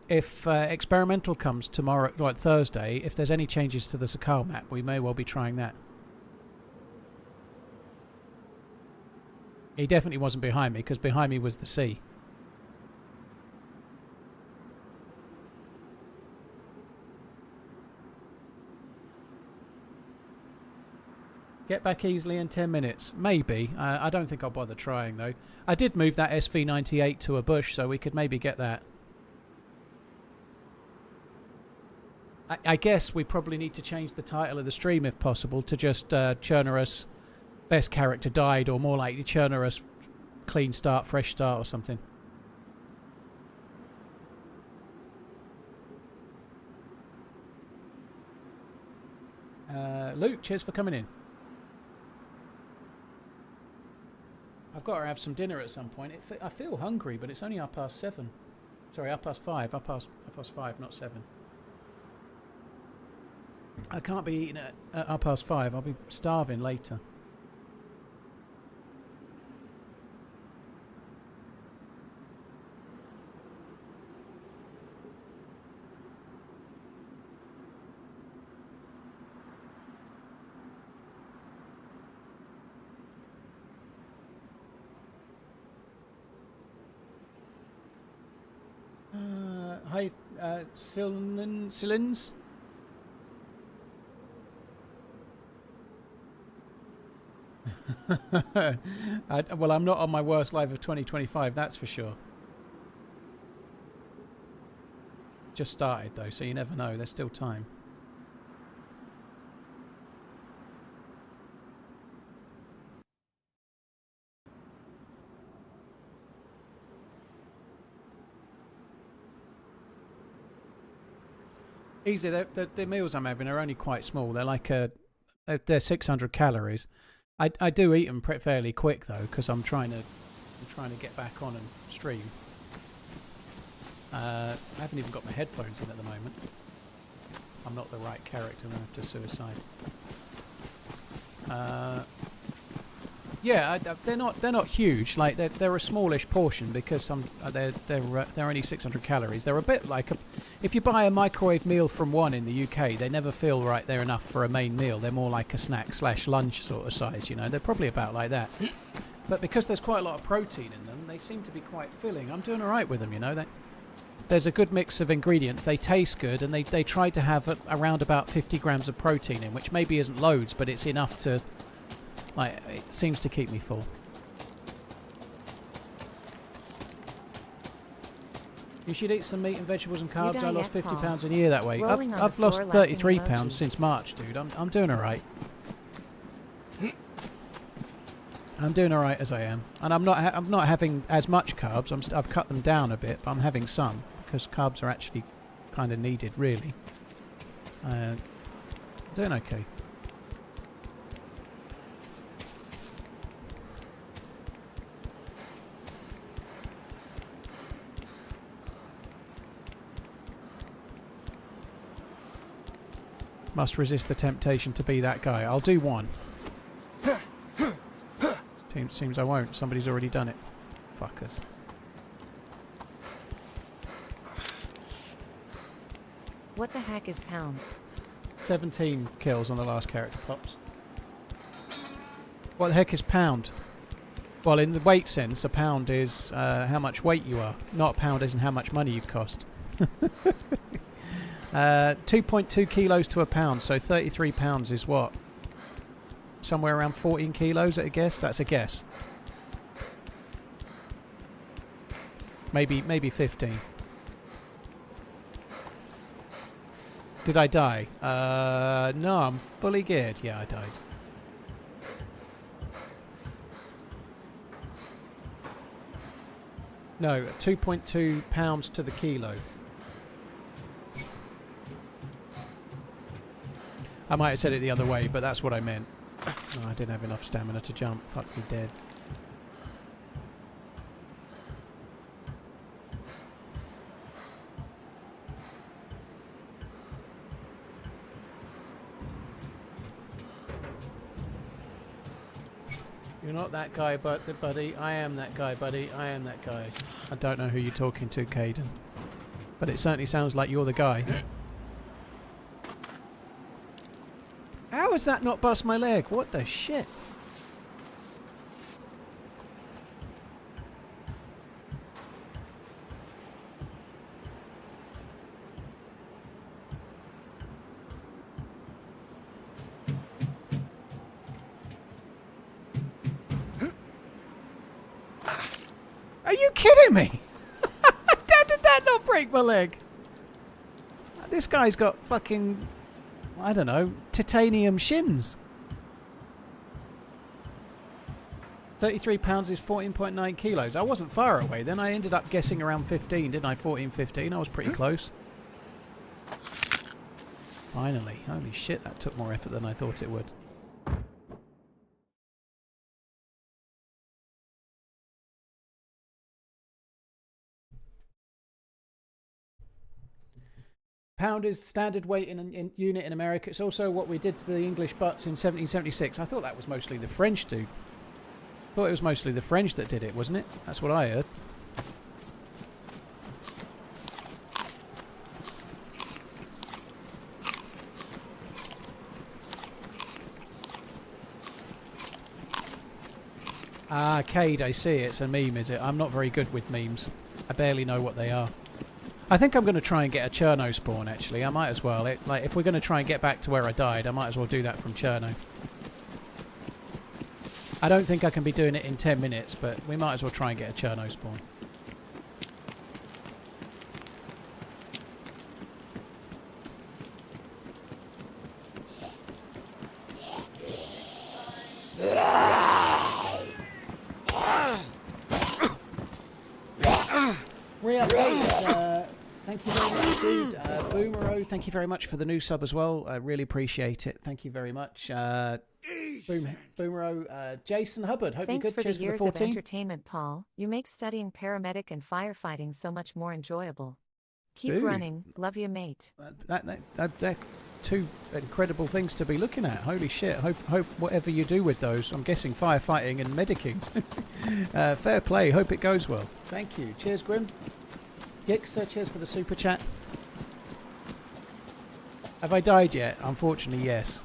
If experimental comes tomorrow, like Thursday, if there's any changes to the Sakal map, we may well be trying that. He definitely wasn't behind me, because behind me was the sea. Get back easily in 10 minutes. Maybe. I don't think I'll bother trying, though. I did move that SV98 to a bush, so we could maybe get that. I guess we probably need to change the title of the stream, if possible, to just Chernarus best character died, or more likely Chernarus clean start, fresh start, or something. Luke, cheers for coming in. I've got to have some dinner at some point. I feel hungry, but it's only 7:30. Sorry, 5:30. 5:30, not 7. I can't be eating at 5:30. I'll be starving later. Hi, Silins. Well, I'm not on my worst live of 2025, that's for sure. Just started, though, so you never know. There's still time. Easy. The meals I'm having are only quite small. They're like they're 600 calories. I do eat them fairly quick though, because I'm trying to get back on and stream. I haven't even got my headphones in at the moment. I'm not the right character. I have to suicide. Yeah, they're not huge. Like they're a smallish portion, because they're only 600 calories. They're a bit like if you buy a microwave meal from One in the UK, they never feel right they're enough for a main meal. They're more like a snack / lunch sort of size. You know, they're probably about like that. But because there's quite a lot of protein in them, they seem to be quite filling. I'm doing all right with them. You know, there's a good mix of ingredients. They taste good, and they try to have around about 50 grams of protein in, which maybe isn't loads, but it's enough to Like, it seems to keep me full. You should eat some meat and vegetables and carbs. I lost 50 pounds a year that way. I've lost 33 pounds since March, dude. I'm doing alright. I'm doing alright as I am, and I'm not having as much carbs. I've cut them down a bit, but I'm having some because carbs are actually kind of needed, really. Doing okay. Must resist the temptation to be that guy. I'll do one. Seems I won't. Somebody's already done it. Fuckers. What the heck is pound? 17 kills on the last character, Pops. What the heck is pound? Well, in the weight sense, a pound is how much weight you are. Not a pound isn't how much money you cost. 2.2 kilos to a pound, so 33 pounds is what? Somewhere around 14 kilos at a guess? That's a guess. Maybe 15. Did I die? No, I'm fully geared. Yeah, I died. No, 2.2 pounds to the kilo. I might have said it the other way, but that's what I meant. Oh, I didn't have enough stamina to jump. Fuck me dead. You're not that guy, buddy. I am that guy, buddy. I am that guy. I don't know who you're talking to, Caden. But it certainly sounds like you're the guy. How has that not bust my leg? What the shit? Are you kidding me? How did that not break my leg? This guy's got fucking... I don't know, titanium shins. 33 pounds is 14.9 kilos. I wasn't far away then. I ended up guessing around 15, didn't I? 14, 15. I was pretty close. Finally. Holy shit, that took more effort than I thought it would. Pound is standard weight in unit in America. It's also what we did to the English butts in 1776. I thought that was mostly the French, dude. I thought it was mostly the French that did it, wasn't it? That's what I heard. Ah, Cade, I see. It's a meme, is it? I'm not very good with memes. I barely know what they are. I think I'm going to try and get a Cherno spawn, actually. I might as well. Like, if we're going to try and get back to where I died, I might as well do that from Cherno. I don't think I can be doing it in 10 minutes, but we might as well try and get a Cherno spawn. Thank you very much, dude. Boomero, thank you very much for the new sub as well. I really appreciate it. Thank you very much. Boomero, Jason Hubbard, hope Thanks you're good. for Cheers the years for the of 14. entertainment, Paul. You make studying paramedic and firefighting so much more enjoyable. Keep Dude. running. Love you, mate. They're two incredible things to be looking at. Holy shit. Hope whatever you do with those, I'm guessing firefighting and medicing. Fair play. Hope it goes well. Thank you. Cheers, Grim. Gixer, cheers for the super chat. Have I died yet? Unfortunately, yes.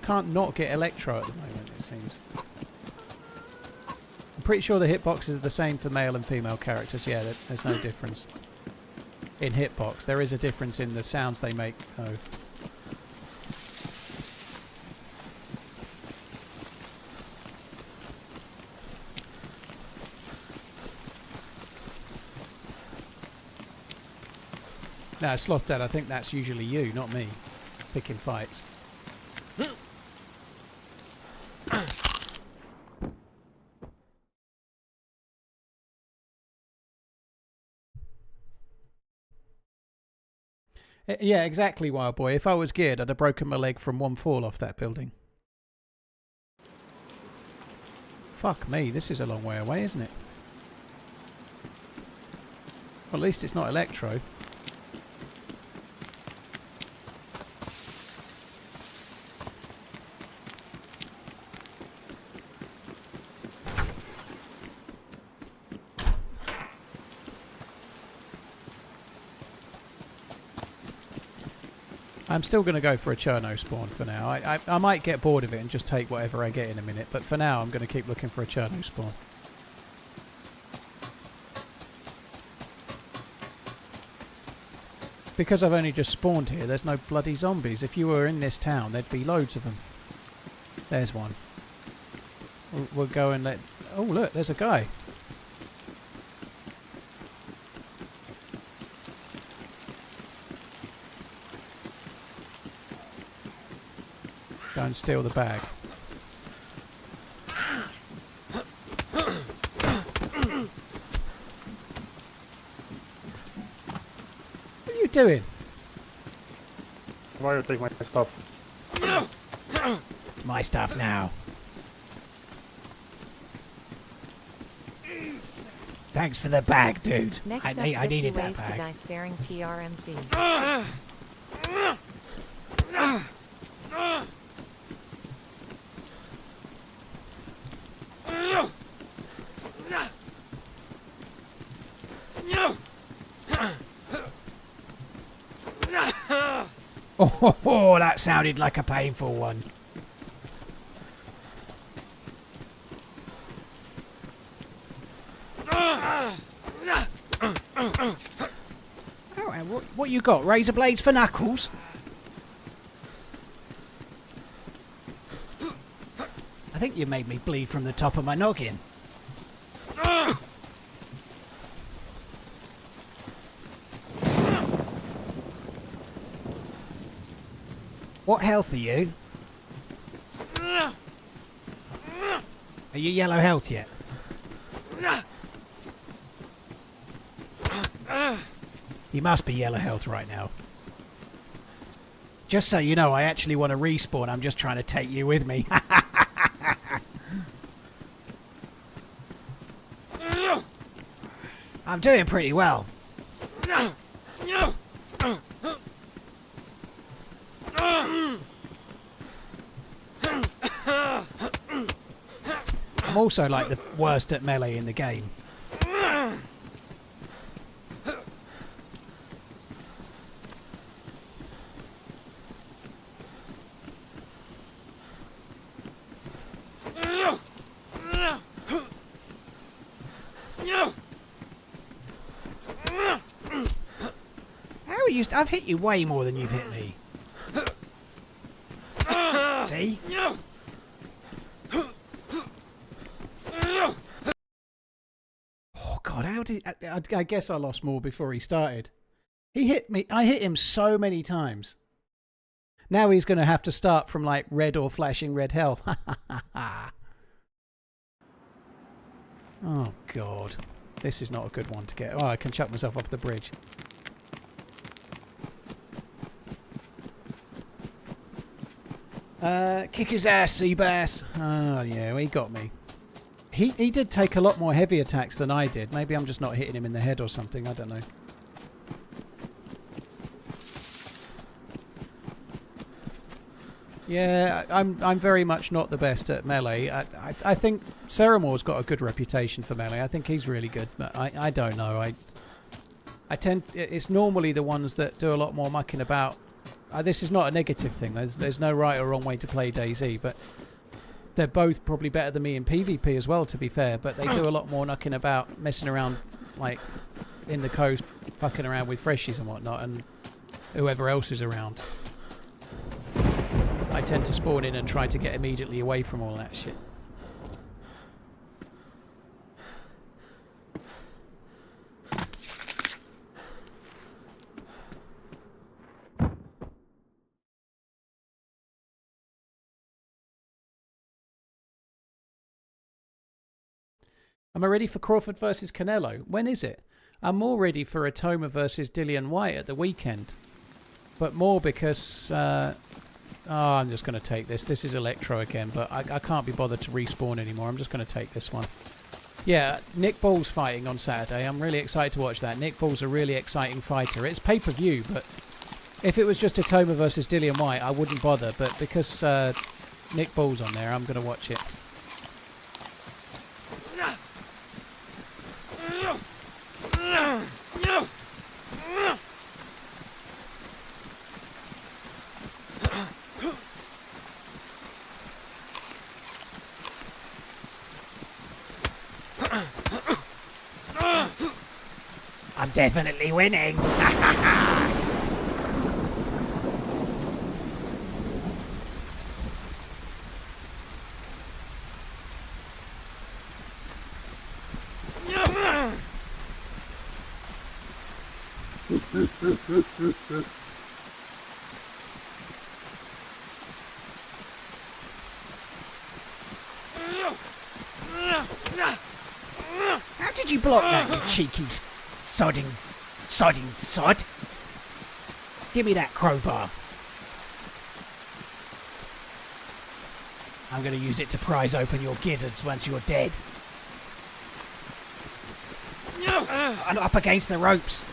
Can't not get Electro at the moment, it seems. I'm pretty sure the hitboxes are the same for male and female characters. Yeah, there's no difference in hitbox. There is a difference in the sounds they make, though. No, Sloth Dad, I think that's usually you, not me, picking fights. Yeah, exactly, Wild Boy. If I was geared, I'd have broken my leg from one fall off that building. Fuck me, this is a long way away, isn't it? Well, at least it's not electro. I'm still going to go for a Chernarus spawn for now. I might get bored of it and just take whatever I get in a minute, but for now I'm going to keep looking for a Chernarus spawn. Because I've only just spawned here, there's no bloody zombies. If you were in this town, there'd be loads of them. There's one. We'll go and let... Oh, look, there's a guy. Go and steal the bag. What are you doing? Why you take my stuff? My stuff now. Thanks for the bag, dude. Next up, I 50 needed that ways to bag. die staring TRMZ. Oh, that sounded like a painful one. Oh, what you got? Razor blades for knuckles? I think you made me bleed from the top of my noggin. What health are you? Are you yellow health yet? You must be yellow health right now. Just so you know, I actually want to respawn. I'm just trying to take you with me. I'm doing pretty well. I'm also like the worst at melee in the game. How are you? I've hit you way more than you've hit me. See? Oh God! How did I guess I lost more before he started? He hit me. I hit him so many times. Now he's going to have to start from like red or flashing red health. Oh God, this is not a good one to get. Oh, I can chuck myself off the bridge. Kick his ass, Seabass. Oh yeah, well, he got me. He did take a lot more heavy attacks than I did. Maybe I'm just not hitting him in the head or something. I don't know. Yeah, I'm very much not the best at melee. I think Ceremore's got a good reputation for melee. I think he's really good, but I don't know. It's normally the ones that do a lot more mucking about. This is not a negative thing. There's no right or wrong way to play DayZ, but they're both probably better than me in PvP as well, to be fair. But they do a lot more knocking about, messing around, like in the coast, fucking around with freshies and whatnot, and whoever else is around. I tend to spawn in and try to get immediately away from all that shit. Am I ready for Crawford versus Canelo? When is it? I'm more ready for Atoma versus Dillian White at the weekend. But more because... I'm just going to take this. This is Electro again, but I can't be bothered to respawn anymore. I'm just going to take this one. Yeah, Nick Ball's fighting on Saturday. I'm really excited to watch that. Nick Ball's a really exciting fighter. It's pay-per-view, but if it was just Atoma versus Dillian White, I wouldn't bother. But because Nick Ball's on there, I'm going to watch it. I'm definitely winning. How did you block that, you cheeky sodding sod? Give me that crowbar. I'm going to use it to prise open your gizzards once you're dead. I'm up against the ropes.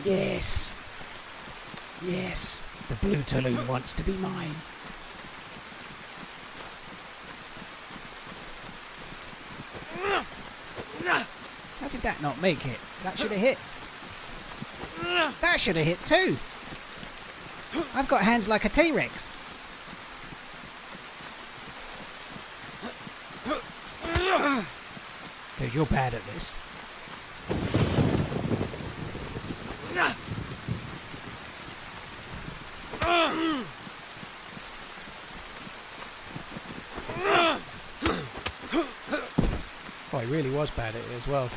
Yes. Yes. The blue Tulum wants to be mine. How did that not make it? That should have hit. That should have hit too. I've got hands like a T-Rex. Dude, you're bad at this. Oh, he really was bad at it as well.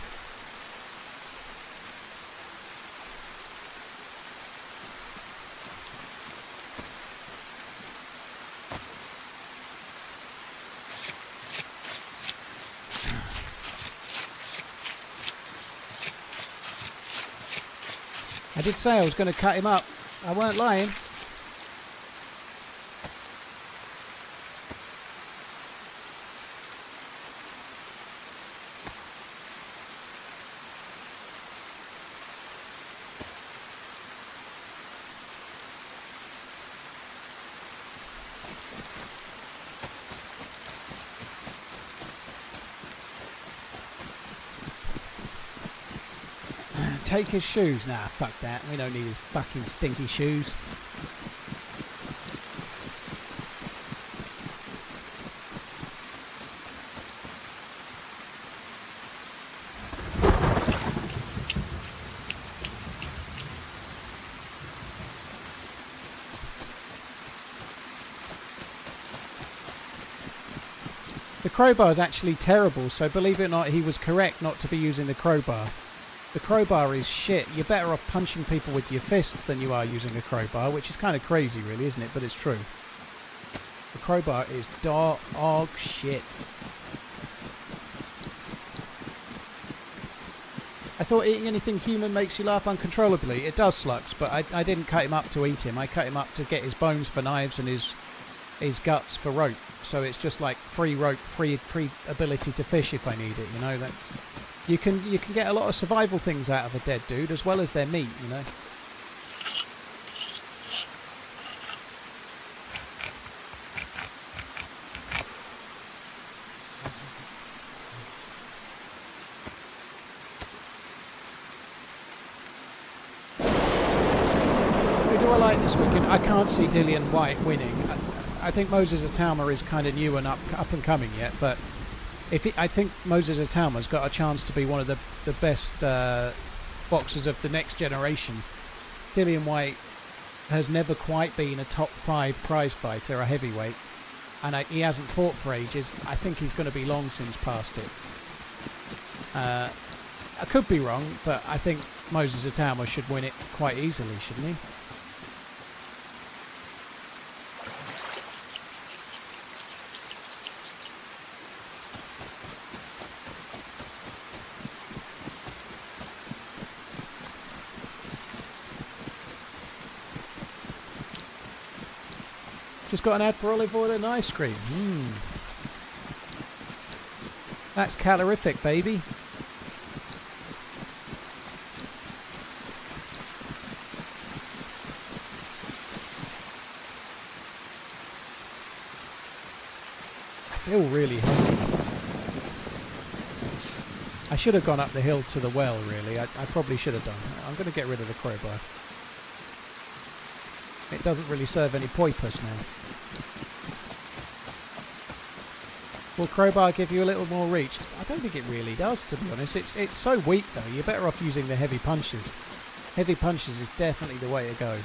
I did say I was going to cut him up. I weren't lying. Take his shoes. Nah, fuck that. We don't need his fucking stinky shoes. The crowbar is actually terrible, so believe it or not, he was correct not to be using the crowbar. The crowbar is shit. You're better off punching people with your fists than you are using a crowbar, which is kind of crazy really, isn't it? But it's true. The crowbar is dog shit. I thought eating anything human makes you laugh uncontrollably. It does, Slux, but I didn't cut him up to eat him. I cut him up to get his bones for knives and his guts for rope. So it's just like free rope, free ability to fish if I need it, you know. That's... You can get a lot of survival things out of a dead dude as well as their meat, you know. Who do I like this weekend? I can't see Dillian White winning. I think Moses Atama is kind of new and up and coming yet, but I think Moses Atama's got a chance to be one of the best boxers of the next generation. Dillian White has never quite been a top 5 prize fighter, a heavyweight, and he hasn't fought for ages. I think he's going to be long since past it. I could be wrong, but I think Moses Atama should win it quite easily, shouldn't he? Just got an ad for olive oil and ice cream. That's calorific, baby. I feel really hungry. I should have gone up the hill to the well, really. I probably should have done. I'm going to get rid of the crowbar. It doesn't really serve any purpose now. Will crowbar give you a little more reach? I don't think it really does, to be honest. It's so weak, though. You're better off using the heavy punches. Heavy punches is definitely the way to go.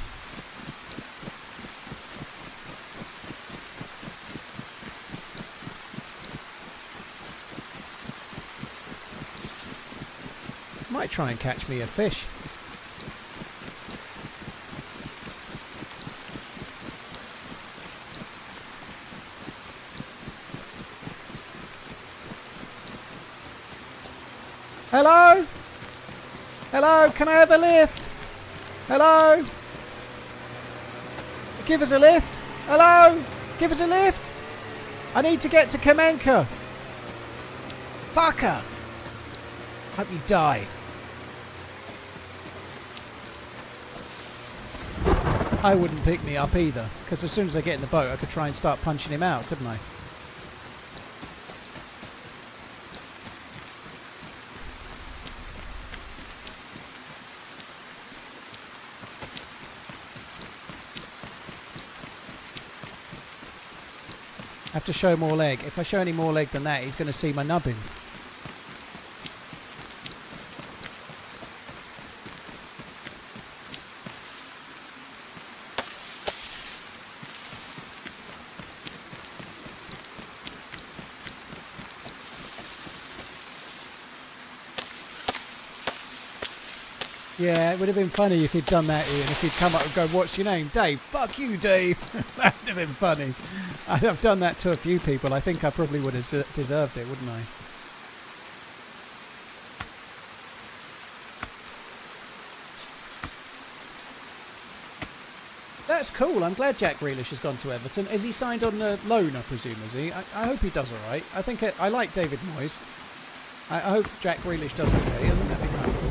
Might try and catch me a fish. Hello? Hello, can I have a lift? Hello? Give us a lift? Hello? Give us a lift? I need to get to Kamenka. Fucker! Hope you die. I wouldn't pick me up either, because as soon as I get in the boat I could try and start punching him out, couldn't I? Have to show more leg. If I show any more leg than that, he's going to see my nubbin. Yeah, it would have been funny if he'd done that, Ian. If he'd come up and go, "What's your name?" "Dave." "Fuck you, Dave." That would have been funny. I've done that to a few people. I think I probably would have deserved it, wouldn't I? That's cool. I'm glad Jack Grealish has gone to Everton. Is he signed on a loan, I presume, is he? I hope he does all right. I think I like David Moyes. I hope Jack Grealish does okay. I think that'd be kind of cool.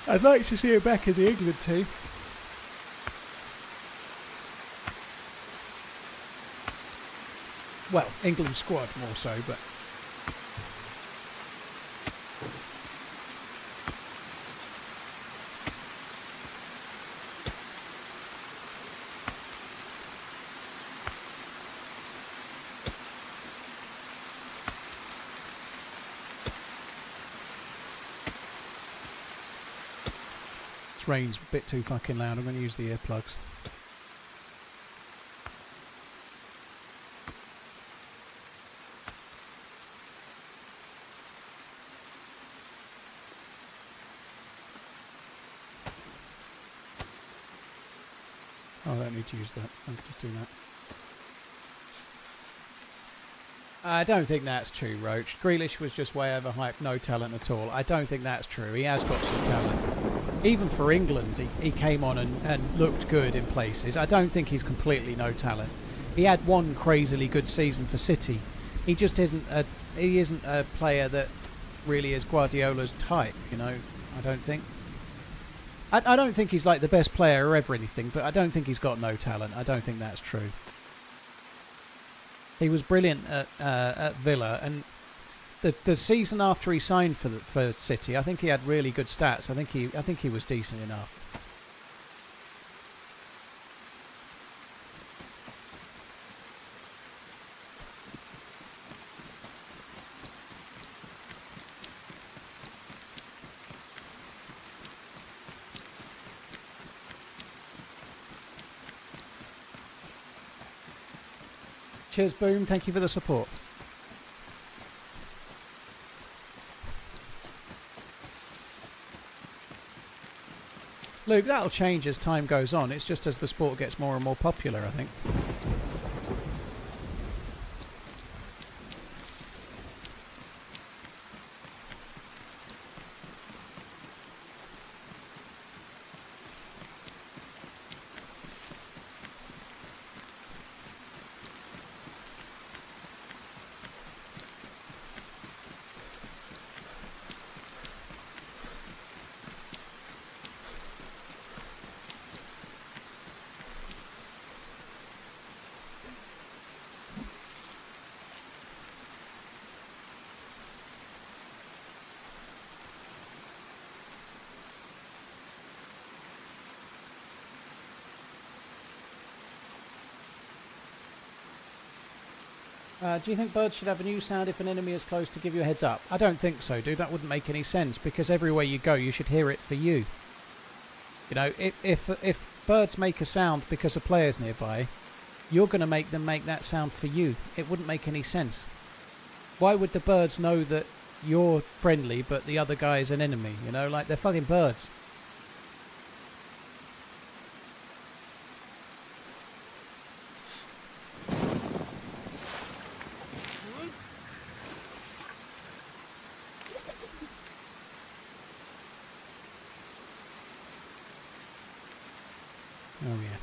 I'd like to see him back in the England team. Well, England squad more so, but... This rain's a bit too fucking loud. I'm going to use the earplugs. Oh, I don't need to use that. I can just do that. I don't think that's true, Roach. Grealish was just way overhyped, no talent at all. I don't think that's true. He has got some talent. Even for England, he came on and looked good in places. I don't think he's completely no talent. He had one crazily good season for City. He just isn't a player that really is Guardiola's type, you know, I don't think. I don't think he's like the best player or ever anything, but I don't think he's got no talent. I don't think that's true. He was brilliant at Villa, and the season after he signed for City, I think he had really good stats. I think he was decent enough. Cheers, Boom. Thank you for the support. Luke, that'll change as time goes on. It's just as the sport gets more and more popular, I think. Do you think birds should have a new sound if an enemy is close to give you a heads up? I don't think so, dude. That wouldn't make any sense, because everywhere you go, you should hear it for you. You know, if birds make a sound because a player's nearby, you're going to make them make that sound for you. It wouldn't make any sense. Why would the birds know that you're friendly, but the other guy is an enemy? You know, like, they're fucking birds. Oh, yeah.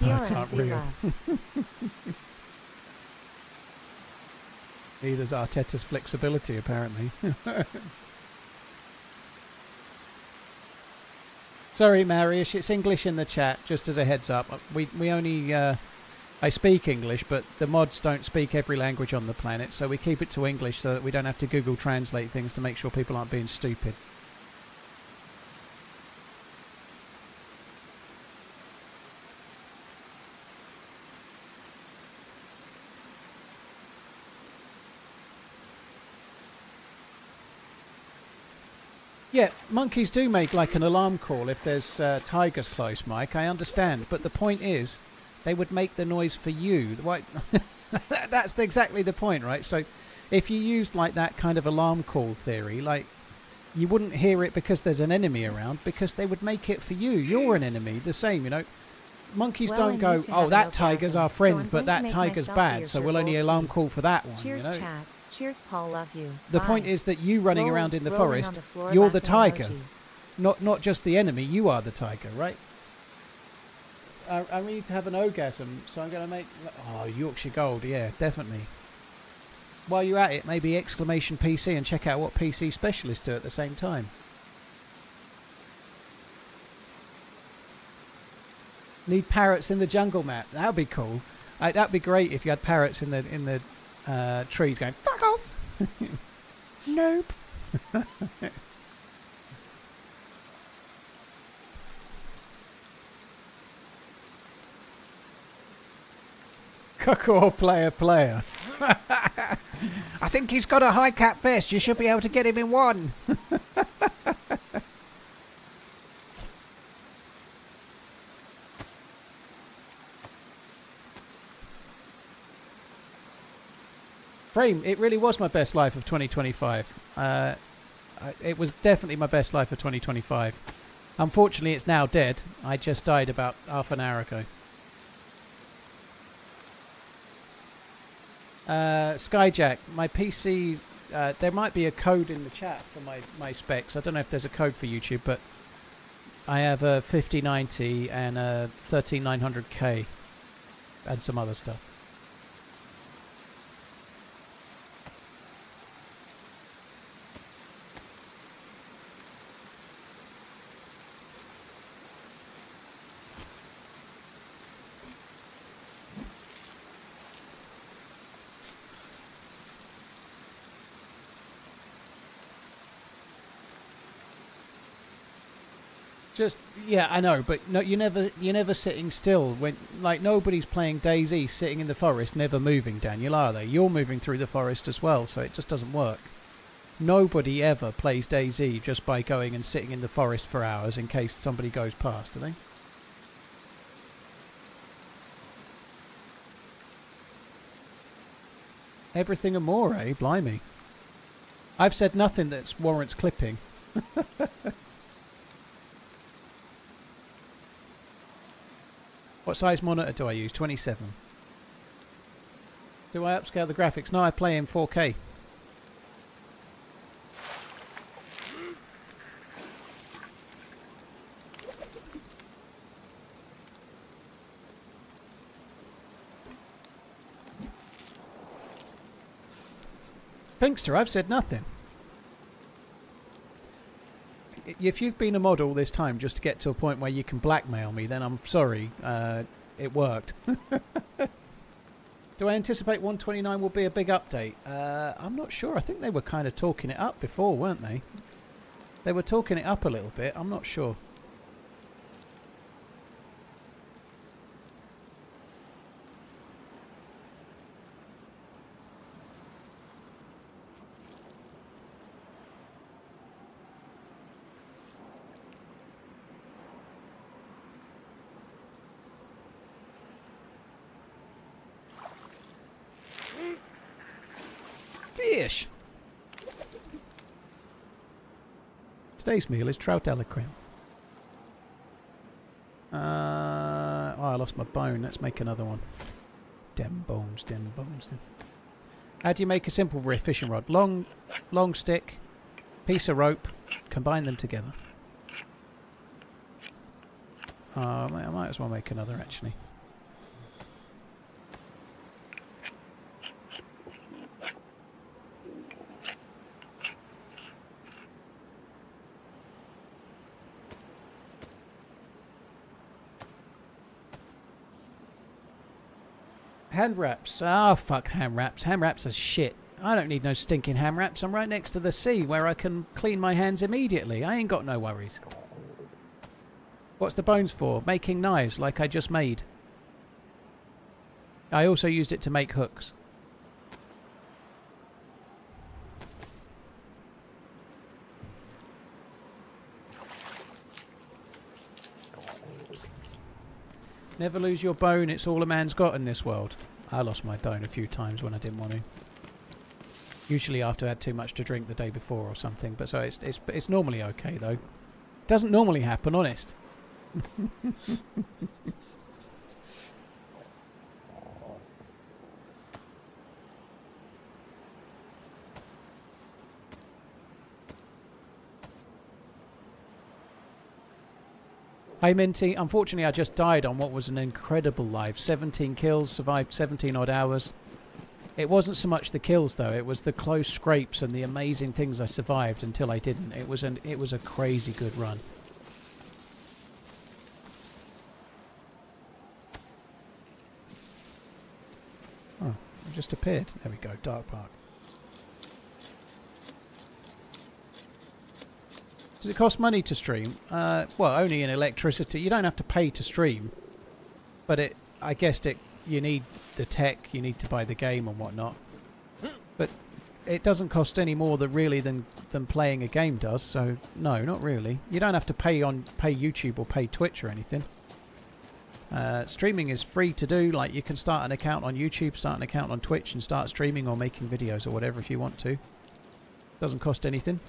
Birds aren't TRMZ real. love. Neither's Arteta's flexibility, apparently. Sorry, Marius, it's English in the chat, just as a heads up. We only... I speak English, but the mods don't speak every language on the planet, so we keep it to English so that we don't have to Google Translate things to make sure people aren't being stupid. Yeah, monkeys do make like an alarm call if there's tigers close, Mike. I understand, but the point is, they would make the noise for you. Why? That's exactly the point, right? So, if you used like that kind of alarm call theory, like, you wouldn't hear it because there's an enemy around, because they would make it for you. You're an enemy. The same, you know. Monkeys Well, don't I go, need to oh, have that an tiger's orgasm, our so friend, I'm but going to that make tiger's myself bad, hear so your we'll only gold alarm teeth. call for that one. Cheers, you know? chat. Cheers, Paul. Love you. The Bye. point is that you running Roll- around in the rolling on forest, the floor you're the laughing tiger, emoji. not just the enemy. You are the tiger, right? I need to have an orgasm, so I'm going to make... Oh, Yorkshire Gold, yeah, definitely. While you're at it, maybe exclamation PC and check out what PC specialists do at the same time. Need parrots in the jungle map. That'd be cool. That'd be great if you had parrots in the trees going, fuck off! Nope. Cuckoo player. I think he's got a high cap vest. You should be able to get him in one. Frame, it really was my best life of 2025. It was definitely my best life of 2025. Unfortunately, it's now dead. I just died about half an hour ago. Skyjack, my PC, there might be a code in the chat for my specs. I don't know if there's a code for YouTube, but I have a 5090 and a 13900K and some other stuff. Just yeah, I know, but no, you're never sitting still when like nobody's playing DayZ sitting in the forest, never moving. Daniel, are they? You're moving through the forest as well, so it just doesn't work. Nobody ever plays DayZ just by going and sitting in the forest for hours in case somebody goes past, do they? Everything and more, eh? Blimey. I've said nothing that warrants clipping. What size monitor do I use? 27. Do I upscale the graphics? No, I play in 4K. Pinkster, I've said nothing. If you've been a mod all this time just to get to a point where you can blackmail me, then I'm sorry. It worked. Do I anticipate 129 will be a big update? I'm not sure. I think they were kind of talking it up before, weren't they? They were talking it up a little bit. I'm not sure. Fish! Today's meal is trout a la creme. Oh, I lost my bone. Let's make another one. Dem bones, dem bones. How do you make a simple fishing rod? Long stick, piece of rope, combine them together. I might as well make another actually. Hand wraps. Oh, fuck hand wraps. Hand wraps are shit. I don't need no stinking hand wraps. I'm right next to the sea where I can clean my hands immediately. I ain't got no worries. What's the bones for? Making knives like I just made. I also used it to make hooks. Never lose your bone, it's all a man's got in this world. I lost my bone a few times when I didn't want to. Usually after I had too much to drink the day before or something, but so it's normally okay though. Doesn't normally happen, honest. Hey Minty, unfortunately I just died on what was an incredible live. 17 kills, survived 17 odd hours. It wasn't so much the kills though, it was the close scrapes and the amazing things I survived until I didn't. It was a crazy good run. Oh, it just appeared. There we go, Dark Park. Does it cost money to stream? Well, only in electricity. You don't have to pay to stream, but I guess you need the tech, you need to buy the game and whatnot. But it doesn't cost any more than playing a game does. So no, not really. You don't have to pay YouTube or pay Twitch or anything. Streaming is free to do. Like you can start an account on YouTube, start an account on Twitch, and start streaming or making videos or whatever if you want to. Doesn't cost anything.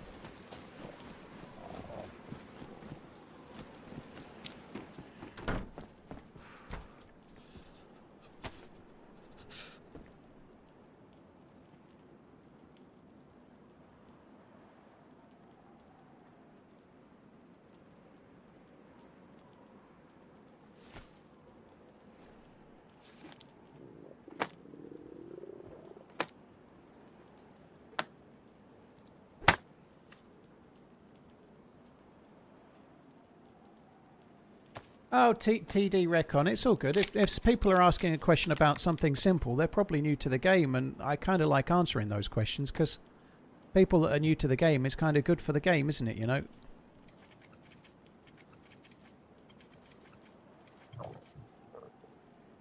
Oh, TD Recon, it's all good. If people are asking a question about something simple, they're probably new to the game, and I kind of like answering those questions because people that are new to the game, it's kind of good for the game, isn't it, you know?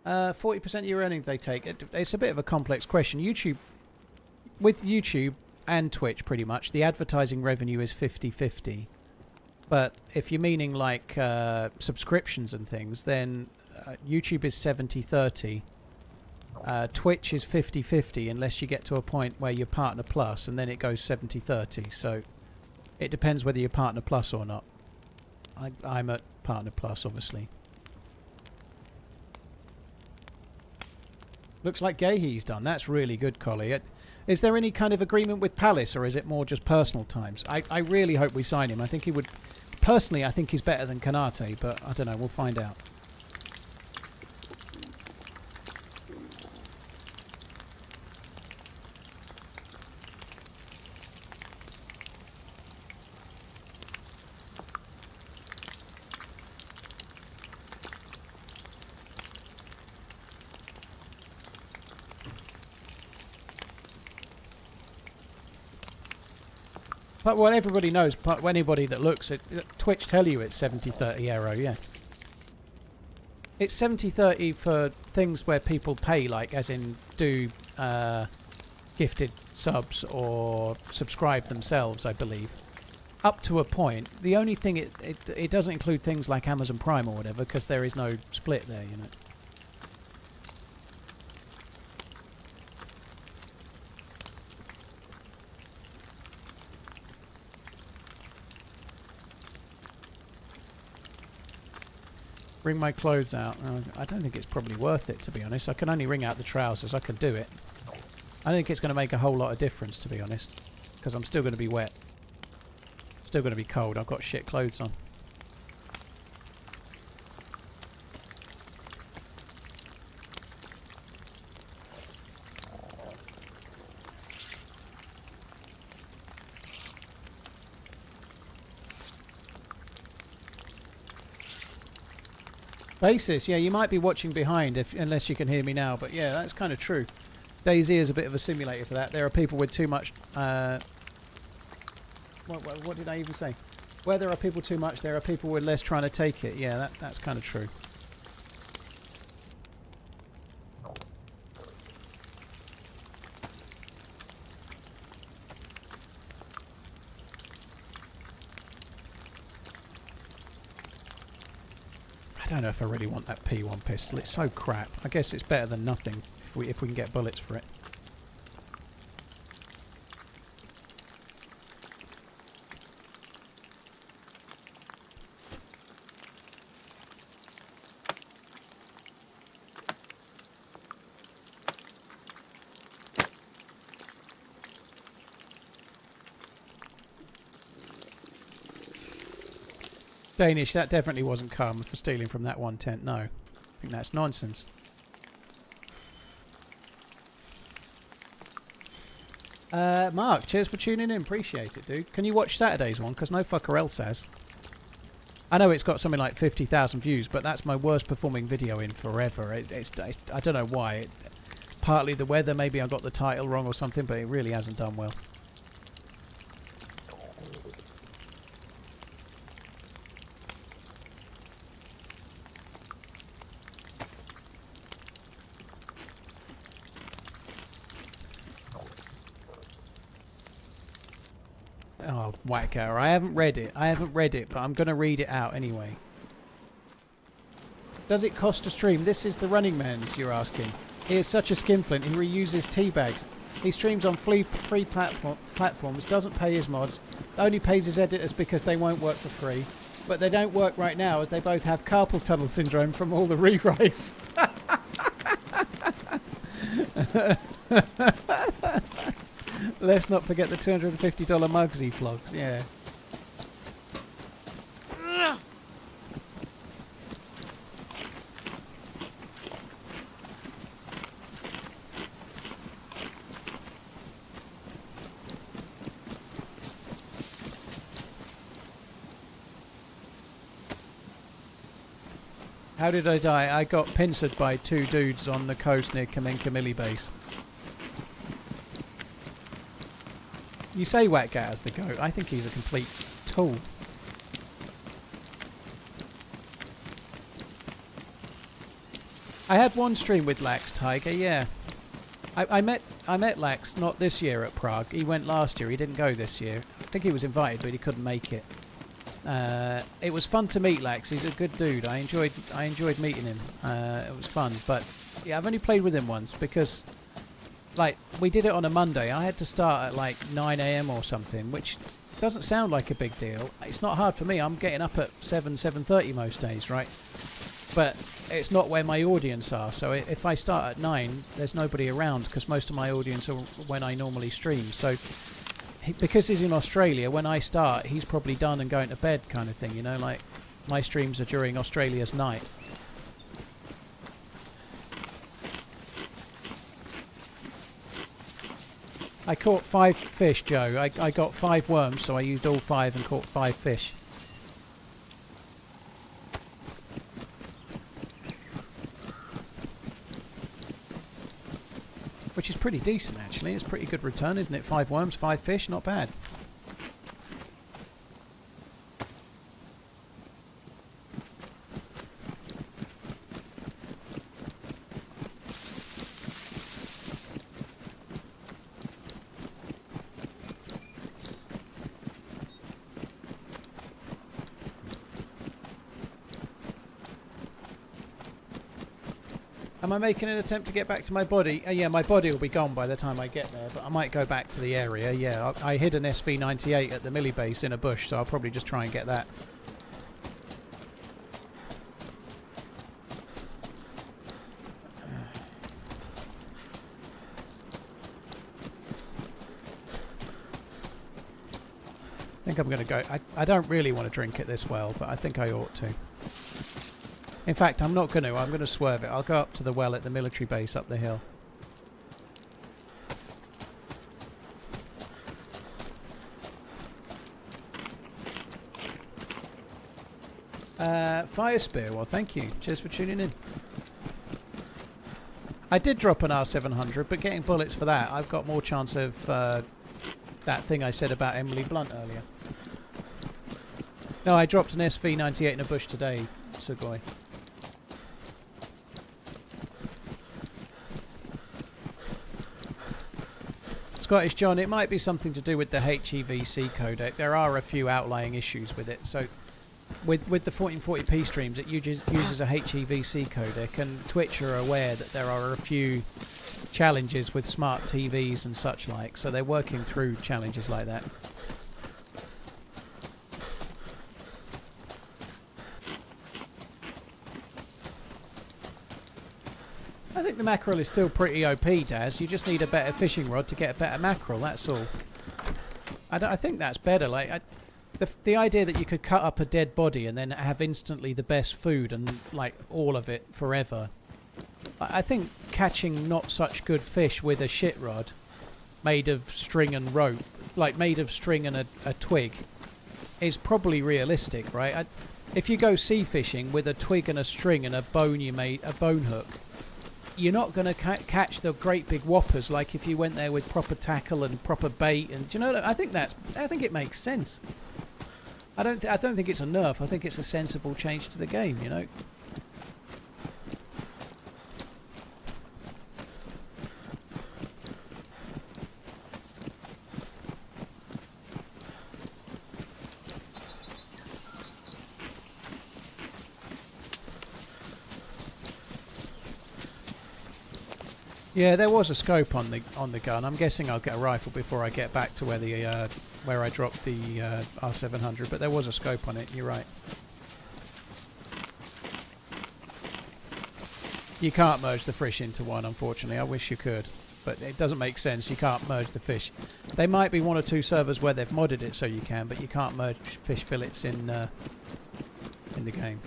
Uh, 40% of your earnings they take. It's a bit of a complex question. With YouTube and Twitch pretty much, the advertising revenue is 50-50. But if you're meaning like subscriptions and things, then YouTube is 70-30 Twitch is 50-50 unless you get to a point where you're Partner Plus, and then it goes 70-30. So it depends whether you're Partner Plus or not. I'm at Partner Plus, obviously. Looks like Gahey's done. That's really good, Collie. Is there any kind of agreement with Palace, or is it more just personal times? I really hope we sign him. I think he would... Personally, I think he's better than Kanate, but I don't know. We'll find out. But what everybody knows, anybody that looks at Twitch tell you it's 70-30 Aero, yeah. It's 70-30 for things where people pay, like as in do gifted subs or subscribe themselves, I believe. Up to a point. The only thing it doesn't include things like Amazon Prime or whatever, because there is no split there, you know. Bring my clothes out. I don't think it's probably worth it, to be honest. I can only wring out the trousers. I can do it. I think it's going to make a whole lot of difference, to be honest. Because I'm still going to be wet. Still going to be cold. I've got shit clothes on. Basis, yeah, you might be watching behind unless you can hear me now, but yeah, that's kind of true. DayZ is a bit of a simulator for that. There are people with too much... what did I even say? Where there are people too much, there are people with less trying to take it. Yeah, that's kind of true. I don't know if I really want that P1 pistol. It's so crap. I guess it's better than nothing if we can get bullets for it. Danish, that definitely wasn't karma for stealing from that one tent. No, I think that's nonsense. Mark, cheers for tuning in. Appreciate it, dude. Can you watch Saturday's one? Because no fucker else has. I know it's got something like 50,000 views, but that's my worst performing video in forever. I don't know why. Partly the weather, maybe I got the title wrong or something, but it really hasn't done well. Oh, whacker. I haven't read it, but I'm going to read it out anyway. Does it cost to stream? This is TheRunningManZ, you're asking. He is such a skinflint, he reuses tea bags. He streams on free platforms, doesn't pay his mods, only pays his editors because they won't work for free. But they don't work right now as they both have carpal tunnel syndrome from all the rewrites. Let's not forget the $250 mugs he flogged. Yeah. How did I die? I got pincered by two dudes on the coast near Kamenkamili base. You say Whackgat as the goat. I think he's a complete tool. I had one stream with Lax Tiger, yeah. I met Lax not this year at Prague. He went last year. He didn't go this year. I think he was invited, but he couldn't make it. It was fun to meet Lax. He's a good dude. I enjoyed meeting him. It was fun, but Yeah, I've only played with him once because, like, we did it on a Monday. I had to start at like 9 a.m. or something, which doesn't sound like a big deal. It's not hard for me. I'm getting up at 7:30 most days, right? But it's not where my audience are. So if I start at 9, there's nobody around because most of my audience are when I normally stream. So because he's in Australia, when I start, he's probably done and going to bed kind of thing, you know, like my streams are during Australia's night. I caught 5 fish, Joe. I got 5 worms, so I used all 5 and caught 5 fish. Which is pretty decent, actually. It's a pretty good return, isn't it? 5 worms, 5 fish, not bad. Am I making an attempt to get back to my body? Yeah, my body will be gone by the time I get there, but I might go back to the area. Yeah, I hid an SV98 at the Millie base in a bush, so I'll probably just try and get that. I think I'm going to go... I don't really want to drink it this well, but I think I ought to. In fact, I'm not going to. I'm going to swerve it. I'll go up to the well at the military base up the hill. Fire Spear. Well, thank you. Cheers for tuning in. I did drop an R700, but getting bullets for that, I've got more chance of that thing I said about Emily Blunt earlier. No, I dropped an SV98 in a bush today, Sugoi. Scottish John, it might be something to do with the HEVC codec. There are a few outlying issues with it. So with the 1440p streams, it uses a HEVC codec, and Twitch are aware that there are a few challenges with smart TVs and such like. So they're working through challenges like that. I think the mackerel is still pretty OP, Daz. You just need a better fishing rod to get a better mackerel, that's all. I think that's better. Like the idea that you could cut up a dead body and then have instantly the best food and like all of it forever. I think catching not such good fish with a shit rod made of string and rope, like made of string and a twig, is probably realistic, right? If you go sea fishing with a twig and a string and a bone hook, you're not going to catch the great big whoppers like if you went there with proper tackle and proper bait. And do you know, I think it makes sense. I don't think it's a nerf. I think it's a sensible change to the game, you know. Yeah, there was a scope on the gun. I'm guessing I'll get a rifle before I get back to where I dropped the R700, but there was a scope on it. You're right. You can't merge the fish into one, unfortunately. I wish you could, but it doesn't make sense. You can't merge the fish. There might be 1 or 2 servers where they've modded it so you can, but you can't merge fish fillets in the game.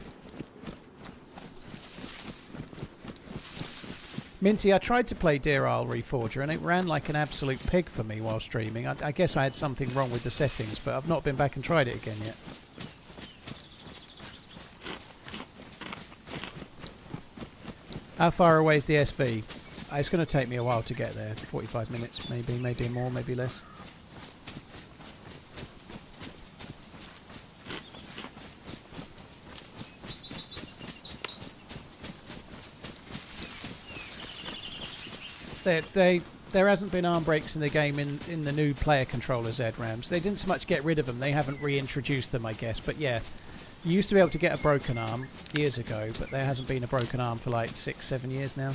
Minty, I tried to play Deer Isle Reforger and it ran like an absolute pig for me while streaming. I guess I had something wrong with the settings, but I've not been back and tried it again yet. How far away is the SV? It's going to take me a while to get there. 45 minutes, maybe more, maybe less. There hasn't been arm brakes in the game in the new player controller ZRAMs. They didn't so much get rid of them, they haven't reintroduced them, I guess. But yeah, You used to be able to get a broken arm years ago, but there hasn't been a broken arm for like 6-7 years now.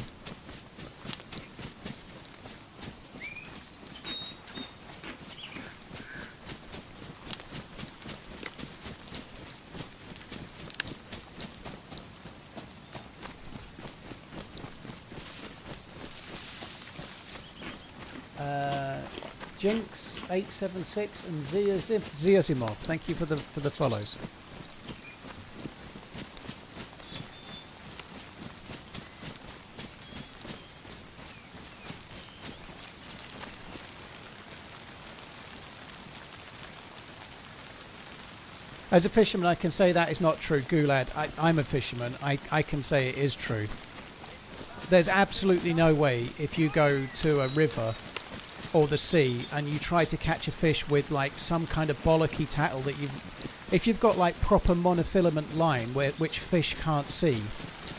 Jinx 876 and Ziazimov. Thank you for the follows. As a fisherman, I can say that is not true. Gulad, I'm a fisherman. I can say it is true. There's absolutely no way if you go to a river or the sea and you try to catch a fish with like some kind of bollocky tackle that if you've got like proper monofilament line which fish can't see,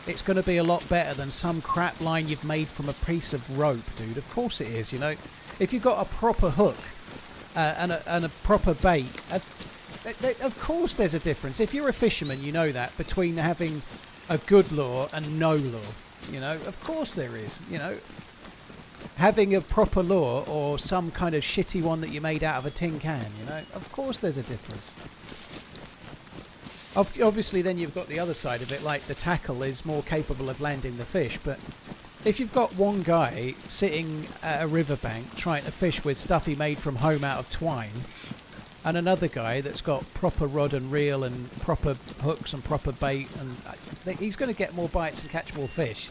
it's going to be a lot better than some crap line you've made from a piece of rope, dude. Of course it is, you know. If you've got a proper hook and a proper bait, of course there's a difference. If you're a fisherman, you know that, between having a good lure and no lure. You know, of course there is, you know. Having a proper lure or some kind of shitty one that you made out of a tin can, you know, of course there's a difference. Obviously then you've got the other side of it, like the tackle is more capable of landing the fish, but if you've got one guy sitting at a riverbank trying to fish with stuff he made from home out of twine, and another guy that's got proper rod and reel and proper hooks and proper bait, and he's going to get more bites and catch more fish.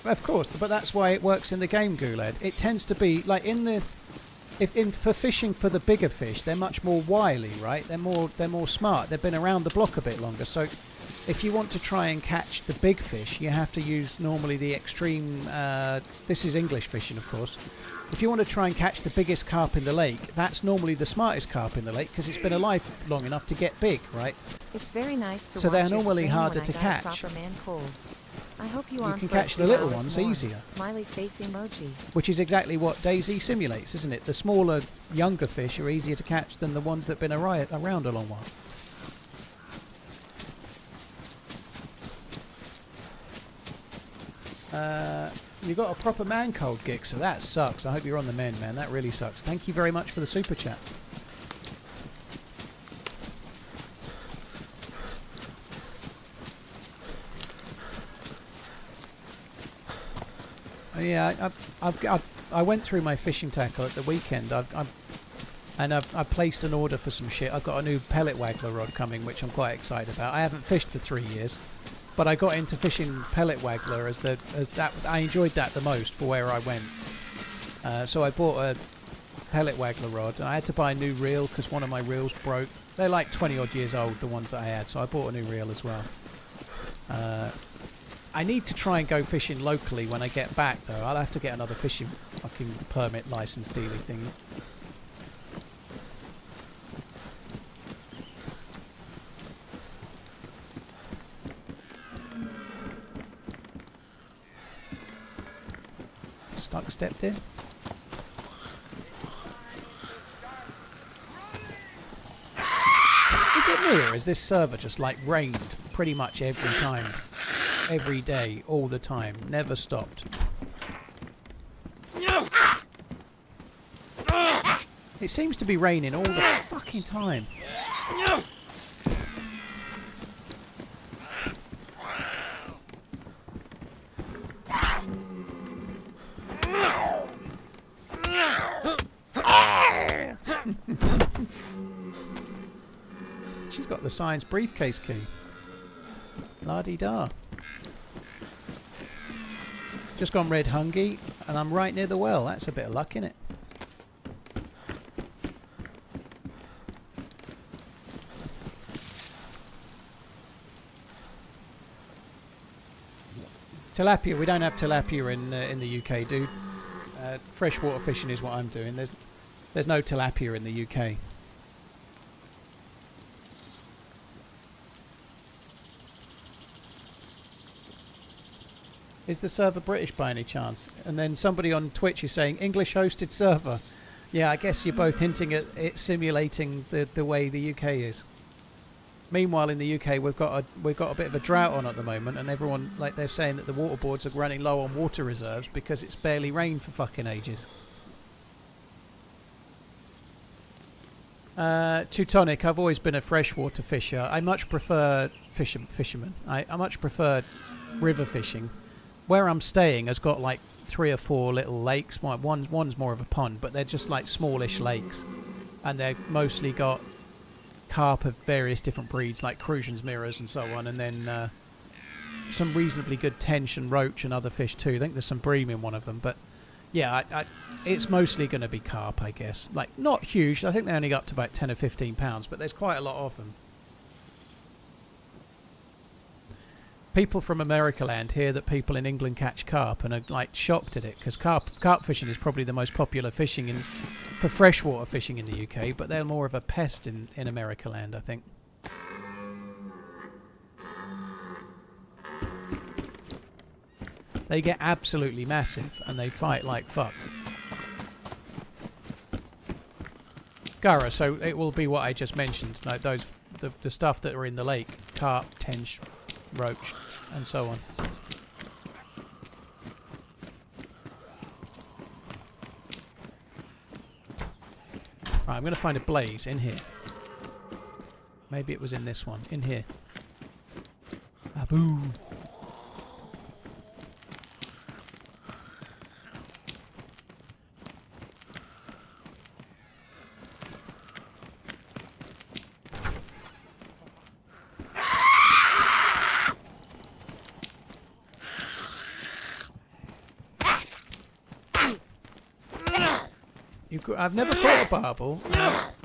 Of course, but that's why it works in the game, Guled. It tends to be like for fishing for the bigger fish, they're much more wily, right? They're more smart. They've been around the block a bit longer. So if you want to try and catch the big fish, you have to use normally the extreme. This is English fishing, of course. If you want to try and catch the biggest carp in the lake, that's normally the smartest carp in the lake because it's been alive long enough to get big, right? It's very nice to so watch they're your normally stream harder when to I got a catch. proper man cold. I hope you can catch the little ones more. easier. Smiley face emoji. Which is exactly what DayZ simulates, isn't it? The smaller, younger fish are easier to catch than the ones that have been around a long while. You got a proper man cold, Gix, so that sucks. I hope you're on the mend, man. That really sucks. Thank you very much for the super chat. Yeah, I went through my fishing tackle at the weekend. I placed an order for some shit. I've got a new pellet waggler rod coming, which I'm quite excited about. I haven't fished for 3 years, but I got into fishing pellet waggler as that. I enjoyed that the most for where I went. So I bought a pellet waggler rod, and I had to buy a new reel because one of my reels broke. They're like 20 odd years old, the ones that I had, so I bought a new reel as well. I need to try and go fishing locally when I get back, though. I'll have to get another fishing fucking permit license dealy thing. Stuck stepped in. Is it me, or is this server just like rained pretty much every time? Every day, all the time, never stopped. It seems to be raining all the fucking time. She's got the science briefcase key. La-di-da. Just gone red hungry, and I'm right near the well. That's a bit of luck, innit? Tilapia, we don't have tilapia in the UK, dude. Freshwater fishing is what I'm doing. There's no tilapia in the UK. Is the server British by any chance? And then somebody on Twitch is saying English hosted server. Yeah, I guess you're both hinting at it simulating the way the UK is. Meanwhile, in the UK, we've got a bit of a drought on at the moment, and everyone, like, they're saying that the water boards are running low on water reserves because it's barely rained for fucking ages. Teutonic, I've always been a freshwater fisher. I much prefer fisherman. I much prefer river fishing. Where I'm staying has got like 3 or 4 little lakes. One's more of a pond, but they're just like smallish lakes, and they've mostly got carp of various different breeds, like Crucians, mirrors, and so on, and then some reasonably good tench and roach and other fish too. I think there's some bream in one of them, but yeah, it's mostly going to be carp, I guess. Like, not huge. I think they only got to about 10 or 15 pounds, but there's quite a lot of them. People from America land hear that people in England catch carp and are like shocked at it, because carp fishing is probably the most popular fishing for freshwater fishing in the UK, but they're more of a pest in America land, I think. They get absolutely massive and they fight like fuck. Gara, so it will be what I just mentioned, like the stuff that are in the lake: carp, tench, roach, and so on. Right, I'm going to find a blaze in here. Maybe it was in this one. In here. Aboo. I've never caught a barbel.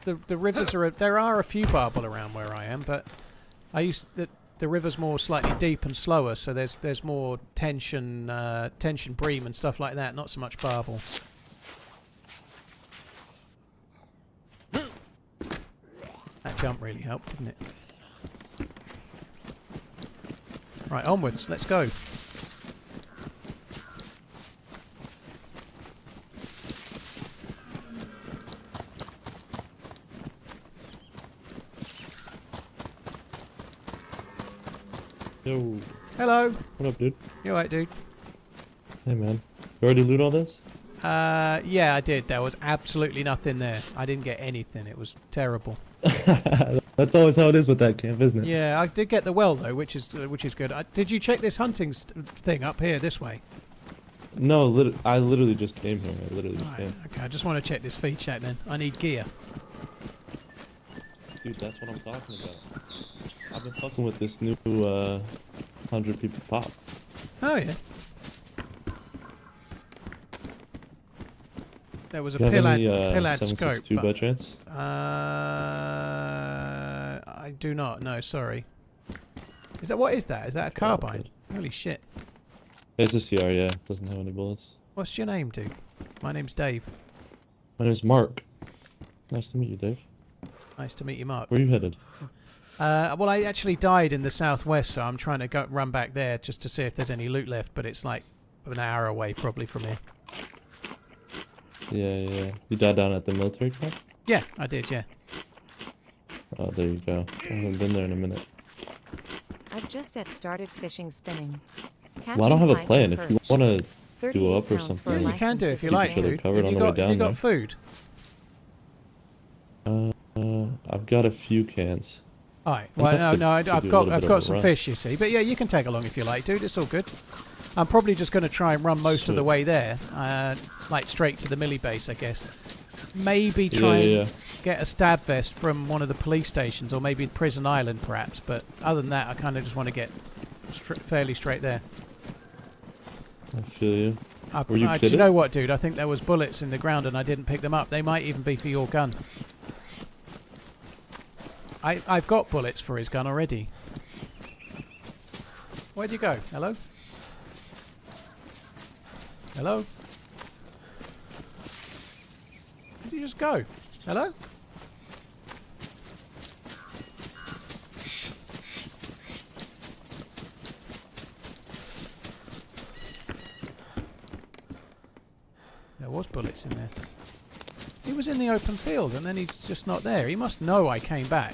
The rivers are there are a few barbel around where I am, but the river's more slightly deep and slower, so there's more tension bream and stuff like that. Not so much barbel. That jump really helped, didn't it? Right, onwards. Let's go. Yo. Hello. What up, dude? You alright, dude? Hey, man. You already loot all this? Yeah, I did. There was absolutely nothing there. I didn't get anything. It was terrible. That's always how it is with that camp, isn't it? Yeah, I did get the well though, which is good. Did you check this hunting thing up here this way? No, I literally just came here. I literally just came. Okay, I just want to check this feed chat then. I need gear. Dude, that's what I'm talking about. I've been fucking with this new 100 people pop. Oh yeah. There was a Do you have any, pillad scope. 762 by chance? I do not. No, sorry. What is that? Is that a carbine? Holy shit. It's a CR, yeah. It doesn't have any bullets. What's your name, dude? My name's Dave. My name's Mark. Nice to meet you, Dave. Nice to meet you, Mark. Where are you headed? Well, I actually died in the southwest, so I'm trying to run back there just to see if there's any loot left, but it's like an hour away probably from here. Yeah. You died down at the military camp? Yeah, I did, yeah. Oh, there you go. I haven't been there in a minute. I've just started fishing spinning. Well, I don't have a plan. If you want to do up or something, Yeah, you can do if you keep like, each other dude. covered on the way down Have you got there. food? I've got a few cans. Alright, well, no, I've got some run. fish, you see. But yeah, you can tag along if you like, dude. It's all good. I'm probably just going to try and run most of the way there, like straight to the millie base, I guess. Maybe try and get a stab vest from one of the police stations, or maybe Prison Island, perhaps. But other than that, I kind of just want to get fairly straight there. I feel you. Were you do you kidding? know what, dude? I think there was bullets in the ground and I didn't pick them up. They might even be for your gun. I've got bullets for his gun already. Where'd you go? Hello? Hello? Where'd you just go? Hello? bullets in there. He was in the open field and then he's just not there. He must know I came back.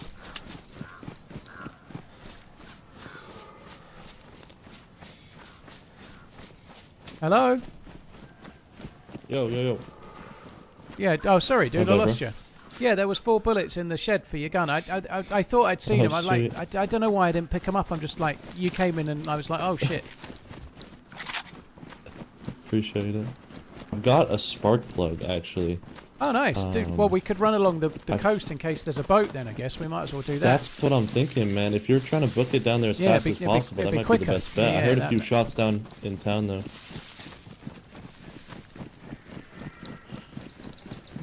Hello? Yo, yo, yo. Yeah, oh sorry dude, I Okay, lost bro. you. Yeah, there was 4 bullets in the shed for your gun. I thought I'd seen Oh, him. I don't know why I didn't pick him up. I'm just like, you came in and I was like, oh shit. Appreciate it. I've got a spark plug, actually. Oh nice, dude. Well, we could run along the coast in case there's a boat then, I guess. We might as well do that. That's what I'm thinking, man. If you're trying to book it down there as fast as possible, that might be the best bet. Yeah, I heard a that few might- shots down in town, though.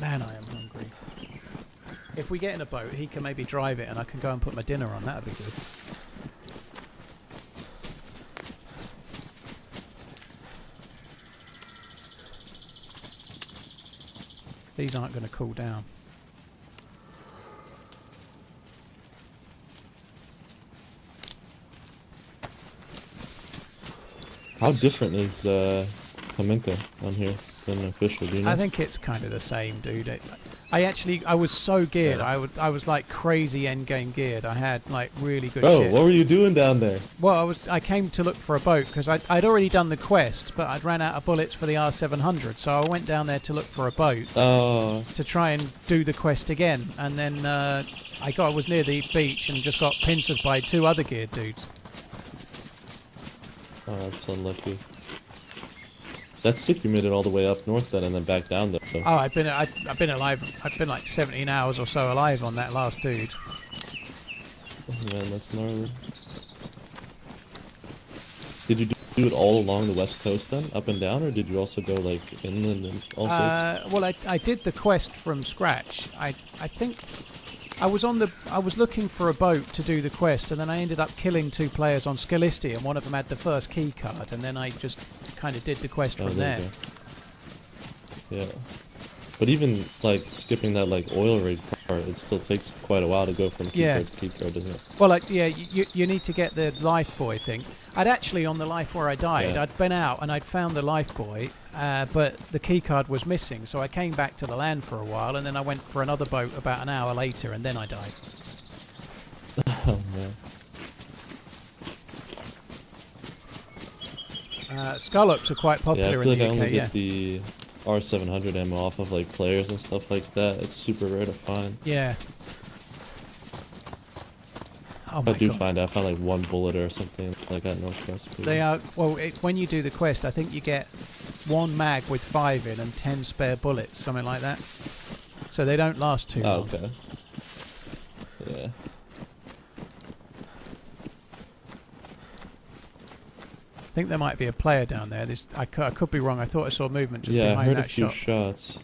Man, I am hungry. If we get in a boat, he can maybe drive it and I can go and put my dinner on. That'd be good. These aren't going to cool down. How different is Kaminka on here than official? Do you know? I think it's kind of the same, dude. I was so geared. I was like crazy endgame geared. I had like really good Bro, shit. what were you doing down there? Well, I came to look for a boat because I'd already done the quest, but I'd ran out of bullets for the R700, so I went down there to look for a boat Oh, to try and do the quest again. And then I was near the beach and just got pincered by 2 other geared dudes. oh, that's unlucky. That's sick. You made it all the way up north then, and then back down there. So. Oh, I've been alive. I've been like 17 hours or so alive on that last dude. Oh, man, that's gnarly. Did you do it all along the west coast then, up and down, or did you also go like inland and also? Well, I did the quest from scratch. I think I was looking for a boat to do the quest, and then I ended up killing 2 players on Skillisti, and one of them had the first key card, and then I just kind of did the quest from there. Yeah. But even like skipping that like oil rig part, it still takes quite a while to go from key card to key card, doesn't it? Well, yeah, you need to get the life buoy thing. I'd actually, on the life where I died, I'd been out and I'd found the life buoy, but the key card was missing. So I came back to the land for a while, and then I went for another boat about an hour later, and then I died. Oh man. Scallops are quite Yeah, I popular feel like I in the only UK. get the R700 ammo off of like players and stuff like that. It's super rare to find. Yeah. Oh If my I do God. find it, I found like 1 bullet or something like at Northwest. They are, well, when you do the quest, I think you get 1 mag with 5 in and 10 spare bullets, something like that. So they don't last too long. Oh, okay. Yeah. I think there might be a player down there. I could be wrong. I thought I saw movement just Yeah, I behind heard a that few shop. shots.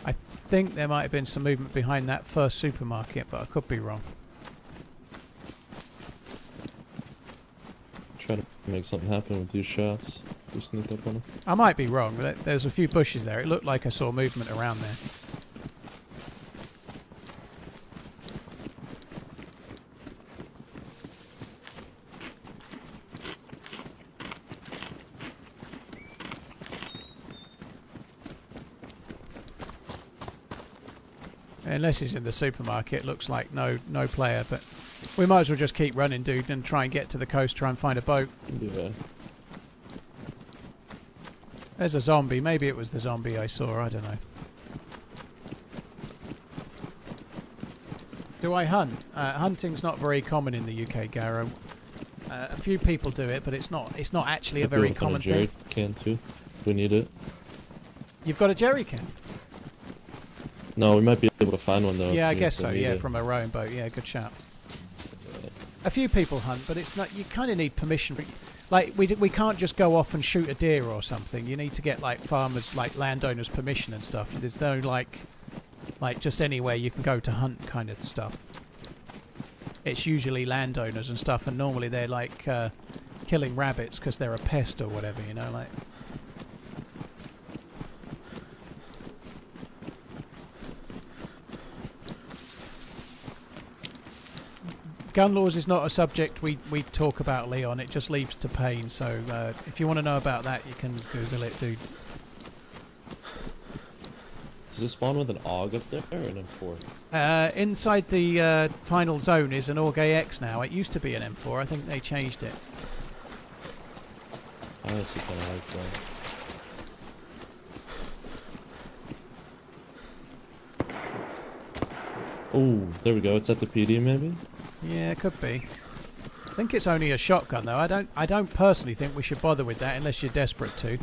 I think there might have been some movement behind that first supermarket, but I could be wrong. Try to make something happen with these shots. We sneak up on them. I might be wrong. There's a few bushes there. It looked like I saw movement around there. Unless he's in the supermarket, looks like no player, but we might as well just keep running, dude, and try and get to the coast, try and find a boat. Yeah. There's a zombie. Maybe it was the zombie I saw. I don't know. Do I hunt? Hunting's not very common in the UK, Garrow. A few people do it, but it's not actually a very Maybe we'll common find a jerry thing. can too. If we need it. You've got a jerry can? No, we might be able to find one though. Yeah, I if guess we so. need Yeah, it. from a rowing boat. Yeah, good shout. A few people hunt, but it's not. You kind of need permission. Like we can't just go off and shoot a deer or something. You need to get like farmers, like landowners' permission and stuff. There's no like just anywhere you can go to hunt kind of stuff. It's usually landowners and stuff, and normally they're like killing rabbits because they're a pest or whatever, you know, like. Gun laws is not a subject we talk about, Leon. It just leads to pain. So if you want to know about that, you can Google it, dude. Does it spawn with an AUG up there or an M4? Inside the final zone is an AUG AX now. It used to be an M4. I think they changed it. I honestly kind of like that. Oh, there we go. It's at the PD maybe? Yeah, it could be. I think it's only a shotgun though. I don't personally think we should bother with that unless you're desperate to.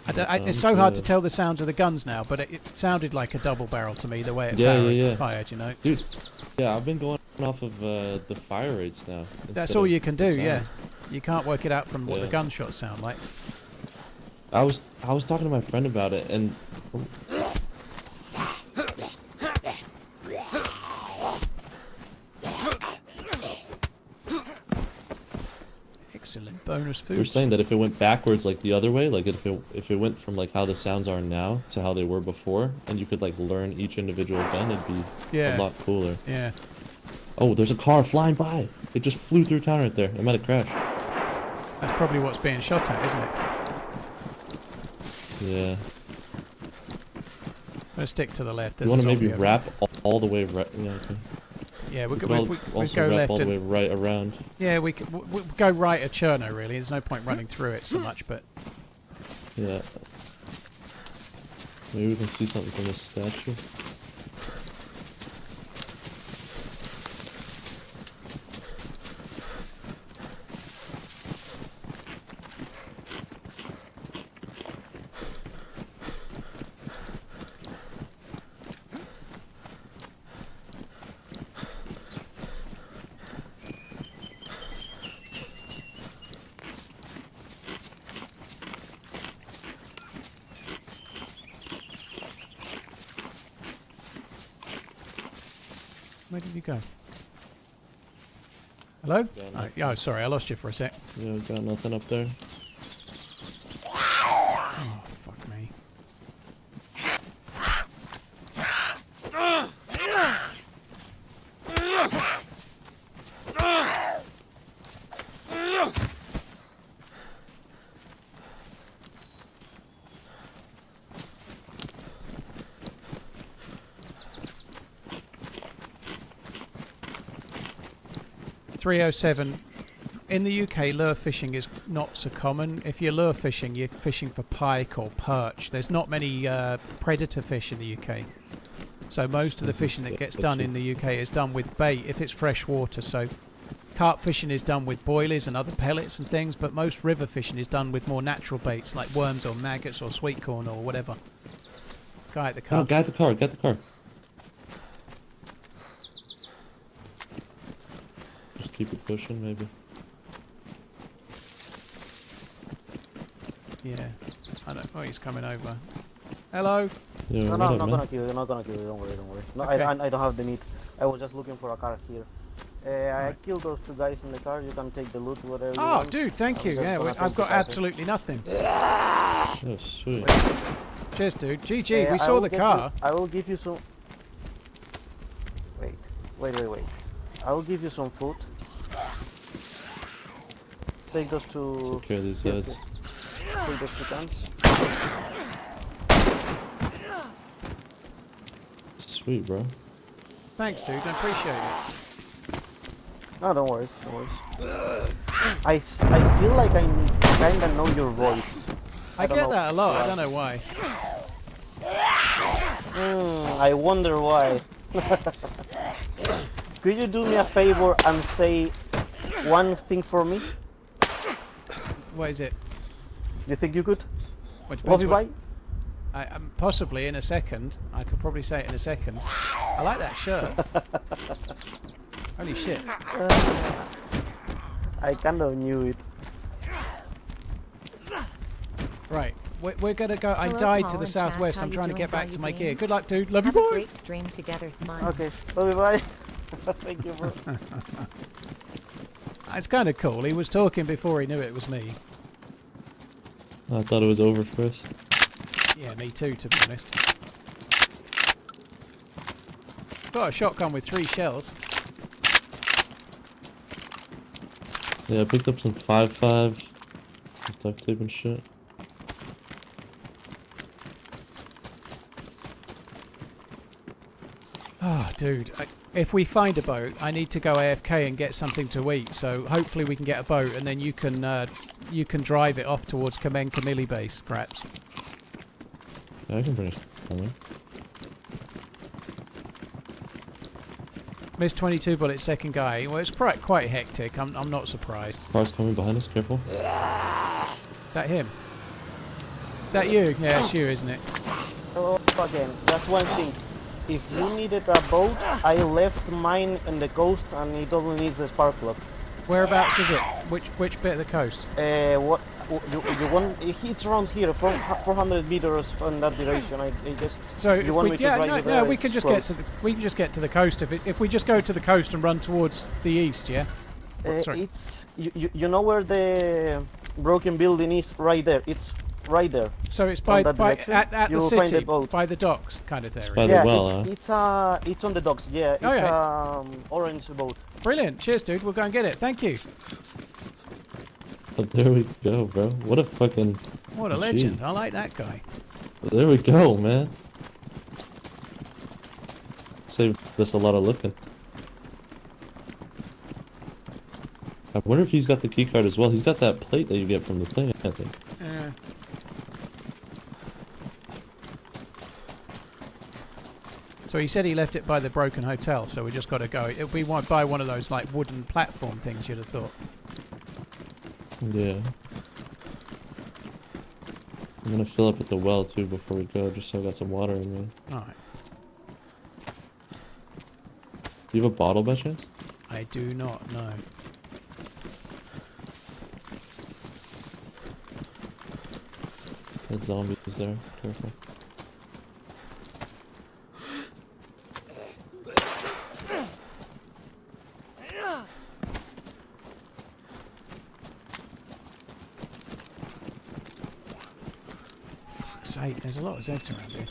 It's so hard to tell the sounds of the guns now, but it sounded like a double barrel to me the way it fired, you know. Dude, yeah, I've been going off of the fire rates now. That's all you can do, yeah. You can't work it out from what the gunshots sound like. I was talking to my friend about it, and Excellent bonus food. we were saying that if it went backwards like the other way, like if it went from like how the sounds are now to how they were before, and you could like learn each individual gun, it'd be a lot cooler. Yeah. Oh, there's a car flying by. It just flew through town right there. It might have crashed. That's probably what's being shot at, isn't it? Yeah. I'm gonna stick to the left. You want to maybe wrap all the way right? Yeah. Okay. Yeah, we could go also wrap left all the and way right around. yeah, we go right at Chernarus. Really, there's no point running through it so much, but Yeah. Maybe we can see something from this statue. where did you go? Hello? Yeah, Oh, sorry, I lost you for a sec. Yeah, got nothing up there. Oh, fuck me. .307. In the UK, lure fishing is not so common. If you're lure fishing, you're fishing for pike or perch. There's not many predator fish in the UK. So most of the fishing that gets done in the UK is done with bait if it's fresh water. So carp fishing is done with boilies and other pellets and things, but most river fishing is done with more natural baits like worms or maggots or sweet corn or whatever. Guy at the car. Oh, guy at the car, get the car. Just keep it pushing, maybe. Yeah. I don't. Oh, he's coming over. Hello. Yeah, No, what no, up, I'm not man? gonna kill you. I'm not gonna kill you. Don't worry, don't worry. No, Okay. I don't have the meat. I was just looking for a car here. I killed those two guys in the car. You can take the loot, whatever you Oh, want. dude, thank you. I'm just Yeah, gonna I've take got the car. absolutely nothing. Oh, sweet. Cheers, dude. GG, we I saw will the get car. I will give you some. Wait. I will give you some food. Take those two. Take care of these guys. Take those two cans. Sweet, bro. Thanks, dude. I appreciate it. No, don't worry. Don't worry. I feel like I kinda know your voice. I don't get know that a lot. why. I don't know why. I wonder why. Could you do me a favor and say one thing for me? What is it? You think you could? Which Love you, bye. Possibly in a second. I could probably say it in a second. I like that shirt. Holy shit. I kind of knew it. Right. We're going to go. I Hello, died Paul to the and southwest. Chat. I'm How trying you to get doing? back How to you my doing? gear. Good luck, dude. Love you, Have a bye. great stream together, smile. Okay, love you, bye. Thank you, bro. It's kind of cool. He was talking before he knew it was me. I thought it was over for us. Yeah, me too, to be honest. Got a shotgun with 3 shells. Yeah, I picked up some 5.5, some duct tape and shit. Oh, dude. If we find a boat, I need to go AFK and get something to eat. So hopefully we can get a boat, and then you can drive it off towards Kamen Kamili base, perhaps. Yeah, I can bring something. Missed 22 bullets, second guy. Well, it's quite hectic. I'm not surprised. Cars coming behind us, careful. Is that him? Is that you? Yeah, it's you, isn't it? Oh, again, that's one thing. If you needed a boat, I left mine on the coast and it only needs the spark plug. Whereabouts is it? Which bit of the coast? What you want? It's around here, 400 meters from that direction. I just. So you want me to drive no, we can just get to the coast if we just go to the coast and run towards the east, yeah. Sorry. It's you know where the broken building is? Right there. It's right there. So it's at the city, by the docks, kind of area. By the well, it's on the docks. Yeah, it's orange boat. Brilliant. Cheers, dude. We'll go and get it. Thank you. But there we go, bro. What a fucking... What a legend. I like that guy. But there we go, man. Saved us a lot of looking. I wonder if he's got the keycard as well. He's got that plate that you get from the thing, I think. Yeah. So he said he left it by the broken hotel, so we just got to go. We might buy one of those like wooden platform things, you'd have thought. Yeah. I'm gonna fill up at the well too before we go, just so I got some water in me. Alright. Do you have a bottle by chance? I do not know. That zombie is there. Careful. Fuck's sake, there's a lot of Zeds around here.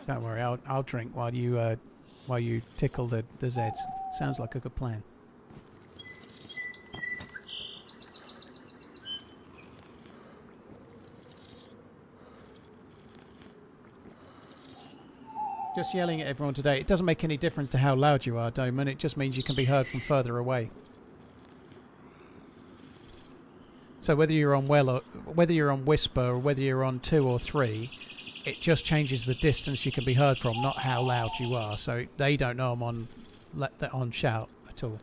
Don't worry, I'll drink while you tickle the Zeds. Sounds like a good plan. Just yelling at everyone today. It doesn't make any difference to how loud you are, Doman. It just means you can be heard from further away. So whether you're on whether you're on Whisper or whether you're on 2 or 3, it just changes the distance you can be heard from, not how loud you are. So they don't know I'm on shout at all.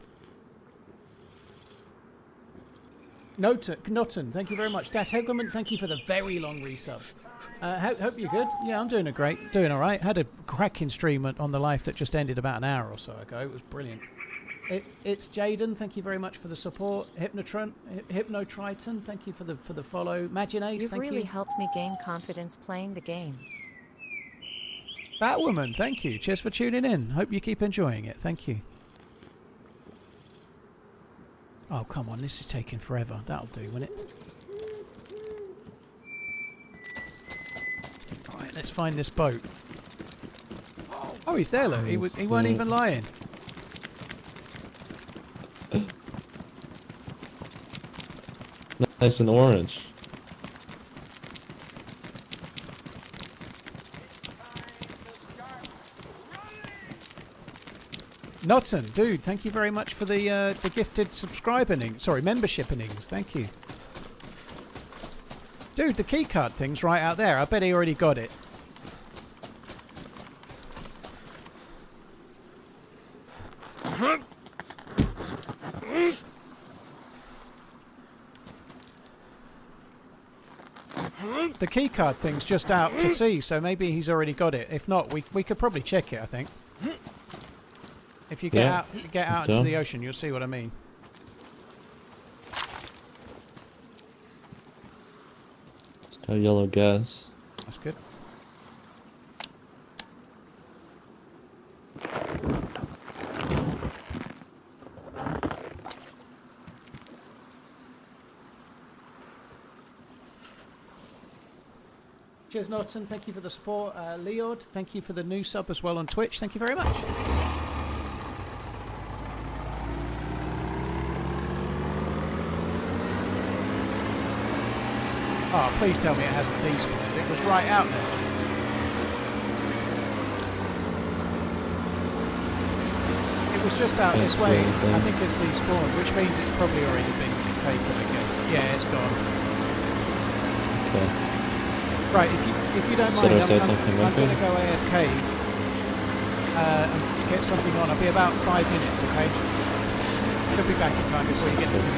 Knotten, thank you very much. Das Hegelman, thank you for the very long resub. Hope you're good. Yeah, I'm doing all right. Had a cracking stream on the live that just ended about an hour or so ago. It was brilliant. It's Jaden. Thank you very much for the support. Hypnotriton, thank you for the follow. Maginace, You've thank you. really helped me gain confidence playing the game. Batwoman, thank you. Cheers for tuning in. Hope you keep enjoying it. Thank you. Oh, come on. This is taking forever. That'll do, won't it? Alright, let's find this boat. Oh, he's there, look. He weren't even lying. Nice and orange. Notton, dude, thank you very much for the gifted membership innings. Thank you. Dude, the keycard thing's right out there. I bet he already got it. The keycard thing's just out to sea, so maybe he's already got it. If not, we could probably check it, I think. If you get out into the ocean, you'll see what I mean. It's got yellow gas. That's good. Cheers, Norton. Thank you for the support. Leod, thank you for the new sub as well on Twitch. Thank you very much. Oh, please tell me it hasn't despawned. It was right out there. It was just out this way. I think it's despawned, which means it's probably already been taken, I guess. Yeah, it's gone. Okay. Right, if you don't mind, I'm going to go AFK and get something on. I'll be about 5 minutes, okay? Should be back in time before you get to me.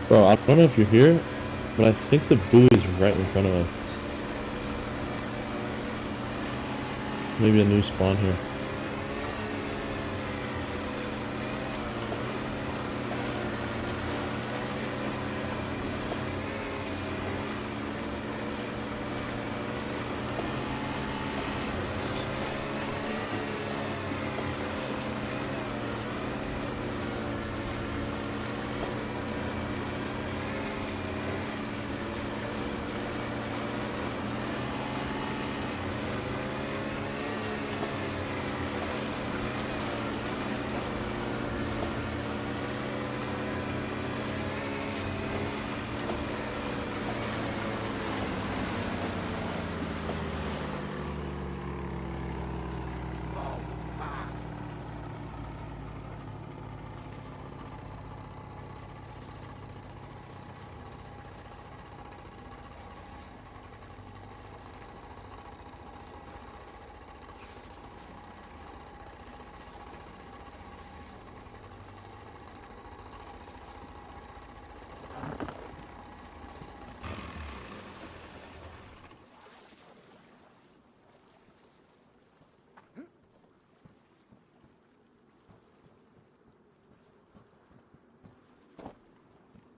Bro, I don't know if you're here, but I think the buoy's right in front of us. Maybe a new spawn here.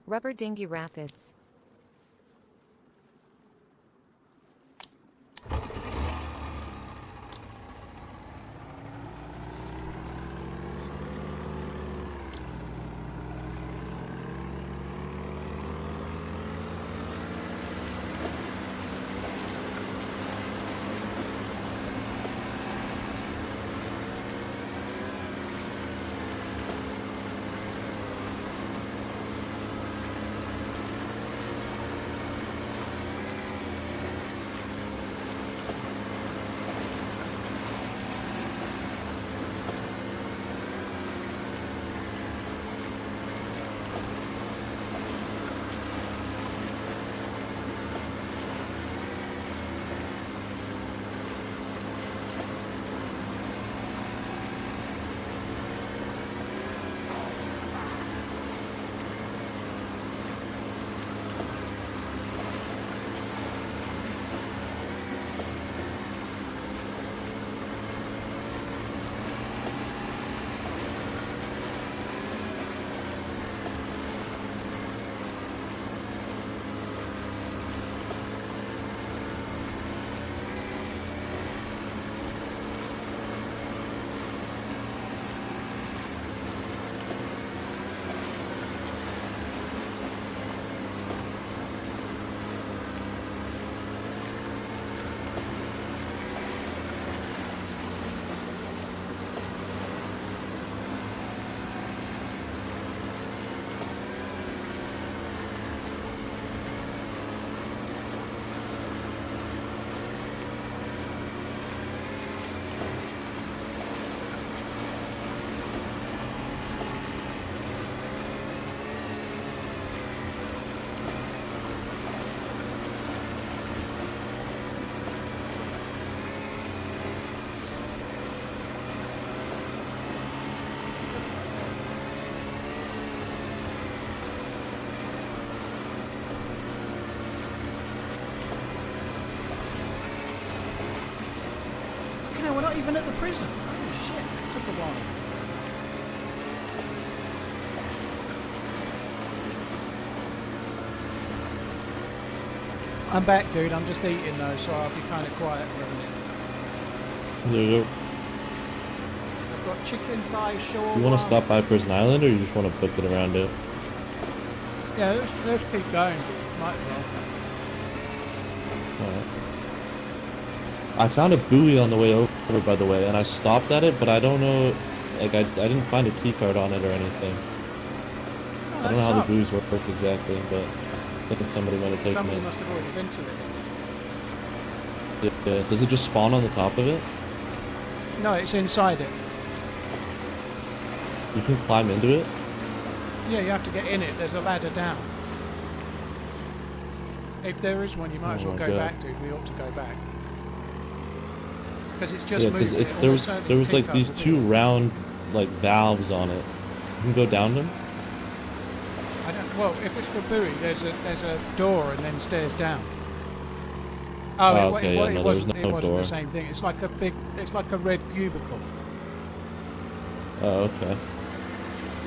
Rubber Dinghy Rapids. even at the prison. Holy shit, this took a while. I'm back, dude. I'm just eating though, so I'll be kind of quiet for a minute. You I've got chicken thigh shawarma. want to stop by Prison Island, or you just want to book it around it? Yeah, let's keep going, dude. Might as well. Alright. I found a buoy on the way over, by the way, and I stopped at it, but I don't know, like, I didn't find a key card on it or anything. Oh, I don't know how the buoys work exactly, but I think somebody might have taken Somebody it. must have already been to it. Yeah. Does it just spawn on the top of it? No, it's inside it. You can climb into it? Yeah, you have to get in it. There's a ladder down. If there is one, you might as well Oh, go God. back, dude. We ought to go back. Because it's just Yeah, because moving. there was like these two round like valves on it. You can go down them. I don't. Well, if it's the buoy, there's a door and then stairs down. Oh, Oh, okay, yeah, no, it there was wasn't. no It wasn't door. the same thing. It's like a big. It's like a red cubicle. Oh, okay.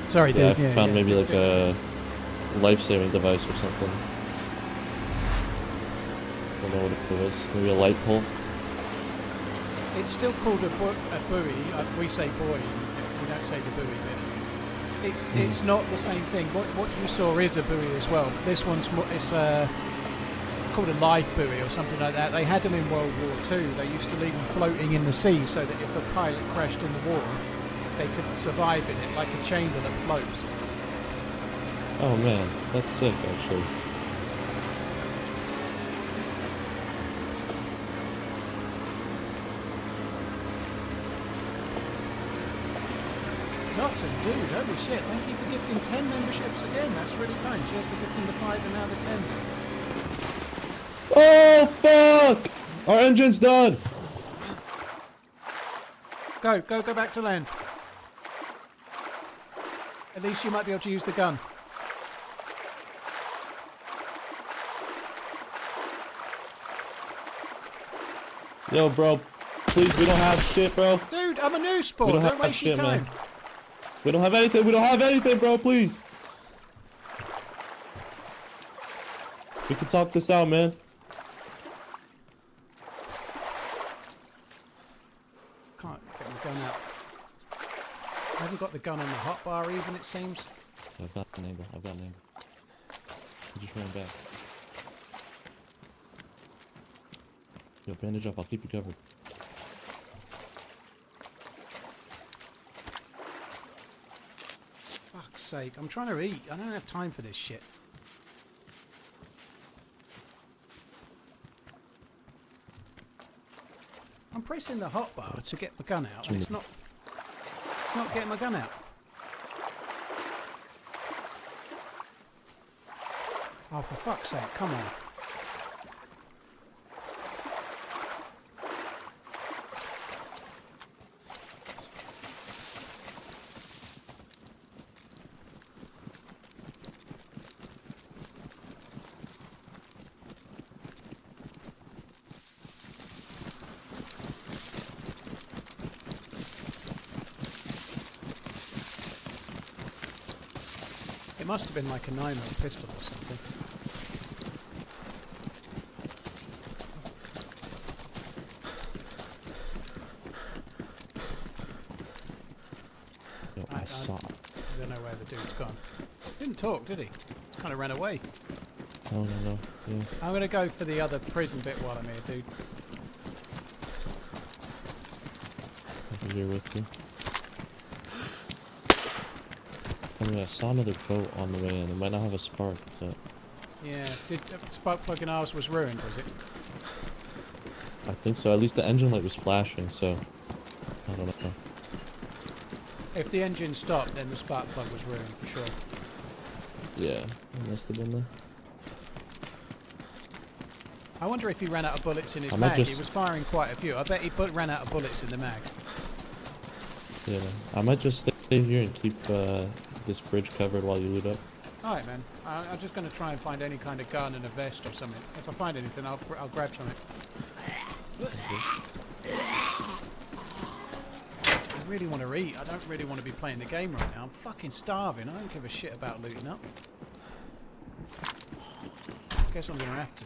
Sorry, Yeah, dude. I found maybe like a life-saving device or something. Don't know what it was. Maybe a light pole. It's still called a buoy. We say buoy. We don't say the buoy bit. It's not the same thing. What you saw is a buoy as well. This one's more, it's called a life buoy or something like that. They had them in World War II. They used to leave them floating in the sea so that if a pilot crashed in the war, they could survive in it, like a chamber that floats. Oh man, that's sick actually. Notson, dude, holy shit. Thank you for gifting 10 memberships again. That's really kind. Cheers for gifting the 5 and now the 10. Oh fuck! Our engine's done! Go back to land. At least you might be able to use the gun. Yo bro, please, we don't have shit bro. Dude, I'm a new sport. We don't Don't have waste your shit, time. man. We don't have anything bro, please. We can talk this out, man. Can't get my gun out. I haven't got the gun on the hotbar even, it seems. I've got an angle, I just ran back. Yo, bandage up, I'll keep you covered. Fuck's sake, I'm trying to eat. I don't have time for this shit. I'm pressing the hotbar to get my gun out, and it's not getting my gun out. Oh, for fuck's sake, come on. It must have been like a 9mm pistol or something. Yo, I saw. I don't know where the dude's gone. Didn't talk, did he? Just kind of ran away. Oh no, yeah. I'm going to go for the other prison bit while I'm here, dude. I'll be here with you. I mean, I saw another boat on the way in. It might not have a spark, but Yeah, did spark plug in ours was ruined, was it? I think so. At least the engine light was flashing, so I don't know. If the engine stopped, then the spark plug was ruined for sure. Yeah, it must have been there. I wonder if he ran out of bullets in his I might mag. He just- was firing quite a few. I bet he ran out of bullets in the mag. Yeah, I might just stay here and keep this bridge covered while you loot up. Alright, man. I'm just going to try and find any kind of gun and a vest or something. If I find anything, I'll grab something. really want to eat. I don't really want to be playing the game right now. I'm fucking starving. I don't give a shit about looting up. Guess I'm gonna have to.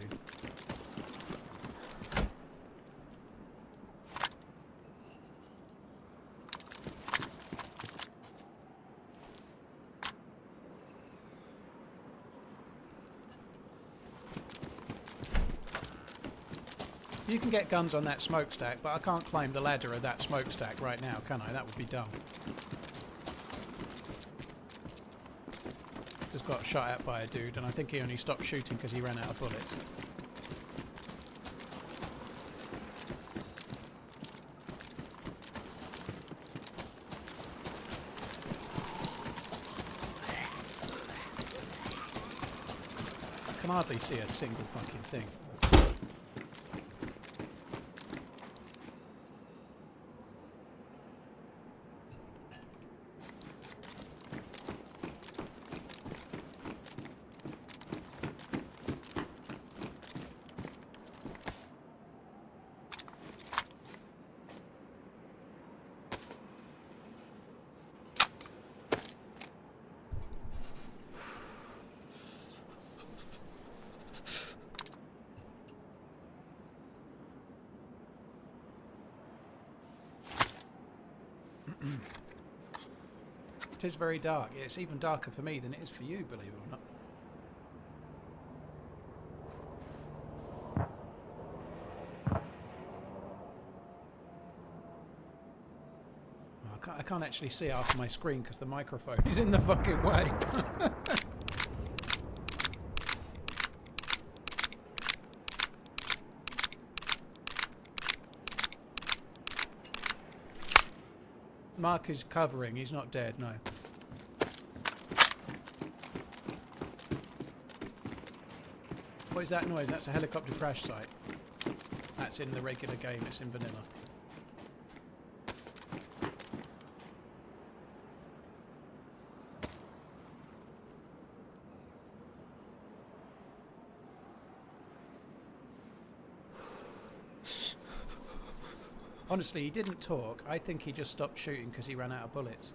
You can get guns on that smokestack, but I can't climb the ladder of that smokestack right now, can I? That would be dumb. Just got shot at by a dude, and I think he only stopped shooting because he ran out of bullets. I can hardly see a single fucking thing. It is very dark. It's even darker for me than it is for you, believe it or not. I can't actually see half my screen because the microphone is in the fucking way. Mark is covering, he's not dead, no. What is that noise? That's a helicopter crash site. That's in the regular game, it's in vanilla. Honestly, he didn't talk. I think he just stopped shooting because he ran out of bullets.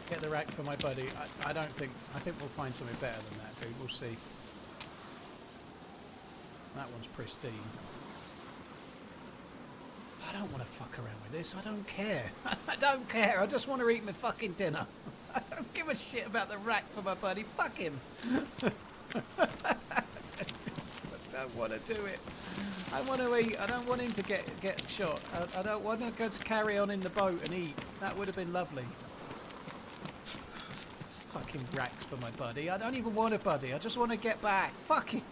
Get the rack for my buddy. I think we'll find something better than that, dude. We'll see. That one's pristine. I don't want to fuck around with this. I don't care. I don't care. I just want to eat my fucking dinner. I don't give a shit about the rack for my buddy. Fuck him. I don't want to do it. I want to eat. I don't want him to get shot. I don't want to go to carry on in the boat and eat. That would have been lovely. Fucking racks for my buddy. I don't even want a buddy. I just want to get back. Fuck him.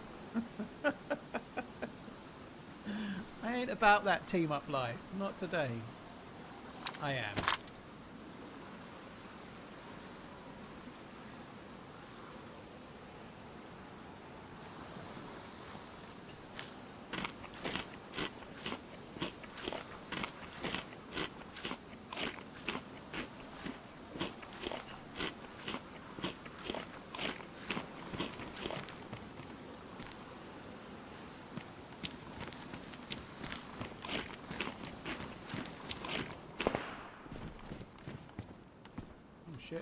I ain't about that team up life. Not today. I am. Shit.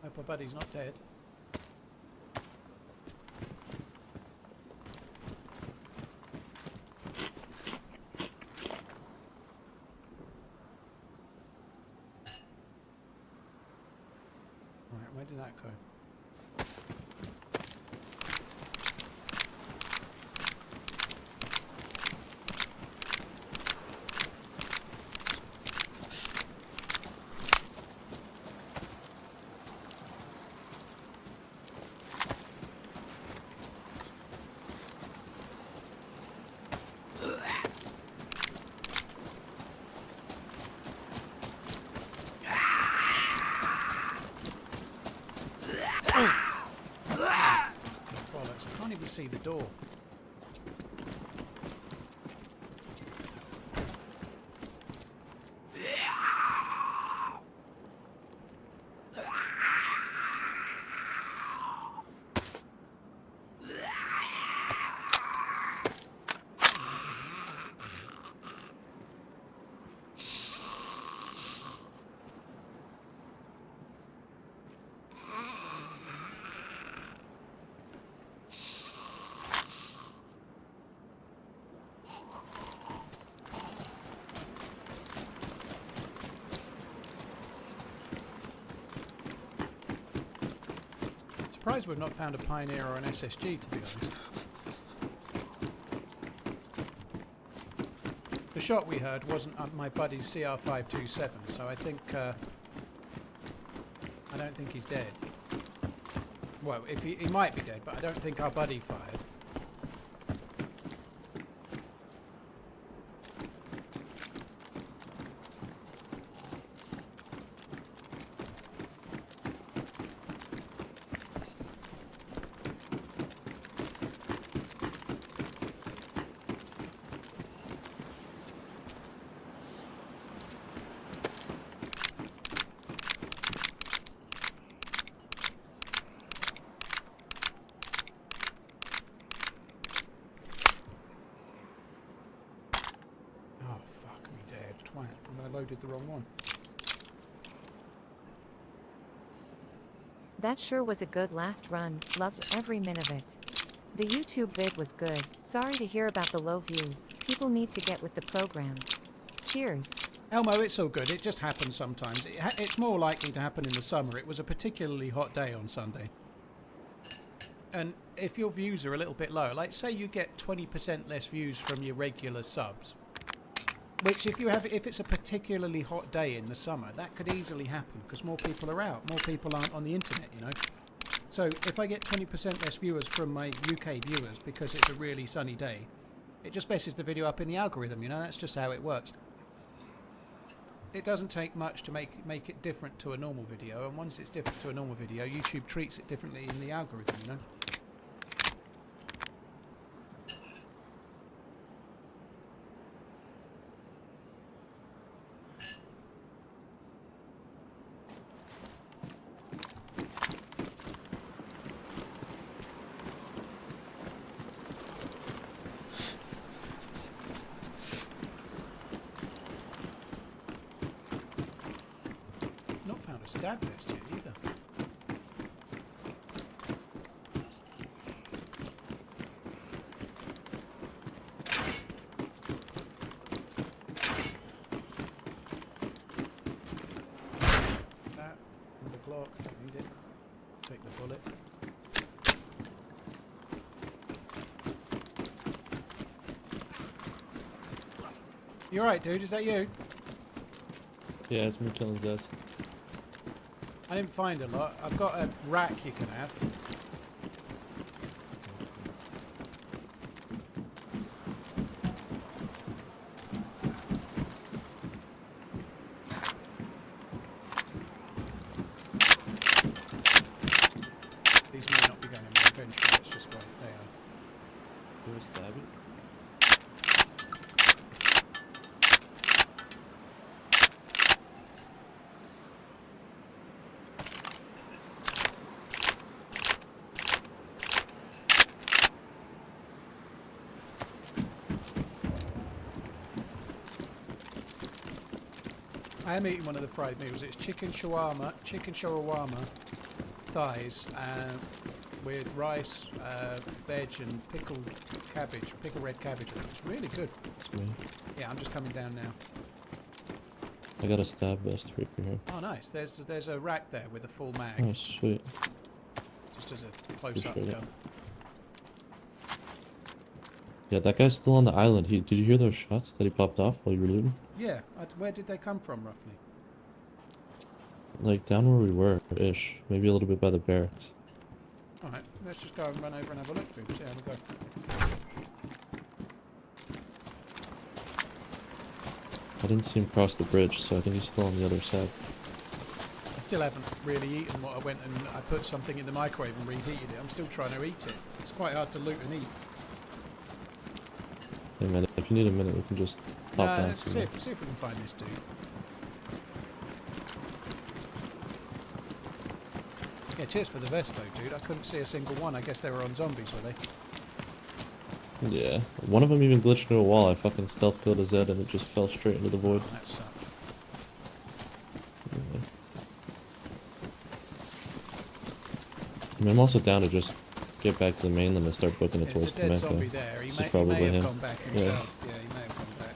Hope my buddy's not dead. Right, where did that go? see the door. Surprised we've not found a Pioneer or an SSG, to be honest. The shot we heard wasn't my buddy's CR527, so I think I don't think he's dead. Well, if he might be dead, but I don't think our buddy fired. Loaded the wrong one. That sure was a good last run, loved every minute of it. The YouTube vid was good, sorry to hear about the low views, people need to get with the program. Cheers. Elmo, it's all good, it just happens sometimes. It's more likely to happen in the summer. It was a particularly hot day on Sunday. And if your views are a little bit low, like say you get 20% less views from your regular subs, which if it's a particularly hot day in the summer, that could easily happen because more people are out, more people aren't on the internet, you know. So if I get 20% less viewers from my UK viewers because it's a really sunny day, it just messes the video up in the algorithm, you know. That's just how it works. It doesn't take much to make it different to a normal video, and once it's different to a normal video, YouTube treats it differently in the algorithm, you know. Stab vest yet either. That with the Glock, don't need it. Take the bullet. You alright, dude? Is that you? Yeah, it's me killing Zed. I didn't find a lot. I've got a rack you can have. These may not be going in my inventory, that's just what they are. Where's Stabby? I am eating one of the fried meals. It's chicken shawarma thighs with rice, veg and pickled red cabbage. It's really good. That's me. Yeah, I'm just coming down now. I got a stab vest right here. Oh, nice. There's a rack there with a full mag. Oh, sweet. Just as a close-up Appreciate it. gun. Yeah, that guy's still on the island. Did you hear those shots that he popped off while you were looting? Yeah. Where did they come from, roughly? Like, down where we were-ish. Maybe a little bit by the barracks. Alright, let's just go and run over and have a look, dude. See how we go. I didn't see him cross the bridge, so I think he's still on the other side. still haven't really eaten what I went and I put something in the microwave and reheated it. I'm still trying to eat it. It's quite hard to loot and eat. Hey man, if you need a minute, we can just pop down Let's see somewhere. if we can find this dude. Yeah, cheers for the vest though, dude. I couldn't see a single one. I guess they were on zombies, were they? Yeah. One of them even glitched into a wall. I fucking stealth killed a Z and it just fell straight into the void. That sucks. Yeah. I mean, I'm also down to just get back to the mainland and start booking a There's towards a dead Kameka. zombie there. He This may, is he may probably have him. gone back Yeah. himself. Yeah, he may have gone back.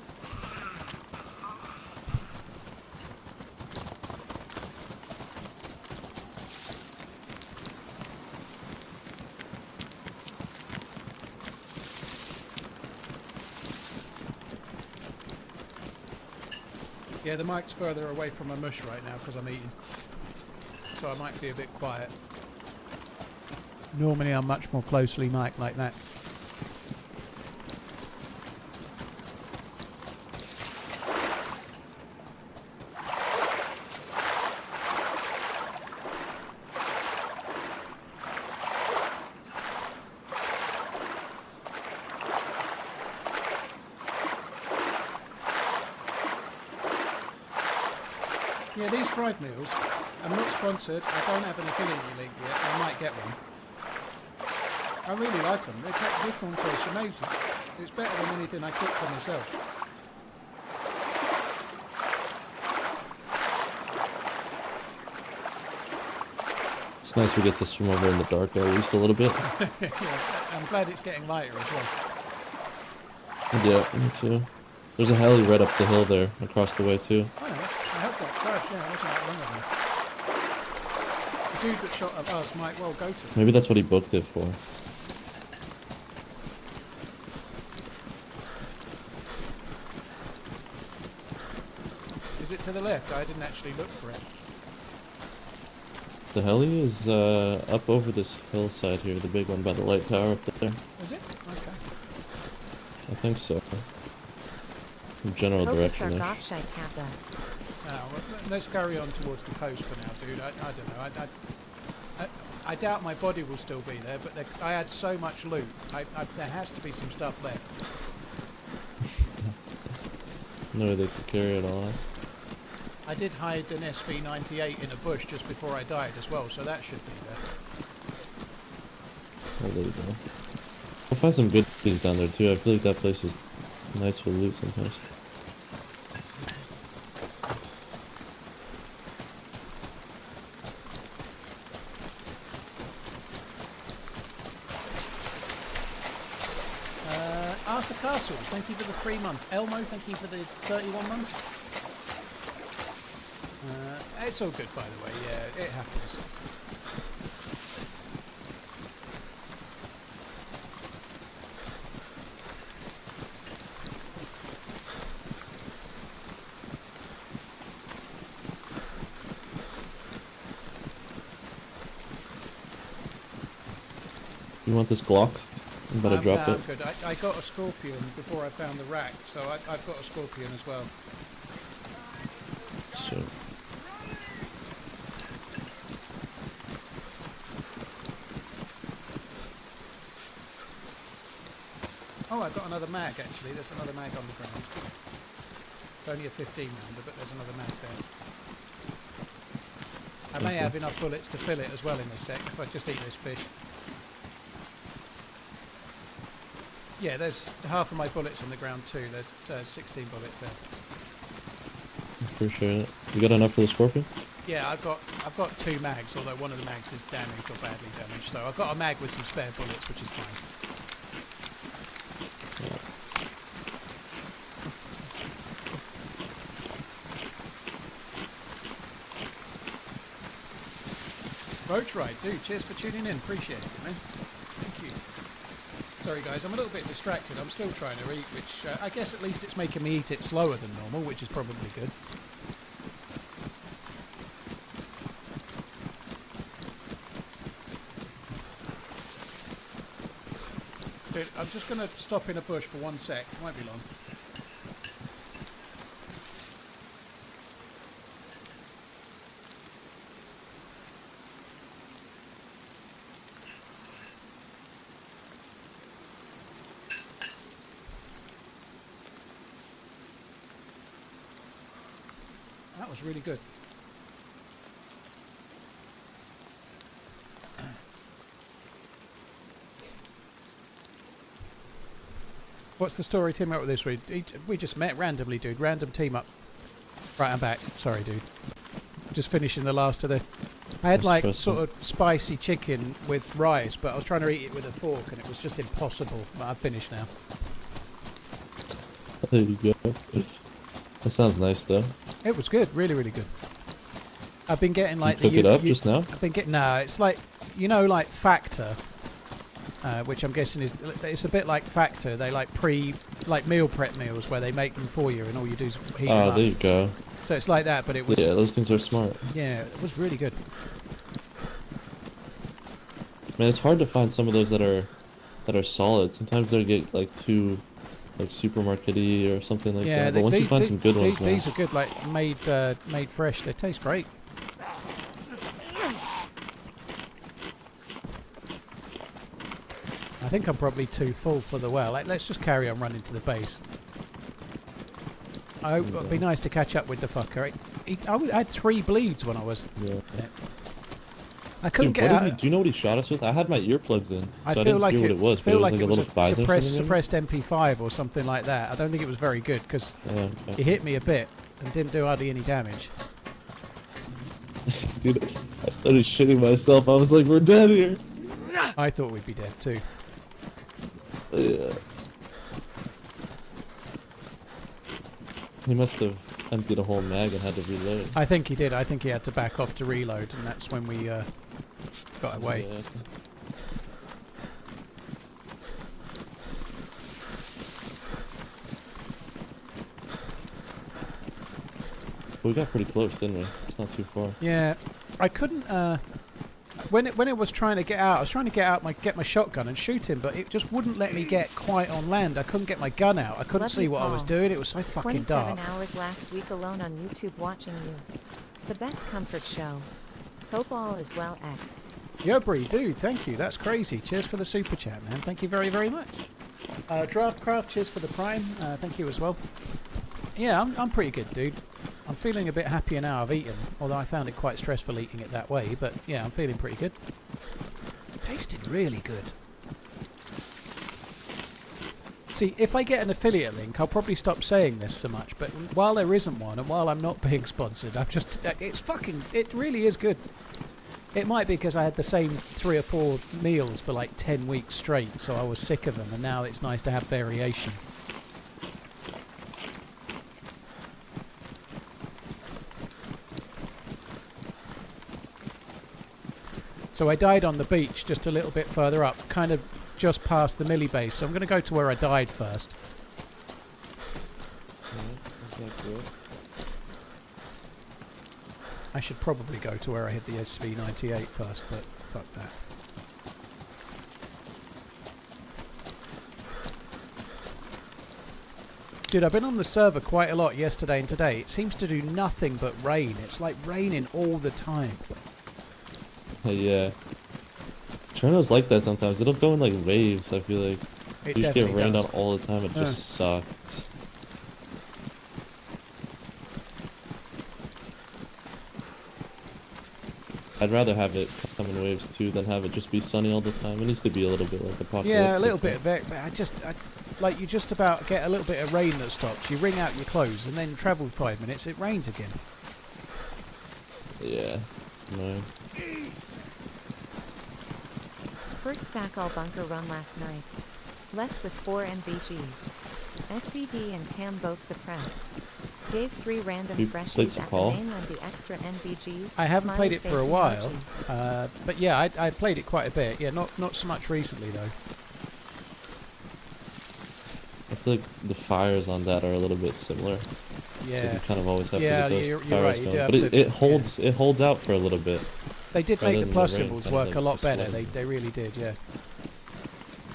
Yeah, the mic's further away from my mush right now because I'm eating. So I might be a bit quiet. Normally I'm much more closely mic'd like that. Yeah, these fried meals, I'm not sponsored, I don't have an affiliate link yet, I might get one. I really like them, they take different tastes amazing. It's better than anything I cook for myself. It's nice we get to swim over in the dark at least a little bit. Yeah, I'm glad it's getting lighter as well. Yeah, me too. There's a heli right up the hill there, across the way too. I know, I hope that crash, yeah, it wasn't that long ago. The dude that shot at us might well go to. Maybe that's what he booked it for. Is it to the left? I didn't actually look for it. The heli is up over this hillside here, the big one by the light tower up there. Is it? Okay. I think so. General Hope it's direction. Argofox Kappa. Now, let's carry on towards the coast for now, dude. I don't know. I doubt my body will still be there, but I had so much loot. There has to be some stuff left. No way they could carry it all. I did hide an SV98 in a bush just before I died as well, so that should be there. Oh, there you go. I'll find some good things down there too. I feel like that place is nice for loot sometimes. Arthur Castle, thank you for the 3 months. Elmo, thank you for the 31 months. It's all good, by the way. Yeah, it happens. You want this Glock? I'm about to drop no, it. I'm good. I got a scorpion before I found the rack, so I've got a scorpion as well. So, Oh, I've got another mag actually. There's another mag on the ground. It's only a 15 rounder, but there's another mag there. I may have enough bullets to fill it as well in a sec if I just eat this fish. Yeah, there's half of my bullets on the ground too. There's 16 bullets there. appreciate it. You got enough for the Scorpion? Yeah, I've got 2 mags, although one of the mags is damaged or badly damaged. So I've got a mag with some spare bullets, which is fine. Roach Ride, dude, cheers for tuning in. Appreciate it, man. Thank you. Sorry, guys, I'm a little bit distracted. I'm still trying to eat, which I guess at least it's making me eat it slower than normal, which is probably good. Dude, I'm just going to stop in a bush for 1 sec. It won't be long. was really good. What's the story team up with this week? We just met randomly, dude. Random team up. Right, I'm back. Sorry, dude. Just finishing the last of the... I had like sort of spicy chicken with rice, but I was trying to eat it with a fork and it was just impossible. But I'm finished now. There you go. That sounds nice though. It was good. Really, really good. I've been getting like you cook it up just now? I've been getting... No, it's like, you know, like Factor. Which I'm guessing is, it's a bit like Factor. They like meal prep meals where they make them for you and all you do is heat them up. Oh, there you go. So it's like that, but it was... Yeah, those things are smart. Yeah, it was really good. Man, it's hard to find some of those that are solid. Sometimes they get like too like supermarket-y or something like that. But once you find some good ones, man. These are good, like made fresh. They taste great. I think I'm probably too full for the well. Let's just carry on running to the base. It'd be nice to catch up with the fucker. I had 3 bleeds when I was... Yeah. I couldn't get out... Do you know what he shot us with? I had my earplugs in, so I didn't like hear what it was, but it was like a little visor suppressed MP5 or something like that. I don't think it was very good, because he hit me a bit and didn't do hardly any damage. Dude, I started shitting myself. I was like, we're dead here. I thought we'd be dead too. Yeah. He must have emptied a whole mag and had to reload. I think he did. I think he had to back off to reload, and that's when we got away. Yeah. We got pretty close, didn't we? It's not too far. Yeah, I couldn't. When it was trying to get out, I was trying to get my shotgun and shoot him, but it just wouldn't let me get quite on land. I couldn't get my gun out. I couldn't see what I was doing. It was so fucking dark. 27 hours last week alone on YouTube watching you. The best comfort show. Hope all is well, X. Yobri, dude, thank you. That's crazy. Cheers for the super chat, man. Thank you very, very much. Draftcraft, cheers for the prime. Thank you as well. Yeah, I'm pretty good, dude. I'm feeling a bit happier now I've eaten, although I found it quite stressful eating it that way, but yeah, I'm feeling pretty good. Tasted really good. See, if I get an affiliate link, I'll probably stop saying this so much, but while there isn't one, and while I'm not being sponsored, it really is good. It might be because I had the same 3 or 4 meals for like 10 weeks straight, so I was sick of them, and now it's nice to have variation. So I died on the beach just a little bit further up, kind of just past the Millie base. So I'm going to go to where I died first. I should probably go to where I hit the SV98 first, but fuck that. Dude, I've been on the server quite a lot yesterday and today. It seems to do nothing but rain. It's like raining all the time. Yeah. Chernarus like that sometimes. It'll go in like waves, I feel like. It you just get rained does. on all the time. It just sucks. I'd rather have it come in waves too than have it just be sunny all the time. It needs to be a little bit like the apocalypse. Yeah, a little bit of it, but like you just about get a little bit of rain that stops. You wring out your clothes and then travel 5 minutes, it rains again. Yeah, it's annoying. First sack all bunker run last night. Left with 4 NVGs. SVD and Cam both suppressed. Gave 3 random freshies at the mainland the extra NVGs. I haven't played it for a while, but yeah, I played it quite a bit. Yeah, not so much recently though. I feel like the fires on that are a little bit similar. Yeah. So you kind of always have to get those you're fires right. going. But it holds out for a little bit. They did make the plus symbols work a lot better. They really did, yeah.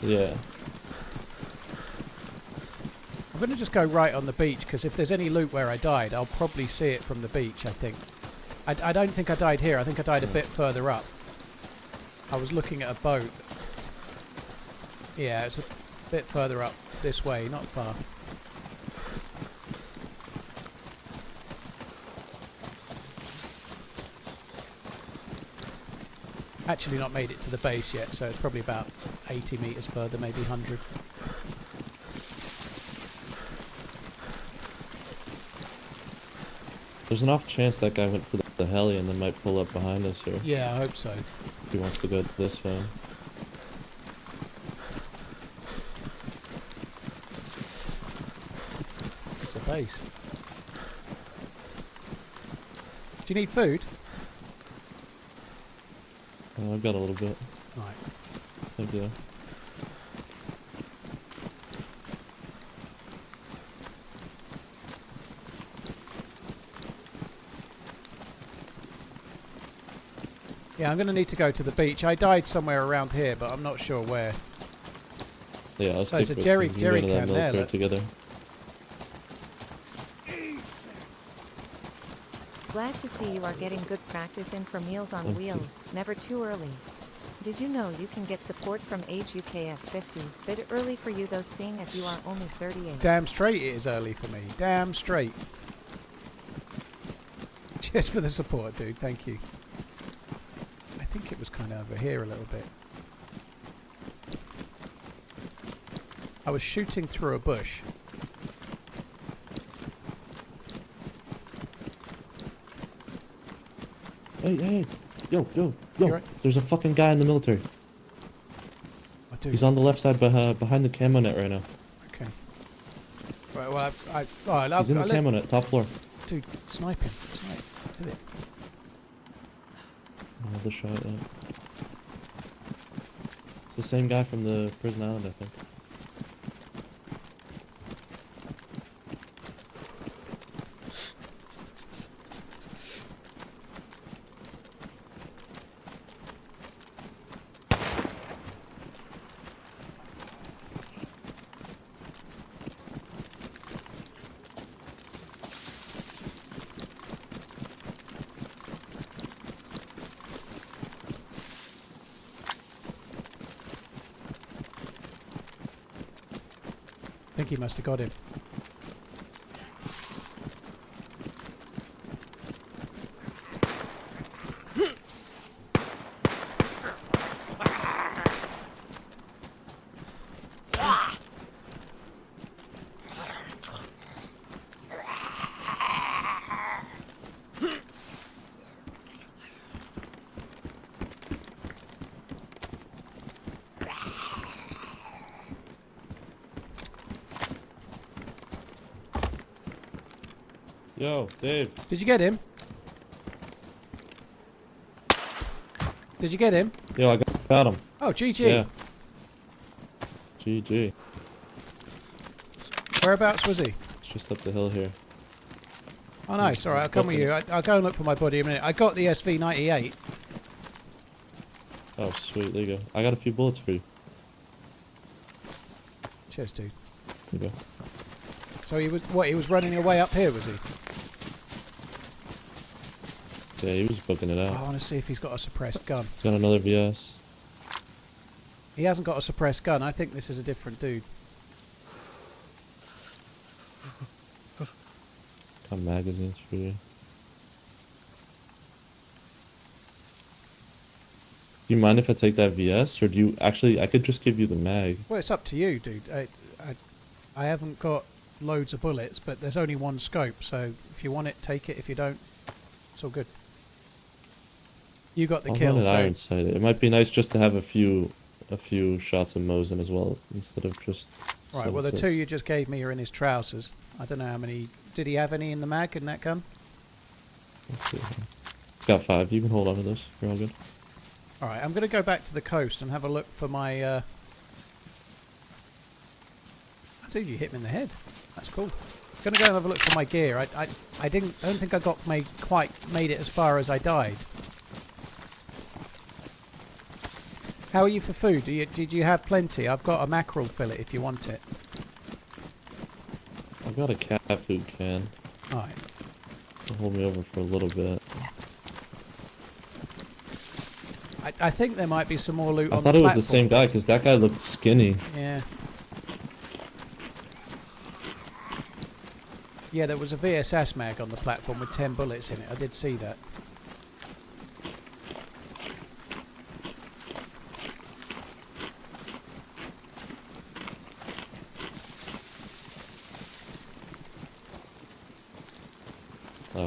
Yeah. I'm going to just go right on the beach, because if there's any loot where I died, I'll probably see it from the beach, I think. I don't think I died here. I think I died a bit further up. I was looking at a boat. Yeah, it's a bit further up this way, not far. Actually not made it to the base yet, so it's probably about 80 metres further, maybe 100. There's an off chance that guy went for the heli and then might pull up behind us here. Yeah, I hope so. If he wants to go this way. It's the base. Do you need food? I've got a little bit. Right. Thank you. Yeah, I'm going to need to go to the beach. I died somewhere around here, but I'm not sure where. Yeah, I'll There's stick a with jerry you. You go to that can there. military Look. together. Glad to see you are getting good practice in for Meals on Wheels. Never too early. Did you know you can get support from Age UK at 50? Bit early for you though, seeing as you are only 38. Damn straight it is early for me. Damn straight. Cheers for the support, dude. Thank you. I think it was kind of over here a little bit. I was shooting through a bush. Hey. Yo. Right. There's a fucking guy in the military. Oh, dude. He's on the left side behind the camo net right now. Okay. Right, well, I've He's in the camo net, top floor. Dude, snipe him. Snipe. Hit it. Another shot, yeah. It's the same guy from the prison island, I think. I think he must have got him. Yo, Dave. Did you get him? Did you get him? Yo, I got him. Oh, GG. Yeah. GG. Whereabouts was he? It's just up the hill here. Oh, nice. All right, I'll come with you. I'll go and look for my body in a minute. I got the SV98. Oh, sweet. There you go. I got a few bullets for you. Cheers, dude. There you go. So he was what? He was running away up here, was he? Yeah, he was booking it Oh, out. I want to see if he's got a suppressed gun. He's got another VS. He hasn't got a suppressed gun. I think this is a different dude. Got magazines for you. Do you mind if I take that VS, or do you actually? I could just give you the mag. Well, it's up to you, dude. I haven't got loads of bullets, but there's only one scope, so if you want it, take it. If you don't, it's all good. You got the I'll kill, run an so iron sight. It might be nice just to have a few shots of Mosin as well, instead of just. right. Well, the 7.6. two you just gave me are in his trousers. I don't know how many. Did he have any in the mag in that gun? Let's see. He's got 5. You can hold on to those. You're all good. All right. I'm going to go back to the coast and have a look for my. Oh, dude, you hit me in the head. That's cool. I'm going to go and have a look for my gear. I don't think I got quite made it as far as I died. How are you for food? Did you have plenty? I've got a mackerel fillet if you want it. I've got a cat food can. Alright. It'll hold me over for a little bit. I think there might be some more loot I on thought the it was platform. the same guy, because that guy looked skinny. Yeah. Yeah, there was a VSS mag on the platform with 10 bullets in it. I did see that.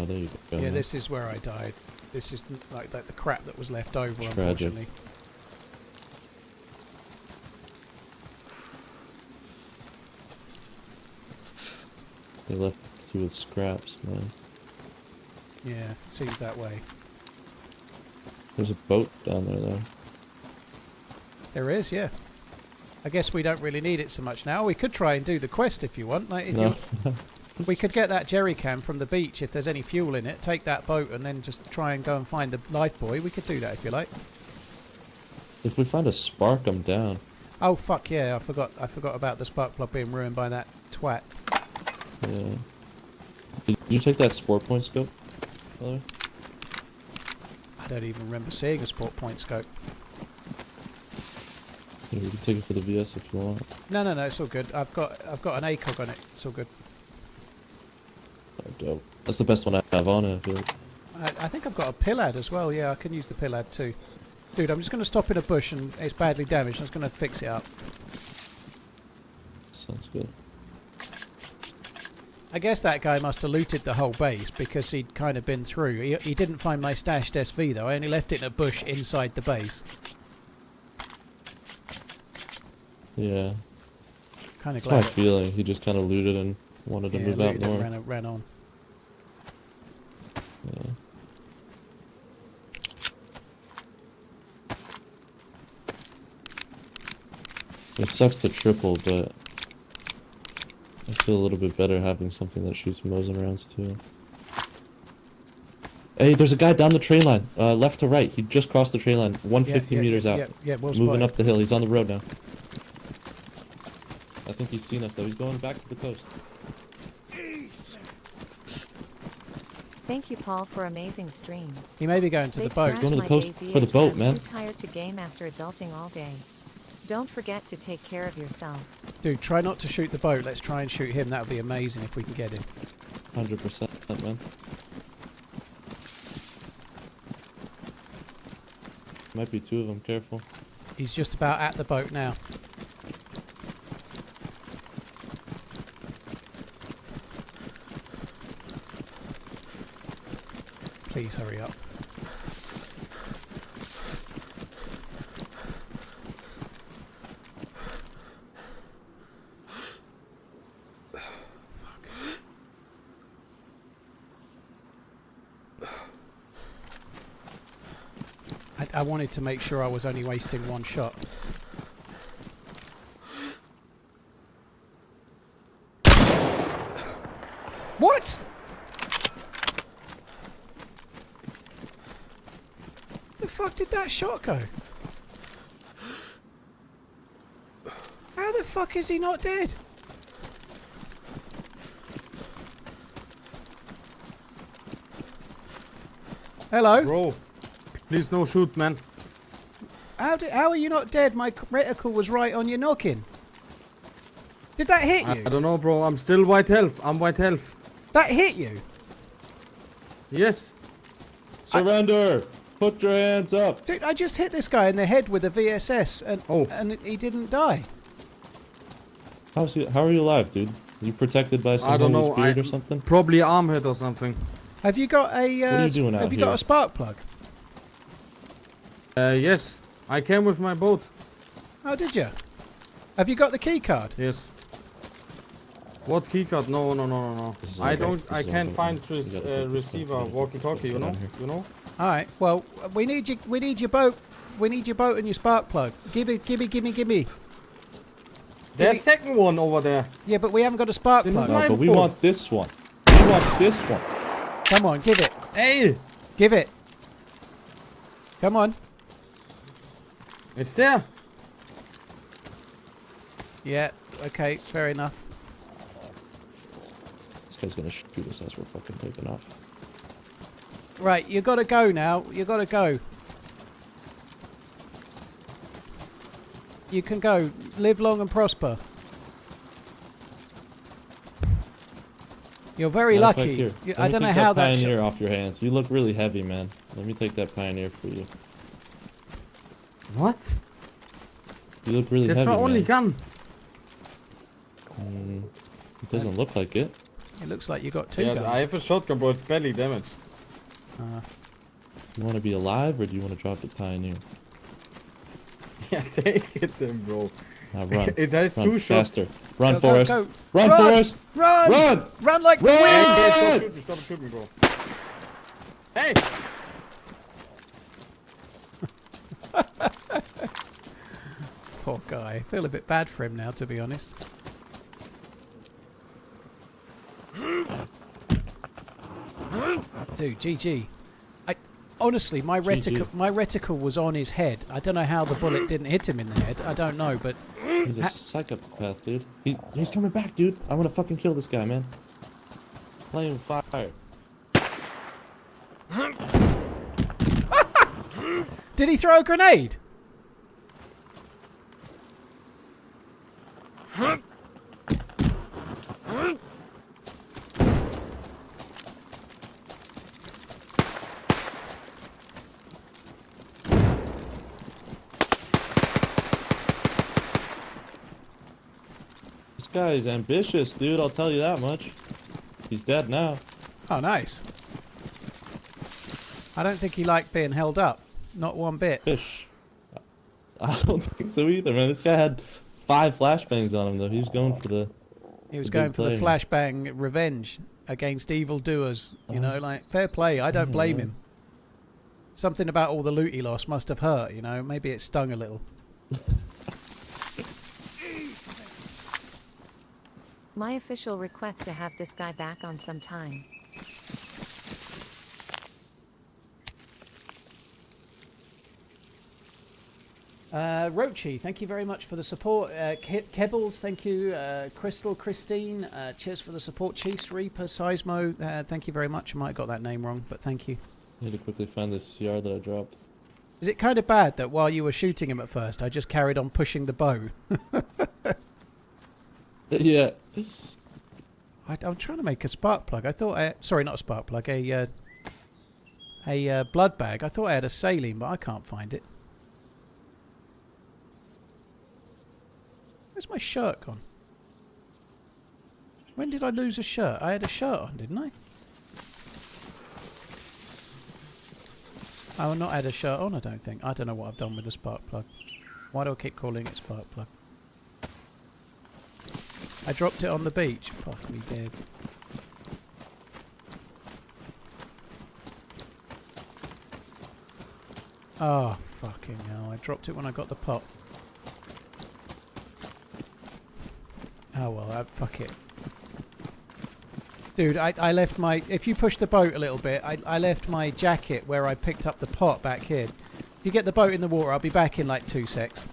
Oh, there you go. Yeah, this is where I died. This is like the crap that was left over, Tragic. unfortunately. They left you with scraps, man. Yeah, seems that way. There's a boat down there, though. There is, yeah. I guess we don't really need it so much now. We could try and do the quest if you want. Like, if No. we could get that jerry can from the beach if there's any fuel in it. Take that boat and then just try and go and find the life buoy. We could do that if you like. If we find a spark, I'm down. Oh fuck yeah! I forgot about the spark plug being ruined by that twat. Yeah. Did you take that sport point scope? By the way? I don't even remember seeing a sport point scope. Yeah, we can take it for the VS if you want. No, it's all good. I've got an ACOG on it. It's all good. Oh, dope. That's the best one I have on it, I feel like. I think I've got a pillad as well. Yeah, I can use the pillad too. Dude, I'm just going to stop in a bush and it's badly damaged. I'm just going to fix it up. Sounds good. I guess that guy must have looted the whole base because he'd kind of been through. He didn't find my stashed SV though. I only left it in a bush inside the base. Yeah. Kind of That's my glad. feeling. He just kind of looted and wanted to move out looted more. and ran on. Yeah. It sucks to triple, but I feel a little bit better having something that shoots Mosin rounds too. Hey, there's a guy down the train line, left to right. He just crossed the train line, 150 meters out. Yeah, well Moving spotted. up the hill. He's on the road now. I think he's seen us though. He's going back to the coast. Thank you, Paul, for amazing streams. He may be going to They the boat. scratched Going to the my coast DayZ for the itch, boat, I'm man. Too tired to game after adulting all day. Don't forget to take care of yourself. Dude, try not to shoot the boat. Let's try and shoot him. That would be amazing if we can get him. 100%, man. Might be two of them. Careful. He's just about at the boat now. Please hurry up. I wanted to make sure I was only wasting one shot. What? The fuck did that shot go? How the fuck is he not dead? Hello? Bro, please no shoot, man. How are you not dead? My reticle was right on your knocking. Did that hit you? I don't know, bro. I'm still white health. I'm white health. That hit you? Yes. Surrender! Put your hands up! Dude, I just hit this guy in the head with a VSS and he didn't die. How are you alive, dude? You protected by some I don't holy know. spirit or something? Probably arm hit or something. Have you got a What are you doing out have you here? got a spark plug? Yes. I came with my boat. Oh, did you? Have you got the key card? Yes. What keycard? No. This is I okay. don't. This I is can't okay. find You this gotta take this receiver stuff. walkie-talkie. You Get know. down here. You know. All right. Well, we need your boat. We need your boat and your spark plug. Gimme. There's second one over there. Yeah, but we haven't got a spark This is plug. my- No, but we boat. want this one. We want this one. Come on, give it. Hey, Give it. Come on. it's there. Yeah. Okay. Fair enough. This guy's gonna shoot us as we're fucking taking off. Right. You got to go now. You got to go. You can go. Live long and prosper. You're very Matter of fact, lucky. here, You- let I me don't know take how that that. Pioneer off your hands. You look really heavy, man. Let me take that Pioneer for you. What? You look really That's heavy, my only man. gun. It doesn't look like it. It looks like you got two Yeah, guns. I have a shotgun, but it's barely damaged. You want to be alive or do you want to drop the Pioneer? Yeah, take it then, bro. Now run. It has Run two shots. faster. Run, Go, Forrest. go. Run, Forrest. Run! Run! Run like the Run! wind! Hey, stop shooting me, bro. Hey! Poor guy. I feel a bit bad for him now, to be honest. Dude, GG. Honestly, my reticle was on his head. I don't know how the bullet didn't hit him in the head. I don't know, but He's a psychopath, dude. He's coming back, dude. I want to fucking kill this guy, man. Playing with fire. did he throw a grenade? This guy is ambitious, dude. I'll tell you that much. He's dead now. Oh, nice. I don't think he liked being held up. Not one bit. Fish. I don't think so either, man. This guy had 5 flashbangs on him, though. He was going for the... He was the going big for the play. flashbang revenge against evildoers. You know, like, fair play. I don't blame him. Something about all the loot he lost must have hurt, you know. Maybe it stung a little. My official request to have this guy back on some time. Rochi, thank you very much for the support. Kebbles, thank you. Crystal, Christine, cheers for the support. Chiefs, Reaper, Seismo, thank you very much. I might have got that name wrong, but thank you. I need to quickly find this CR that I dropped. Is it kind of bad that while you were shooting him at first, I just carried on pushing the bow? Yeah. I'm trying to make a spark plug. I thought sorry, not a spark plug, a blood bag. I thought I had a saline, but I can't find it. Where's my shirt gone? When did I lose a shirt? I had a shirt on, didn't I? I will not had a shirt on, I don't think. I don't know what I've done with the spark plug. Why do I keep calling it spark plug? I dropped it on the beach. Fuck me dead. Oh, fucking hell. I dropped it when I got the pot. Oh well, fuck it. Dude, I left my... If you push the boat a little bit, I left my jacket where I picked up the pot back here. If you get the boat in the water, I'll be back in like 2 secs.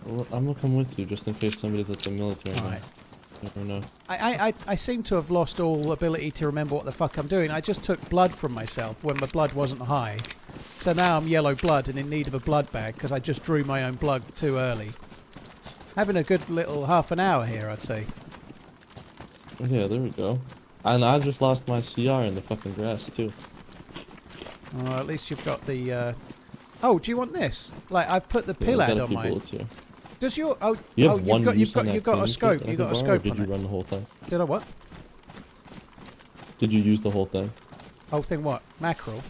Well, I'm gonna come with you just in case somebody's at the military. Alright. Never know. I seem to have lost all ability to remember what the fuck I'm doing. I just took blood from myself when my blood wasn't high. So now I'm yellow blood and in need of a blood bag because I just drew my own blood too early. Having a good little half an hour here, I'd say. Yeah, there we go. And I just lost my CR in the fucking grass too. Oh, at least you've got the... Oh, do you want this? Like, I've put the pill ad on mine. Here. Does your... Oh, You have one you've got a scope. You've got a scope did on you it. run the whole thing? Did I what? Did you use the whole thing? Whole thing what? Mackerel?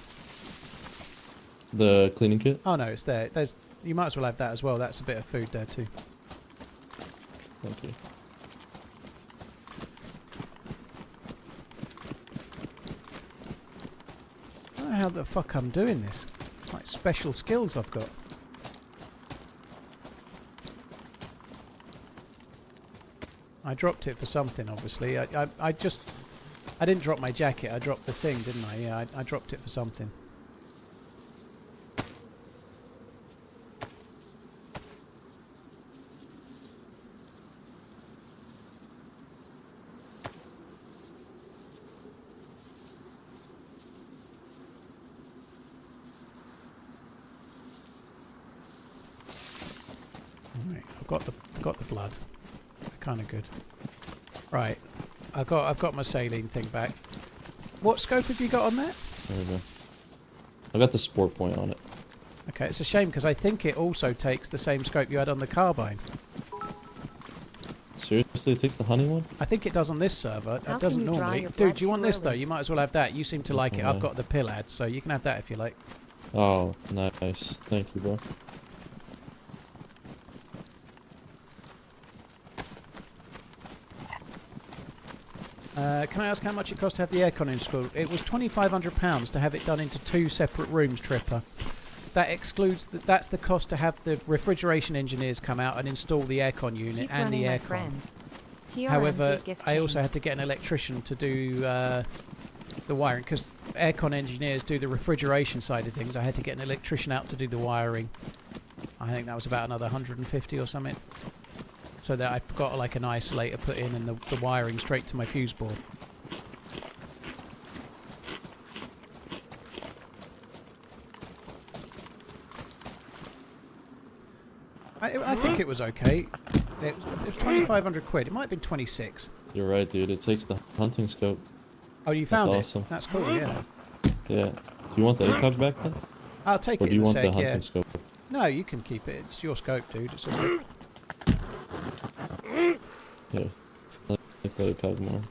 The cleaning kit? Oh no, it's there. There's. You might as well have that as well. That's a bit of food there too. Thank you. I don't know how the fuck I'm doing this. Like special skills I've got. I dropped it for something, obviously. I didn't drop my jacket. I dropped the thing, didn't I? Yeah, I dropped it for something. Right, I've got the blood. Kind of good. Right, I've got my saline thing back. What scope have you got on that? There we go. I got the sport point on it. Okay, it's a shame because I think it also takes the same scope you had on the carbine. seriously? It takes the honey one? I think it does on this server. How It doesn't can you draw normally. your Dude, blood do you want too this though? early? You might as well have that. You seem to like it. I've Yeah. got the pill ad, so you can have that if you like. Oh, nice. Thank you, bro. Can I ask how much it cost to have the aircon installed? It was £2,500 to have it done into 2 separate rooms, Tripper. That excludes. That's the cost to have the refrigeration engineers come out and install the aircon unit Keep and the running, my aircon. friend. TRMZ However, gift I also change. had to get an electrician to do the wiring because aircon engineers do the refrigeration side of things. I had to get an electrician out to do the wiring. I think that was about another 150 or something. So that I've got like an isolator put in and the wiring straight to my fuse board. I think it was okay. It was 2,500 quid. It might have been 26. You're right, dude. It takes the hunting scope. Oh, you found That's awesome. it? That's cool, yeah. Yeah. Do you want the ACOG back then? I'll take Or it do you in a want the sec, hunting yeah. scope? No, you can keep it. It's your scope, dude. It's all right. Yeah. I like the ACOG more.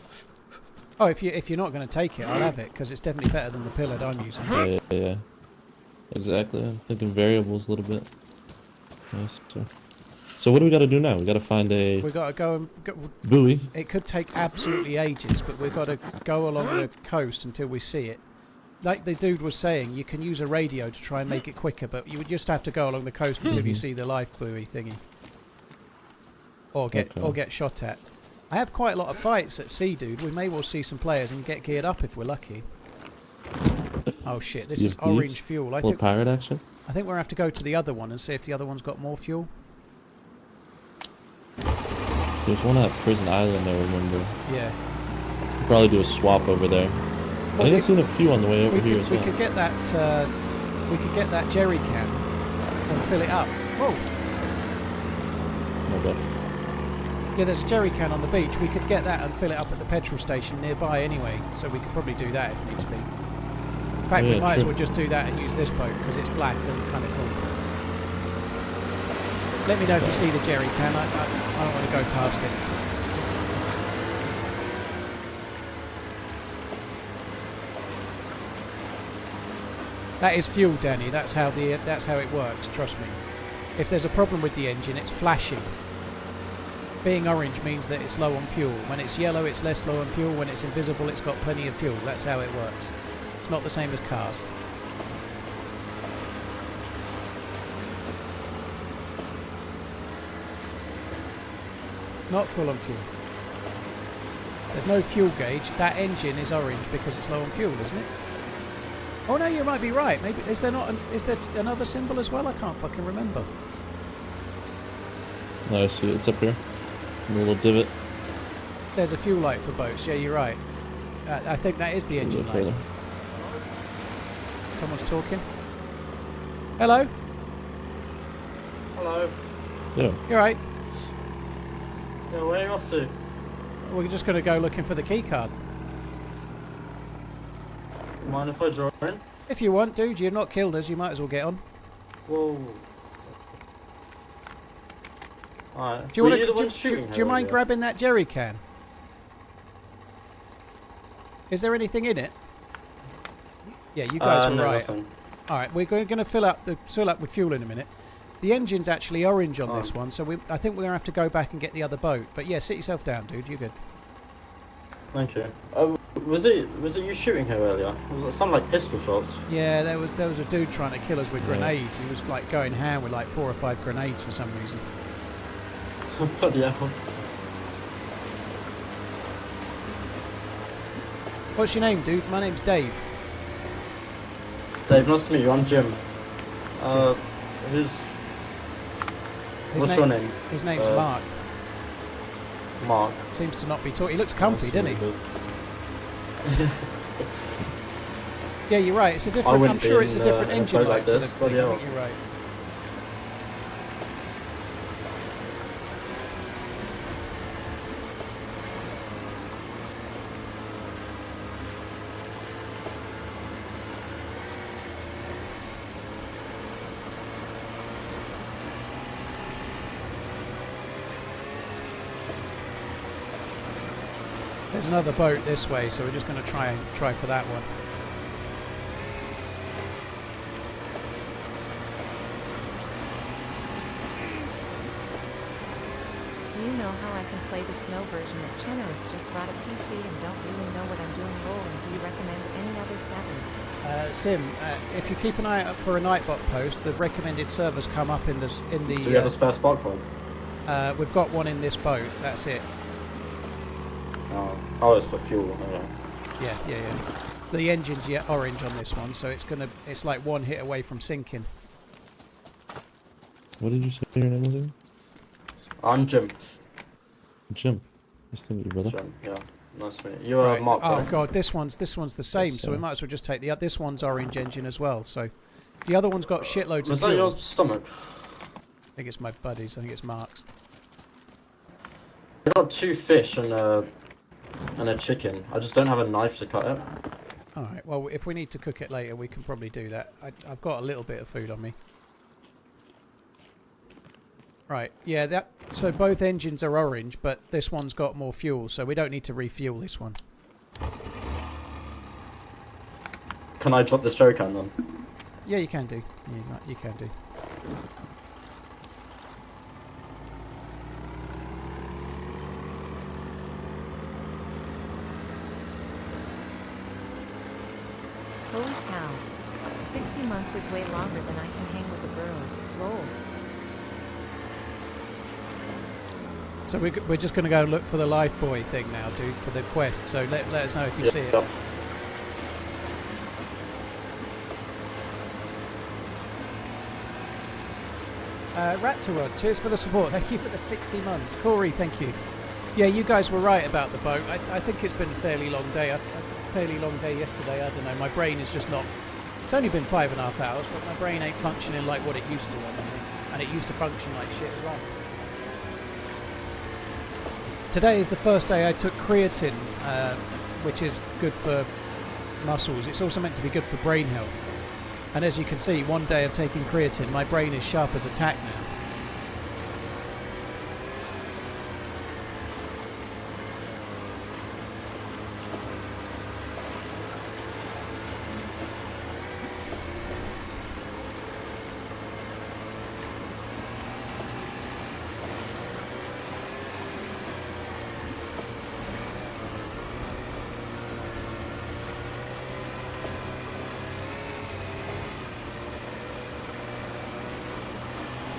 Oh, if you're not going to take it, I'll have it, because it's definitely better than the pillar that I'm using. Yeah. Exactly. I'm thinking variables a little bit. Nice. So what do we got to do now? We got to find a We've got to go and... buoy. It could take absolutely ages, but we've got to go along the coast until we see it. Like the dude was saying, you can use a radio to try and make it quicker, but you would just have to go along the coast until you see the life buoy thingy. Or get shot at. I have quite a lot of fights at sea, dude. We may well see some players and get geared up if we're lucky. Oh shit, this is orange fuel. Little pirate action? I think we'll have to go to the other one and see if the other one's got more fuel. There's one at Prison Island, I remember. Yeah. We'll probably do a swap over there. I think I've seen a few on the way over here as well. We could get that. We could get that jerry can and fill it up. Whoa! No, but Yeah, there's a jerry can on the beach. We could get that and fill it up at the petrol station nearby anyway. So we could probably do that if needs be. In fact, we might as well just do that and use this boat because it's black and kind of cool. Let me know if you see the jerry can. I don't want to go past it. That is fuel, Danny. That's how it works. Trust me. If there's a problem with the engine, it's flashing. Being orange means that it's low on fuel. When it's yellow, it's less low on fuel. When it's invisible, it's got plenty of fuel. That's how it works. It's not the same as cars. It's not full on fuel. There's no fuel gauge. That engine is orange because it's low on fuel, isn't it? Oh no, you might be right. Maybe is there another symbol as well? I can't fucking remember. no, I see it. It's up here. In a little divot. There's a fuel light for boats. Yeah, you're right. I think that is the engine light. Further. Someone's talking. Hello. Hello. Yeah. You're right. Yeah, where are you off to? We're just going to go looking for the key card. Mind if I join? If you want, dude. You've not killed us. You might as well get on. Whoa. Alright. Do you want to? Do you mind grabbing that jerry can? Is there anything in it? Yeah, you guys were no, right. Nothing. All right, we're going to fill up with fuel in a minute. The engine's actually orange on this one, so I think we're going to have to go back and get the other boat. But yeah, sit yourself down, dude. You're good. Thank you. Was it you shooting her earlier? Was it some like pistol shots? Yeah, there was a dude trying to kill us with grenades. He was like going ham with like 4 or 5 grenades for some reason. Bloody hell. What's your name, dude? My name's Dave. Dave, nice to meet you. I'm Jim. What's your name? His name's Mark. Mark. Seems to not be talking. He looks comfy, doesn't he? Yeah, you're right. It's a different. I'm sure it's a different engine like light. this. I think you're right. There's another boat this way, so we're just going to try for that one. Do you know how I can play the snow version of Chernarus? Just brought a PC and don't really know what I'm doing. Rolling. Do you recommend any other servers? Sim, if you keep an eye out for a Nightbot post, the recommended servers come up in the. Do you have a spare spark plug? We've got one in this boat. That's it. Oh, it's for fuel. Okay. Yeah. The engine's yet orange on this one, so it's like one hit away from sinking. What did you say your name was again? I'm Jim. Jim. Nice to meet you, brother. Jim, yeah. Nice to meet you. You're Right. Mark, Oh right? god, this one's the same, Yes, so we might as well just take this one's orange engine as well. So the other one's got shitloads of Was that fuel. your stomach? I think it's my buddies. I think it's Mark's. I got 2 fish and a chicken. I just don't have a knife to cut it. All right. Well, if we need to cook it later, we can probably do that. I've got a little bit of food on me. Right. Yeah. So both engines are orange, but this one's got more fuel, so we don't need to refuel this one. Can I drop this jerrycan then? Yeah, you can do. Yeah, you can do. Holy cow. 60 months is way longer than I can hang with the girls. Lol. So we're just going to go and look for the life buoy thing now, dude, for the quest. So let us know if you see it. Yep. Raptorod, cheers for the support. Thank you for the 60 months. Corey, thank you. Yeah, you guys were right about the boat. I think it's been a fairly long day. A fairly long day yesterday. I don't know. My brain is just not... It's only been 5.5 hours, but my brain ain't functioning like what it used to. And it used to function like shit as well. Today is the first day I took creatine, which is good for muscles. It's also meant to be good for brain health. And as you can see, one day of taking creatine, my brain is sharp as a tack now.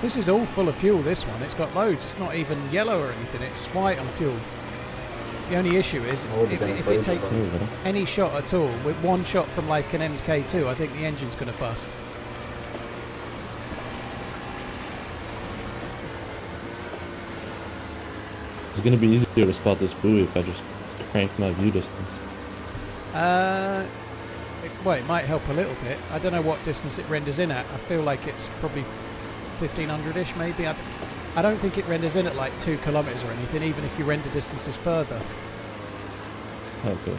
This is all full of fuel, this one. It's got loads. It's not even yellow or anything. It's white on fuel. The only issue is if it takes any shot at all, with one shot from like an MK2, I think the engine's going to bust. It's going to be easier to spot this buoy if I just crank my view distance. Well, it might help a little bit. I don't know what distance it renders in at. I feel like it's probably 1500-ish maybe. I don't think it renders in at like 2 kilometers or anything, even if you render distances further. Okay.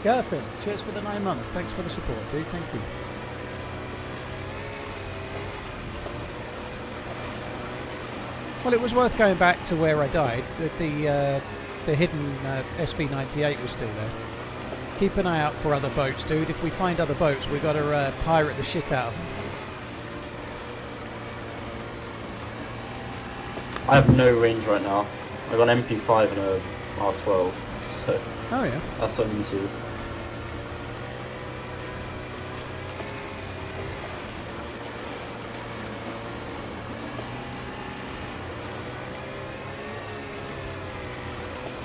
Gerfin, cheers for the 9 months. Thanks for the support, dude. Thank you. Well, it was worth going back to where I died. The hidden SV98 was still there. Keep an eye out for other boats, dude. If we find other boats, we've got to pirate the shit out of them. I have no range right now. I got an MP5 and a R12, so Oh yeah. that's only 2.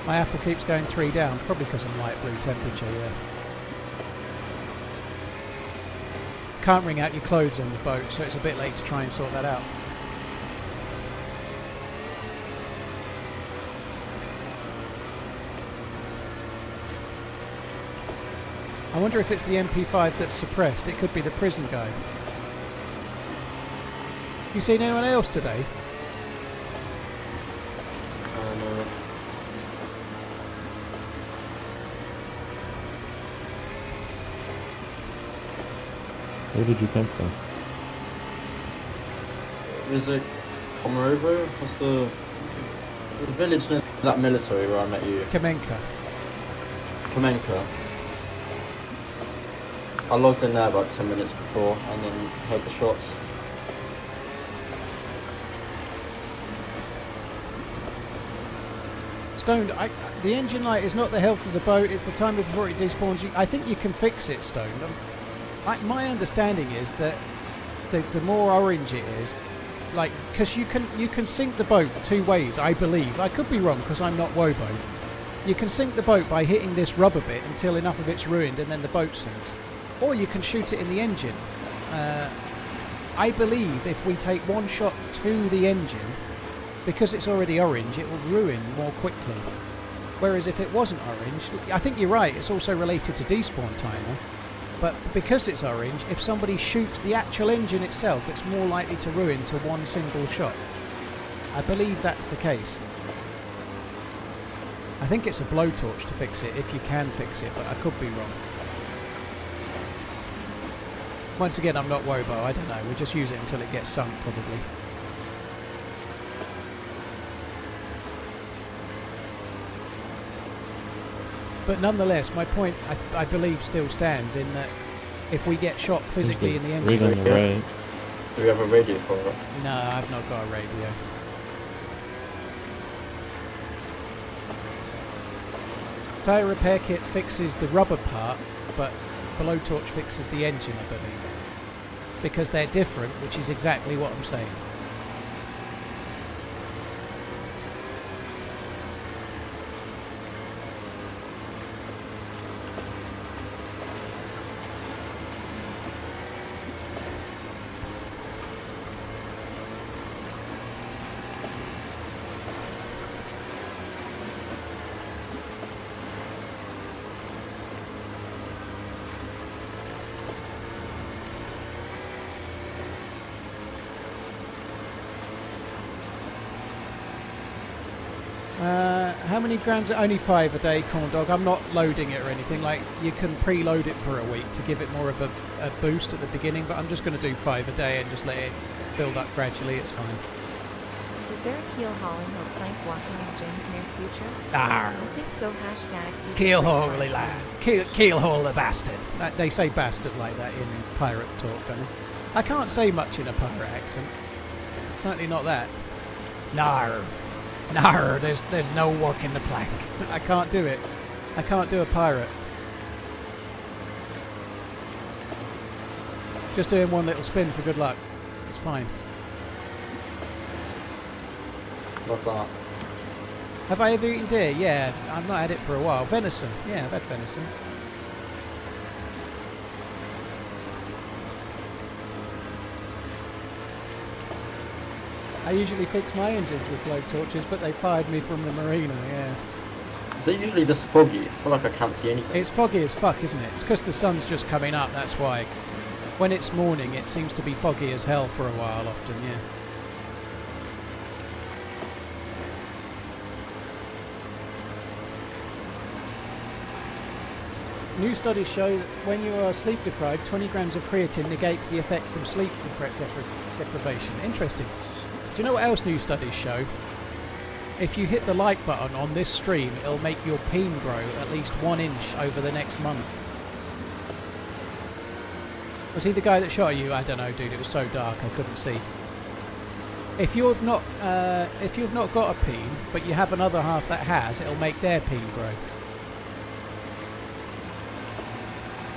My apple keeps going 3 down, probably because I'm light blue temperature, yeah. Can't wring out your clothes on the boat, so it's a bit late to try and sort that out. I wonder if it's the MP5 that's suppressed. It could be the prison guy. You seen anyone else today? Where did you come from? Is it Komarovo? What's the village near that military where I met you? Kamenka. Kamenka. I logged in there about 10 minutes before and then heard the shots. Stoned, the engine light is not the health of the boat, it's the time before it despawns. I think you can fix it, Stoned. My understanding is that the more orange it is, like, because you can sink the boat two ways, I believe. I could be wrong because I'm not Wobo. You can sink the boat by hitting this rubber bit until enough of it's ruined and then the boat sinks. Or you can shoot it in the engine. I believe if we take one shot to the engine, because it's already orange, it will ruin more quickly. Whereas if it wasn't orange, I think you're right, it's also related to despawn timer. But because it's orange, if somebody shoots the actual engine itself, it's more likely to ruin to one single shot. I believe that's the case. I think it's a blowtorch to fix it, if you can fix it, but I could be wrong. Once again, I'm not Wobo, I don't know, we'll just use it until it gets sunk, probably. But nonetheless, my point, I believe, still stands in that if we get shot physically in the engine... Right on the right. Do we have a radio for it? No, I've not got a radio. Tyre repair kit fixes the rubber part, but blowtorch fixes the engine, I believe. Because they're different, which is exactly what I'm saying. How many grams? Only 5 a day, corn dog. I'm not loading it or anything. Like, you can preload it for a week to give it more of a boost at the beginning, but I'm just going to do 5 a day and just let it build up gradually. It's fine. Is there a keel hauling or plank walking in Jim's near future? Arr. I think so. # Keel haul, lad. Keel haul the bastard. They say bastard like that in pirate talk, don't they? I can't say much in a pirate accent. Certainly not that. Nar. Nar, there's no work in the plank. I can't do it. I can't do a pirate. Just doing one little spin for good luck. It's fine. Love that. Have I ever eaten deer? Yeah, I've not had it for a while. Venison. Yeah, I've had venison. I usually fix my engines with blowtorches, but they fired me from the marina, yeah. Is it usually this foggy? I feel like I can't see anything. It's foggy as fuck, isn't it? It's because the sun's just coming up, that's why. When it's morning, it seems to be foggy as hell for a while often, yeah. New studies show that when you are sleep deprived, 20 grams of creatine negates the effect from sleep deprivation. Interesting. Do you know what else new studies show? If you hit the like button on this stream, it'll make your peen grow at least 1 inch over the next month. Was he the guy that shot you? I don't know, dude. It was so dark I couldn't see. If you've not got a peen, but you have another half that has, it'll make their peen grow.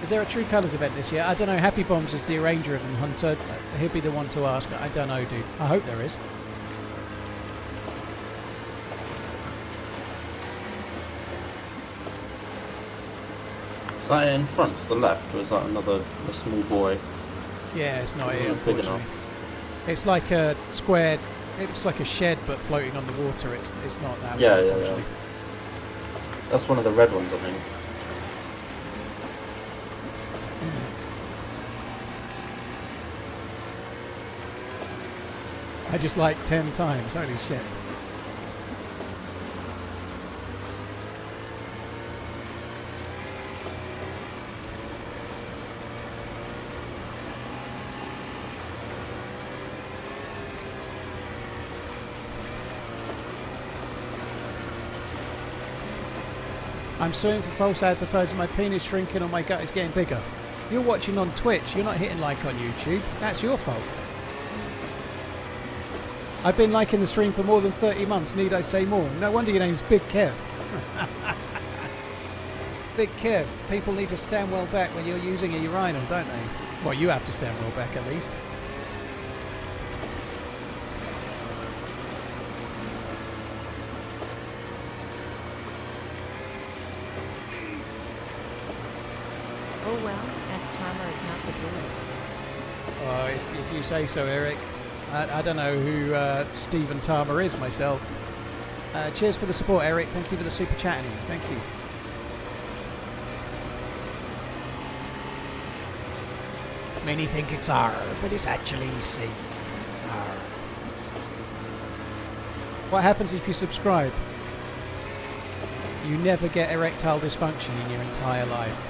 Is there a True Colours event this year? I don't know. Happy Bombs is the arranger of them, Hunter. He'll be the one to ask. I don't know, dude. I hope there is. Is that in front to the left, or is that a small boy? Yeah, it's not Is here, it big unfortunately. enough? It's like a square. It's like a shed, but floating on the water. It's not that. Yeah, one, yeah, unfortunately. yeah. That's one of the red ones, I think. I just like 10 times. Holy shit. I'm suing for false advertising. My penis shrinking or my gut is getting bigger. You're watching on Twitch. You're not hitting like on YouTube. That's your fault. I've been liking the stream for more than 30 months. Need I say more? No wonder your name's Big Kev. Big Kev. People need to stand well back when you're using a urinal, don't they? Well, you have to stand well back at least. Oh well, S-Tarmer is not the dude. Oh, if you say so, Eric. I don't know who Stephen Tarmer is myself. Cheers for the support, Eric. Thank you for the super chatting. Thank you. Many think it's R, but it's actually C. R. What happens if you subscribe? You never get erectile dysfunction in your entire life.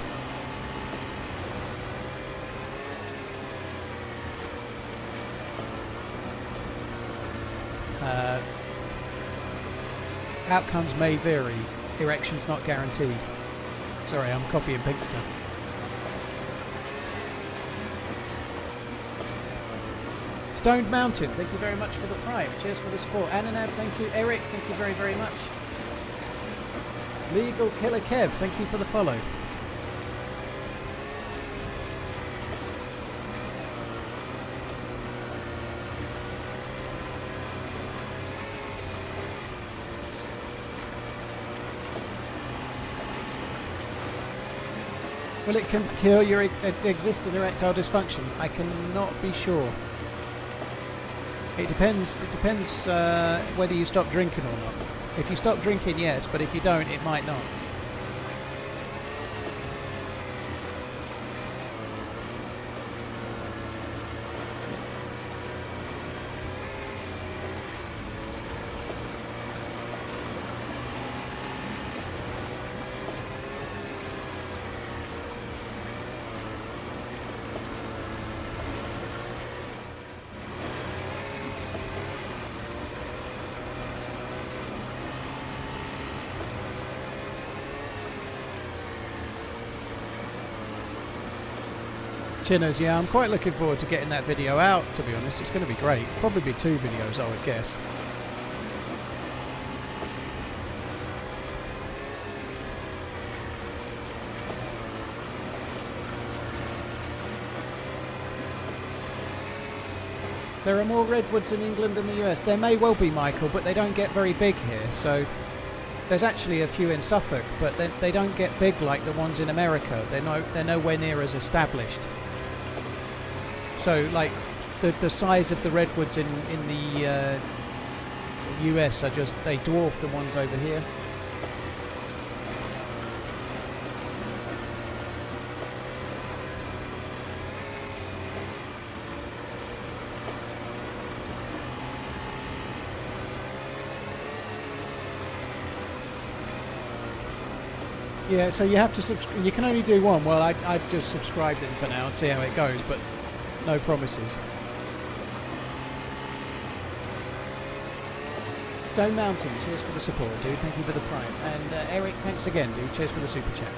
Outcomes may vary. Erection's not guaranteed. Sorry, I'm copying Pinkster. Stoned Mountain, thank you very much for the prime. Cheers for the support. Ananab, thank you. Eric, thank you very, very much. Legal Killer Kev, thank you for the follow. Will it cure your existing erectile dysfunction? I cannot be sure. It depends. It depends whether you stop drinking or not. If you stop drinking, yes, but if you don't, it might not. Chinners, yeah, I'm quite looking forward to getting that video out, to be honest. It's going to be great. Probably be 2 videos, I would guess. There are more redwoods in England than the US. There may well be, Michael, but they don't get very big here. So there's actually a few in Suffolk, but they don't get big like the ones in America. They're nowhere near as established. So, like, the size of the redwoods in the US are just, they dwarf the ones over here. Yeah, so you have to you can only do one. Well, I'd just subscribe them for now and see how it goes, but no promises. Stone Mountain, cheers for the support, dude. Thank you for the prime. And Eric, thanks again, dude. Cheers for the super chat.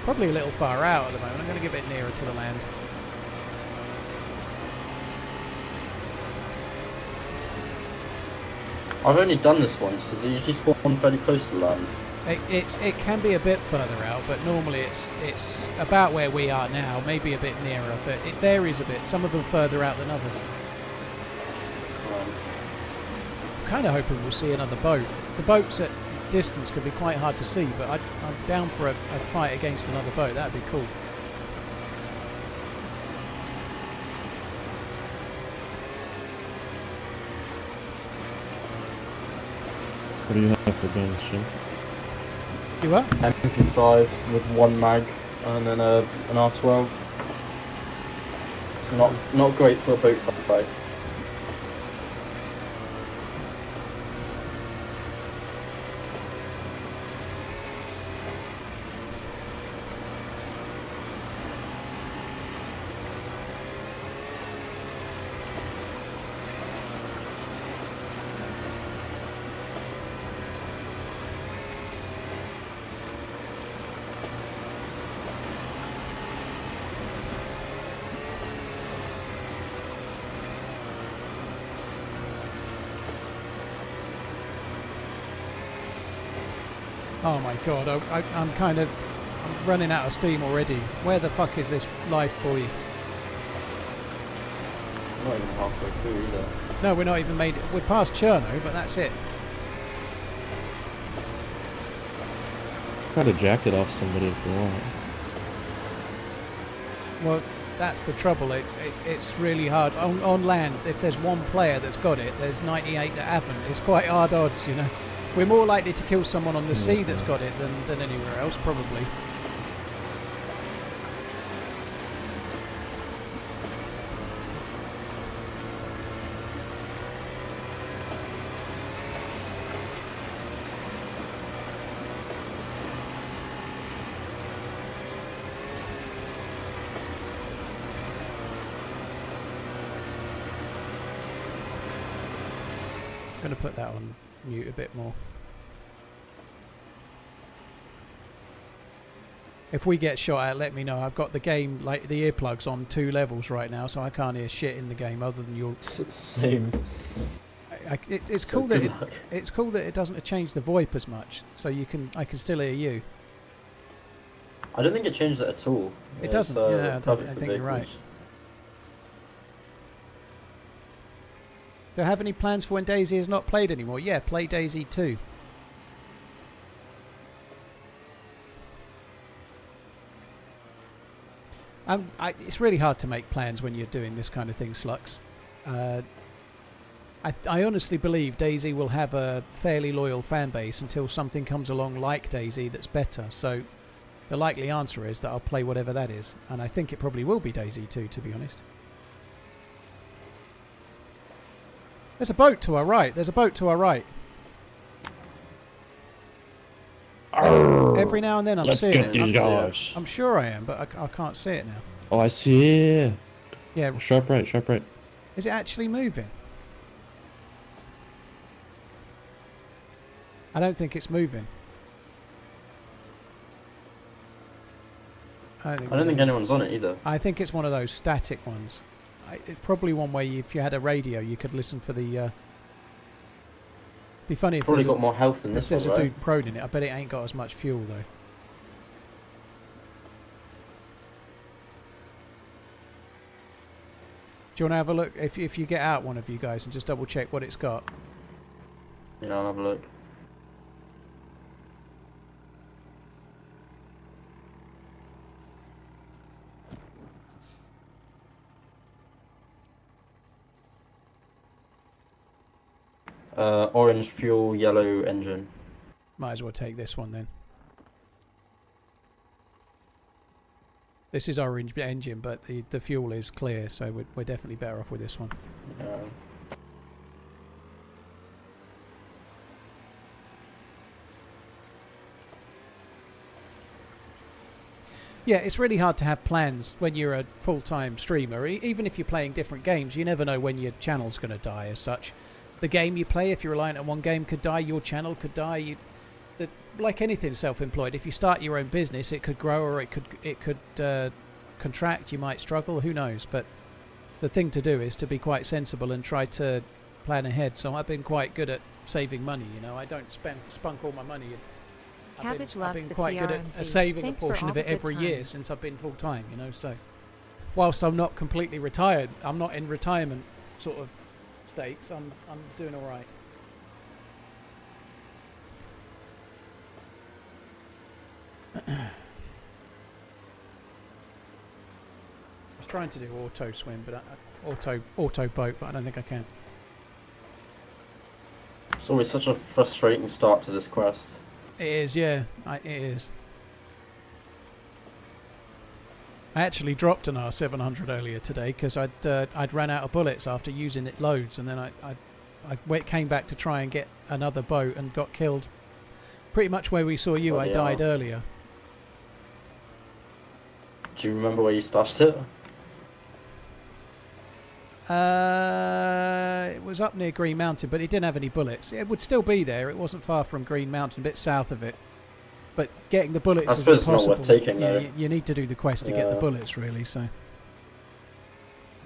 Probably a little far out at the moment. I'm going to get a bit nearer to the land. I've only done this once. Does it usually spawn fairly close to land? It can be a bit further out, but normally it's about where we are now, maybe a bit nearer, but it varies a bit. Some of them further out than others. I'm kind of hoping we'll see another boat. The boats at distance can be quite hard to see, but I'm down for a fight against another boat. That'd be cool. What do you have for guns, Jim? You what? MP5 with 1 mag and then an R12. It's not great for a boat fight. Oh my god, I'm running out of steam already. Where the fuck is this life buoy? Not even halfway through either. No, we're not even made it. We're past Cherno, but that's it. Try to jack it off somebody if you want. Well, that's the trouble. It's really hard. On land, if there's one player that's got it, there's 98 that haven't. It's quite hard odds, you know. We're more likely to kill someone on the sea that's got it than anywhere else, probably. I'm going to put that on mute a bit more. If we get shot at, let me know. I've got the game, like the earplugs on 2 levels right now, so I can't hear shit in the game other than your... Same. It's cool that it's cool that it doesn't change the VoIP as much, so I can still hear you. I don't think it changed that at all. It doesn't. Yeah, I think you're right. Do I have any plans for when DayZ is not played anymore? Yeah, play DayZ 2. It's really hard to make plans when you're doing this kind of thing, Slux. I honestly believe DayZ will have a fairly loyal fan base until something comes along like DayZ that's better. So the likely answer is that I'll play whatever that is. And I think it probably will be DayZ 2, to be honest. There's a boat to our right. There's a boat to our right. Arrgh. Every now and then I'm seeing it. These guys. I'm sure I am, but I can't see it now. Oh, I see it. Yeah. Sharp right, sharp right. Is it actually moving? I don't think it's moving. I don't think anyone's on it either. I think it's one of those static ones. It's probably one where if you had a radio, you could listen for the... be funny if probably got more health than this one, there's a dude prone in it. I bet it ain't got as much fuel, though. Do you want to have a look? If you get out, one of you guys, and just double check what it's got. Yeah, I'll have a look. Orange fuel, yellow engine. Might as well take this one then. This is orange engine, but the fuel is clear, so we're definitely better off with this one. Yeah. Yeah, it's really hard to have plans when you're a full-time streamer. Even if you're playing different games, you never know when your channel's going to die as such. The game you play, if you're reliant on one game, could die. Your channel could die. Like anything self-employed, if you start your own business, it could grow or it could contract. You might struggle. Who knows? But the thing to do is to be quite sensible and try to plan ahead. So I've been quite good at saving money. You know, I don't spunk all my money. I've been quite good at saving a portion of it every year since I've been full-time. You know, so whilst I'm not completely retired, I'm not in retirement sort of stakes. I'm doing all right. I was trying to do auto swim, but auto boat, but I don't think I can. It's always such a frustrating start to this quest. It is, yeah, it is. I actually dropped an R700 earlier today because I'd ran out of bullets after using it loads, and then I came back to try and get another boat and got killed. Pretty much where we saw you, I died earlier. Do you remember where you stashed it? It was up near Green Mountain, but it didn't have any bullets. It would still be there. It wasn't far from Green Mountain, a bit south of it. But getting the bullets is impossible. Not worth taking, you need to do the quest to get the bullets, really. So.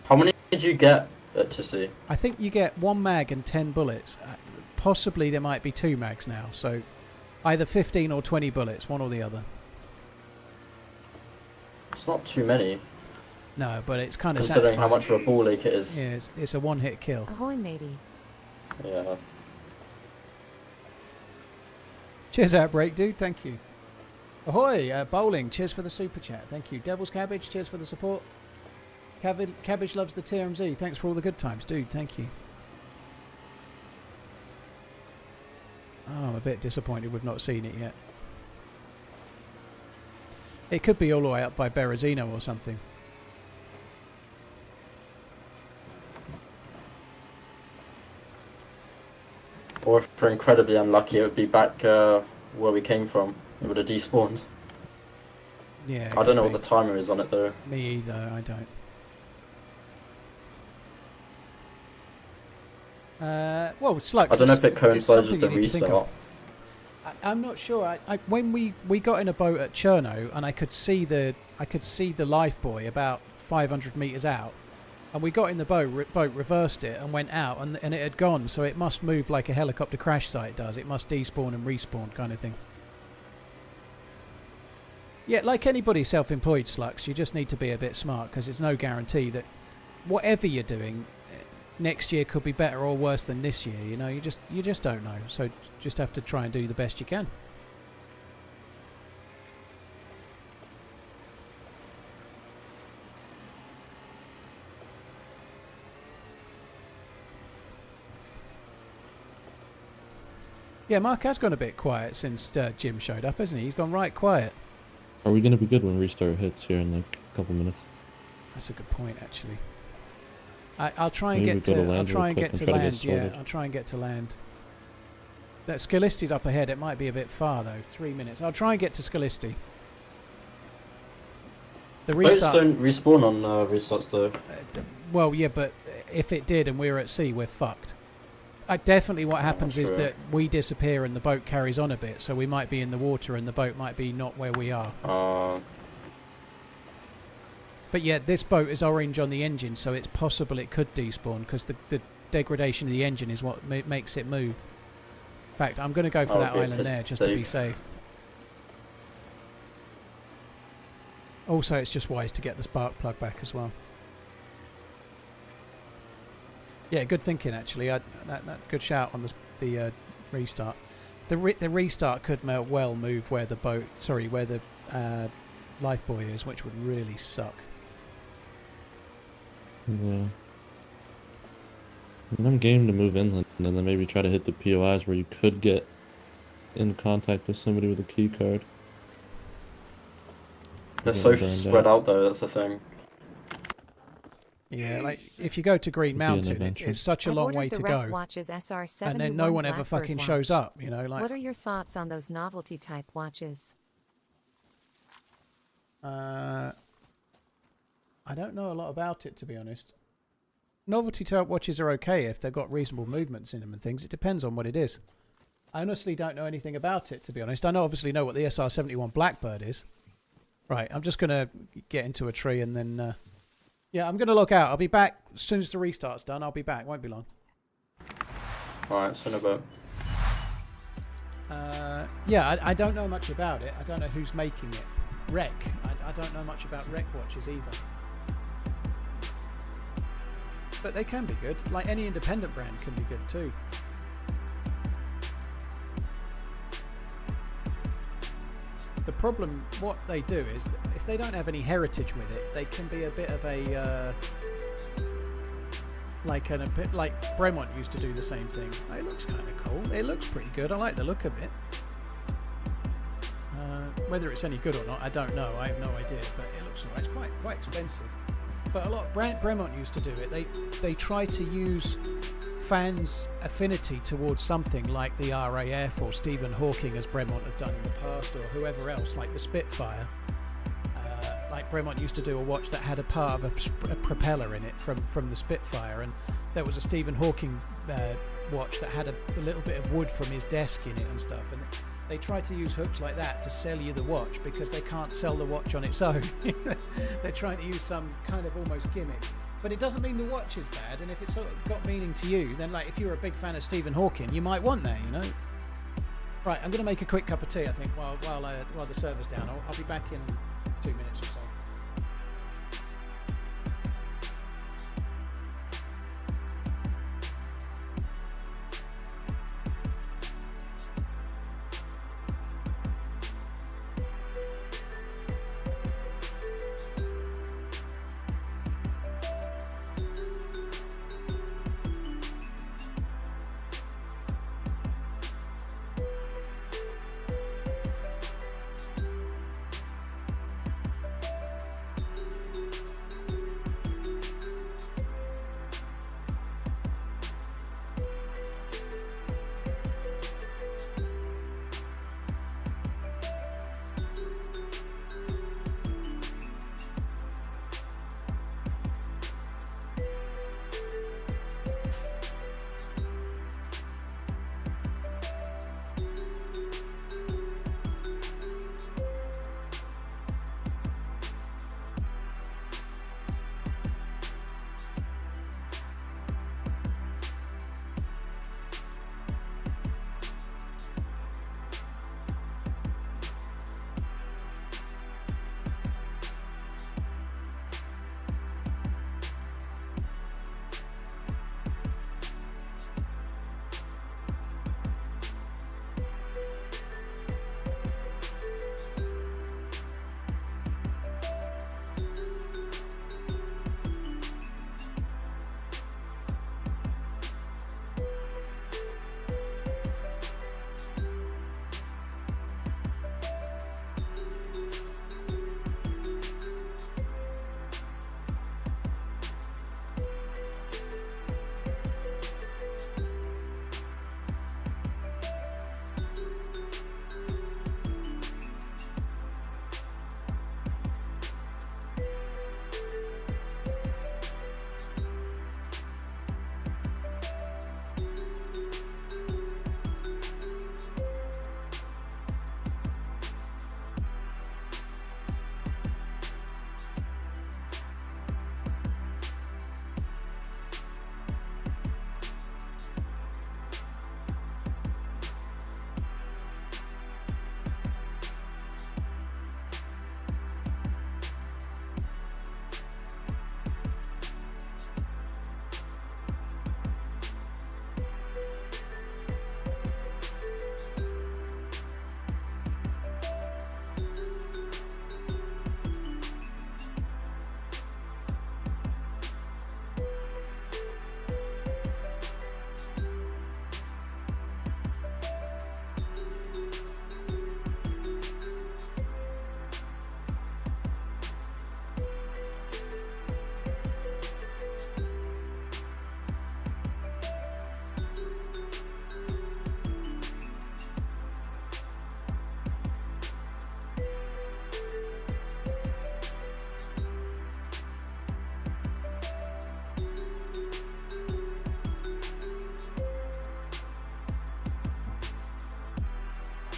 How many did you get to see? I think you get 1 mag and 10 bullets. Possibly there might be 2 mags now. So Either 15 or 20 bullets, one or the other. It's not too many. No, but it's kind of considering satisfying. how much of a ball ache it is. Yeah, it's a one-hit kill. Ahoy, matey. Yeah. Cheers, Outbreak, dude. Thank you. Ahoy, Bowling. Cheers for the super chat. Thank you. Devil's Cabbage. Cheers for the support. Cabbage loves the TRMZ. Thanks for all the good times, dude. Thank you. Oh, I'm a bit disappointed we've not seen it yet. It could be all the way up by Berezino or something. Or if we're incredibly unlucky, it would be back where we came from. It would have despawned. Yeah. I don't know what the timer is on it though. Me either. I don't. Well, Slux. I don't know if it coincides with the restart. I'm not sure. When we got in a boat at Cherno and I could see the life buoy about 500 meters out, and we got in the boat reversed it and went out, and it had gone. So it must move like a helicopter crash site does. It must despawn and respawn kind of thing. Yeah, like anybody self-employed, Slux, you just need to be a bit smart because it's no guarantee that whatever you're doing next year could be better or worse than this year. You know, you just don't know. So just have to try and do the best you can. Yeah, Mark has gone a bit quiet since Jim showed up, hasn't he? He's gone right quiet. Are we going to be good when restart hits here in like a couple minutes? That's a good point, actually. I'll try and get to land. I'll try and get to land. Yeah, I'll try and get to land. That Scalisti's up ahead. It might be a bit far though. 3 minutes. I'll try and get to Scalisti. The restart. Boats don't respawn on restarts though. Well, yeah, but if it did and we were at sea, we're fucked. Definitely, what happens is that we disappear and the boat carries on a bit. So we might be in the water and the boat might be not where we are. But yeah, this boat is orange on the engine, so it's possible it could despawn because the degradation of the engine is what makes it move. In fact, I'm going to go for that island there just to be safe. Also, it's just wise to get the spark plug back as well. Yeah, good thinking actually. That good shout on the restart. The restart could well move where the boat, where the life buoy is, which would really suck. Yeah. And I'm game to move inland and then maybe try to hit the POIs where you could get in contact with somebody with a key card. They're so spread out though, that's the thing. Yeah, like if you go to Green Mountain, it's such a long way to go, and then no one ever fucking shows up. You know, like. What are your thoughts on those novelty type watches? I don't know a lot about it, to be honest. Novelty type watches are okay if they've got reasonable movements in them and things. It depends on what it is. I honestly don't know anything about it, to be honest. I obviously know what the SR-71 Blackbird is. Right, I'm just going to get into a tree and then... yeah, I'm going to log out. I'll be back as soon as the restart's done. I'll be back. Won't be long. Alright, so about. Yeah, I don't know much about it. I don't know who's making it. Rec. I don't know much about Rec watches either. But they can be good. Like any independent brand can be good too. The problem, what they do is, that if they don't have any heritage with it, they can be a bit of a like Bremont used to do the same thing. It looks kind of cool. It looks pretty good. I like the look of it. Whether it's any good or not, I don't know. I have no idea, but it looks alright. It's quite expensive. But a lot of Bremont used to do it. They try to use fans' affinity towards something like the RAF or Stephen Hawking, as Bremont have done in the past, or whoever else, like the Spitfire. Like Bremont used to do a watch that had a part of a propeller in it from the Spitfire, and there was a Stephen Hawking watch that had a little bit of wood from his desk in it and stuff. And they try to use hooks like that to sell you the watch because they can't sell the watch on its own. They're trying to use some kind of almost gimmick. But it doesn't mean the watch is bad, and if it's sort of got meaning to you, then like if you're a big fan of Stephen Hawking, you might want that, you know? Right, I'm going to make a quick cup of tea, I think, while the server's down. I'll be back in 2 minutes or so.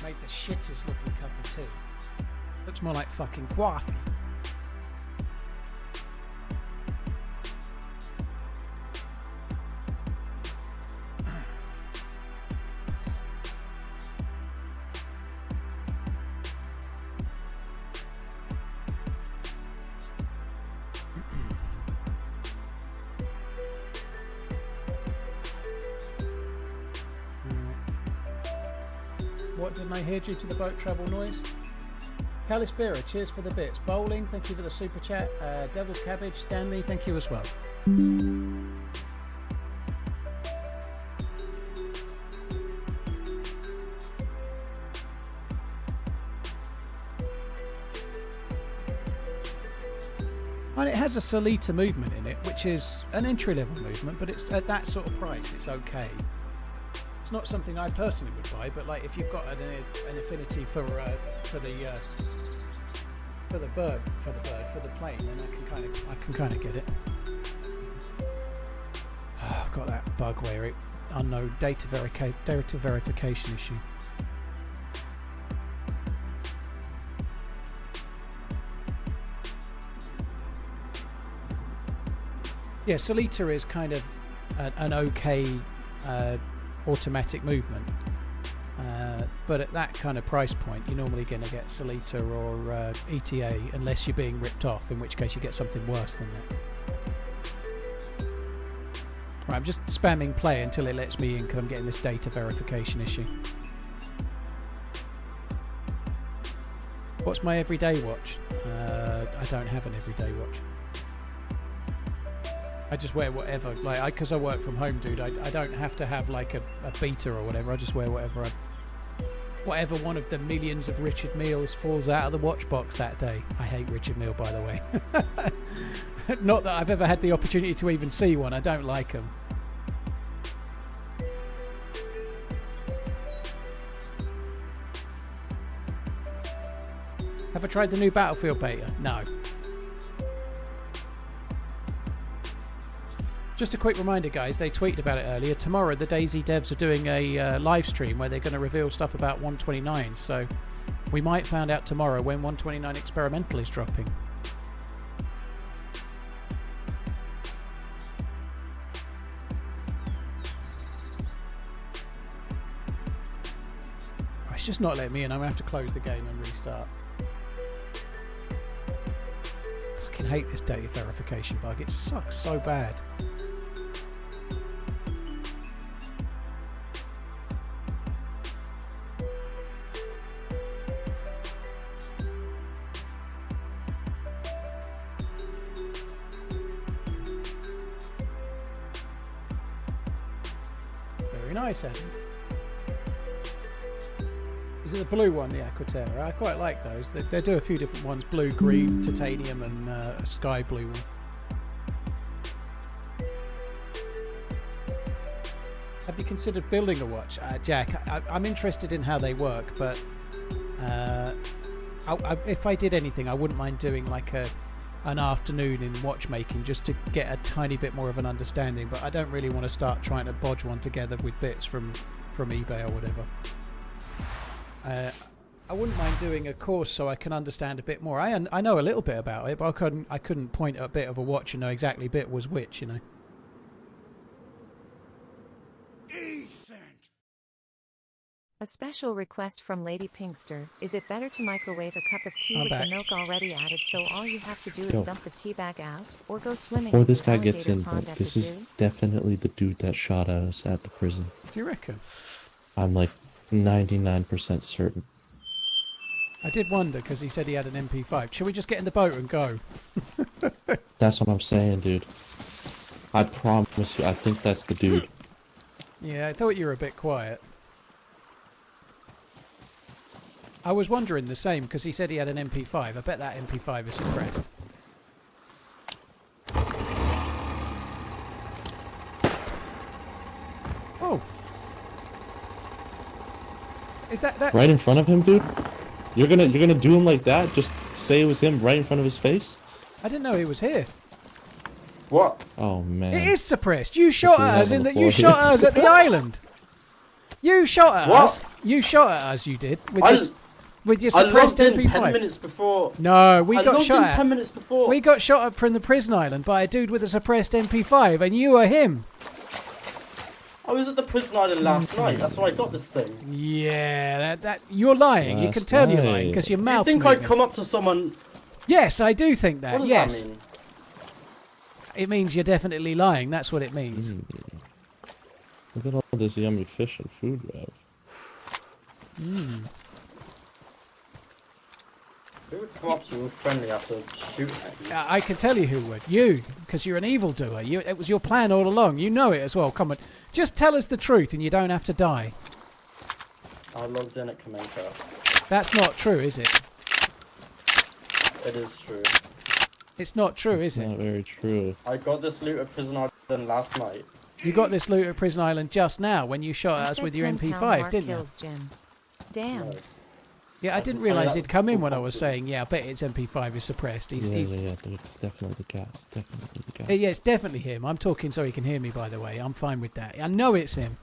Made the shittest looking cup of tea. Looks more like fucking coffee. What didn't I hear due to the boat travel noise? Calispira, cheers for the bits. Bowling, thank you for the super chat. Devil's Cabbage, Stanley, thank you as well. And it has a Solita movement in it, which is an entry-level movement, but it's at that sort of price, it's okay. It's not something I personally would buy, but like if you've got an affinity for the plane, then I can kind of get it. Oh, I've got that bug where it unknown data verification issue. Yeah, Solita is kind of an okay automatic movement. But at that kind of price point, you're normally going to get Solita or ETA, unless you're being ripped off, in which case you get something worse than that. Right, I'm just spamming play until it lets me in because I'm getting this data verification issue. What's my everyday watch? I don't have an everyday watch. I just wear whatever, like, because I work from home, dude. I don't have to have like a beta or whatever. I just wear whatever one of the millions of Richard Meals falls out of the watch box that day. I hate Richard Mille, by the way. Not that I've ever had the opportunity to even see one. I don't like them. Have I tried the new Battlefield beta? No. Just a quick reminder, guys, they tweeted about it earlier. Tomorrow, the DayZ devs are doing a live stream where they're going to reveal stuff about 129. So we might find out tomorrow when 129 Experimental is dropping. It's just not letting me in. I'm going to have to close the game and restart. I hate this data verification bug. It sucks so bad. Very nice, Adam. Is it the blue one, the Aquaterra? I quite like those. They do a few different ones. Blue, green, titanium and a sky blue one. Have you considered building a watch? Jack, I'm interested in how they work, but if I did anything, I wouldn't mind doing like an afternoon in watchmaking just to get a tiny bit more of an understanding, but I don't really want to start trying to bodge one together with bits from eBay or whatever. I wouldn't mind doing a course so I can understand a bit more. I know a little bit about it, but I couldn't point at a bit of a watch and know exactly bit was which, you know. A special request from Lady Pinkster. Is it better to microwave a cup of tea with the milk already added so all you have to do is dump the tea bag out, or go swimming? Before this guy gets in, bro, this is definitely the dude that shot at us at the prison. Do you reckon? I'm like 99% certain. I did wonder because he said he had an MP5. Shall we just get in the boat and go? That's what I'm saying, dude. I promise you, I think that's the dude. Yeah, I thought you were a bit quiet. I was wondering the same because he said he had an MP5. I bet that MP5 is suppressed. Oh. Is that right in front of him, dude? You're gonna do him like that? Just say it was him right in front of his face? I didn't know he was here. What? Oh man. It is suppressed. You shot at us in that. You shot at us at the island. You shot at us. You shot at us. You did with your suppressed MP5. 10 minutes before. No, we got shot at. 10 minutes before. We got shot at from the prison island by a dude with a suppressed MP5, and you were him. I was at the prison island last night. That's why I got this thing. Yeah, that you're lying. You can tell you're lying because your mouth. You think I'd come up to someone? Yes, I do think that. What does yes. that mean? It means you're definitely lying. That's what it means. Look at all this yummy fish and food, Rev. Who would come up to you all friendly after shooting at you? I can tell you who would. You, because you're an evildoer. It was your plan all along. You know it as well. Come on. Just tell us the truth and you don't have to die. I logged in at Kameka. That's not true, is it? It is true. It's not true, is it? It's not very true. I got this loot at Prison Island last night. You got this loot at Prison Island just now when you shot at us with your MP5, didn't you? Damn. No. Yeah, I didn't realise he'd come in when I was saying, yeah, I bet its MP5 is suppressed. Yeah, dude, it's definitely the guy. It's definitely the guy. Yeah, it's definitely him. I'm talking so he can hear me, by the way. I'm fine with that. I know it's him.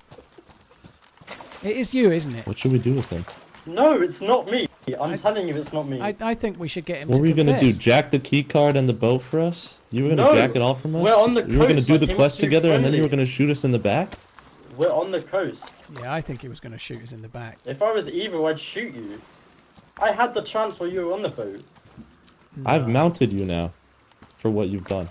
It is you, isn't it? What should we do with him? No, it's not me. I'm telling you, it's not me. I think we should get him what to confess. What were you going to do? Jack the key card and the boat for us? You were going to jack it all from us? We're on the coast. You were going to do the came quest too together friendly. and then you were going to shoot us in the back? We're on the coast. Yeah, I think he was going to shoot us in the back. If I was evil, I'd shoot you. I had the chance while you were on the boat. No. I've mounted you now for what you've done.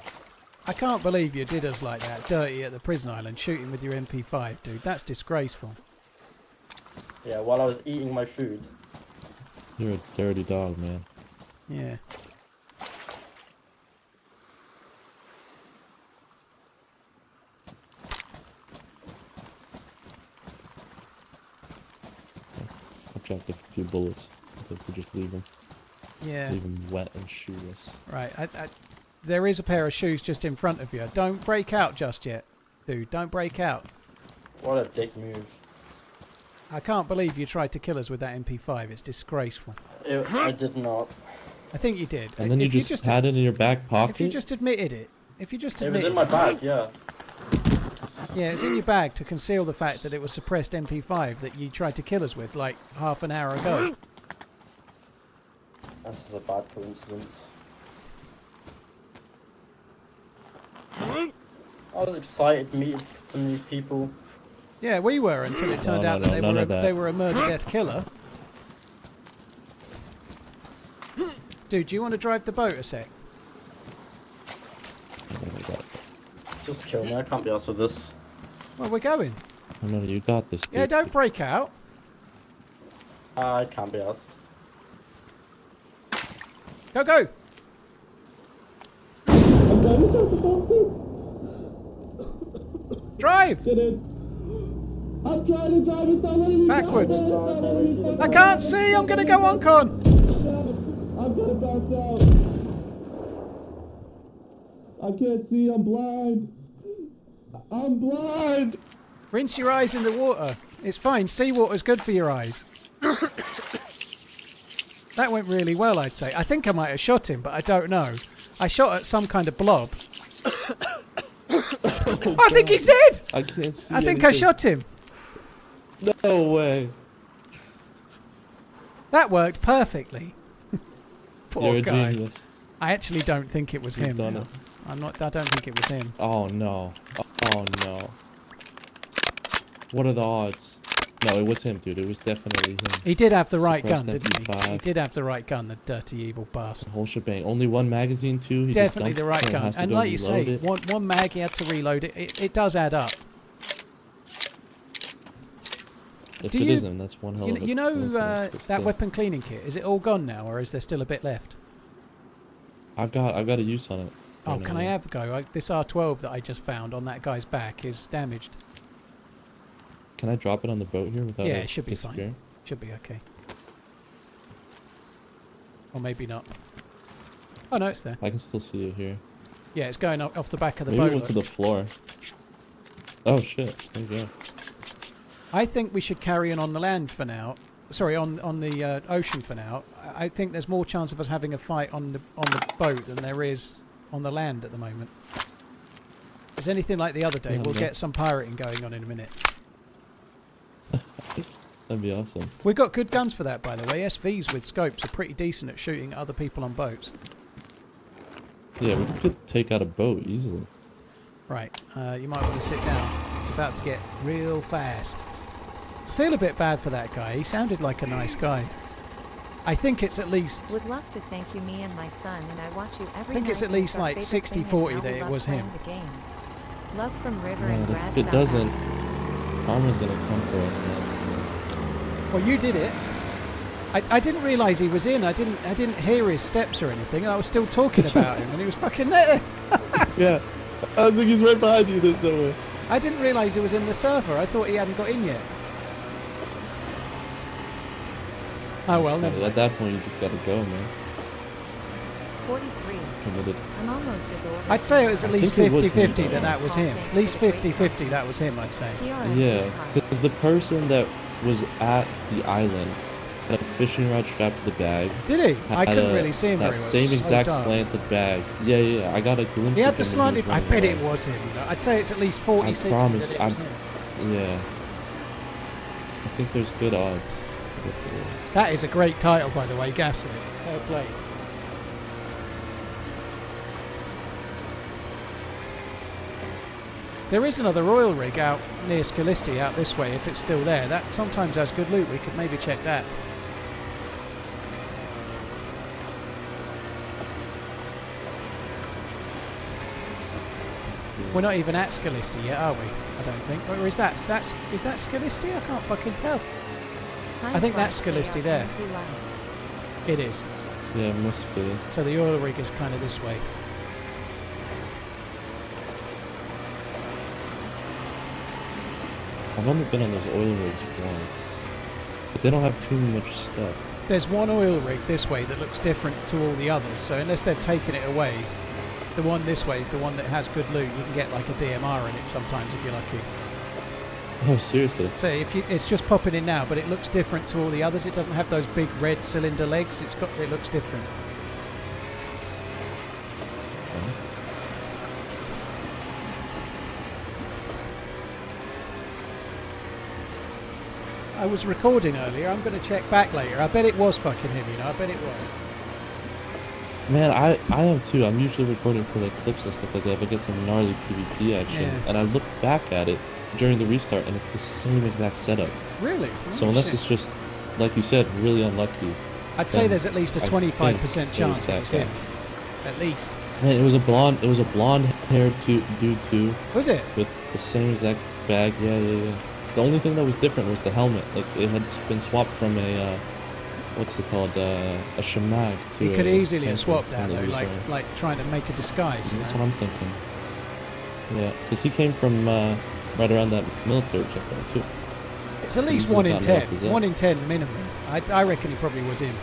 I can't believe you did us like that, dirty at the prison island, shooting with your MP5, dude. That's disgraceful. Yeah, while I was eating my food. You're a dirty dog, man. Yeah. I dropped a few bullets. I think we just leave them. Yeah. Leave them wet and shoeless. Right. There is a pair of shoes just in front of you. Don't break out just yet, dude. Don't break out. What a dick move. I can't believe you tried to kill us with that MP5. It's disgraceful. I did not. I think you did. And then you just had it in your back pocket? If you just admitted it. If you just It admitted was in my bag, yeah. Yeah, it's in your bag to conceal the fact that it was suppressed MP5 that you tried to kill us with like half an hour ago. This is a bad coincidence. I was excited to meet some new people. Yeah, we were until it turned out that they were a murder-death killer. Dude, do you want to drive the boat a sec? Just kill me, I can't be asked with this. Well, we're going. Oh, no, you got this, dude. Yeah, don't break out. I can't be asked. Go, go! Drive! I'm trying to drive, it's not letting me Backwards. go. I can't see, I'm going to go on, Con. I'm gonna pass out. I can't see, I'm blind. I'm blind. Rinse your eyes in the water. It's fine, seawater's good for your eyes. That went really well, I'd say. I think I might have shot him, but I don't know. I shot at some kind of blob. I think he's dead! I can't see I think I shot him. No way. That worked perfectly. Poor You're a guy. genius. I actually don't think it was You've him. done now. it. I don't think it was him. Oh no. Oh no. What are the odds? No, it was him, dude. It was definitely him. He did have the right Suppressed gun, didn't he? MP5. He did have the right gun, the dirty evil bastard. The whole shebang. Only one magazine, too. He Definitely just the right dumps it gun. has to And go like you say, reload it. one mag, he had to reload it. It does add up. If Do it you- isn't, that's one hell of a You know coincidence, but that still. weapon cleaning kit? Is it all gone now, or is there still a bit left? I've got a use on it. Oh, right can now. I have a go? This R12 that I just found on that guy's back is damaged. Can I drop it on the boat here without Yeah, it it should be disappearing? fine. Should be okay. Or maybe not. Oh no, it's there. I can still see it here. Yeah, it's going off the back of the Maybe boat. it went to look. the floor. Oh shit! There you go. I think we should carry on the land for now. Sorry, on the ocean for now. I think there's more chance of us having a fight on the boat than there is on the land at the moment. If it's anything like the other day, Yeah, we'll man. get some pirating going on in a minute. That'd be awesome. We've got good guns for that, by the way. SVs with scopes are pretty decent at shooting other people on boats. Yeah, we could take out a boat easily. Right, you might want to sit down. It's about to get real fast. I feel a bit bad for that guy. He sounded like a nice guy. I think it's at least... Would love to thank you, me and my son, and I watch you every I think it's night at least and like it's our favorite 60-40 thing and that how we it love was playing him. The games. Love from River Yeah, and if Brad it doesn't- Southhouse. Karma's gonna come for us, man. Well, you did it. I didn't realise he was in. I didn't hear his steps or anything, and I was still talking about him, and he was fucking there. Yeah, I think he's right behind you. There's no way. I didn't realise he was in the server. I thought he hadn't got in yet. Oh well, never At mind. that point, you just gotta go, man. 43. Committed. I'm almost as old I'd as say you it was are. at least think it was 50-50 him. that that was him. At least 50-50 that was him, I'd say. TRMZ Yeah, card. because the person that was at the island had a fishing rod strapped to the bag. Did he? I had couldn't a- really see him very that well. same It was so exact dark. slanted bag. Yeah, I got a glimpse. He had of the him slanted... when I he was bet running it away. was him. You know? I'd say it's at least 40-60 promise, that it was him. Yeah. I think there's good odds. That is a great title, by the way, Gaslit. Fair play. There is another oil rig out near Scalisti out this way if it's still there. That sometimes has good loot. We could maybe check that. We're not even at Scalisti yet, are we? I don't think. Or is that Scalisti? I can't fucking tell. I think that's Scalisti there. It is. Yeah, it must be. So the oil rig is kind of this way. I've only been on those oil rigs once, but they don't have too much stuff. There's one oil rig this way that looks different to all the others, so unless they've taken it away, the one this way is the one that has good loot. You can get like a DMR in it sometimes if you're lucky. Oh, seriously? So it's just popping in now, but it looks different to all the others. It doesn't have those big red cylinder legs. It looks different. I was recording earlier. I'm going to check back later. I bet it was fucking him, you know. I bet it was. Man, I am too. I'm usually recording for like clips and stuff like that if I get some gnarly PvP action. Yeah. And I look back at it during the restart and it's the same exact setup. Really? So unless it's just, like you said, really unlucky. I'd say there's at least a 25% chance it was him. At least. Man, it was a blonde-haired dude too. Was it? With the same exact bag. Yeah. The only thing that was different was the helmet. Like it had been swapped from a what's it called? A Shemag to you could easily have swapped that that though, like trying to make a disguise. That's what I'm thinking. Yeah, because he came from right around that military checkpoint too. It's at least 1 in 10. 1 in 10 minimum. I reckon he probably was in.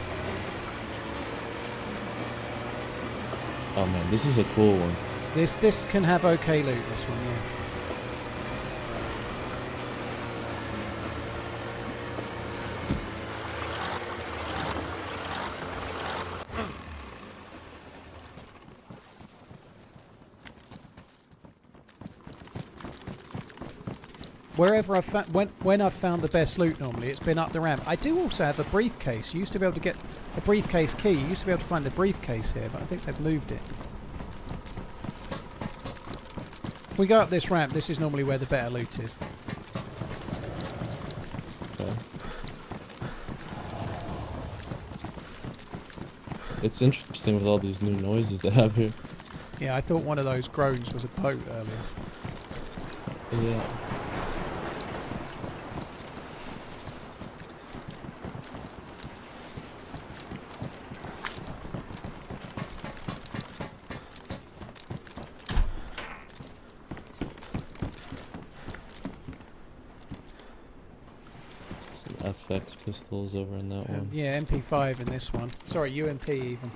Oh man, this is a cool one. This can have okay loot. This one, yeah. Wherever I've when I've found the best loot, normally it's been up the ramp. I do also have a briefcase. You used to be able to get a briefcase key. You used to be able to find the briefcase here, but I think they've moved it. If we go up this ramp, this is normally where the better loot is. Okay. It's interesting with all these new noises they have here. Yeah, I thought one of those groans was a boat earlier. Yeah. FX pistols over in that one. Yeah, MP5 in this one. Sorry, UMP even.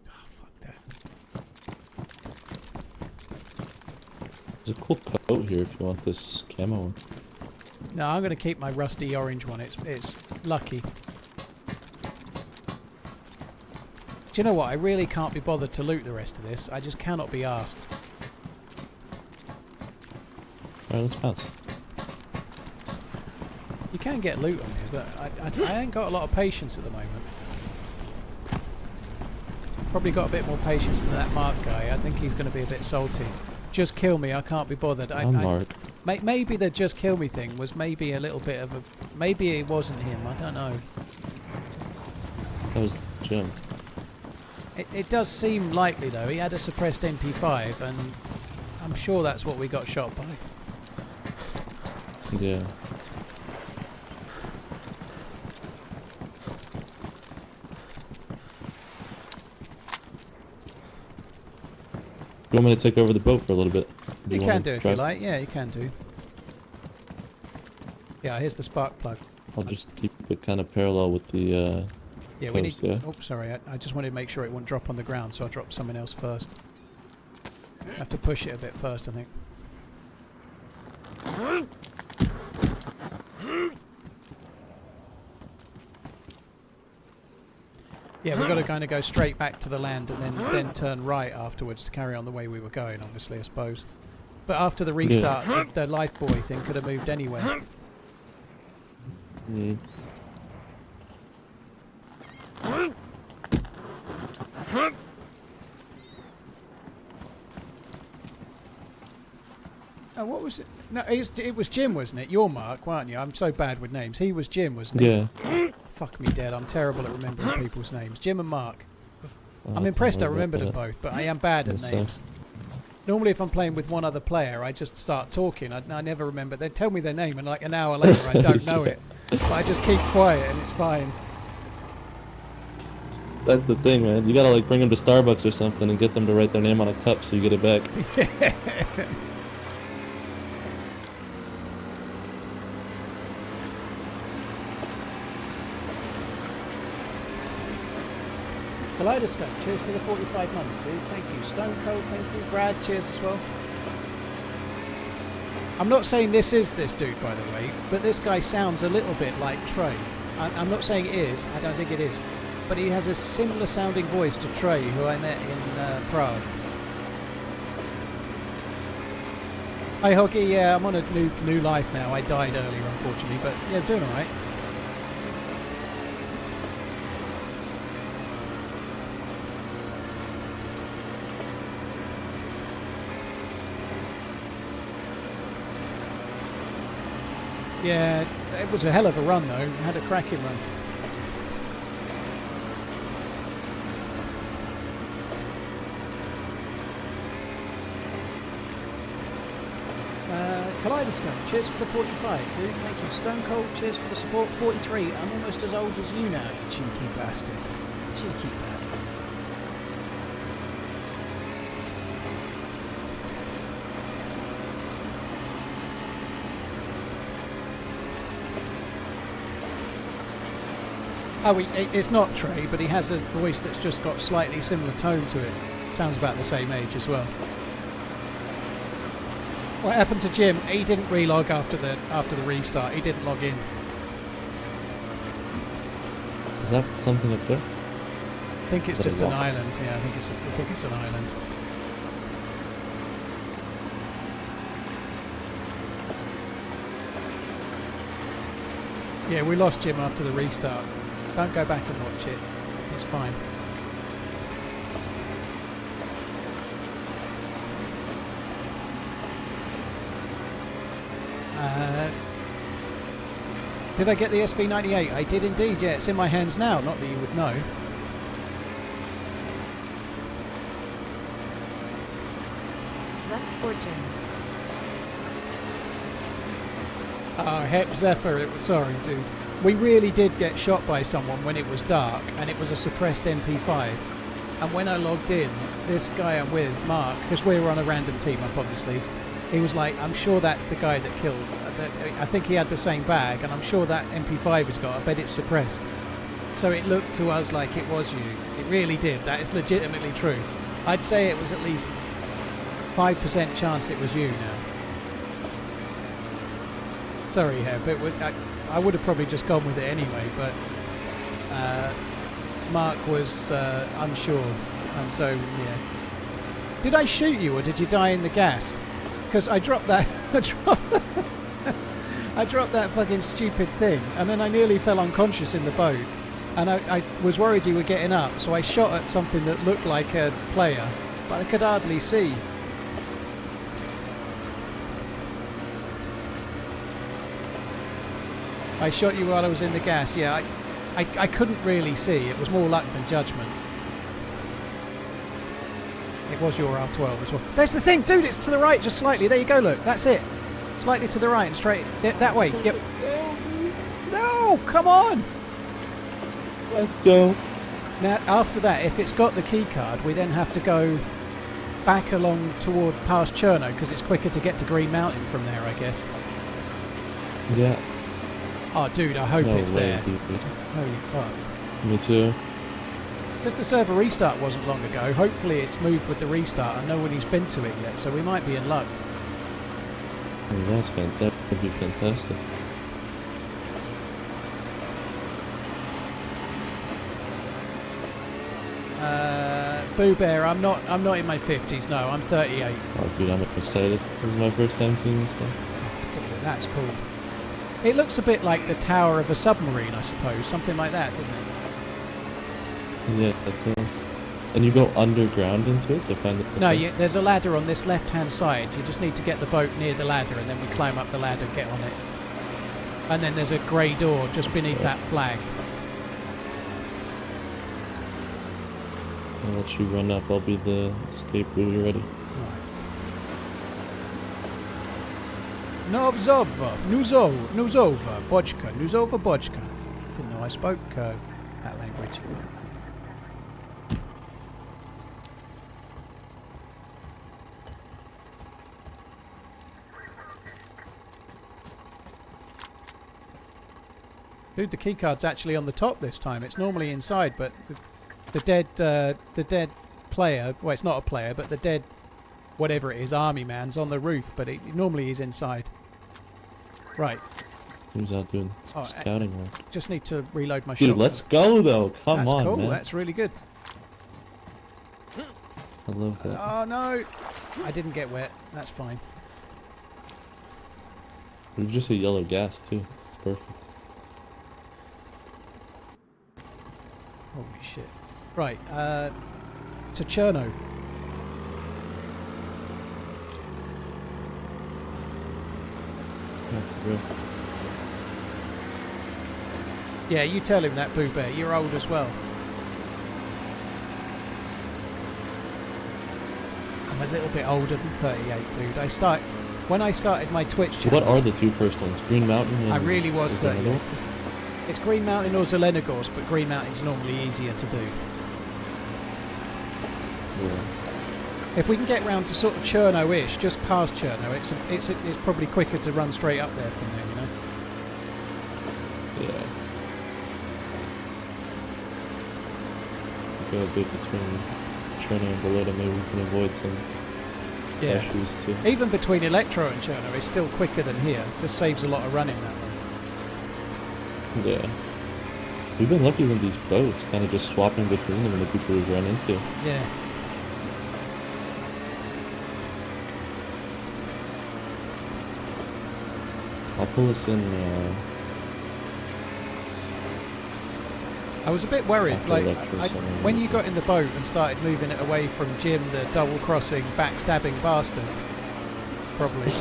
Oh, fuck that. There's a cool coat here if you want this camo one. No, I'm going to keep my rusty orange one. It's lucky. Do you know what? I really can't be bothered to loot the rest of this. I just cannot be asked. Alright, let's bounce. You can get loot on here, but I ain't got a lot of patience at the moment. Probably got a bit more patience than that Mark guy. I think he's going to be a bit salty. Just kill me. I can't be bothered. I'm Mark. Maybe the just kill me thing was maybe a little bit of a... Maybe it wasn't him. I don't know. That was Jim. It does seem likely, though. He had a suppressed MP5, and I'm sure that's what we got shot by. Yeah. You want me to take over the boat for a little bit? You can do if you like. Yeah, you can do. Yeah, here's the spark plug. I'll just keep it kind of parallel with the yeah, we need... Yeah? Oh, sorry. I just wanted to make sure it wouldn't drop on the ground, so I dropped something else first. I have to push it a bit first, I think. Yeah, we've got to kind of go straight back to the land and then turn right afterwards to carry on the way we were going, obviously, I suppose. But after the restart, the life buoy thing could have moved anywhere. Mm. Oh, what was it? No, it was Jim, wasn't it? You're Mark, weren't you? I'm so bad with names. He was Jim, wasn't he? Yeah. Fuck me dead. I'm terrible at remembering people's names. Jim and Mark. I'm impressed I remembered them both, but I am bad at names. Normally, if I'm playing with one other player, I just start talking. I never remember. They tell me their name, and like an hour later, I don't know it. But I just keep quiet, and it's fine. That's the thing, man. You gotta like bring them to Starbucks or something and get them to write their name on a cup so you get it back. Kaleidoscope, cheers for the 45 months, dude. Thank you. Stone Cold, thank you. Brad, cheers as well. I'm not saying this is this dude, by the way, but this guy sounds a little bit like Trey. I'm not saying it is. I don't think it is. But he has a similar sounding voice to Trey, who I met in Prague. Hi, Hoggy. Yeah, I'm on a new life now. I died earlier, unfortunately, but yeah, doing all right. Yeah, it was a hell of a run though. It had a cracking run. Kaleidoscope, cheers for the 45, dude. Thank you. Stone Cold, cheers for the support. 43. I'm almost as old as you now, you cheeky bastard. Cheeky bastard. Oh, it's not Trey, but he has a voice that's just got slightly similar tone to it. Sounds about the same age as well. What happened to Jim? He didn't relog after the restart. He didn't log in. Is that something up there? I think it's just an island. Yeah, I think it's an island. Yeah, we lost Jim after the restart. Don't go back and watch it. It's fine. Did I get the SV98? I did indeed, yeah. It's in my hands now, not that you would know. Left fortune. Oh, Hep Zephyr, sorry, dude. We really did get shot by someone when it was dark, and it was a suppressed MP5. And when I logged in, this guy I'm with, Mark, because we were on a random team up, obviously, he was like, I'm sure that's the guy that killed. I think he had the same bag, and I'm sure that MP5 has got. I bet it's suppressed. So it looked to us like it was you. It really did. That is legitimately true. I'd say it was at least 5% chance it was you now. Sorry, Heb, I would have probably just gone with it anyway, but Mark was unsure, and so, yeah. Did I shoot you, or did you die in the gas? Because I dropped that... I dropped that fucking stupid thing, and then I nearly fell unconscious in the boat, and I was worried you were getting up, so I shot at something that looked like a player, but I could hardly see. I shot you while I was in the gas, yeah. I couldn't really see. It was more luck than judgment. It was your R12 as well. There's the thing, dude, it's to the right just slightly. There you go, look. That's it. Slightly to the right and straight. That way. Yep. No, come on. Let's go. Now, after that, if it's got the key card, we then have to go back along toward past Cherno, because it's quicker to get to Green Mountain from there, I guess. Yeah. Oh, dude, I hope it's way, there. Dude. Holy fuck. Me too. Because the server restart wasn't long ago, hopefully it's moved with the restart and no one who's been to it yet, so we might be in luck. Oh, that's fantastic. That would be fantastic. Boo Bear, I'm not in my 50s, no, I'm 38. Oh, dude, I'm excited. This is my first time seeing this thing. Dude, that's cool. It looks a bit like the tower of a submarine, I suppose. Something like that, doesn't it? Yeah, that does. And you go underground into it to find the... No, there's a ladder on this left-hand side. You just need to get the boat near the ladder, and then we climb up the ladder and get on it. And then there's a grey door just beneath that flag. I'll let you run up. I'll be the escape when you're ready. Novzova, Nuzova, Bochka, Nuzova, Bochka. Didn't know I spoke that language. Dude, the keycard's actually on the top this time. It's normally inside, but the dead player, well, it's not a player, but the dead, whatever it is, army man's on the roof, but normally he's inside. Right. Who's out doing scouting work? Just need to reload my Dude, shot. let's go though. Come on, That's cool. man. That's really good. I love that. Oh no! I didn't get wet. That's fine. There's just a yellow gas too. It's perfect. Holy shit. Right, to Cherno. Yeah, you tell him that, Boo Bear. You're old as well. I'm a little bit older than 38, dude. When I started my Twitch channel... What are the two first ones? Green Mountain and... I really was 38. Zelena? It's Green Mountain or Zelenogorsk, but Green Mountain's normally easier to do. Yeah. If we can get round to sort of Cherno-ish, just past Cherno, it's probably quicker to run straight up there from there, you know? Yeah. Go a bit between Cherno and Bolota, maybe we can avoid some issues too. Even between Electro and Cherno, it's still quicker than here. Just saves a lot of running that way. Yeah. We've been lucky with these boats, kind of just swapping between them and the people we've run into. Yeah. I'll pull us in. I was a bit worried, like, when you like got in the boat and started moving it away from Jim, the double-crossing, backstabbing bastard, probably.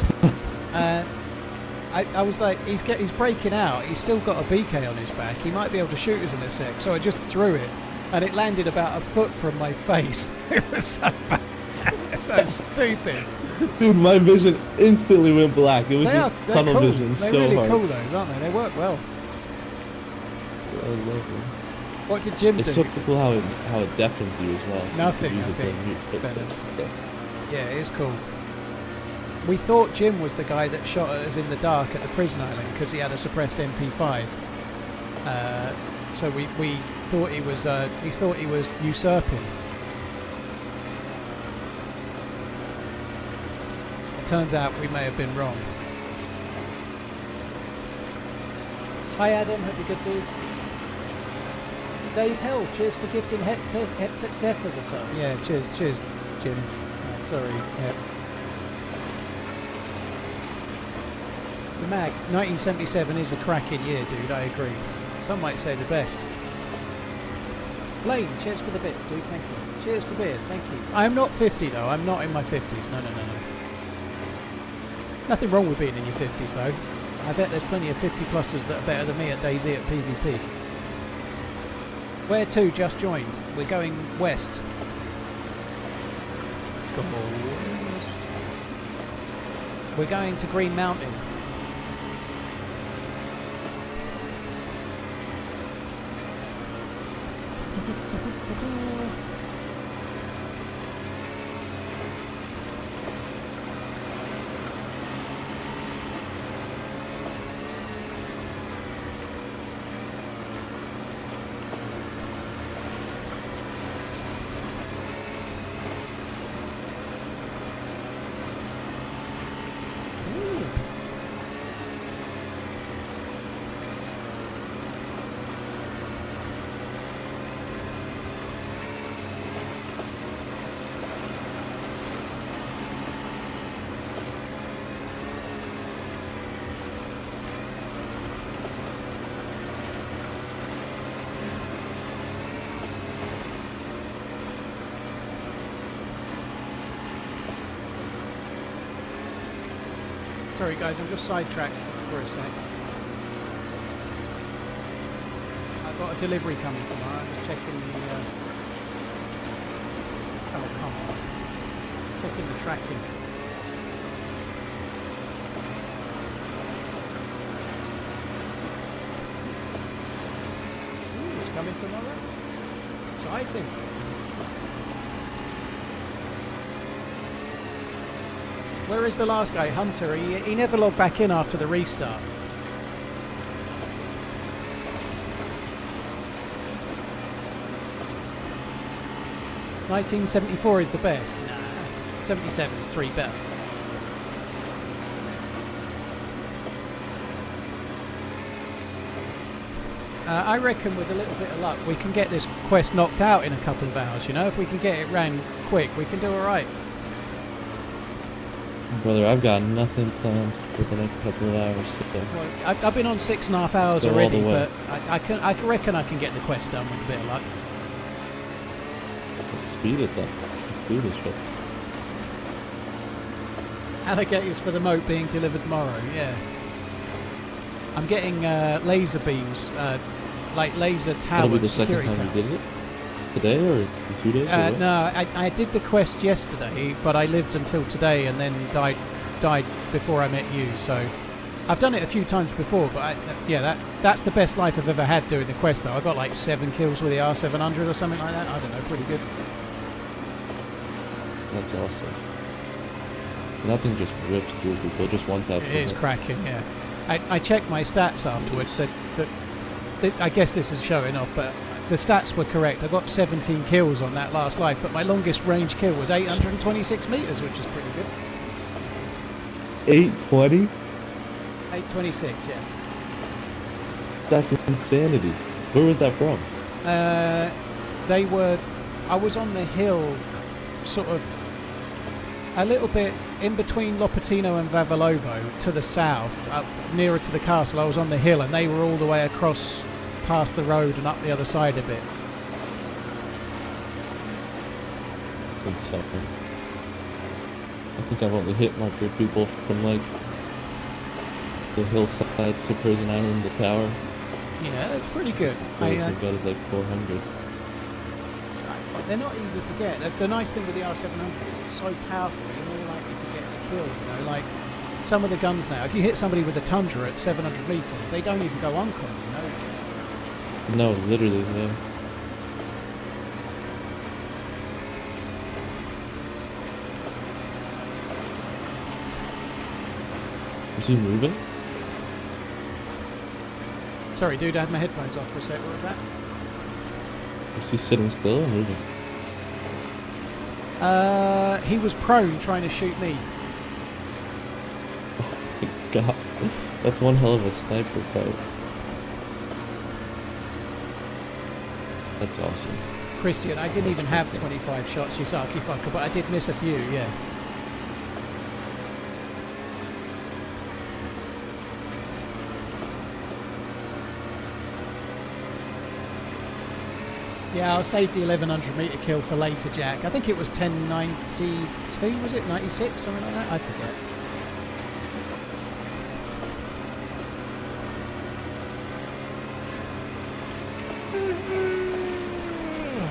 I was like, he's breaking out. He's still got a BK on his back. He might be able to shoot us in a sec. So I just threw it, and it landed about a foot from my face. It was so bad. So stupid. Dude, my vision instantly went black. It was just tunnel cool. vision. They're so really hard. cool, those, aren't they? They work well. I love them. What did Jim do? It's so cool how it deafens you as well. So Nothing, you I can use it think. to mute footsteps and stuff. Yeah, it is cool. We thought Jim was the guy that shot at us in the dark at the prison island because he had a suppressed MP5. So we thought he was usurping. It turns out we may have been wrong. Hi Adam, hope you're good, dude. Dave Hill, cheers for gifting Seth for the song. Yeah, cheers, Jim. Sorry. Yep. The Mag, 1977 is a cracking year, dude, I agree. Some might say the best. Blaine, cheers for the bits, dude, thank you. Cheers for beers, thank you. I'm not 50 though, I'm not in my 50s, no. Nothing wrong with being in your 50s though. I bet there's plenty of 50-plussers that are better than me at DayZ at PvP. Where to? Just joined. We're going west. Go west. We're going to Green Mountain. Sorry guys, I'm just sidetracked for a sec. I've got a delivery coming tomorrow. I'm just checking the... oh, come on. Checking the tracking. Ooh, it's coming tomorrow. Exciting. Where is the last guy? Hunter. He never logged back in after the restart. $1974 is the best. Nah. 77 is 3 better. I reckon with a little bit of luck we can get this quest knocked out in a couple of hours, you know? If we can get it ran quick, we can do alright. Brother, I've got nothing planned for the next couple of hours. So Well, I've been on 6.5 hours go all already, the way. but I reckon I can get the quest done with a bit of luck. let's speed it then. Let's do this shit. Alligators for the moat being delivered tomorrow, yeah. I'm getting laser beams, like laser That'll be towers, the second security time towers. you did it? Today or 2 days? or what? No, I did the quest yesterday, but I lived until today and then died before I met you. So I've done it a few times before, but yeah, that's the best life I've ever had doing the quest. Though I got like 7 kills with the R700 or something like that. I don't know, pretty good. That's awesome. Nothing just rips through people, just one tap. It is cracking, yeah. I checked my stats afterwards. That I guess this is showing off, but the stats were correct. I got 17 kills on that last life, but my longest range kill was 826 meters, which is pretty good. 820? 826, yeah. That's insanity. Where was that from? I was on the hill, sort of a little bit in between Lopatino and Vavalovo to the south, up nearer to the castle. I was on the hill and they were all the way across past the road and up the other side a bit. It's insane. I think I've only hit marker people from like the hillside to Prison Island, the tower. Yeah, it's pretty good. The most I've got is like 400. They're not easy to get. The nice thing with the R700 is it's so powerful, you're more likely to get the kill, you know, like some of the guns now, if you hit somebody with a Tundra at 700 meters, they don't even go uncon, you know. No, literally, yeah. Is he moving? Sorry, dude, I had my headphones off for a sec. What was that? Is he sitting still or moving? He was prone trying to shoot me. Oh my god. That's one hell of a sniper fight. That's awesome. Christian, I didn't even have 25 shots, you sarky fucker, but I did miss a few, yeah. Yeah, I'll save the 1100 meter kill for later, Jack. I think it was 1092, was it? 96, something like that? I forget.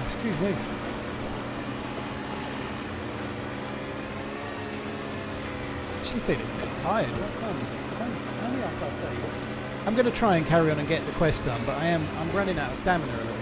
Excuse me. Actually feeling a bit tired. What time is it? It's only 8:30. I'm going to try and carry on and get the quest done, but I'm running out of stamina a little bit.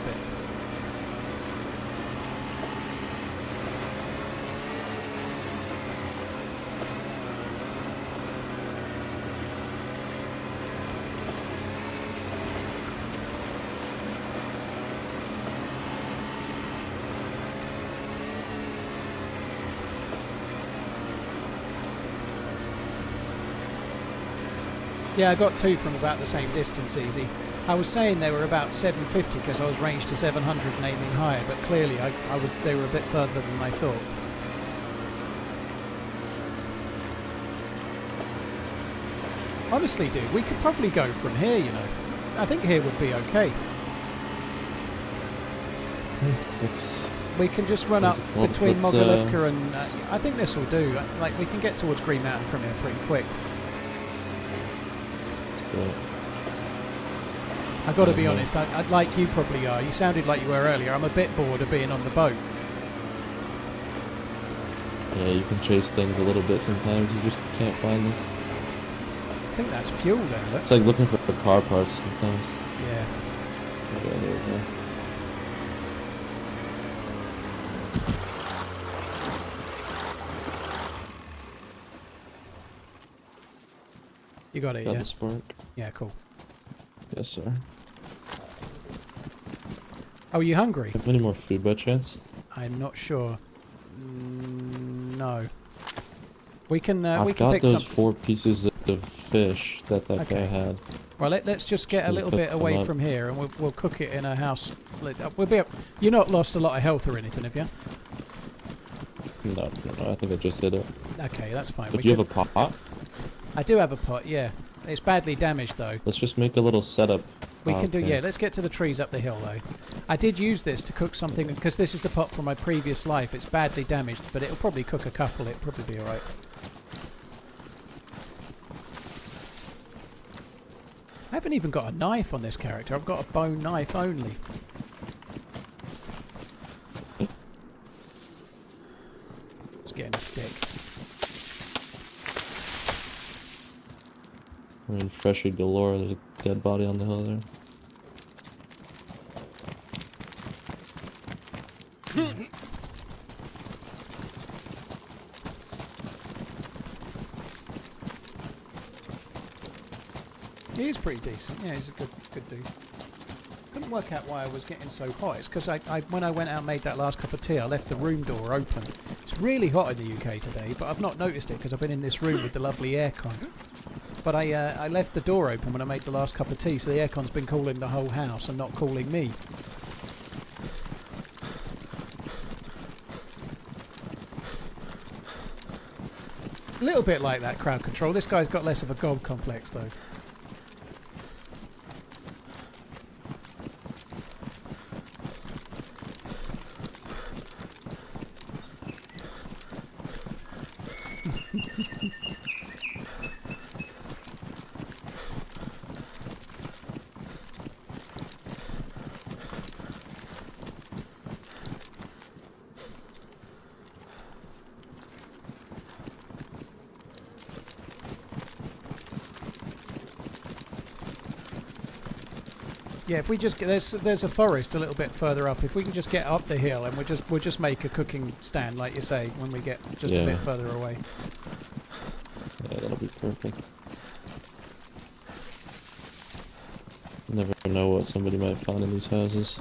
Yeah, I got 2 from about the same distance, easy. I was saying they were about 750 because I was ranged to 700 and aiming higher, but clearly they were a bit further than I thought. Honestly, dude, we could probably go from here, you know. I think here would be okay. We can just run up between Mogilevka and... I think this will do. Like, we can get towards Green Mountain from here pretty quick. but... I got to be honest, I like you probably are. You sounded like you were earlier. I'm a bit bored of being on the boat. Yeah, you can chase things a little bit sometimes. You just can't find them. I think that's fuel there, look. It's like looking for car parts sometimes. Yeah. Okay, there we go. You got it, Got yeah? the spark. Yeah, cool. Yes, sir. Oh, are you hungry? Have any more food by chance? I'm not sure. No. We can I've pick got those some... 4 pieces of fish that guy had. Well, let's just get a little bit away them up. from here, and we'll cook it in a house. We'll be. You're not lost a lot of health or anything, have you? No, I think I just hit it. Okay, that's fine. But you have a pot? I do have a pot, yeah. It's badly damaged, though. Let's just make a little setup. We can do, yeah. Let's get to the trees up the hill, though. I did use this to cook something, because this is the pot from my previous life. It's badly damaged, but it'll probably cook a couple. It'll probably be alright. I haven't even got a knife on this character. I've got a bone knife only. Just getting a stick. We're in Freshy galore. There's a dead body on the hill there. He is pretty decent. Yeah, he's a good dude. Couldn't work out why I was getting so hot. It's because when I went out and made that last cup of tea, I left the room door open. It's really hot in the UK today, but I've not noticed it because I've been in this room with the lovely aircon. But I left the door open when I made the last cup of tea, so the aircon's been cooling the whole house and not cooling me. A little bit like that crowd control. This guy's got less of a god complex, though. Yeah, if we just get there's a forest a little bit further up. If we can just get up the hill and we'll just make a cooking stand, like you say, when we get just a bit further away. Yeah, that'll be perfect. You never know what somebody might find in these houses.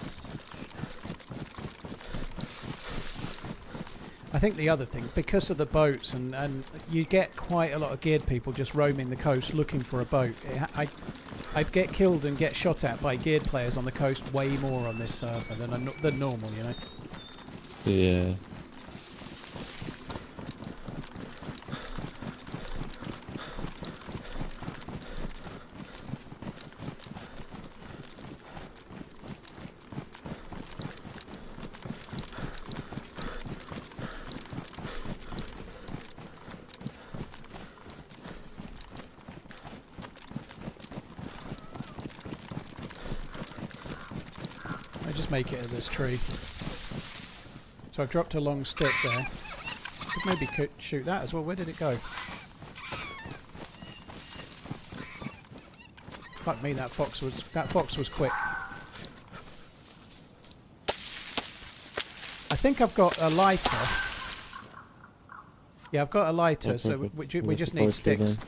I think the other thing, because of the boats and you get quite a lot of geared people just roaming the coast looking for a boat. I'd get killed and get shot at by geared players on the coast way more on this server than normal, you know? Yeah. Make it at this tree. So I've dropped a long stick there. Could maybe shoot that as well. Where did it go? Fuck me, that fox was quick. I think I've got a lighter. Yeah, I've got a lighter, Oh, so we just need sticks.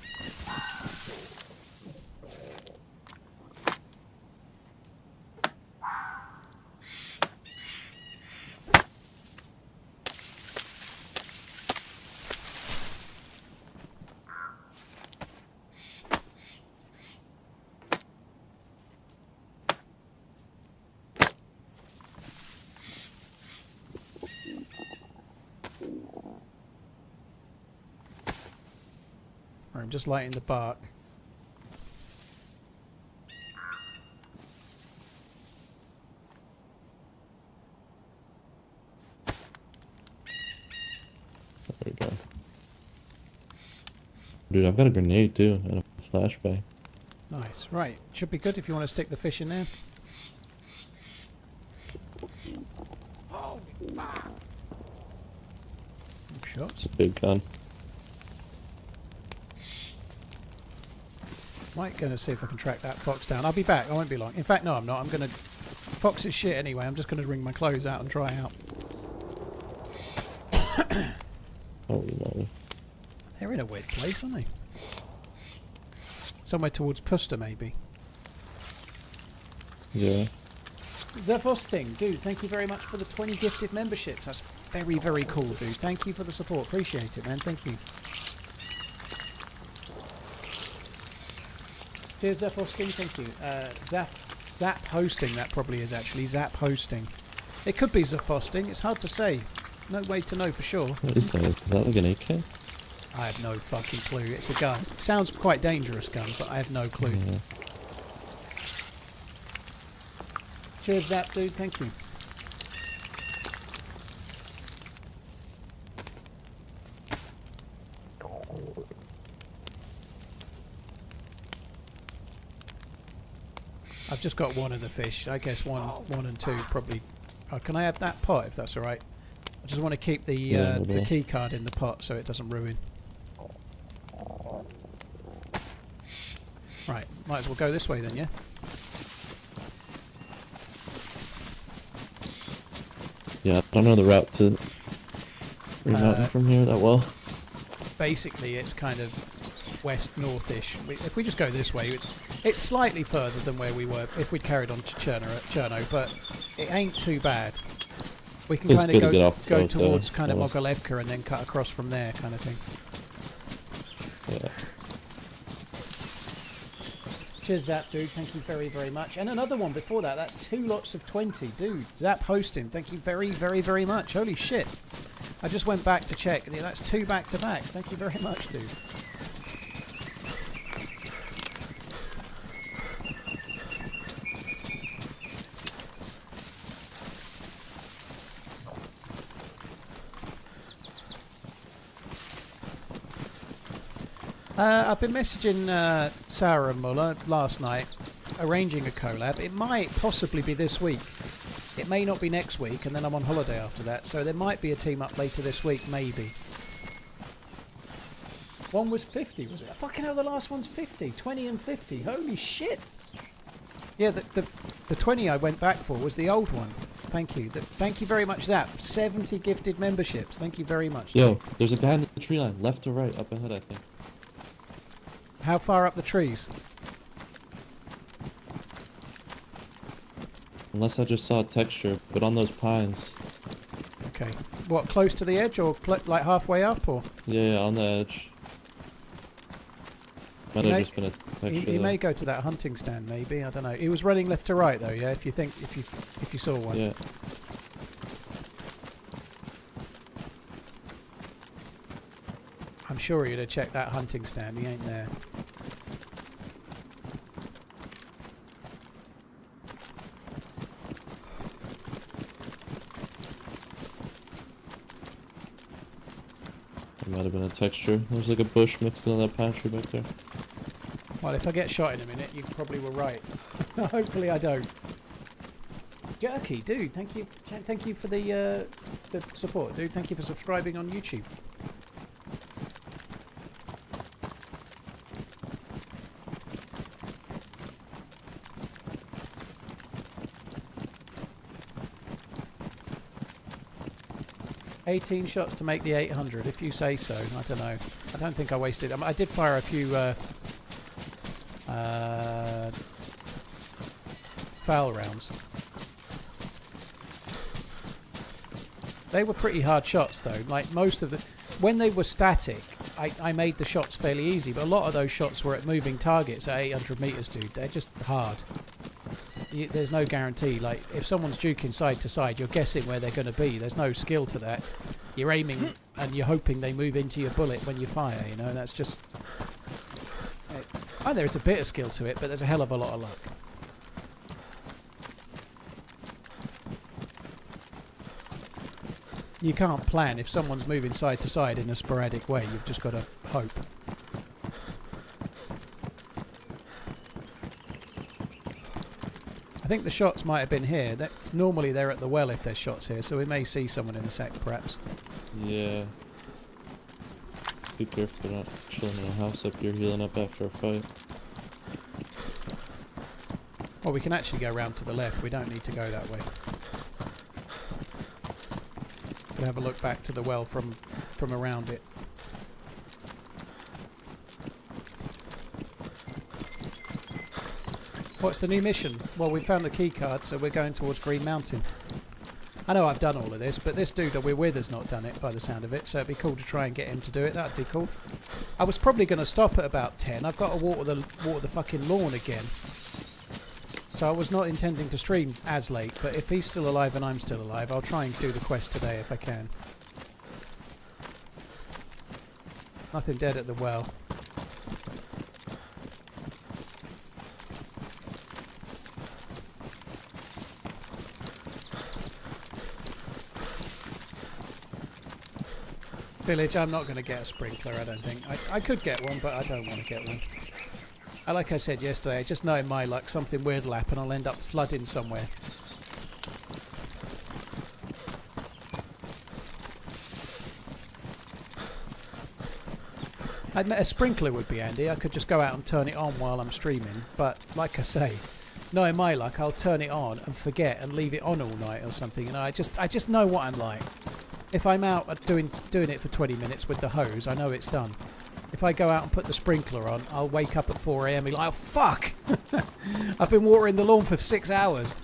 I'm just lighting the bark. There we go. Dude, I've got a grenade too, and a flashbang. Nice. Right. Should be good if you want to stick the fish in there. Shots. Big gun. Might going to see if I can track that fox down. I'll be back. I won't be long. In fact, no, I'm not. I'm going to... Fox is shit anyway. I'm just going to wring my clothes out and dry out. Oh no. They're in a weird place, aren't they? Somewhere towards Puster, maybe. Yeah. Zefosting, dude, thank you very much for the 20 gifted memberships. That's very, very cool, dude. Thank you for the support. Appreciate it, man. Thank you. Cheers, Zefosting. Thank you. Zap Hosting, that probably is actually. Zap Hosting. It could be Zefosting. It's hard to say. No way to know for sure. What is that? Is that like an AK? I have no fucking clue. It's a gun. Sounds quite dangerous gun, but I have no clue. Yeah. Cheers, Zap, dude. Thank you. I've just got one of the fish. I guess one and two is probably... Oh, can I have that pot if that's alright? I just want to keep the key card in the pot so it doesn't ruin. Right, might as well go this way then, yeah? Yeah, I don't know the route to remountain from here that well. Basically, it's kind of west-north-ish. If we just go this way, it's slightly further than where we were if we'd carried on to Cherno, but it ain't too bad. We can kind of go towards kind of Mogilevka and then cut across from there kind of thing. Yeah. Cheers, Zap, dude. Thank you very, very much. And another one before that. That's 2 lots of 20. Dude, Zap Hosting. Thank you very, very, very much. Holy shit. I just went back to check. That's 2 back-to-back. Thank you very much, dude. I've been messaging Sarah and Muller last night, arranging a collab. It might possibly be this week. It may not be next week, and then I'm on holiday after that, so there might be a team up later this week, maybe. One was 50, was it? Fucking hell, the last one's 50. 20 and 50. Holy shit! Yeah, the 20 I went back for was the old one. Thank you. Thank you very much, Zap. 70 gifted memberships. Thank you very much. Yo, there's a guy in the tree line, left to right, up ahead, I think. How far up the trees? Unless I just saw a texture, but on those pines. Okay. What, close to the edge or like halfway up or? Yeah, on the edge. Might have just been a texture. He may go to that hunting stand, maybe. I don't know. He was running left to right though. Yeah, if you saw one. Yeah. I'm sure he'd have checked that hunting stand. He ain't there. There might have been a texture. There's like a bush mixed into that pasture back there. Well, if I get shot in a minute, you probably were right. Hopefully I don't. Jerky, dude, thank you for the support, dude. Thank you for subscribing on YouTube. $18 shots to make the 800, if you say so. I don't know. I don't think I wasted. I did fire a few foul rounds. They were pretty hard shots though. Like most of the, when they were static, I made the shots fairly easy. But a lot of those shots were at moving targets at 800 meters, dude. They're just hard. There's no guarantee. Like if someone's juking side to side, you're guessing where they're going to be. There's no skill to that. You're aiming and you're hoping they move into your bullet when you fire. You know, that's just. Oh, there's a bit of skill to it, but there's a hell of a lot of luck. You can't plan if someone's moving side to side in a sporadic way. You've just got to hope. I think the shots might have been here. Normally they're at the well if there's shots here, so we may see someone in a sec, perhaps. Yeah. Be careful not chilling in a house if you're healing up after a fight. Well, we can actually go round to the left. We don't need to go that way. We'll have a look back to the well from around it. What's the new mission? Well, we found the key card, so we're going towards Green Mountain. I know I've done all of this, but this dude that we're with has not done it by the sound of it, so it'd be cool to try and get him to do it. That'd be cool. I was probably going to stop at about 10. I've got to water the fucking lawn again. So I was not intending to stream as late, but if he's still alive and I'm still alive, I'll try and do the quest today if I can. Nothing dead at the well. Village, I'm not going to get a sprinkler, I don't think. I could get one, but I don't want to get one. Like I said yesterday, just knowing my luck, something weird will happen, I'll end up flooding somewhere. I admit a sprinkler would be handy. I could just go out and turn it on while I'm streaming, but like I say, knowing my luck, I'll turn it on and forget and leave it on all night or something. You know, I just know what I'm like. If I'm out doing it for 20 minutes with the hose, I know it's done. If I go out and put the sprinkler on, I'll wake up at 4 AM and be like, oh fuck! I've been watering the lawn for 6 hours.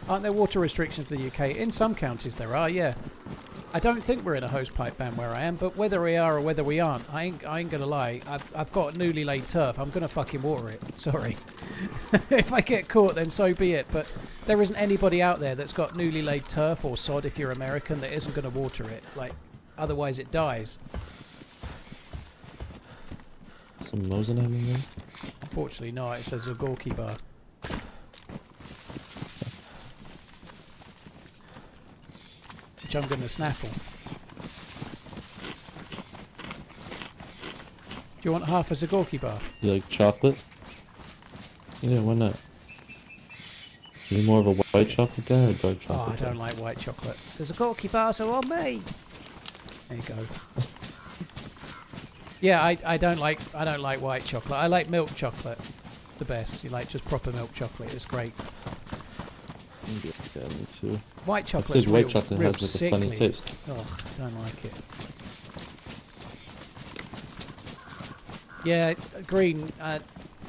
Aren't there water restrictions in the UK? In some counties there are, yeah. I don't think we're in a hosepipe ban where I am, but whether we are or whether we aren't, I ain't gonna lie. I've got newly laid turf. I'm gonna fucking water it. Sorry. If I get caught, then so be it. But there isn't anybody out there that's got newly laid turf or sod, if you're American, that isn't gonna water it. Like, otherwise it dies. Some Mosin in there? Unfortunately not. It says a Gorky bar. Which I'm going to snaffle. Do you want half a Zagorki bar? You like chocolate? Yeah, why not? Are you more of a white chocolate guy or dark chocolate? Oh, I don't like white chocolate. There's a Gorky bar, so on me. There you go. Yeah, I don't like white chocolate. I like milk chocolate the best. You like just proper milk chocolate. It's great. Yeah, me too. White chocolate is white chocolate real has like sickly. a funny taste. Oh, don't like it. Yeah, green.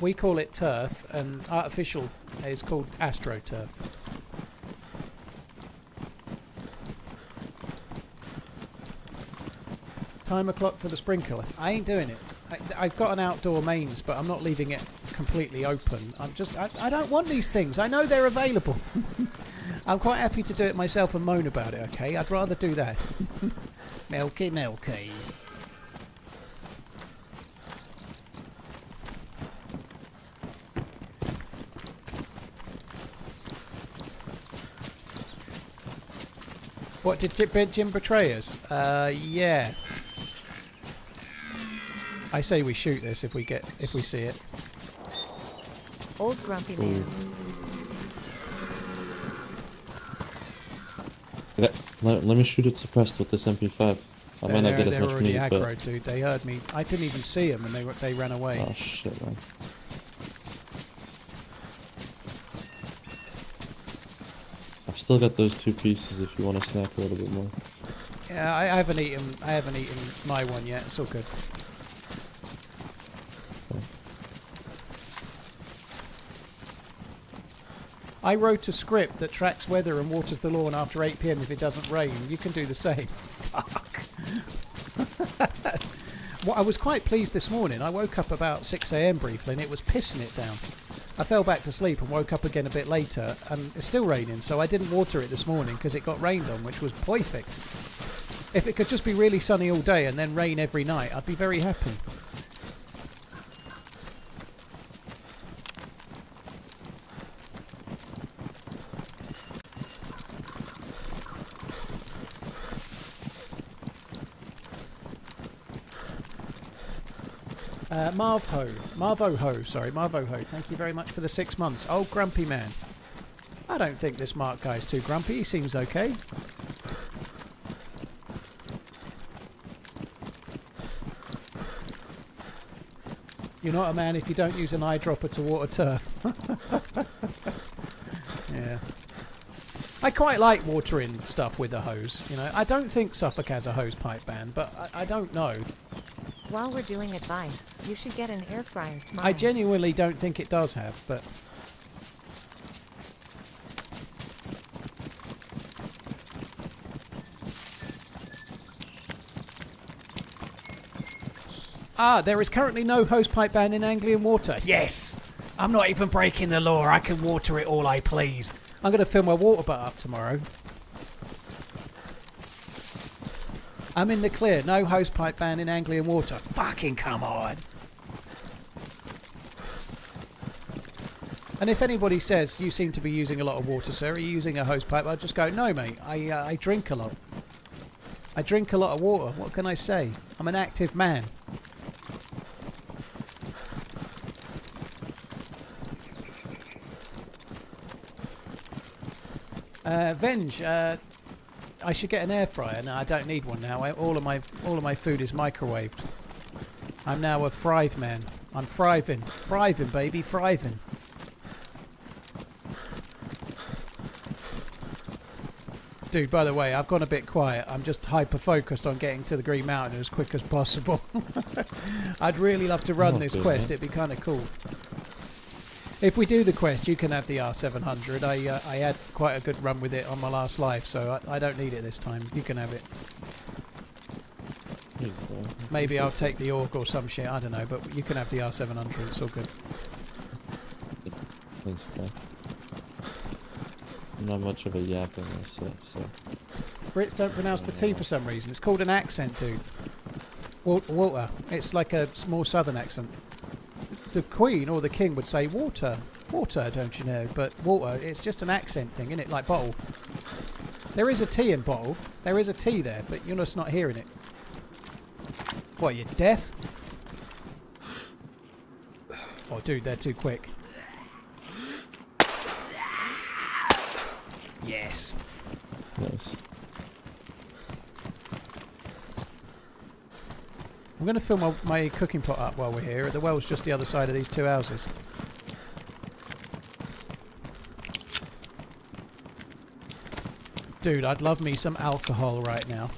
We call it turf, and artificial is called astroturf. Timer clock for the sprinkler. I ain't doing it. I've got an outdoor mains, but I'm not leaving it completely open. I don't want these things. I know they're available. I'm quite happy to do it myself and moan about it, okay? I'd rather do that. Milky, milky. What, did Jim betray us? Yeah. I say we shoot this if we see it. Old grumpy man. Let me shoot it suppressed with this MP5. I might not get as much meat, aggro, but... dude. They heard me. I didn't even see them, and they ran away. Oh shit, man. I've still got those 2 pieces if you want to snack a little bit more. Yeah, I haven't eaten my one yet. It's all good. I wrote a script that tracks weather and waters the lawn after 8 PM if it doesn't rain. You can do the same. Fuck. Well, I was quite pleased this morning. I woke up about 6 AM briefly and it was pissing it down. I fell back to sleep and woke up again a bit later and it's still raining, so I didn't water it this morning because it got rained on, which was perfect. If it could just be really sunny all day and then rain every night, I'd be very happy. Marvo-Ho, thank you very much for the 6 months. Oh, grumpy man. I don't think this Mark guy's too grumpy, he seems okay. You're not a man if you don't use an eyedropper to water turf. Yeah. I quite like watering stuff with a hose, you know. I don't think Suffolk has a hose pipe ban, but I don't know. While we're doing advice, you should get an air fryer smile. I genuinely don't think it does have, but... Ah, there is currently no hosepipe ban in Anglian water. Yes! I'm not even breaking the law. I can water it all I please. I'm going to fill my water butt up tomorrow. I'm in the clear. No hosepipe ban in Anglian water. Fucking come on. And if anybody says, you seem to be using a lot of water, sir, are you using a hosepipe? I'll just go, no, mate. I drink a lot. I drink a lot of water. What can I say? I'm an active man. Venge, I should get an air fryer. No, I don't need one now. All of my food is microwaved. I'm now a thrive man. I'm thriving, baby, thriving. Dude, by the way, I've gone a bit quiet. I'm just hyper focused on getting to the Green Mountain as quick as possible. I'd really love to run this quest. It'd be kind of cool. If we do the quest, you can have the R700. I had quite a good run with it on my last life, so I don't need it this time. You can have it. Maybe I'll take the Org or some shit, I don't know, but you can have the R700, it's all good. Thanks, bro. I'm not much of a yapper myself, so... Brits don't pronounce the T for some reason. It's called an accent, dude. Walter. It's like a small southern accent. The Queen or the King would say water. Water, don't you know? But water, it's just an accent thing, isn't it? Like bottle. There is a T in bottle. There is a T there, but you're just not hearing it. What, you deaf? Oh, dude, they're too quick. Yes. Nice. I'm going to fill my cooking pot up while we're here. The well's just the other side of these two houses. Dude, I'd love me some alcohol right now.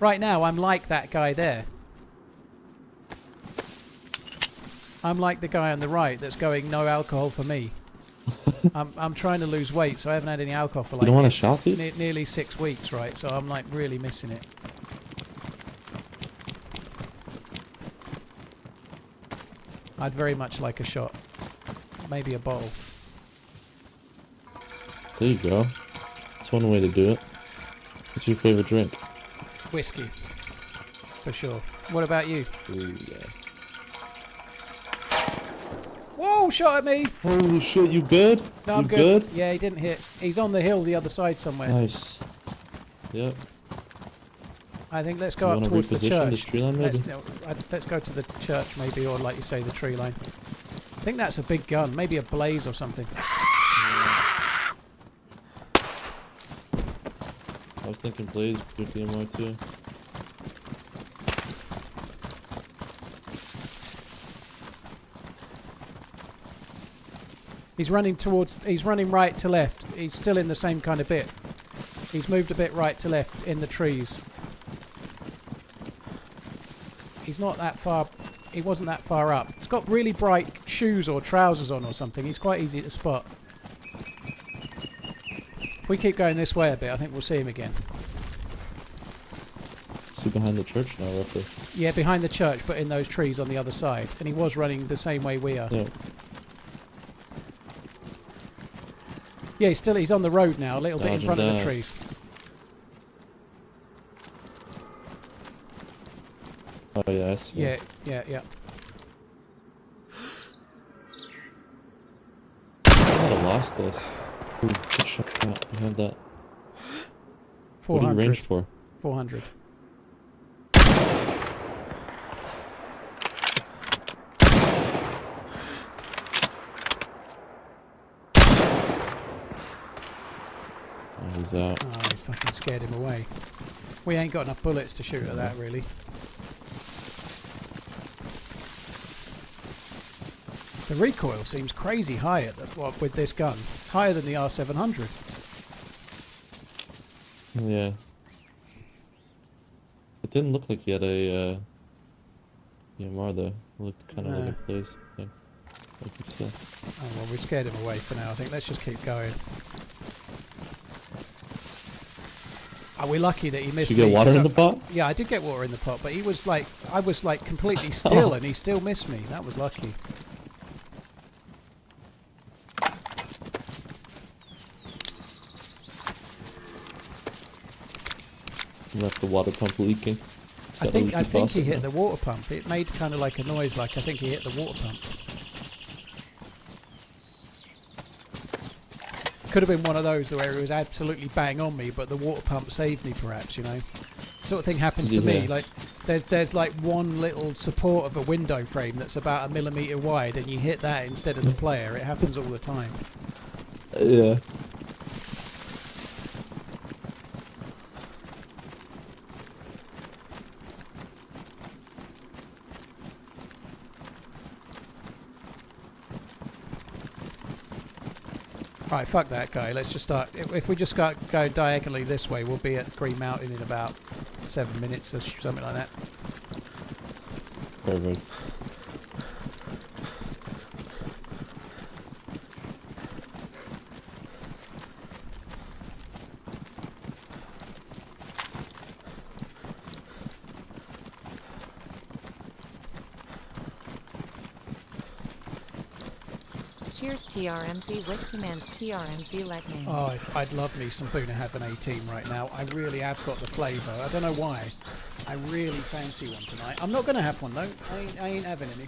Right now, I'm like that guy there. I'm like the guy on the right that's going, no alcohol for me. I'm trying to lose weight, so I haven't had any alcohol for like you don't want a shot, dude? Nearly 6 weeks, right? So I'm like really missing it. I'd very much like a shot. Maybe a bottle. There you go. That's one way to do it. What's your favorite drink? Whiskey. For sure. What about you? Ooh, yeah. Whoa, shot at me! Holy shit, you good? No, I'm good. Yeah, he didn't hit. He's on the hill the other side somewhere. Nice. Yep. I think let's go up towards the church. This tree line, maybe? Let's go to the church maybe, or like you say, the tree line. I think that's a big gun. Maybe a blaze or something. I was thinking blaze, good DMR too. He's running right to left. He's still in the same kind of bit. He's moved a bit right to left in the trees. He's not that far. He wasn't that far up. He's got really bright shoes or trousers on or something. He's quite easy to spot. If we keep going this way a bit, I think we'll see him again. Is he behind the church now, roughly? Yeah, behind the church, but in those trees on the other side. And he was running the same way we are. Yeah. Yeah, he's on the road now, a little bit in front of the trees. Oh yes. Yeah. I might have lost this. Ooh, good shot. I have that. 400. What are you ranged for? 400. He's out. Oh, I fucking scared him away. We ain't got enough bullets to shoot at that, really. The recoil seems crazy high at with this gun. It's higher than the R700. Yeah. It didn't look like he had a EMR though. It looked kind of like a place. Yeah. Like you said. Oh well, we scared him away for now. I think let's just keep going. Are we lucky that he missed? Did you get water in the pot? Yeah, I did get water in the pot, but he was like, I was like completely still, and he still missed me. That was lucky. Left the water pump leaking. I think he hit the water pump. It made kind of like a noise, like I think he hit the water pump. Could have been one of those where it was absolutely bang on me, but the water pump saved me, perhaps, you know. Sort of thing happens to me. Like there's like one little support of a window frame that's about 1 millimeter wide, and you hit that instead of the player. It happens all the time. Yeah. Right, fuck that guy. Let's just start. If we just go diagonally this way, we'll be at Green Mountain in about 7 minutes or something like that. Perfect. Cheers TRMZ, WhiskyManZ TRMZ leg names. Oh, I'd love me some Boonahaven 18 right now. I really have got the flavour. I don't know why. I really fancy one tonight. I'm not going to have one though. I ain't having any.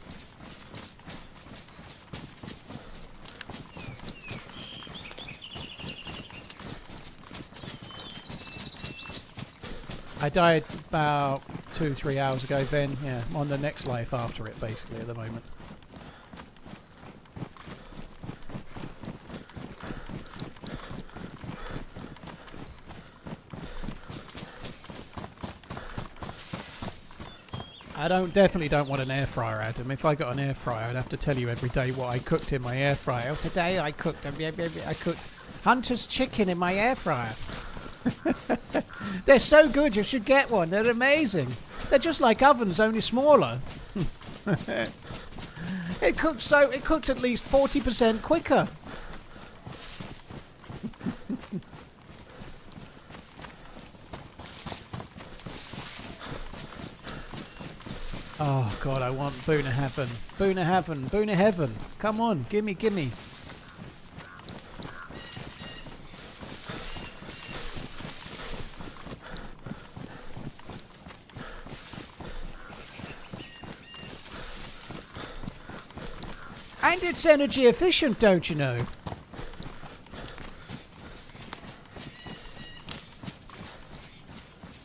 I died about 2-3 hours ago then. Yeah, I'm on the next life after it basically at the moment. I definitely don't want an air fryer, Adam. If I got an air fryer, I'd have to tell you every day what I cooked in my air fryer. Oh, today I cooked Hunter's chicken in my air fryer. They're so good, you should get one. They're amazing. They're just like ovens, only smaller. It cooked at least 40% quicker. Oh God, I want Boonahaven. Boonahaven. Boonahaven. Come on, gimme. And it's energy efficient, don't you know?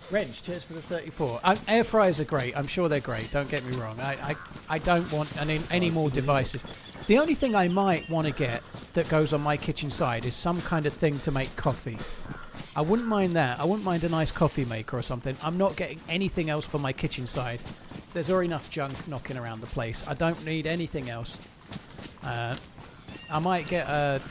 Wrench, cheers for the 34. Air fryers are great. I'm sure they're great. Don't get me wrong. I don't want any more devices. The only thing I might want to get that goes on my kitchen side is some kind of thing to make coffee. I wouldn't mind that. I wouldn't mind a nice coffee maker or something. I'm not getting anything else for my kitchen side. There's already enough junk knocking around the place. I don't need anything else. I might get a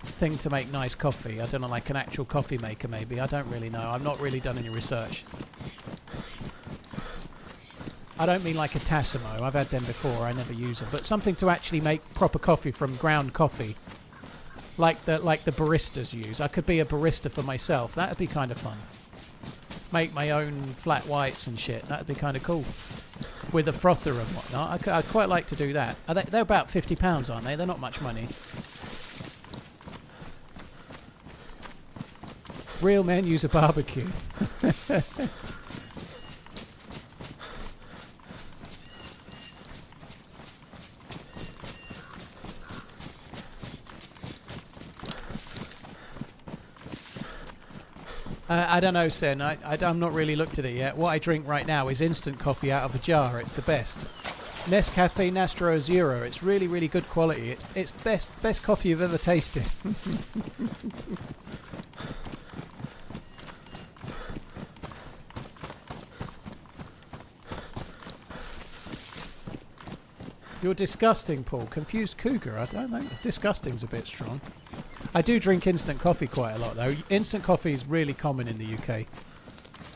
thing to make nice coffee. I don't know, like an actual coffee maker maybe. I don't really know. I've not really done any research. I don't mean like a Tassimo. I've had them before. I never use them. But something to actually make proper coffee from ground coffee. Like the baristas use. I could be a barista for myself. That would be kind of fun. Make my own flat whites and shit. That would be kind of cool. With a frother and whatnot. I'd quite like to do that. They're about £50, aren't they? They're not much money. Real men use a barbecue. I don't know, Sen. I'm not really looked at it yet. What I drink right now is instant coffee out of a jar. It's the best. Nescafe Nastro Zero. It's really, really good quality. It's best coffee you've ever tasted. You're disgusting, Paul. Confused cougar. I don't know. Disgusting's a bit strong. I do drink instant coffee quite a lot, though. Instant coffee is really common in the UK.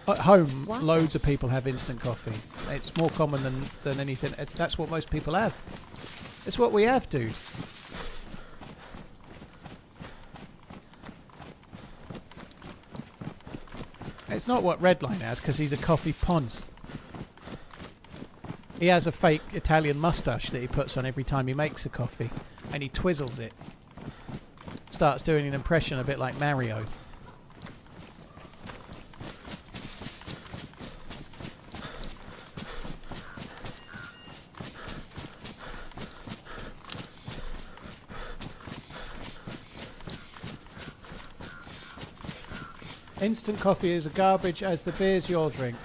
At home, loads of people have instant coffee. It's more common than anything. That's what most people have. It's what we have, dude. It's not what Redline has, because he's a coffee ponce. He has a fake Italian moustache that he puts on every time he makes a coffee, and he twizzles it. Starts doing an impression a bit like Mario. Instant coffee is a garbage as the beers you all drink.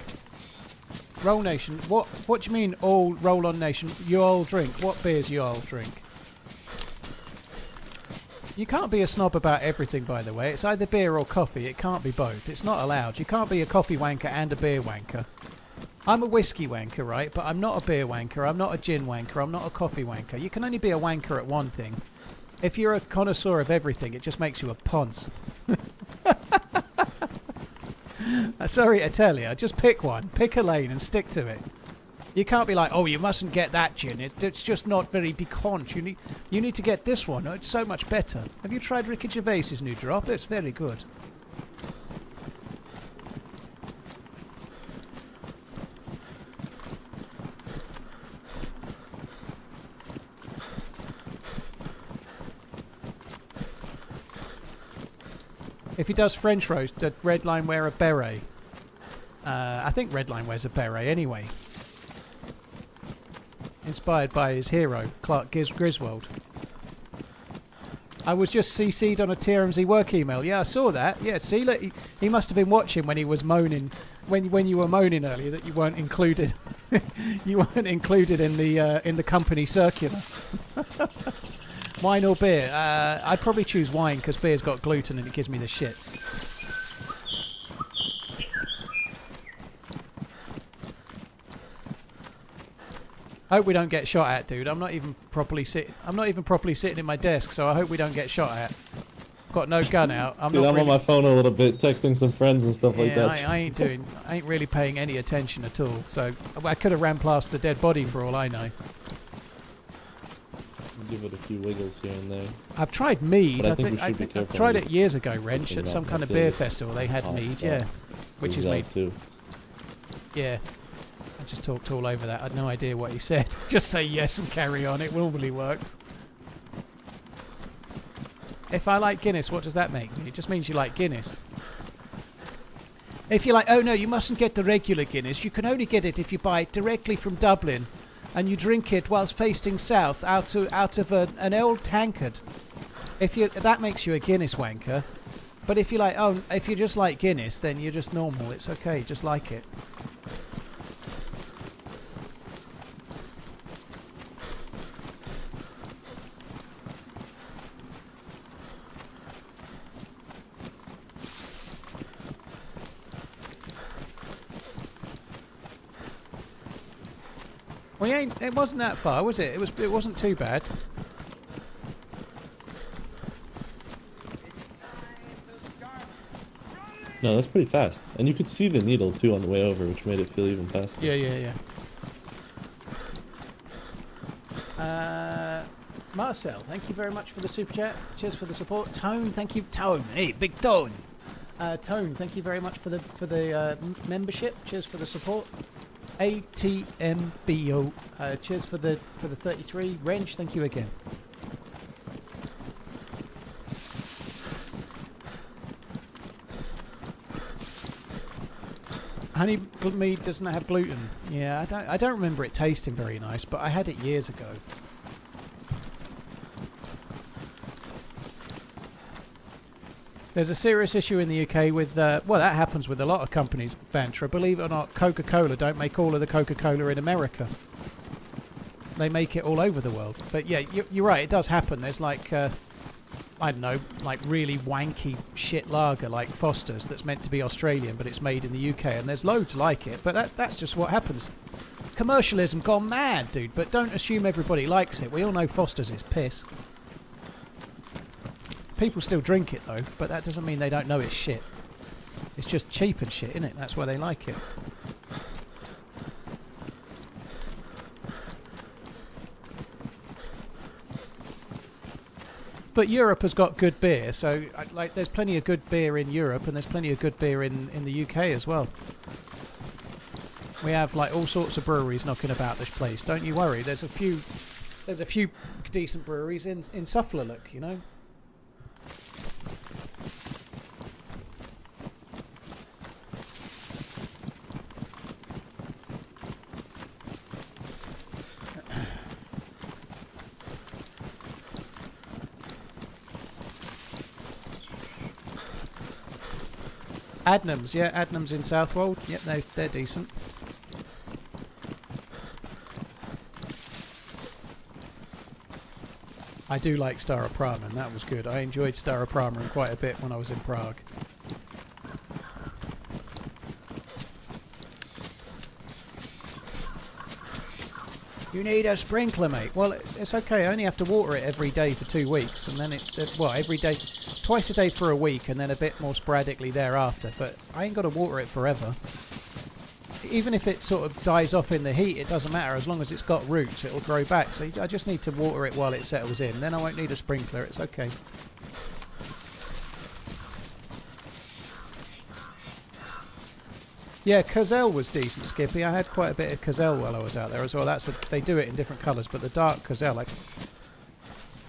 Roll Nation, what do you mean all Roll On Nation you all drink? What beers you all drink? You can't be a snob about everything, by the way. It's either beer or coffee. It can't be both. It's not allowed. You can't be a coffee wanker and a beer wanker. I'm a whiskey wanker, right? But I'm not a beer wanker. I'm not a gin wanker. I'm not a coffee wanker. You can only be a wanker at one thing. If you're a connoisseur of everything, it just makes you a ponce. Sorry to tell you, just pick one. Pick a lane and stick to it. You can't be like, oh, you mustn't get that gin. It's just not very piquant. You need to get this one. Oh, it's so much better. Have you tried Ricky Gervais's new drop? It's very good. If he does French roast, did Redline wear a beret? I think Redline wears a beret anyway. Inspired by his hero, Clark Griswold. I was just CC'd on a TRMZ work email. Yeah, I saw that. Yeah, see, look, he must have been watching when he was moaning, when you were moaning earlier that you weren't included. You weren't included in the company circular. Wine or beer? I'd probably choose wine because beer's got gluten and it gives me the shits. I hope we don't get shot at, dude. I'm not even properly sitting in my desk, so I hope we don't get shot at. Got no gun out. I'm on my phone a little bit, texting some friends and stuff like that. I ain't really paying any attention at all. So I could have ran past a dead body for all I know. Give it a few wiggles here and there. I've tried mead. I think I tried it years ago, Wrench, at some kind of beer festival. They had mead, yeah, which is made too. Yeah. I just talked all over that. I had no idea what he said. Just say yes and carry on. It normally works. If I like Guinness, what does that make me? It just means you like Guinness. If you're like, oh no, you mustn't get the regular Guinness. You can only get it if you buy it directly from Dublin, and you drink it whilst facing south out of an old tankard. That makes you a Guinness wanker. But if you just like Guinness, then you're just normal. It's okay. Just like it. It wasn't that far, was it? It wasn't too bad. No, that's pretty fast. And you could see the needle too on the way over, which made it feel even faster. Yeah. Marcel, thank you very much for the super chat. Cheers for the support. Tone, thank you. Tone, hey, big Tone. Tone, thank you very much for the membership. Cheers for the support. ATMBO, cheers for the 33. Wrench, thank you again. Honey mead doesn't have gluten. Yeah, I don't remember it tasting very nice, but I had it years ago. There's a serious issue in the UK with, well, that happens with a lot of companies, Vantra. Believe it or not, Coca-Cola don't make all of the Coca-Cola in America. They make it all over the world. But yeah, you're right, it does happen. There's like, I don't know, like really wanky shit lager like Foster's that's meant to be Australian, but it's made in the UK, and there's loads like it. But that's just what happens. commercialism gone mad, dude. But don't assume everybody likes it. We all know Foster's is piss. People still drink it though, but that doesn't mean they don't know it's shit. It's just cheap and shit, isn't it? That's why they like it. But Europe has got good beer, so like there's plenty of good beer in Europe, and there's plenty of good beer in the UK as well. We have like all sorts of breweries knocking about this place. Don't you worry. There's a few decent breweries in Suffolk, you know. Adnams, yeah, Adnams in Southwold. Yep, they're decent. I do like Staropramen, that was good. I enjoyed Staropramen quite a bit when I was in Prague. You need a sprinkler, mate. Well, it's okay. I only have to water it every day for 2 weeks, and then every day, twice a day for a week, and then a bit more sporadically thereafter. But I ain't got to water it forever. Even if it sort of dies off in the heat, it doesn't matter. As long as it's got roots, it'll grow back. So I just need to water it while it settles in. Then I won't need a sprinkler. It's okay. Yeah, Cozell was decent, Skippy. I had quite a bit of Cozell while I was out there as well. They do it in different colours, but the dark Cozell, like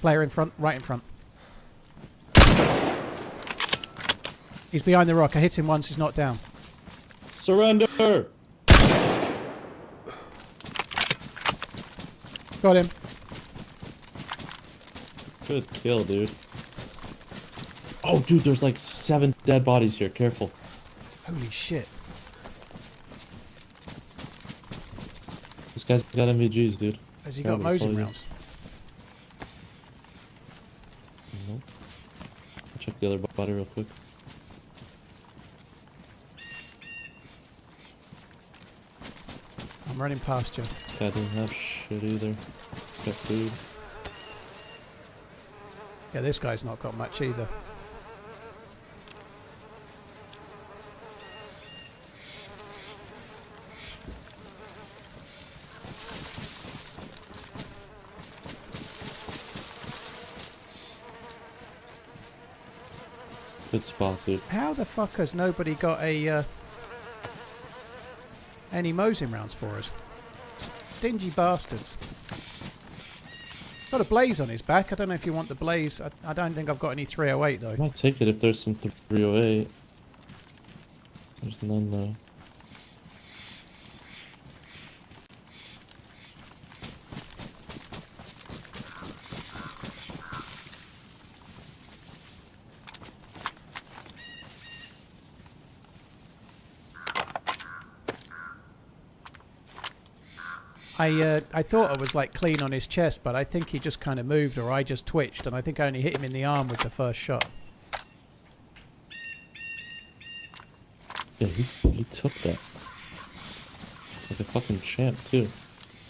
player in front, right in front. He's behind the rock. I hit him once. He's not down. Surrender! Got him. Good kill, dude. Oh, dude, there's like 7 dead bodies here. Careful. Holy shit. This guy's got MVGs, dude. Has he got Mosin rounds? No. I'll check the other body real quick. I'm running past you. This guy doesn't have shit either. He's got food. Yeah, this guy's not got much either. Good spot, dude. How the fuck has nobody got a any Mosin rounds for us? Stingy bastards. Got a blaze on his back. I don't know if you want the blaze. I don't think I've got any 308 though. I might take it if there's some 308. There's none though. I thought I was like clean on his chest, but I think he just kind of moved, or I just twitched, and I think I only hit him in the arm with the first shot. Yeah, he took that. Like a fucking champ too.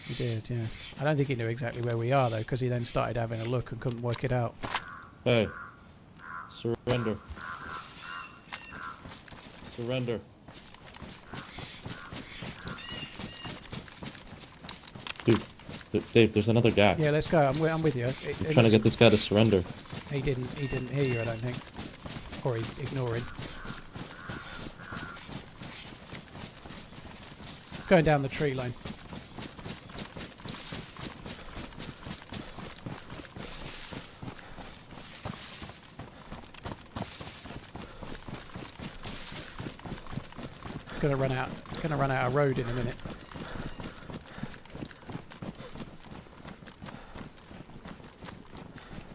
He did, yeah. I don't think he knew exactly where we are though, because he then started having a look and couldn't work it out. Hey, surrender. Surrender. Dude, Dave, there's another guy. Yeah, let's go. I'm with you. I'm trying to get this guy to surrender. He didn't hear you, I don't think. Or he's ignoring. Going down the tree line. It's gonna run out of road in a minute.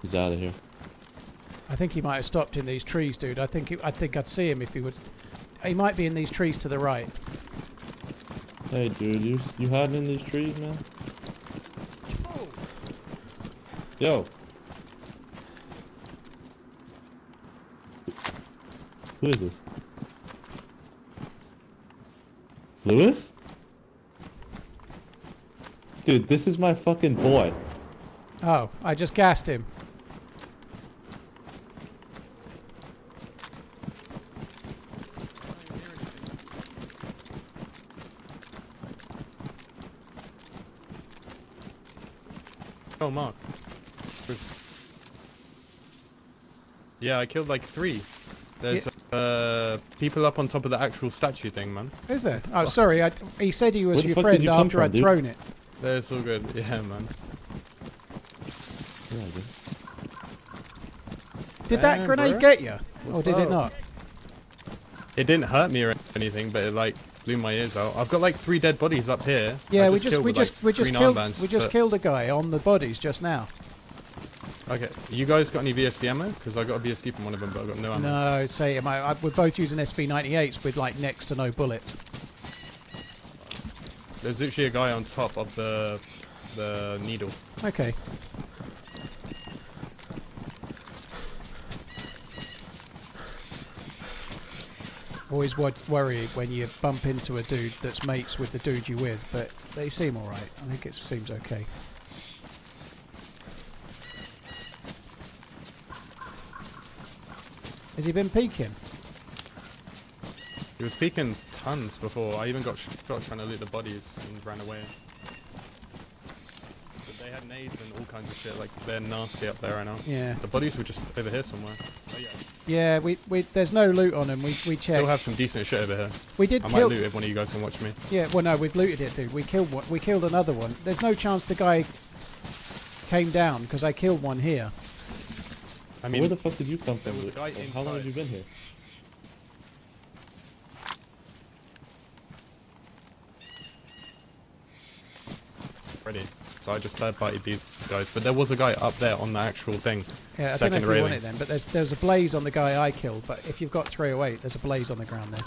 He's out of here. I think he might have stopped in these trees, dude. I think I'd see him if he was. He might be in these trees to the right. Hey, dude, you hiding in these trees, man? Oh. Yo. Who is this? Lewis? Dude, this is my fucking boy. Oh, I just gassed him. Oh, Mark. Yeah, I killed like 3. There's people up on top of the actual statue thing, man. Is there? Oh, sorry. He said he was Where the your fuck friend did you come after from, I'd dude? thrown it. That's all good. Yeah, man. Yeah, dude. Did that Damn, grenade bro. get you? Or What's did it up? not? It didn't hurt me or anything, but it like blew my ears out. I've got like 3 dead bodies up here. Yeah, I we just killed a guy on the bodies just now. Okay, you guys got any VSD ammo? Because I got a VSD from one of them, but I got no ammo. No, say we're both using SV98s with like next to no bullets. There's literally a guy on top of the needle. Okay. Always worry when you bump into a dude that's mates with the dude you're with, but they seem alright. I think it seems okay. Has he been peeking? He was peeking tons before. I even got shot trying to loot the bodies and ran away. But they had nades and all kinds of shit. Like, they're nasty up there right now. Yeah. The bodies were just over here somewhere. Oh, yeah. Yeah, we there's no loot on him. We checked. Still have some decent shit over here. We did I kill. might loot if one of you guys can watch me. Yeah, well no, we've looted it, dude. We killed one. We killed another one. There's no chance the guy came down because I killed one here. I mean, where the fuck did you come from? there was a guy How long inside. have you been here? Ready. So I just third-partied these guys. But there was a guy up there on the actual thing. Yeah, I don't know Second if you railing. want it then, but there's a blaze on the guy I killed. But if you've got 308, there's a blaze on the ground there.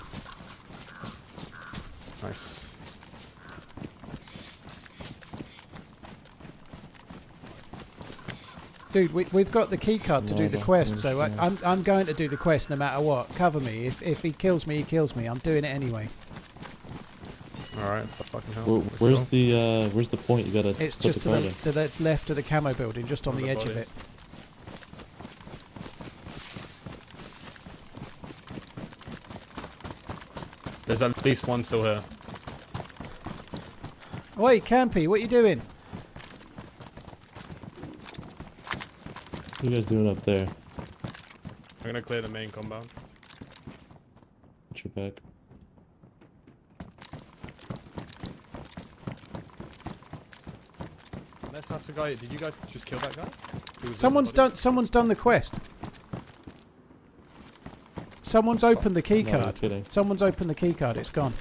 Nice. Dude, we've got the key card to do the quest, so I'm going to do the quest no matter what. Cover me. If he kills me, he kills me. I'm doing it anyway. Alright, fucking hell. Where's the point you gotta It's put just the card in? to the left of the camo building, just on the edge of body. it. There's at least one still here. Wait, Campy, what are you doing? What are you guys doing up there? I'm gonna clear the main compound. What's your back? Unless that's the guy. Did you guys just kill that guy? Who was Someone's done the quest. Someone's opened the key No, you're card. kidding. Someone's opened the key card. It's gone.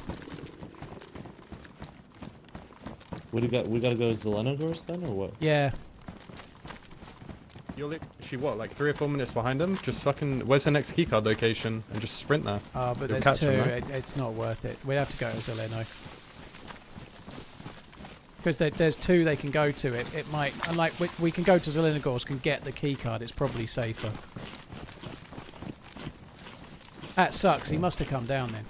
What do you got? We gotta go to Zelenogorsk then, or what? Yeah. You're literally what, like 3 or 4 minutes behind them? Just fucking. Where's the next keycard location? And just sprint there. Oh, but You'll there's catch 2. them, right? It's not worth it. We have to go to Zeleno. Because there's 2 they can go to. It might. Unlike we can go to Zelenogorsk and get the key card. It's probably safer. That sucks. He must have come down then.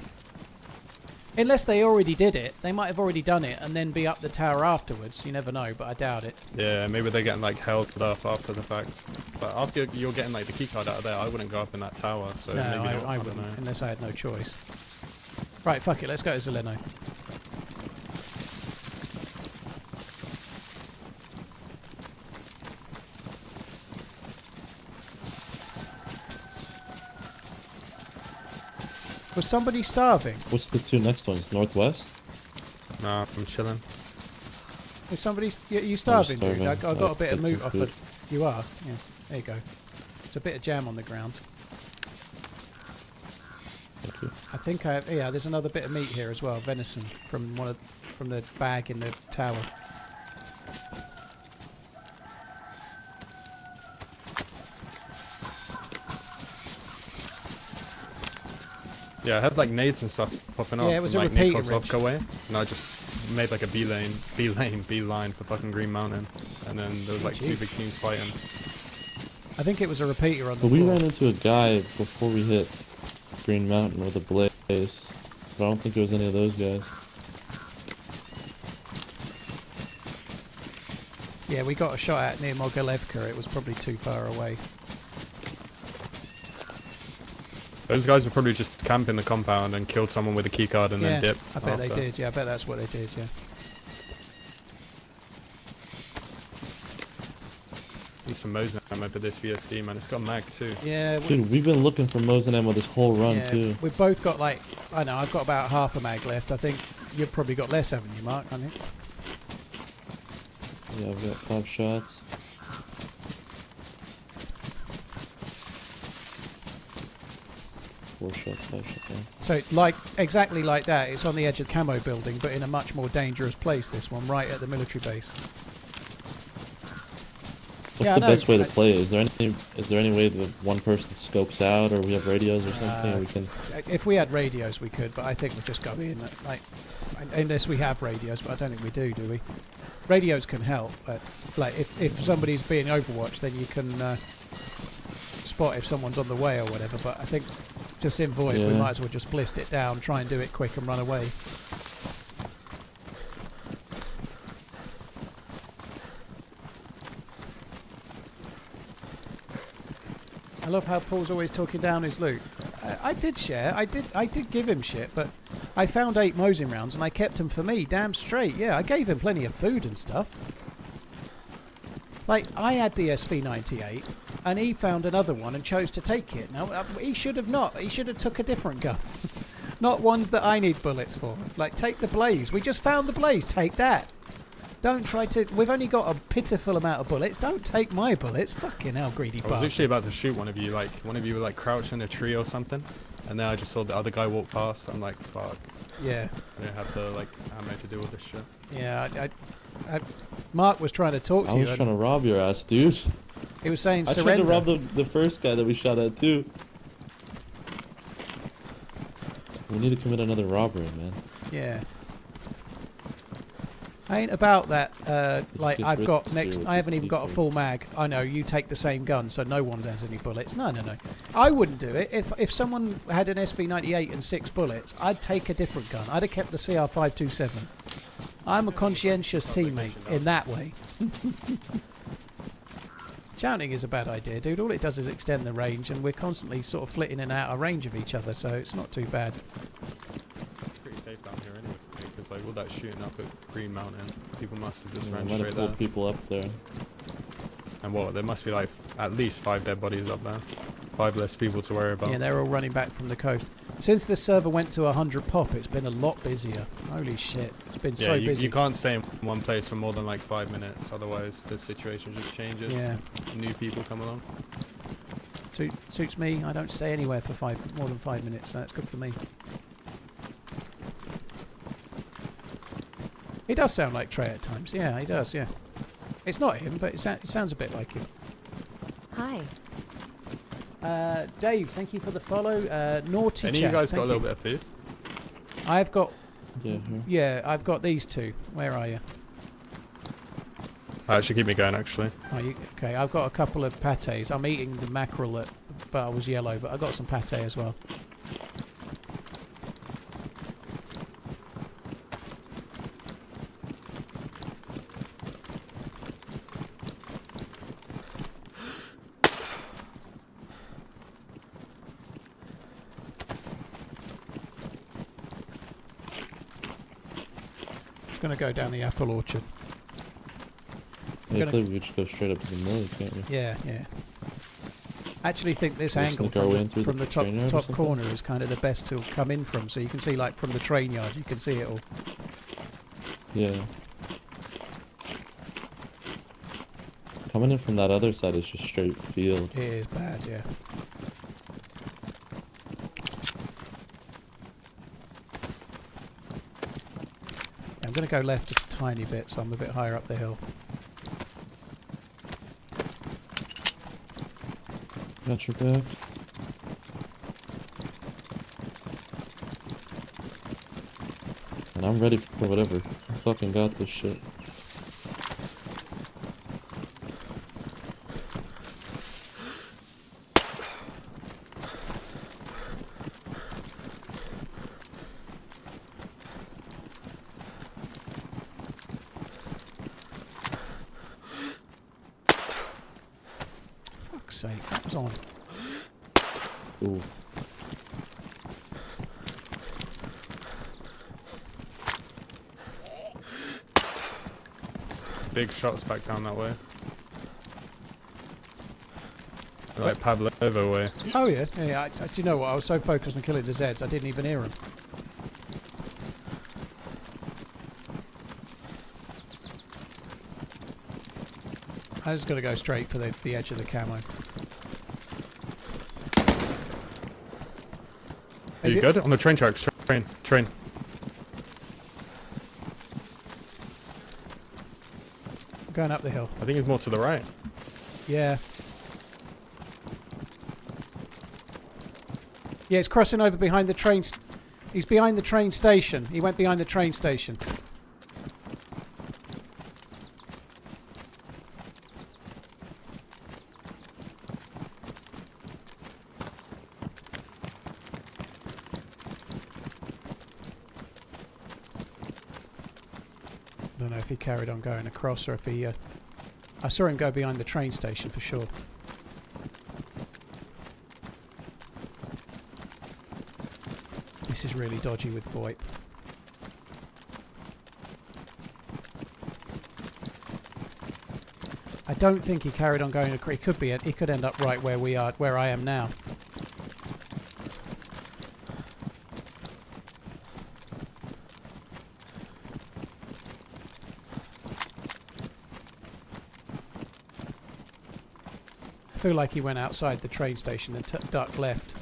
Unless they already did it. They might have already done it and then be up the tower afterwards. You never know, but I doubt it. Yeah, maybe they're getting like held up after the fact. But after you're getting like the keycard out of there, I wouldn't go up in that tower. So No, maybe not, I don't wouldn't, know. unless I had no choice. Right, fuck it. Let's go to Zeleno. Was somebody starving? What's the 2 next ones? Northwest? Nah, I'm chilling. Is somebody... You starving, dude? starving. I got a bit of Get meat some off food. it. You are? Yeah. There you go. There's a bit of jam on the ground. Thank you. I think I have... Yeah, there's another bit of meat here as well. Venison from from the bag in the tower. Yeah, I had like nades and stuff popping up. Yeah, it was from, a like, repeater Nikolsovka way, and I just made like a beeline for fucking Green Mountain, and then there was like 2 big teams fighting. I think it was a repeater on the But we floor. ran into a guy before we hit Green Mountain with a blaze, but I don't think it was any of those guys. Yeah, we got a shot at near Mogilevka. It was probably too far away. Those guys were probably just camping the compound and killed someone with a keycard and then dip. I bet they did. Yeah, I bet that's what they did. Yeah. Need some Mosin ammo for this VSD, man. It's got mag too. Yeah. Dude, we've been looking for Mosin ammo this whole run too. We've both got like, I know, I've got about half a mag left. I think you've probably got less, haven't you, Mark? I think. Yeah, I've got 5 shots. Four shots, 5 shots. So, like, exactly like that, it's on the edge of Camo building, but in a much more dangerous place, this one, right at the military base. What's the best way to play it? Is there any way that one person scopes out, or we have radios or something, or we can... If we had radios, we could, but I think we'll just go in, like, unless we have radios, but I don't think we do we? Radios can help, but, like, if somebody's being overwatched, then you can spot if someone's on the way or whatever, but I think just in Void, we might as well just blist it down, try and do it quick and run away. I love how Paul's always talking down his loot. I did share. I did give him shit, but I found 8 Mosin rounds and I kept them for me. Damn straight. Yeah, I gave him plenty of food and stuff. Like, I had the SV98 and he found another one and chose to take it. Now, he should have not. He should have took a different gun. Not ones that I need bullets for. Like, take the Blaze. We just found the Blaze. Take that. Don't try to... We've only got a pitiful amount of bullets. Don't take my bullets. Fucking hell, greedy bastard. I was literally about to shoot one of you. Like, one of you were like crouched in a tree or something. And then I just saw the other guy walk past. I'm like, fuck. Yeah. I don't have the, like, ammo to do all this shit. Yeah, Mark was trying to talk to you. I was trying to rob your ass, dude. He was saying surrender. I tried to rob the first guy that we shot at, too. We need to commit another robbery, man. Yeah. I ain't about that, like, I've got next... I haven't even got a full mag. I know, you take the same gun, so no one has any bullets. No. I wouldn't do it. If someone had an SV98 and 6 bullets, I'd take a different gun. I'd have kept the CR527. I'm a conscientious teammate in that way. Shouting is a bad idea, dude. All it does is extend the range, and we're constantly sort of flitting in and out of range of each other, so it's not too bad. It's pretty safe down here anyway, because like all that shooting up at Green Mountain, people must have just ran straight there. People up there. And what? There must be like at least 5 dead bodies up there. 5 less people to worry about. Yeah, they're all running back from the coast. Since this server went to 100 pop, it's been a lot busier. Holy shit, it's been so busy. You can't stay in one place for more than like 5 minutes, otherwise the situation just changes. Yeah. New people come along. Suits me. I don't stay anywhere for more than 5 minutes, so that's good for me. He does sound like Trey at times. Yeah, he does, yeah. It's not him, but it sounds a bit like him. Hi. Dave, thank you for the follow. Naughty Any of you guys got a little bit of food? I've got... Yeah, yeah, I've got these 2. Where are you? Should keep me going, actually. Oh, okay, I've got a couple of patés. I'm eating the mackerel but I was yellow, but I got some pate as well. Going to go down the apple orchard. Yeah, I believe we could just go straight up to the mill, can't we? Yeah. I actually think this angle from the top corner is kind of the best to come in from, so you can see, like, from the train yard, you can see it all. Yeah. Coming in from that other side is just straight field. It is bad, yeah. I'm going to go left a tiny bit, so I'm a bit higher up the hill. Got your back. And I'm ready for whatever. I fucking got this shit. sake, that was on. Ooh. Big shots back down that way. Like Pavlova way. Oh yeah, yeah. Do you know what? I was so focused on killing the Zeds, I didn't even hear them. I was going to go straight for the edge of the camo. Are you good? On the train tracks. Train. Going up the hill. I think he's more to the right. Yeah. Yeah, it's crossing over behind the train. He's behind the train station. He went behind the train station. I don't know if he carried on going across or if he... I saw him go behind the train station for sure. This is really dodgy with VoIP. I don't think he carried on going across. He could end up right where we are, where I am now. I feel like he went outside the train station and ducked left.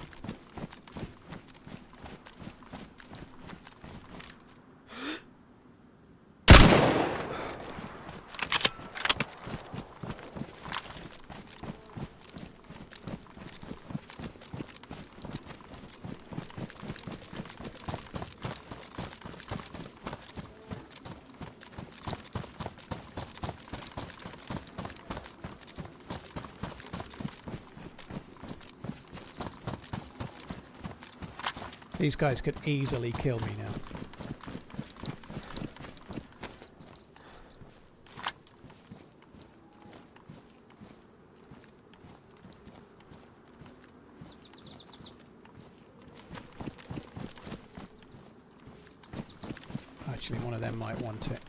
These guys could easily kill me now. Actually, one of them might want it.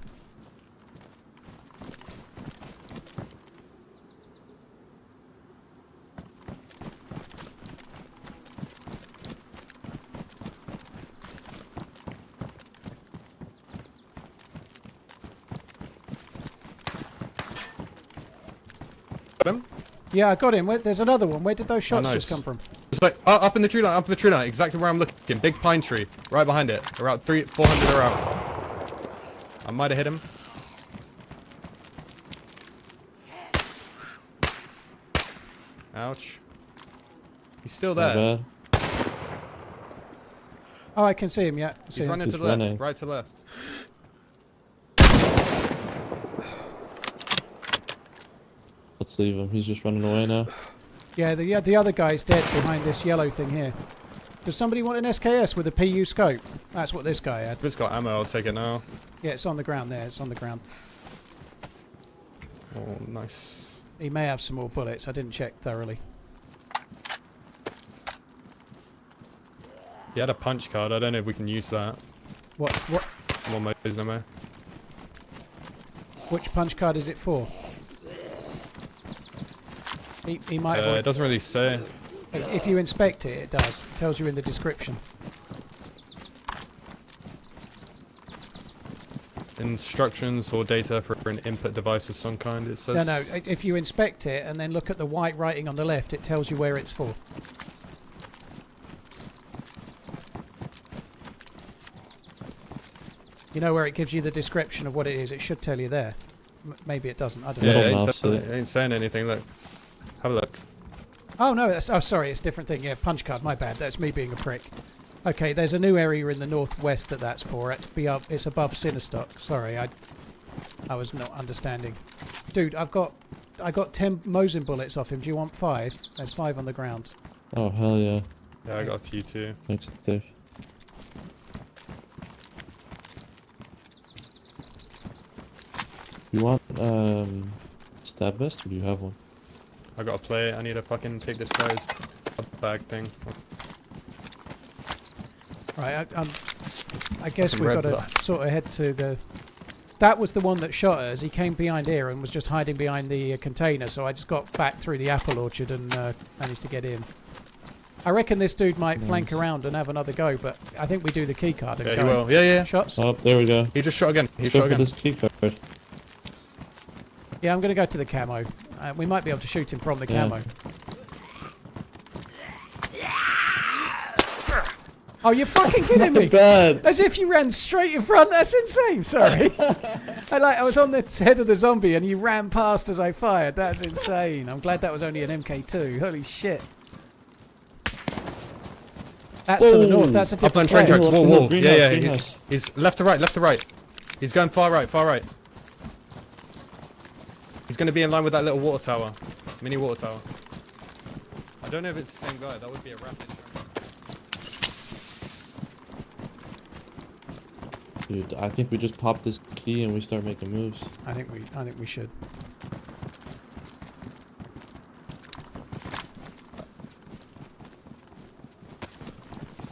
Him? Yeah, I got him. There's another one. Where did those shots just come from? It's like up in the tree line, exactly where I'm looking. Big pine tree, right behind it. Around 400 are out. I might have hit him. Ouch. He's still there. Oh, I can see him, yeah. He's running to the left, right to left. Let's leave him. He's just running away now. Yeah, the other guy's dead behind this yellow thing here. Does somebody want an SKS with a PU scope? That's what this guy had. If it's got ammo, I'll take it now. Yeah, it's on the ground there. It's on the ground. Oh, nice. He may have some more bullets. I didn't check thoroughly. He had a punch card. I don't know if we can use that. What? More Moses ammo. Which punch card is it for? He might have... It doesn't really say. If you inspect it, it does. It tells you in the description. Instructions or data for an input device of some kind, it says. No, if you inspect it and then look at the white writing on the left, it tells you where it's for. You know where it gives you the description of what it is? It should tell you there. Maybe it doesn't. I don't know. It ain't saying anything. Look. Have a look. Oh no, sorry, it's a different thing. Yeah, punch card, my bad. That's me being a prick. Okay, there's a new area in the northwest that's for. It's above Sinistock. Sorry, I was not understanding. Dude, I got 10 Mosin bullets off him. Do you want 5? There's 5 on the ground. Oh hell yeah. Yeah, I got a few too. Thanks, Dave. You want stab vest or do you have one? I gotta play. I need to fucking take this guy's bag thing. Right, I guess we've got to sort of head to the... That was the one that shot us. He came behind here and was just hiding behind the container, so I just got back through the apple orchard and managed to get in. I reckon this dude might flank around and have another go, but I think we do the key card and yeah, go. he will. Yeah. Shots? Oh, there we go. He just shot again. He Let's shot go again. for this key card. Yeah, I'm going to go to the camo. We might be able to shoot him from the camo. Oh, you're fucking kidding me! Bad. As if you ran straight in front. That's insane. Sorry. I was on the head of the zombie and you ran past as I fired. That's insane. I'm glad that was only an MK2. Holy shit. That's to the north. That's a different train player. tracks. Whoa. Yeah. He's left to right. He's going far right. He's going to be in line with that little water tower. Mini water tower. I don't know if it's the same guy. That would be a rapid. Dude, I think we just pop this key and we start making moves. I think we should.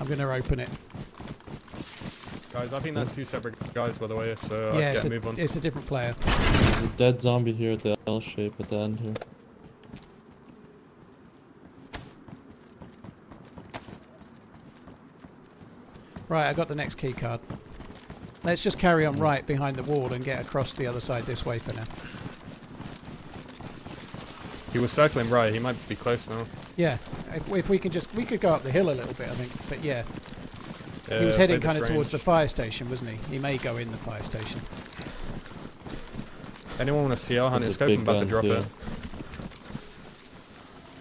I'm going to open it. Guys, I think that's two separate guys, by the way, so yeah, move on. It's a different player. There's a dead zombie here at the L shape at the end here. Right, I got the next key card. Let's just carry on right behind the wall and get across the other side this way for now. He was circling right. He might be close now. Yeah, if we can just... We could go up the hill a little bit, I think. But yeah. He was heading kind of towards the fire station, wasn't he? He may go in the fire station. Anyone want a CL hunting scope? I'm about to drop it.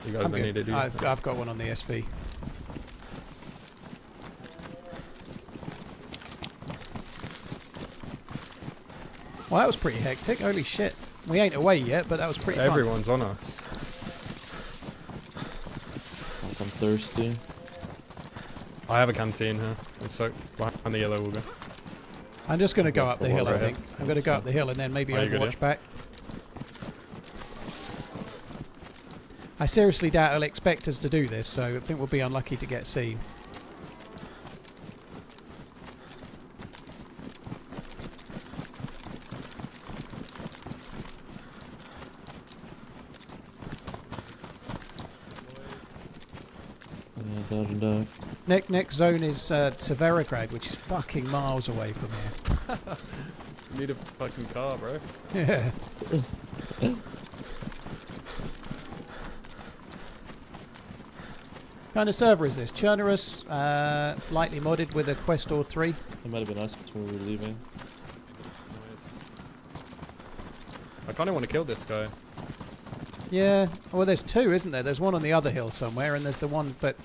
You guys don't need it, do you? I've got one on the SV. Well, that was pretty hectic. Holy shit. We ain't away yet, but that was pretty Everyone's on us. I'm thirsty. I have a canteen here. So behind the yellow we'll go. I'm just going to go up the hill, I think. I'm going to go up the hill and then maybe Overwatch Overwatch back. I seriously doubt he'll expect us to do this, so I think we'll be unlucky to get seen. Next zone is Severograd, which is fucking miles away from here. You need a fucking car, bro. Yeah. What kind of server is this? Chernarus, lightly modded with a Quest or 3. It might have been us when we were leaving. I kind of want to kill this guy. Yeah, well there's two, isn't there? There's one on the other hill somewhere, and there's the one, but...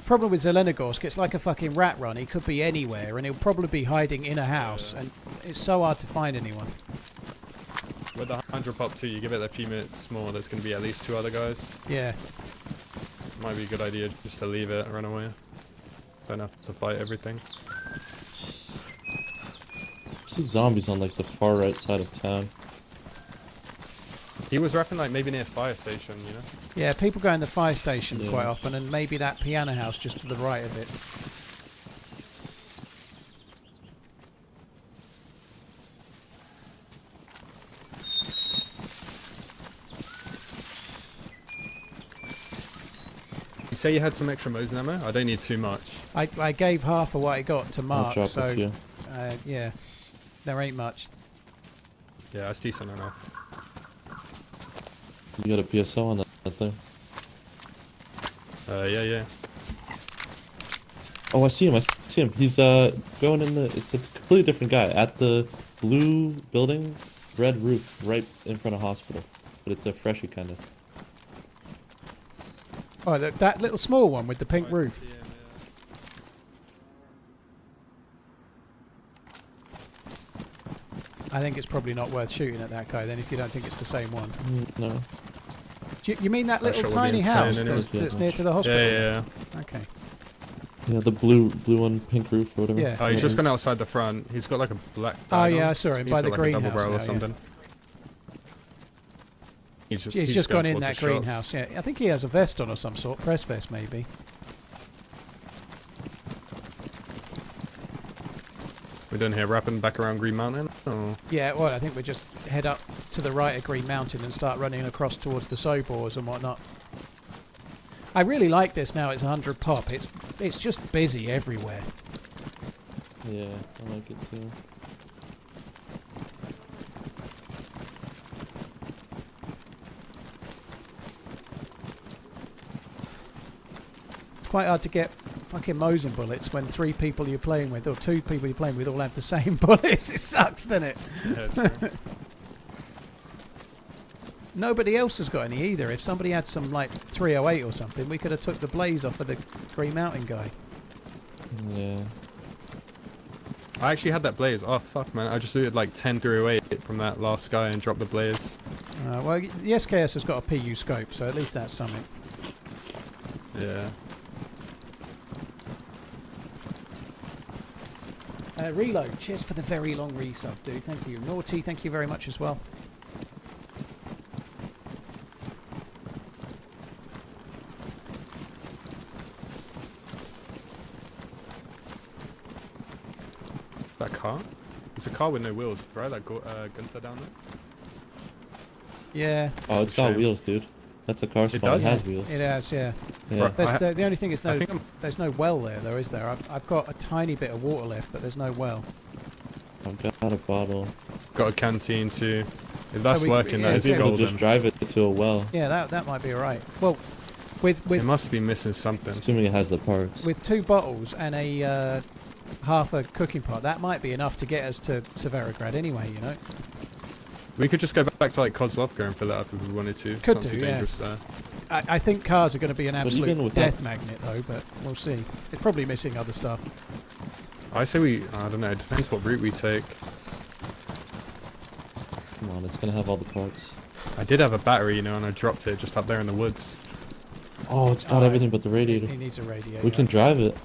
Problem with Zelenogorsk, it's like a fucking rat run. He could be anywhere, and he'll probably be hiding in a house, and it's so hard to find anyone. With the 100 pop 2, you give it a few minutes more, there's going to be at least 2 other guys. Yeah. Might be a good idea just to leave it and run away. Don't have to fight everything. I see zombies on like the far right side of town. He was repping like maybe near fire station, you know? Yeah, people go in the fire station quite often, and maybe that piano house just to the right of it. You say you had some extra Mosin ammo? I don't need too much. I gave half of what I got to Mark, so yeah, there ain't much. Yeah, that's decent enough. You got a PSO on that thing? Yeah. Oh, I see him. He's going in the... It's a completely different guy. At the blue building, red roof, right in front of hospital. But it's a freshie kind of. Oh, that little small one with the pink roof. I think it's probably not worth shooting at that guy then if you don't think it's the same one. No. You mean that little tiny house that's near to the hospital? Yeah. Okay. Yeah, the blue one, pink roof or whatever. Yeah. Oh, he's just gone outside the front. He's got like a black bag Oh yeah, on. I saw him He's by the got like a double greenhouse barrel now, or something. He's just gone in that towards the greenhouse. shots. Yeah, I think he has a vest on of some sort, press vest maybe. We're done here, wrapping back around Green Mountain? Or? Yeah, well, I think we just head up to the right of Green Mountain and start running across towards the Sobors and whatnot. I really like this now. It's 100 pop. It's just busy everywhere. Yeah, I like it too. It's quite hard to get fucking Mosin bullets when 3 people you're playing with, or 2 people you're playing with, all have the same bullets. It sucks, doesn't it? Yeah, Nobody else has got any either. If somebody had some like 308 or something, we could have took the blaze off of the Green Mountain guy. Yeah. I actually had that blaze. Oh fuck, man! I just looted like 10 308 from that last guy and dropped the blaze. Well, the SKS has got a PU scope, so at least that's something. Yeah. Reload. Cheers for the very long resub, dude. Thank you. Naughty, thank you very much as well. That car? It's a car with no wheels, right? That Gunther down there? Yeah. Oh, it's got wheels, dude. That's a car spawn. It has wheels. It has, yeah. Yeah. The only thing is there's no well there, though, is there? I've got a tiny bit of water left, but there's no well. I've got a bottle. Got a canteen too. If that's working, that is Maybe we'll golden. just drive it to a well. Yeah, that might be alright. Well, with it must be missing something. Assuming it has the parts. With 2 bottles and a half a cooking pot, that might be enough to get us to Severograd anyway, you know. We could just go back to like Kozlovka and fill that up if we wanted to. Could It's not do, too yeah. dangerous there. I think cars are going to be an absolute death that... magnet, though, but we'll see. It's probably missing other stuff. I say I don't know, it depends what route we take. Come on, it's going to have all the parts. I did have a battery, you know, and I dropped it just up there in the woods. Oh, it's got everything but the radiator. He needs a radiator. We can drive it.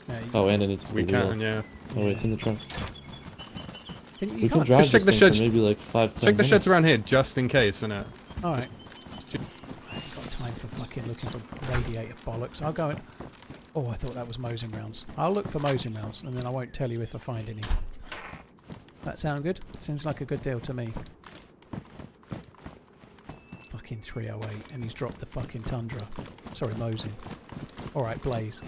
Yeah, oh, and it needs to be We can, yeah. Oh, wait, it's in the trunk. We can drive check this the thing for maybe like 5-10 Check the sheds around here, just in case, innit? Alright. I ain't got time for fucking looking for radiator bollocks. I'll go and... Oh, I thought that was Mosin rounds. I'll look for Mosin rounds, and then I won't tell you if I find any. That sound good? Seems like a good deal to me. Fucking 308, and he's dropped the fucking Tundra. Sorry, Mosin. Alright, Blaze.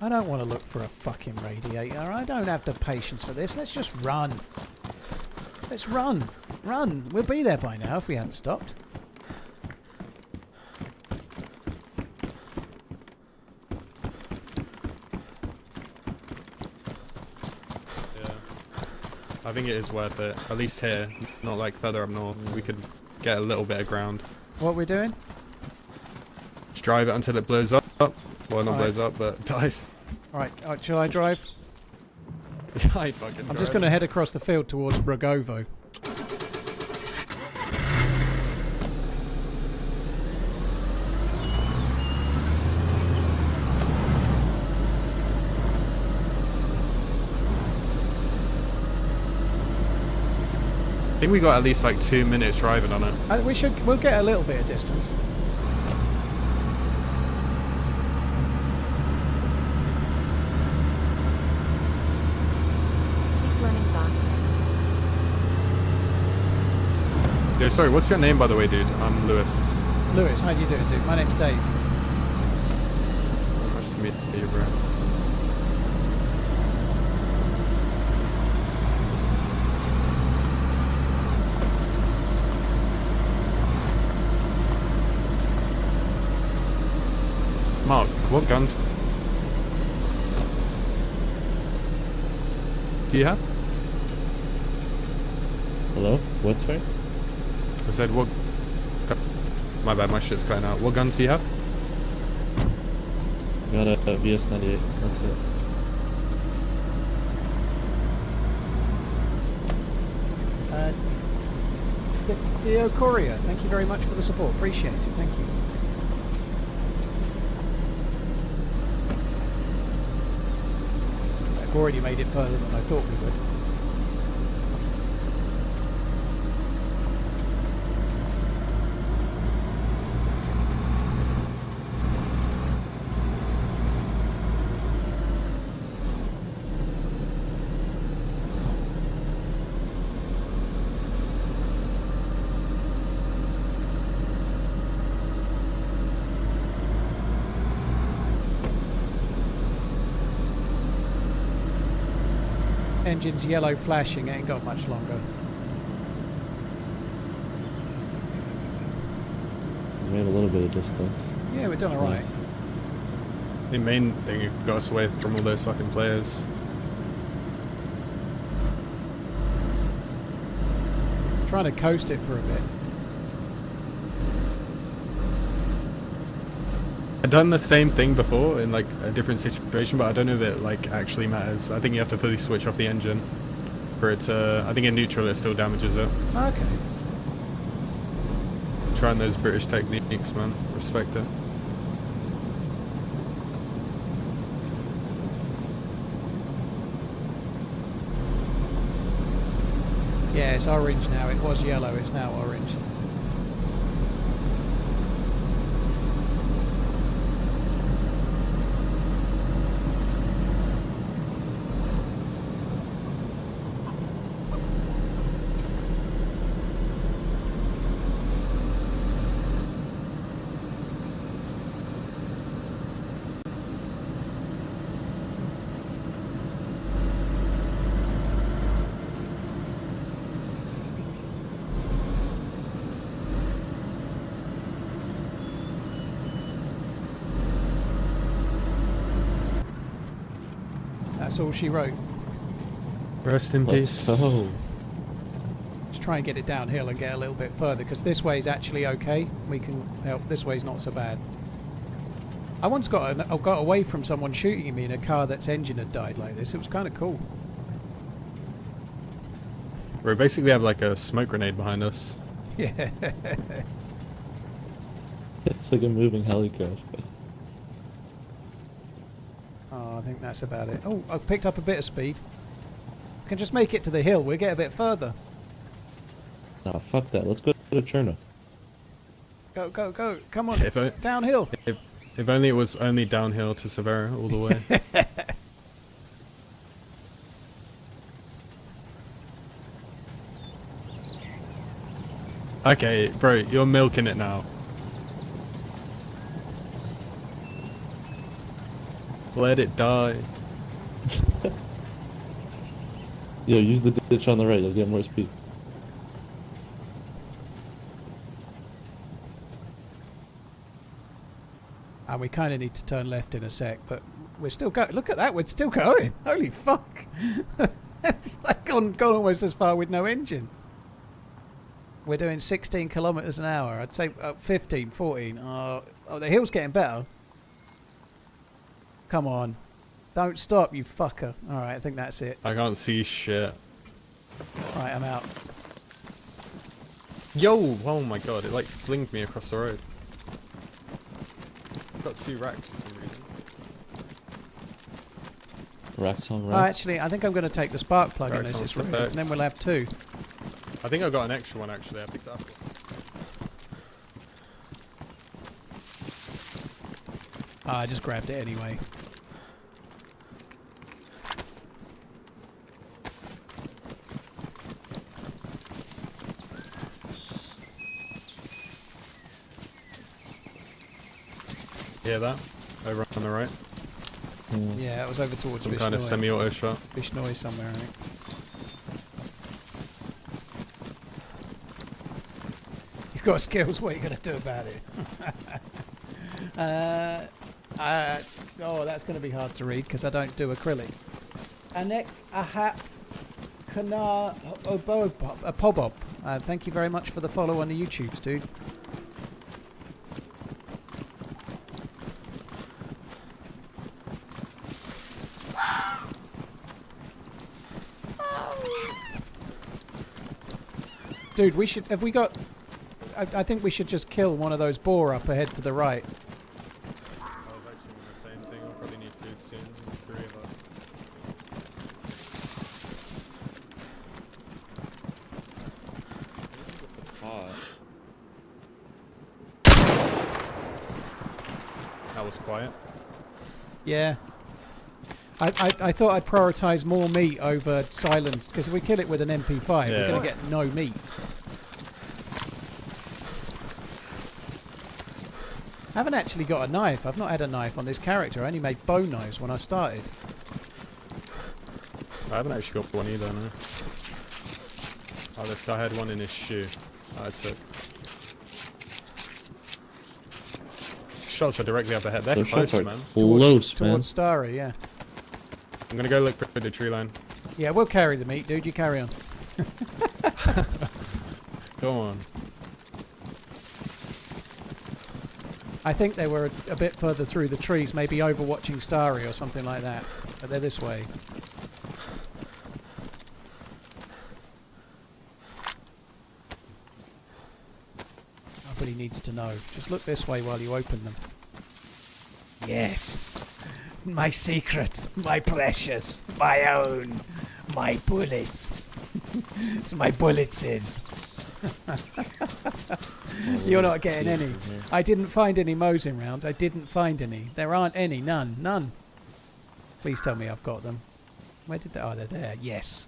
I don't want to look for a fucking radiator. I don't have the patience for this. Let's just run. Let's run. Run. We'll be there by now if we hadn't stopped. Yeah. I think it is worth it. At least here. Not like further up north. We could get a little bit of ground. What are we doing? Just drive it until it blows up. Well, not blows up, but dies. Alright, shall I drive? I fucking I'm just going to head across the field towards Bragovo. I think we got at least like 2 minutes driving on it. We'll get a little bit of distance. Yeah, sorry, what's your name by the way, dude? I'm Lewis. Lewis, how do you doing, dude? My name's Dave. Nice to meet you, bro. Mark, what guns do you have? Hello? What's right? I said, what... My bad, my shit's cutting out. What guns do you have? Got a VS98, that's it. Dio Courier, thank you very much for the support. Appreciate it. Thank you. I've already made it further than I thought we would. Engine's yellow flashing, ain't got much longer. We made a little bit of distance. Yeah, we've done alright. The main thing got us away from all those fucking players. Trying to coast it for a bit. I've done the same thing before in like a different situation, but I don't know if it like actually matters. I think you have to fully switch off the engine for it to. I think in neutral it still damages it. Okay. Trying those British techniques, man. Respect it. Yeah, it's orange now. It was yellow, it's now orange. That's all she wrote. Rest in peace. Let's go. Let's try and get it downhill and get a little bit further, because this way is actually okay. We can help. This way's not so bad. I once got away from someone shooting me in a car that's engine had died like this. It was kind of cool. We basically have like a smoke grenade behind us. Yeah. It's like a moving helicopter. Oh, I think that's about it. Oh, I've picked up a bit of speed. I can just make it to the hill. We'll get a bit further. Nah, fuck that. Let's go to Chernarus. Go, go, go. Come on. Downhill. If only it was only downhill to Severa all the way. Okay, bro, you're milking it now. Let it die. Yo, use the ditch on the right. You'll get more speed. And we kind of need to turn left in a sec, but we're still going. Look at that, we're still going. Holy fuck. It's like gone almost as far with no engine. We're doing 16 kilometers an hour. I'd say 15, 14. Oh, the hill's getting better. Come on. Don't stop, you fucker. Alright, I think that's it. I can't see shit. Alright, I'm out. Yo! Oh my god, it like flinged me across the road. I've got 2 racks for some reason. Racks on Oh, racks? actually, I think I'm going to take the spark plug in Racks this. on It's flip and then we'll have 2. I think I got an extra one actually, I picked it up. I just grabbed it anyway. Hear that? Over on the right. Yeah, it was over towards Some kind of semi-auto shot. Vishnoi somewhere, I think. He's got skills, what are you going to do about it? Oh, that's going to be hard to read because I don't do acrylic. Anek Ahap Kana Pobob. Thank you very much for the follow on the YouTubes, dude. Dude, we should. Have we got I think we should just kill one of those boar up ahead to the right. I was actually doing the same thing. I'll probably need food soon. There's 3 of us. That was quiet. Yeah. I thought I'd prioritise more meat over silence, because if we kill it with an MP5, we're going to get no meat. I haven't actually got a knife. I've not had a knife on this character. I only made bone knives when I started. I haven't actually got one either, no. Oh, this guy had one in his shoe. I took. Shots are directly up ahead. They're close, man. Towards Starry, yeah. I'm gonna go look for the tree line. Yeah, we'll carry the meat, dude. You carry on. Go on. I think they were a bit further through the trees, maybe overwatching Starry or something like that. But they're this way. Nobody needs to know. Just look this way while you open them. Yes. My secret. My precious. My own. My bullets. It's my bullets is. You're not getting any. I didn't find any Mosin rounds. I didn't find any. There aren't any. None. None. Please tell me I've got them. Where did they... Oh, they're there. Yes.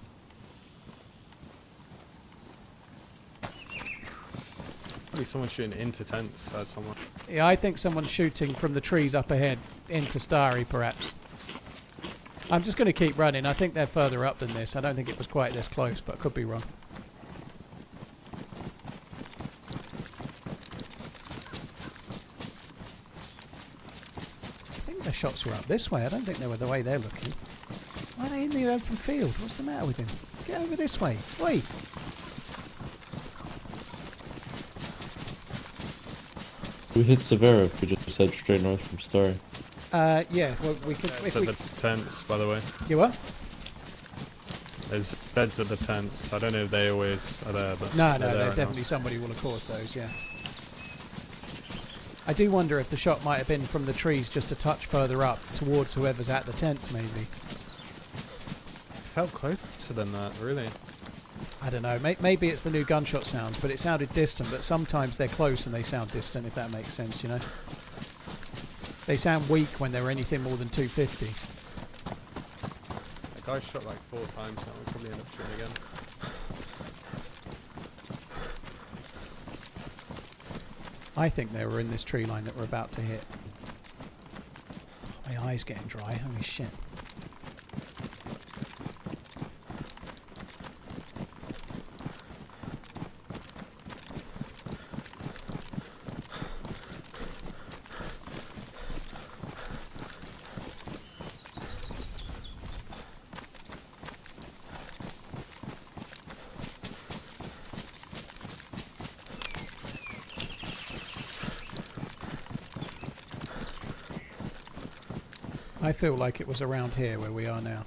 Probably someone shooting into tents at someone. Yeah, I think someone's shooting from the trees up ahead into Starry, perhaps. I'm just going to keep running. I think they're further up than this. I don't think it was quite this close, but I could be wrong. I think the shots were up this way. I don't think they were the way they're looking. Why are they in the open field? What's the matter with him? Get over this way. Wait. We hit Severa if we just head straight north from Starry. Yeah, well, we could... It's at the tents, by the way. You what? There's beds at the tents. I don't know if they always are there, but... No, definitely somebody will have caused those, yeah. I do wonder if the shot might have been from the trees just a touch further up, towards whoever's at the tents, maybe. Felt closer than that, really. I don't know. Maybe it's the new gunshot sounds, but it sounded distant. But sometimes they're close and they sound distant, if that makes sense, you know. They sound weak when they're anything more than 250. That guy shot like 4 times now. We'll probably end up shooting again. I think they were in this tree line that we're about to hit. My eye's getting dry. Holy shit. I feel like it was around here where we are now.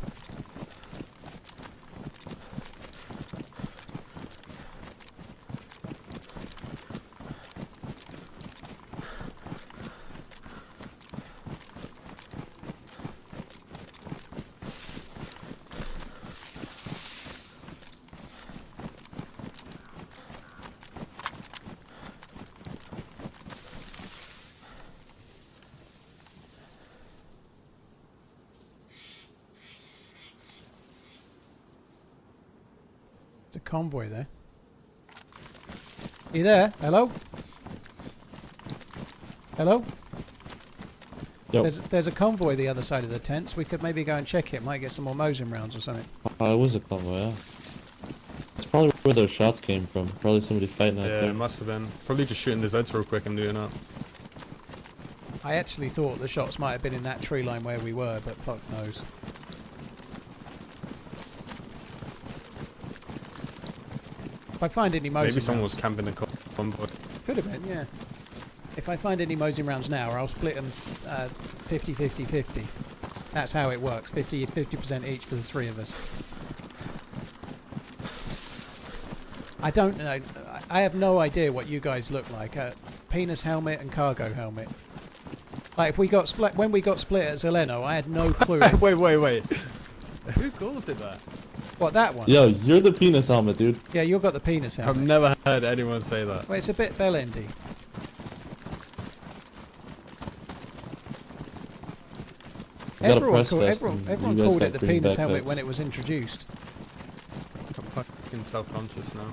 A convoy there. Are you there? Hello? Hello? Yep. There's a convoy the other side of the tents. We could maybe go and check it. Might get some more Mosin rounds or something. It was a convoy, yeah. It's probably where those shots came from. Probably somebody fighting out there. Yeah, it must have been. Probably just shooting the Zeds real quick and doing up. I actually thought the shots might have been in that tree line where we were, but fuck knows. If I find any Mosin rounds... Maybe someone was camping the convoy. Could have been, yeah. If I find any Mosin rounds now, I'll split them 50-50-50. That's how it works. 50% each for the 3 of us. I don't know. I have no idea what you guys look like. Penis helmet and cargo helmet. Like if we got split when we got split at Zeleno, I had no clue. Wait. Who calls it that? What, that one? Yo, you're the penis helmet, dude. Yeah, you've got the penis helmet. I've never heard anyone say that. Well, it's a bit bell-endy. Everyone called it the penis helmet when it was introduced. I'm fucking self-conscious now.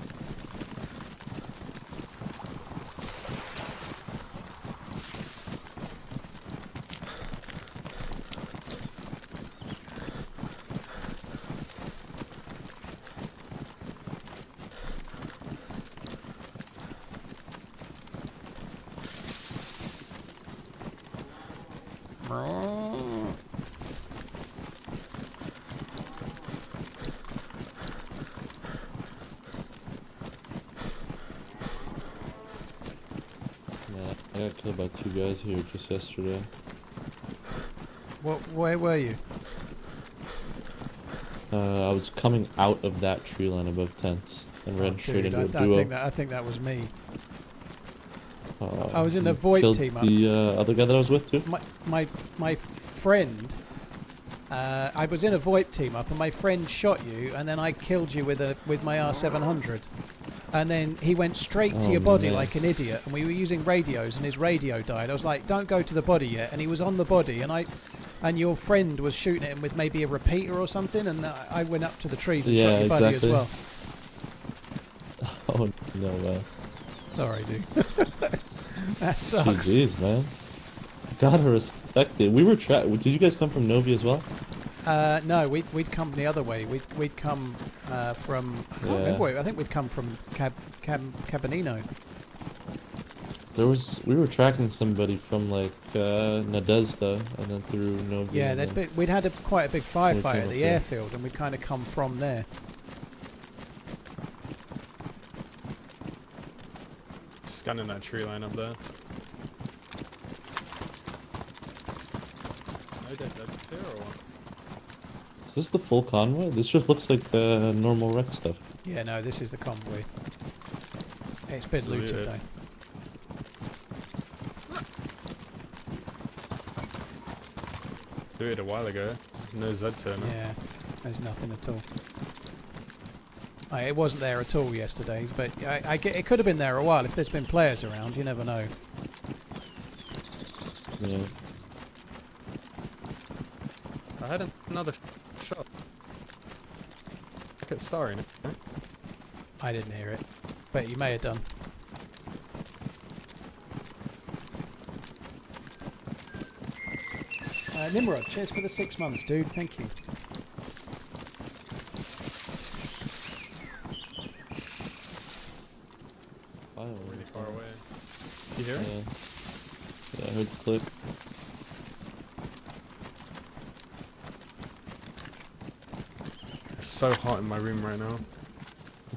I got killed by 2 guys here just yesterday. Where were you? I was coming out of that tree line above tents and ran straight into a duo. I think that was me. Uh, I was in a VoIP team up. The other guy that I was with too. My friend. I was in a VoIP team up, and my friend shot you, and then I killed you with my R700. And then he went straight to your body like an idiot, and we were using radios, and his radio died. I was like, "Don't go to the body yet," and he was on the body, and your friend was shooting at him with maybe a repeater or something, and I went up to the trees and shot your buddy as well. Oh no way! Sorry, dude. That sucks. Jeez, man. Gotta respect it. We were Did you guys come from Novi as well? No, we'd come the other way. We'd come from. I can't remember. I think we'd come from Cabanino. We were tracking somebody from like Nadezda and then through Novi. Yeah, we'd had quite a big firefight at the airfield, and we'd kind of come from there. Scanning that tree line up there. No dead here or what? Is this the full convoy? This just looks like the normal wreck stuff. Yeah, no, this is the convoy. It's been looted though. Do it a while ago. No Z turner. Yeah, there's nothing at all. It wasn't there at all yesterday, but it could have been there a while if there's been players around. You never know. Yeah. I had another shot. Look at starring it. I didn't hear it, but you may have done. Nimrod, cheers for the 6 months, dude. Thank you. Wow, really far away. You hear it? Yeah, I heard the click. It's so hot in my room right now.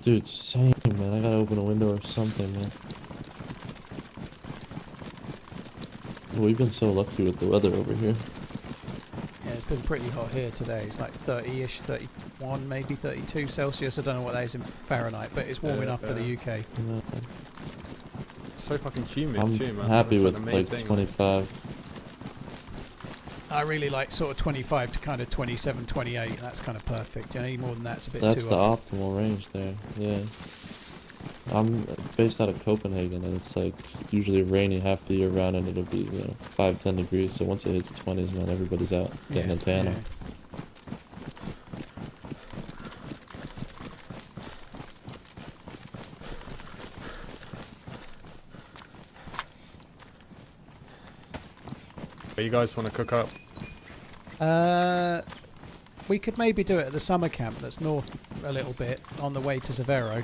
Dude, same, man. I gotta open a window or something, man. We've been so lucky with the weather over here. Yeah, it's been pretty hot here today. It's like 30-ish, 31, maybe 32 Celsius. I don't know what that is in Fahrenheit, but it's warm enough for the UK. Yeah. So fucking humid too, man. I'm happy That's with like like 25. I really like sort of 25 to kind of 27, 28. That's kind of perfect. You know, any more than that's a bit That's too the hot. optimal range there, yeah. I'm based out of Copenhagen, and it's like usually rainy half the year round, and it'll be 5-10 degrees. So once it hits 20s, man, everybody's out getting a tan. You guys want to cook up? We could maybe do it at the summer camp that's north a little bit on the way to Zavero.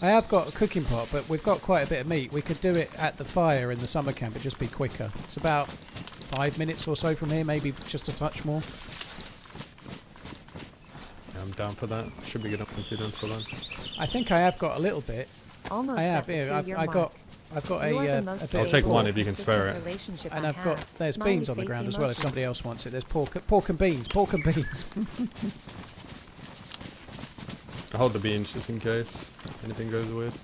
I have got a cooking pot, but we've got quite a bit of meat. We could do it at the fire in the summer camp. It'd just be quicker. It's about 5 minutes or so from here, maybe just a touch more. Yeah, I'm down for that. Should be good enough to do for lunch. I think I have got a little bit. Almost I have here. I've got a bit. I'll take one if you can spare it. And I've got there's beans on the ground as well if somebody else wants it. There's pork and beans. Pork and beans. I'll hold the beans just in case anything goes weird.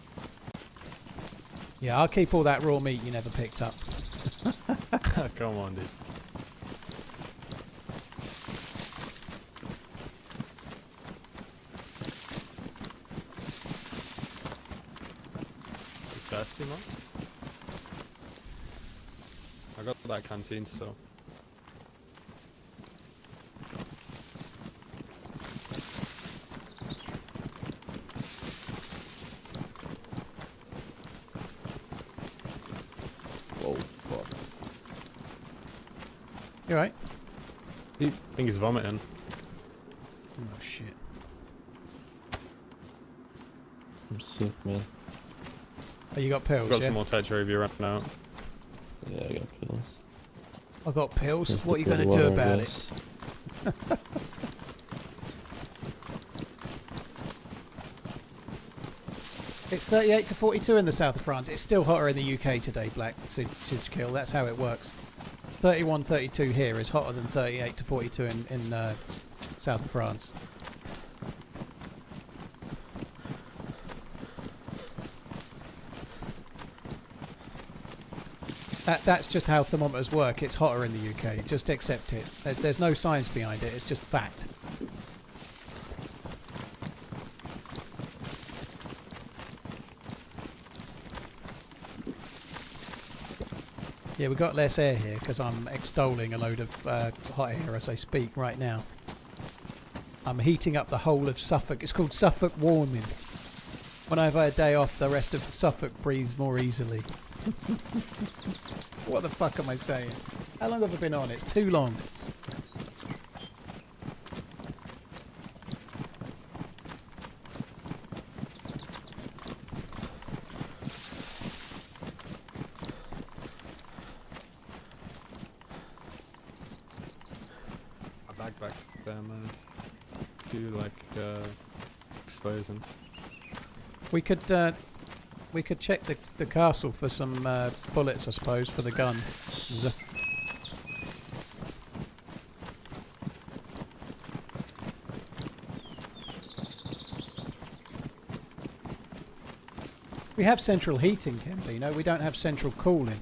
Yeah, I'll keep all that raw meat you never picked up. Come on, dude. You thirsty, man? I got that canteen still. Whoa, fuck. You alright? I think he's vomiting. Oh shit. I'm sick, man. Oh, you got pills, I've got yeah? some more Tetra if you run out. Yeah, I got pills. I got pills. Just What are you put going to do water, I about it? guess. It's 38 to 42 in the south of France. It's still hotter in the UK today, Black Kill. That's how it works. 31, 32 here is hotter than 38 to 42 in south of France. That's just how thermometers work. It's hotter in the UK. Just accept it. There's no science behind it. It's just fact. Yeah, we've got less air here because I'm extolling a load of hot air as I speak right now. I'm heating up the whole of Suffolk. It's called Suffolk warming. When I have a day off, the rest of Suffolk breathes more easily. What the fuck am I saying? How long have I been on? It's too long. Back there, man. Do like exposing. We could check the castle for some bullets, I suppose, for the gun. We have central heating, Kimber, you know, we don't have central cooling.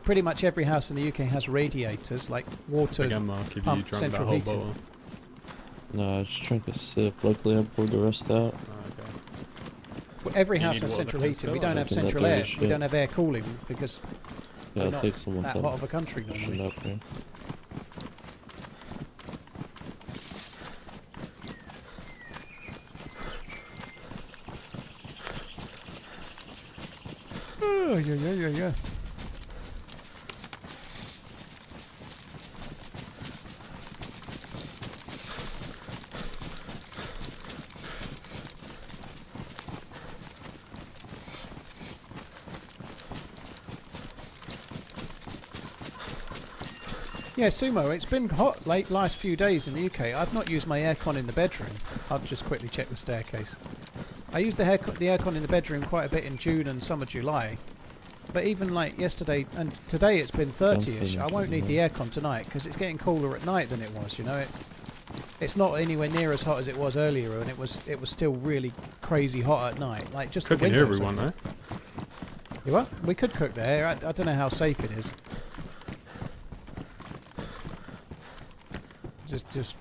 Pretty much every house in the UK has radiators, like water Again, Mark, if you pump drank central that whole heating. bottle. No, I just drank a sip. Luckily, I poured the rest out. Well, every You house need has water central to heating. We fill don't it. have Drinking that central dirty air. We shit. don't have air cooling because Yeah, we're I'll not take someone's that hot of a country normally. Shut up, man. Oh, yeah. Yeah, Sumo, it's been hot last few days in the UK. I've not used my aircon in the bedroom. I'll just quickly check the staircase. I used the aircon in the bedroom quite a bit in June and some of July. But even like yesterday and today it's been 30ish. I won't need the aircon tonight because it's getting cooler at night than it was, you know. It's not anywhere near as hot as it was earlier, and it was still really crazy hot at night. Like just Cooking the here, windows everyone, open. though. You what? We could cook there. I don't know how safe it is. Just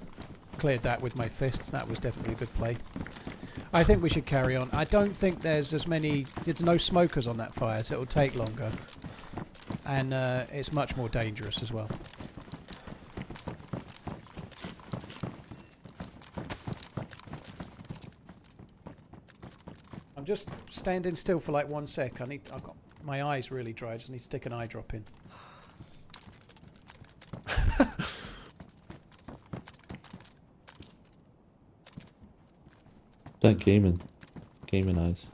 cleared that with my fists. That was definitely a good play. I think we should carry on. I don't think there's no smokers on that fire, so it'll take longer. And it's much more dangerous as well. I'm just standing still for like 1 sec. I've got my eyes really dry. I just need to stick an eye drop in. That gaming eyes.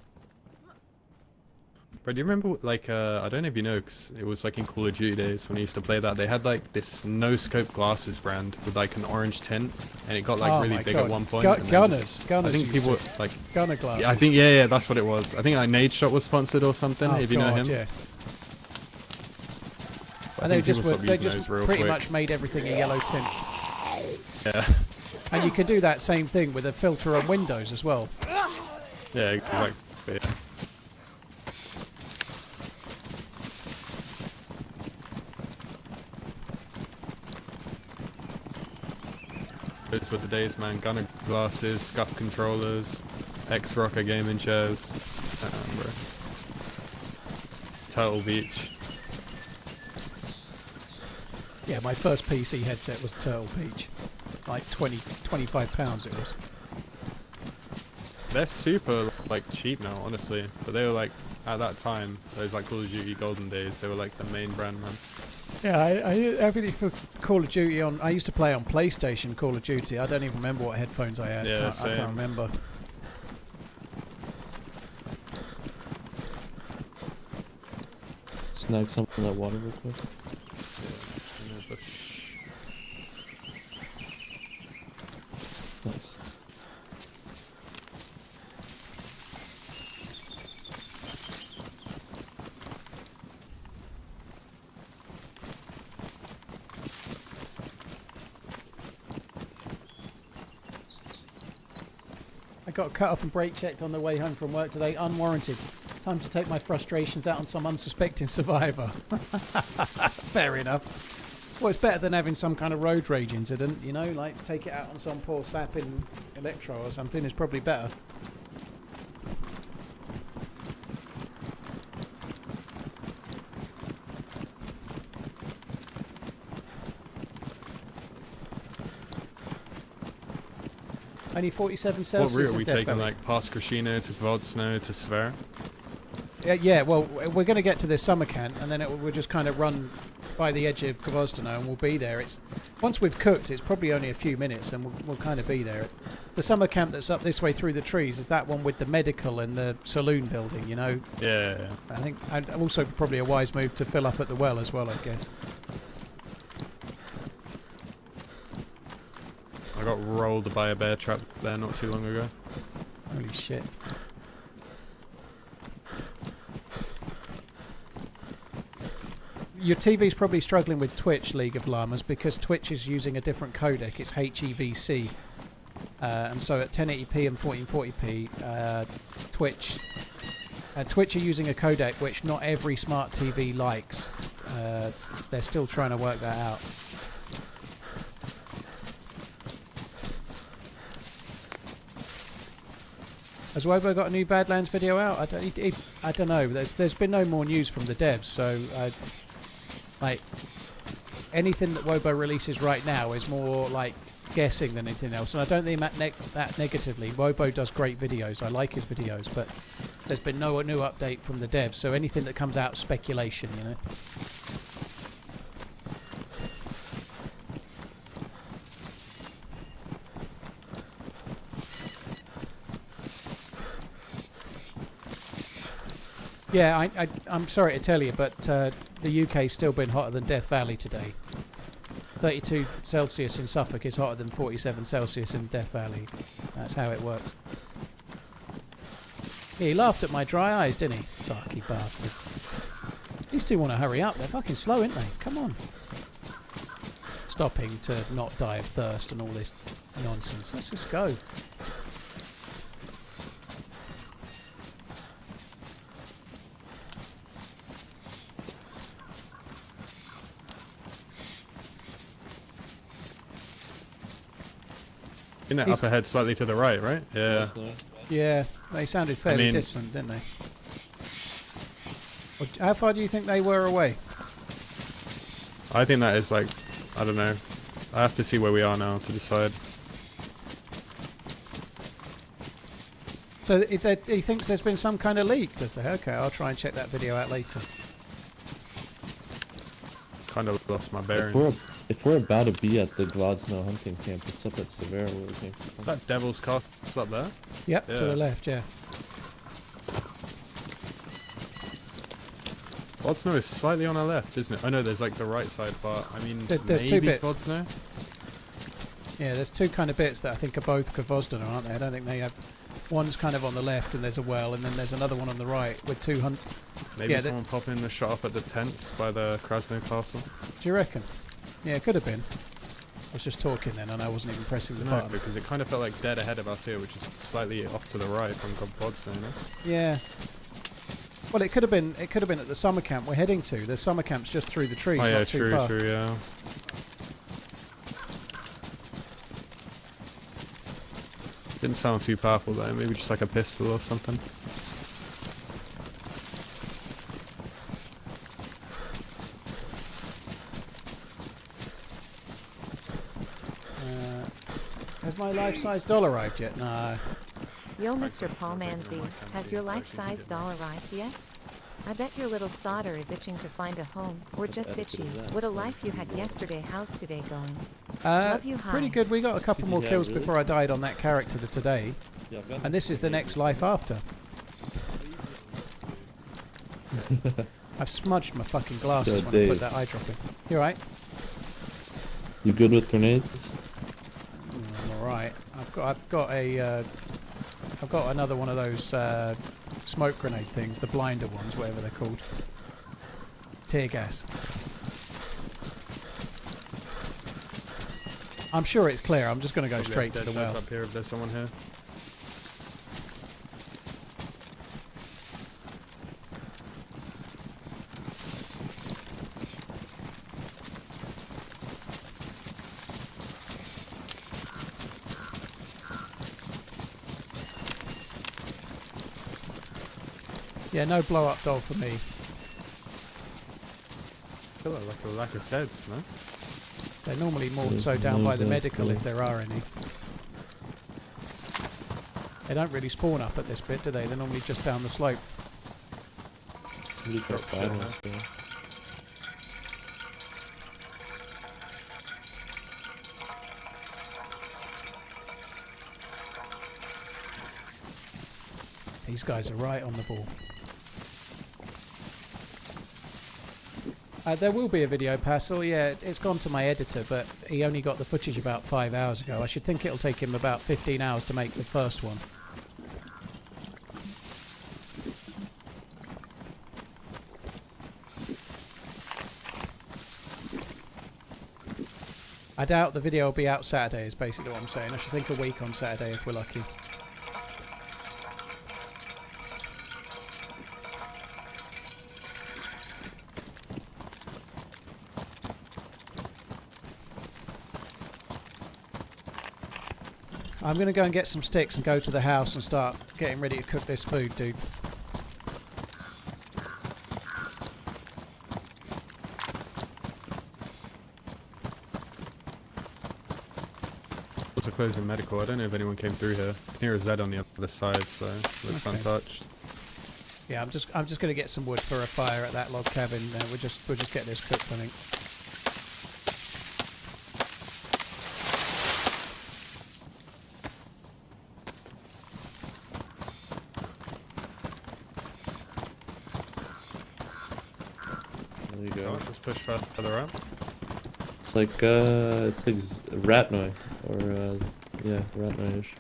Bro, do you remember, like, I don't know if you know, because it was like in Call of Duty days when I used to play that, they had like this no-scope glasses brand with like an orange tint, and it got like really big at one point. Gunners. I think people like Gunner glasses. Yeah, I think yeah, that's what it was. I think like Nade Shot was sponsored or something. Oh, if you know God, him. yeah. But And they just real pretty quick. much made everything a yellow tint. Yeah. And you can do that same thing with a filter on Windows as well. Yeah, exactly. Yeah. with the DayZ, man. Gunner glasses, scuff controllers, X-Rocker gaming chairs. Bro. Turtle Beach. Yeah, my first PC headset was Turtle Beach. Like 25 pounds it was. They're super like cheap now, honestly. But they were like at that time, those like Call of Duty golden days. They were like the main brand, man. Yeah, I everything for Call of Duty on. I used to play on PlayStation Call of Duty. I don't even remember what headphones I had. Yeah, I can't remember. Snag some of that water real quick. Nice. I got cut off and brake checked on the way home from work today, unwarranted. Time to take my frustrations out on some unsuspecting survivor. Fair enough. Well, it's better than having some kind of road rage incident, you know, like take it out on some poor sapping electro or something is probably better. Only 47 Celsius. What route are we taking, like past Krashino to Vodsno to Sver? Yeah, well, we're going to get to this summer camp, and then we'll just kind of run by the edge of Gvozdeno, and we'll be there. Once we've cooked, it's probably only a few minutes, and we'll kind of be there. The summer camp that's up this way through the trees is that one with the medical and the saloon building, you know? Yeah. I think, and also probably a wise move to fill up at the well as well, I guess. I got rolled by a bear trap there not too long ago. Holy shit. Your TV's probably struggling with Twitch, League of Llamas, because Twitch is using a different codec. It's HEVC. And so at 1080p and 1440p, Twitch are using a codec which not every smart TV likes. They're still trying to work that out. Has Wobo got a new Badlands video out? I don't know. There's been no more news from the devs, so like anything that Wobo releases right now is more like guessing than anything else. And I don't think that negatively. Wobo does great videos. I like his videos, but there's been no new update from the devs. So anything that comes out is speculation, you know. Yeah, I'm sorry to tell you, but the UK's still been hotter than Death Valley today. 32 Celsius in Suffolk is hotter than 47 Celsius in Death Valley. That's how it works. Yeah, he laughed at my dry eyes, didn't he? Sarky bastard. These two want to hurry up. They're fucking slow, aren't they? Come on. Stopping to not die of thirst and all this nonsense. Let's just go. Isn't it up ahead slightly to the right, right? Yeah. Yeah, they sounded fairly distant, didn't they? Well, how far do you think they were away? I think that is like, I don't know. I have to see where we are now to decide. So if he thinks there's been some kind of leak, does there? Okay, I'll try and check that video out later. Kind of lost my bearings. If we're about to be at the Gvozdeno hunting camp, it's up at Severa where we came from. Is that Devil's Castle up there? Yep, to the left, yeah. Gvozdeno is slightly on our left, isn't it? I know there's like the right side, but I mean, there's maybe two bits. Gvozdeno? Yeah, there's two kind of bits that I think are both Gvozdeno, aren't they? I don't think they have. One's kind of on the left and there's a well, and then there's another one on the right with 200. Maybe someone pop in the shot up at the tents by the Krasno Castle. Do you reckon? Yeah, it could have been. I was just talking then and I wasn't even pressing the button. Because it kind of felt like dead ahead of us here, which is slightly off to the right from Gvozdeno, you know? Yeah. Well, it could have been at the summer camp we're heading to. The summer camp's just through the trees, oh, yeah, not too far. True, yeah. Didn't sound too powerful though, maybe just like a pistol or something. Has my life-size doll arrived yet? No. Yo, Mr. TRMZ, has your life-size doll arrived yet? I bet your little solder is itching to find a home, or just itchy. What a life you had yesterday. How's today going? Love you, hi. Pretty good. We got a couple more kills before I died on that character today. And this is the next life after. I've smudged my fucking glasses when I put that eye drop in. You alright? You good with grenades? I'm alright. I've got another one of those smoke grenade things, the blinder ones, whatever they're called. Tear gas. I'm sure it's clear. I'm just going to go straight to the well. Up here if there's someone here. Yeah, no blow up doll for me. I feel like a lack of Zeds, no? They're normally more so down by the medical if there are any. They don't really spawn up at this bit, do they? They're normally just down the slope. These guys are right on the ball. There will be a video, Passel. Yeah, it's gone to my editor, but he only got the footage about 5 hours ago. I should think it'll take him about 15 hours to make the first one. I doubt the video will be out Saturday, is basically what I'm saying. I should think a week on Saturday if we're lucky. I'm going to go and get some sticks and go to the house and start getting ready to cook this food, dude. Also closing medical. I don't know if anyone came through here. I can hear a Z on the other side, so looks untouched. Yeah, I'm just going to get some wood for a fire at that log cabin. We'll just get this cooked, I think. Just push further up. It's like Ratnoy, or yeah, Ratnoy-ish.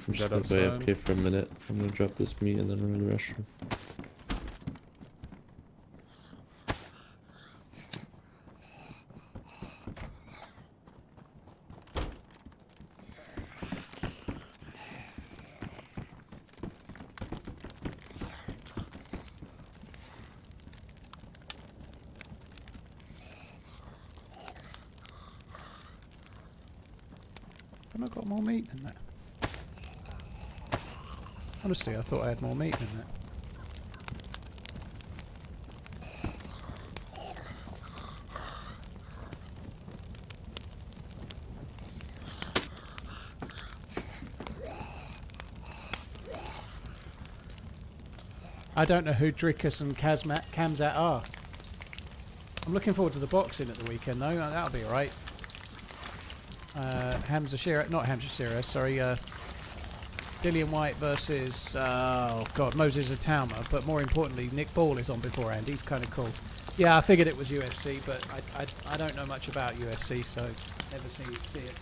I'm just gonna go AFK for a minute. I'm gonna drop this meat and then run to the restroom. Haven't I got more meat than that? Honestly, I thought I had more meat than that. I don't know who Drickus and Kamzat are. I'm looking forward to the boxing at the weekend though, that'll be alright. Hamza Shearer, not Hamza Shearer, sorry, Dillian White versus, oh god, Moses Atauma, but more importantly, Nick Ball is on beforehand, he's kind of cool. Yeah, I figured it was UFC, but I don't know much about UFC, so never see it.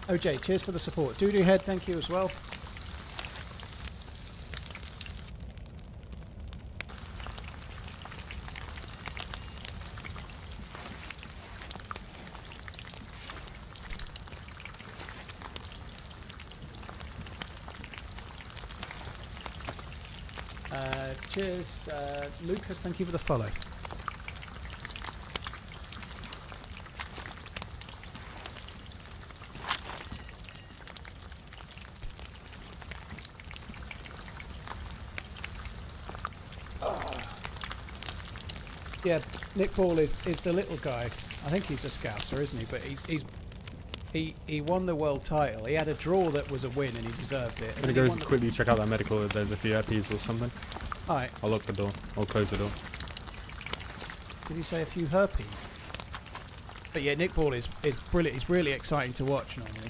OJ, cheers for the support. Doodoo Head, thank you as well. Cheers, Lucas. Thank you for the follow. Yeah, Nick Ball is the little guy. I think he's a Scouser, isn't he? But he won the world title. He had a draw that was a win, and he deserved it. I'm gonna go quickly check out that medical if there's a few herpes or something. Alright. I'll lock the door. I'll close the door. Did you say a few herpes? But yeah, Nick Ball is brilliant. He's really exciting to watch normally.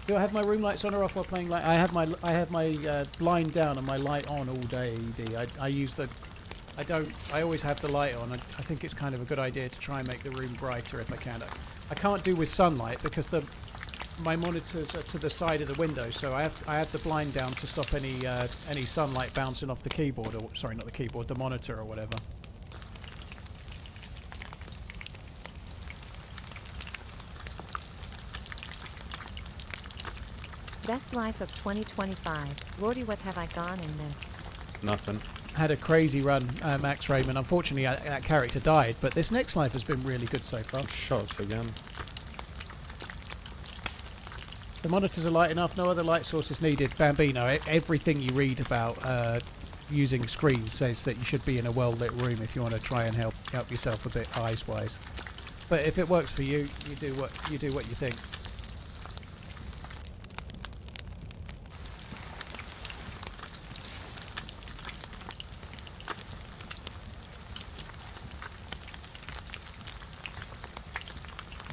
Do I have my room lights on or off while playing light? I have my blind down and my light on all day. ED. I use the. I always have the light on. I think it's kind of a good idea to try and make the room brighter if I can. I can't do with sunlight because my monitors are to the side of the window, so I have the blind down to stop any sunlight bouncing off the keyboard, or sorry, not the keyboard, the monitor or whatever. Best life of 2025. Lordy, what have I gone and missed? Nothing. Had a crazy run, Max Raymond. Unfortunately, that character died, but this next life has been really good so far. Shots again. The monitors are light enough, no other light sources needed. Bambino, everything you read about using screens says that you should be in a well-lit room if you want to try and help yourself a bit eyes-wise. But if it works for you, you do what you think.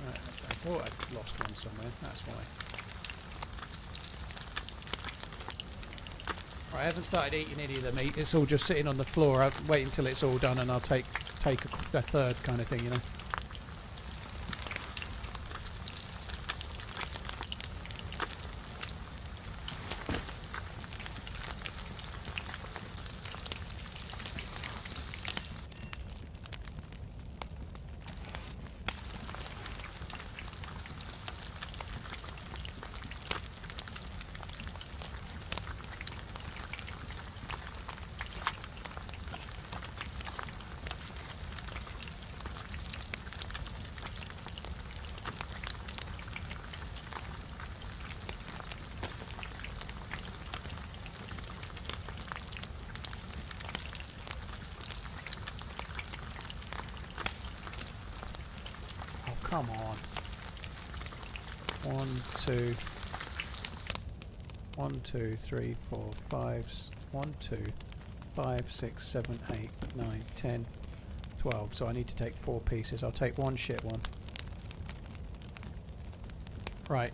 I thought I'd lost one somewhere, that's why. Right, I haven't started eating any of the meat, it's all just sitting on the floor. I'll wait until it's all done and I'll take a third kind of thing, you know. Come on. 1, 2, 3, 4, 5. 1, 2, 5, 6, 7, 8, 9, 10, 12. So I need to take 4 pieces. I'll take one shit one. Right.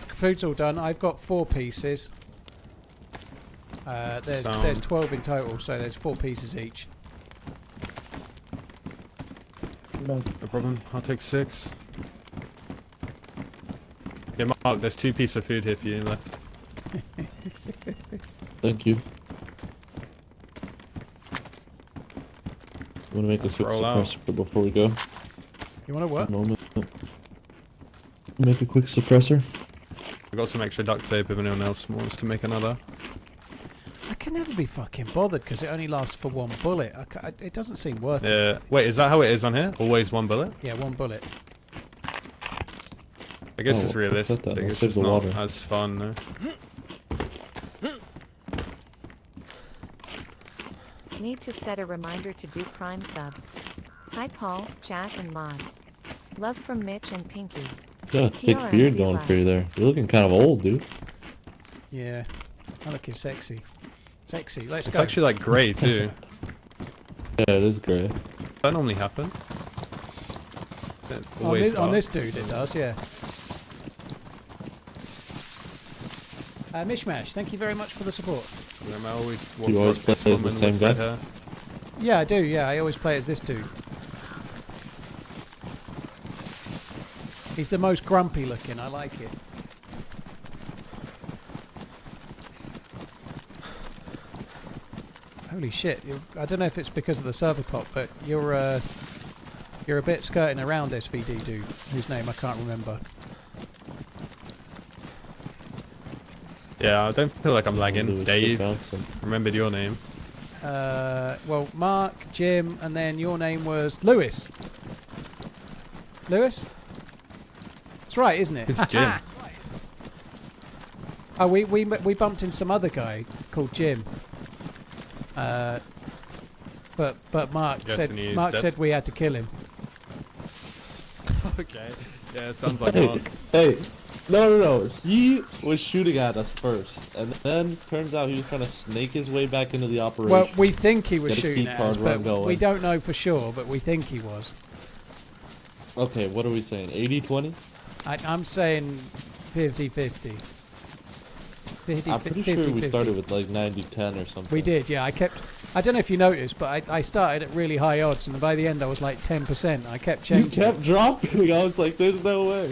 Food's all done. I've got 4 pieces. There's 12 in total, so there's 4 pieces each. No problem. I'll take 6. Okay, Mark, there's 2 pieces of food here for you left. Thank you. I'm gonna make a quick suppressor before we go. You wanna what? Moment. Make a quick suppressor. I've got some extra duct tape if anyone else wants to make another. I can never be fucking bothered because it only lasts for 1 bullet. It doesn't seem worth it. Yeah. Wait, is that how it is on here? Always 1 bullet? Yeah, 1 bullet. I guess it's realistic. It's just not as fun. Need to set a reminder to do Prime subs. Hi Paul, chat and mods. Love from Mitch and Pinky. You got a thick beard going for you there. You're looking kind of old, dude. Yeah. I'm looking sexy. Sexy, let's go. It's actually like grey too. Yeah, it is grey. That normally happen. On this dude it does, yeah. Mishmash, thank you very much for the support. You always play as the same guy? Yeah, I do, yeah. I always play as this dude. He's the most grumpy looking, I like it. Holy shit, I don't know if it's because of the server pop, but you're a bit skirting around SVD dude, whose name I can't remember. Yeah, I don't feel like I'm lagging. Lewis, Dave, you're bouncing. remembered your name. Well, Mark, Jim, and then your name was Lewis. Lewis? That's right, isn't it? Jim. Oh, we bumped into some other guy called Jim. But Mark said we had to kill him. Okay. Yeah, it sounds like Hey, Mark. hey, no. He was shooting at us first, and then turns out he was trying to snake his way back into the operation. Well, we think he was Get a shooting key at card us, run but going. we don't know for sure, but we think he was. Okay, what are we saying? 80-20? I'm saying 50-50. I'm pretty sure we started with like 90-10 or something. We did, yeah. I don't know if you noticed, but I started at really high odds, and by the end I was like 10%. I kept You changing. kept dropping. I was like, there's no way.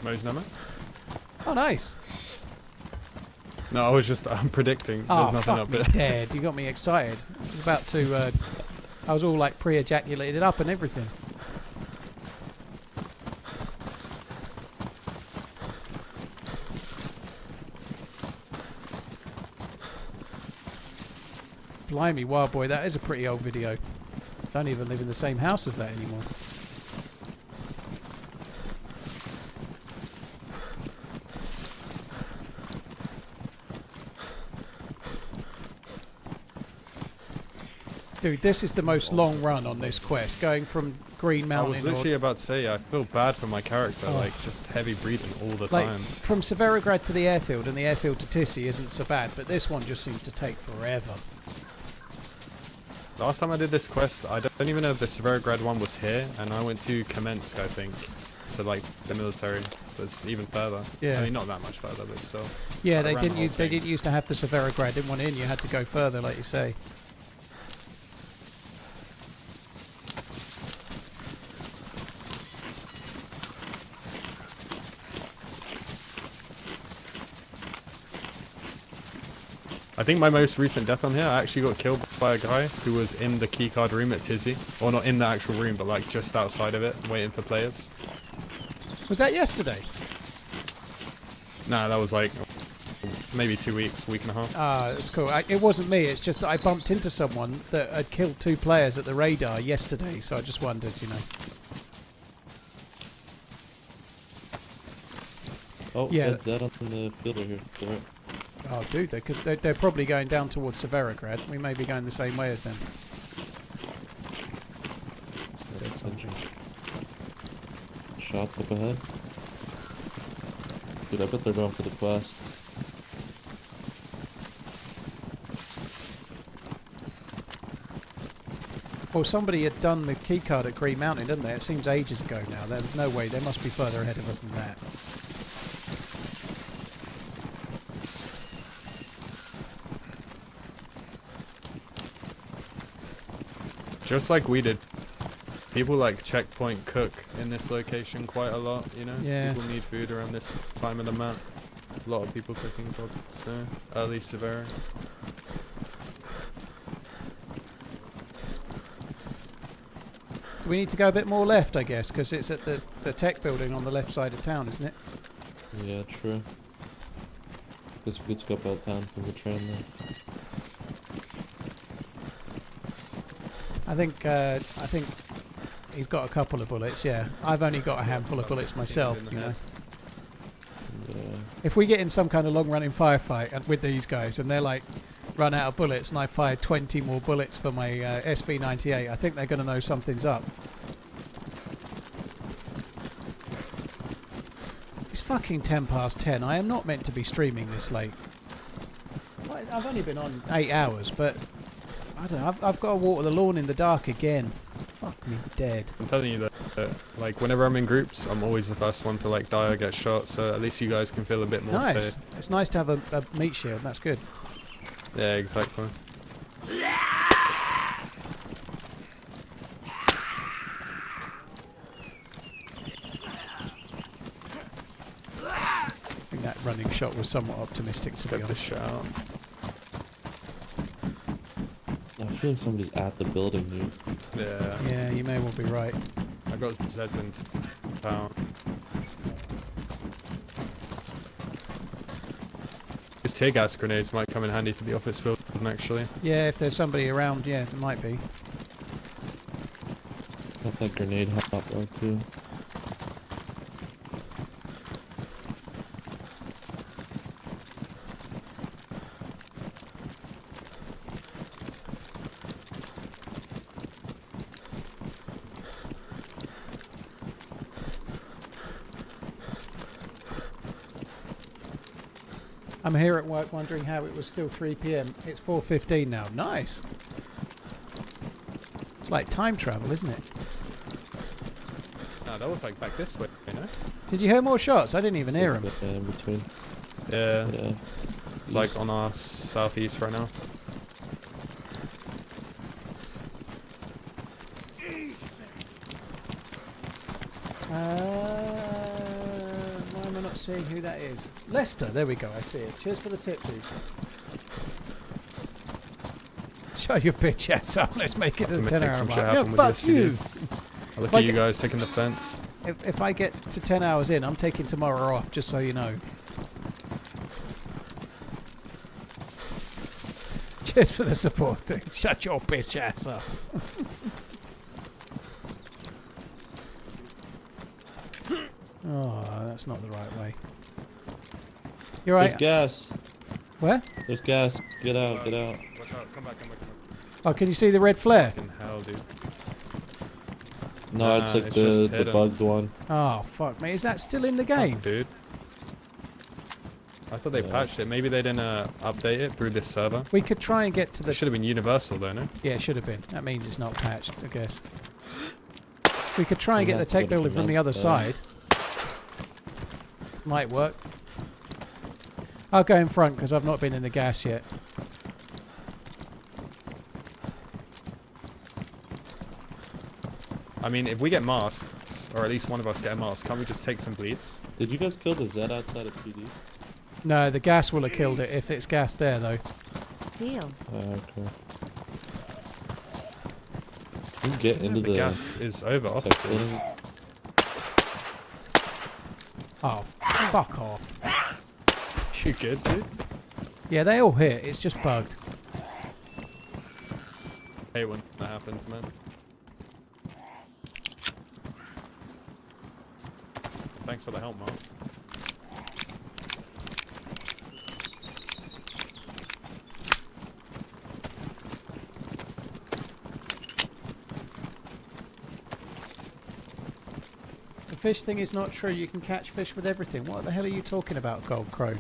Mo's number? Oh, nice. No, I'm predicting. Oh, There's nothing fuck up me there. dead. You got me excited. I was about to... I was all like pre-ejaculated up and everything. Blimey, Wild Boy, that is a pretty old video. Don't even live in the same house as that anymore. Dude, this is the most long run on this quest, going from Green I Mountain... was literally about to say, I feel bad for my character, like, just heavy breathing all the like, time. from Severograd to the airfield and the airfield to Tissy isn't so bad, but this one just seems to take forever. Last time I did this quest, I don't even know if the Severograd one was here, and I went to Kamensk, I think, to like the military. So it's even further. Yeah. I mean, not that much further, but still. Yeah, I ran the whole they thing. didn't used to have the Severograd in one in. You had to go further, like you say. I think my most recent death on here, I actually got killed by a guy who was in the keycard room at Tizzy. Or not in the actual room, but like just outside of it, waiting for players. Was that yesterday? Nah, that was like maybe 2 weeks, week and a half. Ah, that's cool. It wasn't me. It's just that I bumped into someone that had killed 2 players at the radar yesterday, so I just wondered, you know. Oh, Yeah. DayZ on the fielder here. To the right. Oh, dude, they're probably going down towards Severograd. We may be going the same way as them. That's the dead soldier. Shots up ahead. Dude, I bet they're going for the quest. Well, somebody had done the keycard at Green Mountain, didn't they? It seems ages ago now. There's no way. They must be further ahead of us than that. Just like we did. People like checkpoint cook in this location quite a lot, you know? Yeah. People need food around this time of the map. A lot of people cooking for so early Severa. Do we need to go a bit more left, I guess, because it's at the tech building on the left side of town, isn't it? Yeah, true. Guess we could scope out town from the train there. I think he's got a couple of bullets. Yeah, I've only got a handful of bullets myself. You know, Yeah. if we get in some kind of long-running firefight with these guys and they're like run out of bullets and I fire 20 more bullets for my SV98, I think they're going to know something's up. It's fucking 10 past 10. I am not meant to be streaming this late. I've only been on 8 hours, but I don't know. I've got to water the lawn in the dark again. Fuck me dead. I'm telling you that, like, whenever I'm in groups, I'm always the first one to, like, die or get shot, so at least you guys can feel a bit more Nice. safe. It's nice to have a meat shield. That's good. Yeah, exactly. I think that running shot was somewhat optimistic, to be Get the honest. shot out. I feel like somebody's at the building, dude. Yeah. Yeah, you may well be right. I got Zeds in town. These tear gas grenades might come in handy for the office building, actually. Yeah, if there's somebody around, yeah, there might be. Got that grenade hot though too. I'm here at work wondering how it was still 3 p.m. It's 4:15 now. Nice. It's like time travel, isn't it? No, that was like back this way, you know? Did you hear more shots? I didn't even hear them. In between. Yeah. Yeah. It's like on our southeast right now. Why am I not seeing who that is? Lester, there we go, I see it. Cheers for the tip, dude. Shut your bitch ass up, let's make it to the 10-hour mark. No, fuck you! I look at you guys taking the fence. If I get to 10 hours in, I'm taking tomorrow off, just so you know. Cheers for the support, dude. Shut your bitch ass up. Oh, that's not the right way. You're right. There's gas. Where? There's gas. Get out, get out. Watch out, come back, come back, come back. Oh, can you see the red flare? Fucking hell, dude. No, it's like the bugged one. Oh, fuck me. Is that still in the game? Fuck, dude. I thought they patched it. Maybe they didn't update it through this server. We could try and get to the... It should have been universal though, no? Yeah, it should have been. That means it's not patched, I guess. We could try and get the tech building from the other side. Might work. I'll go in front because I've not been in the gas yet. I mean, if we get masks, or at least one of us get a mask, can't we just take some bleeds? Did you guys kill the Z outside of PD? No, the gas will have killed it if it's gas there, though. Deal. Okay. You can get into the gas is over offices. Oh, fuck off. You good, dude? Yeah, they all hit. It's just bugged. Hey, when that happens, man. Thanks for the help, Mark. The fish thing is not true. You can catch fish with everything. What the hell are you talking about, Gold Crow?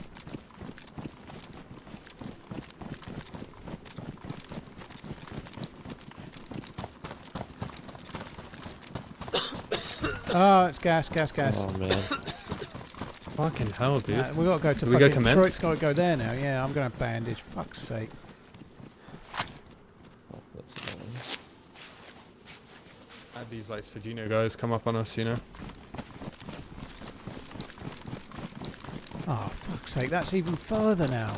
Oh, it's gas, gas, gas. Oh man. Fucking hell, dude. We gotta go to we go commence? Detroit's gotta go there now. Yeah, I'm gonna bandage. Fuck's sake. Oh, that's annoying. Had these like Sfagino guys come up on us, you know? Oh, fuck's sake. That's even further now.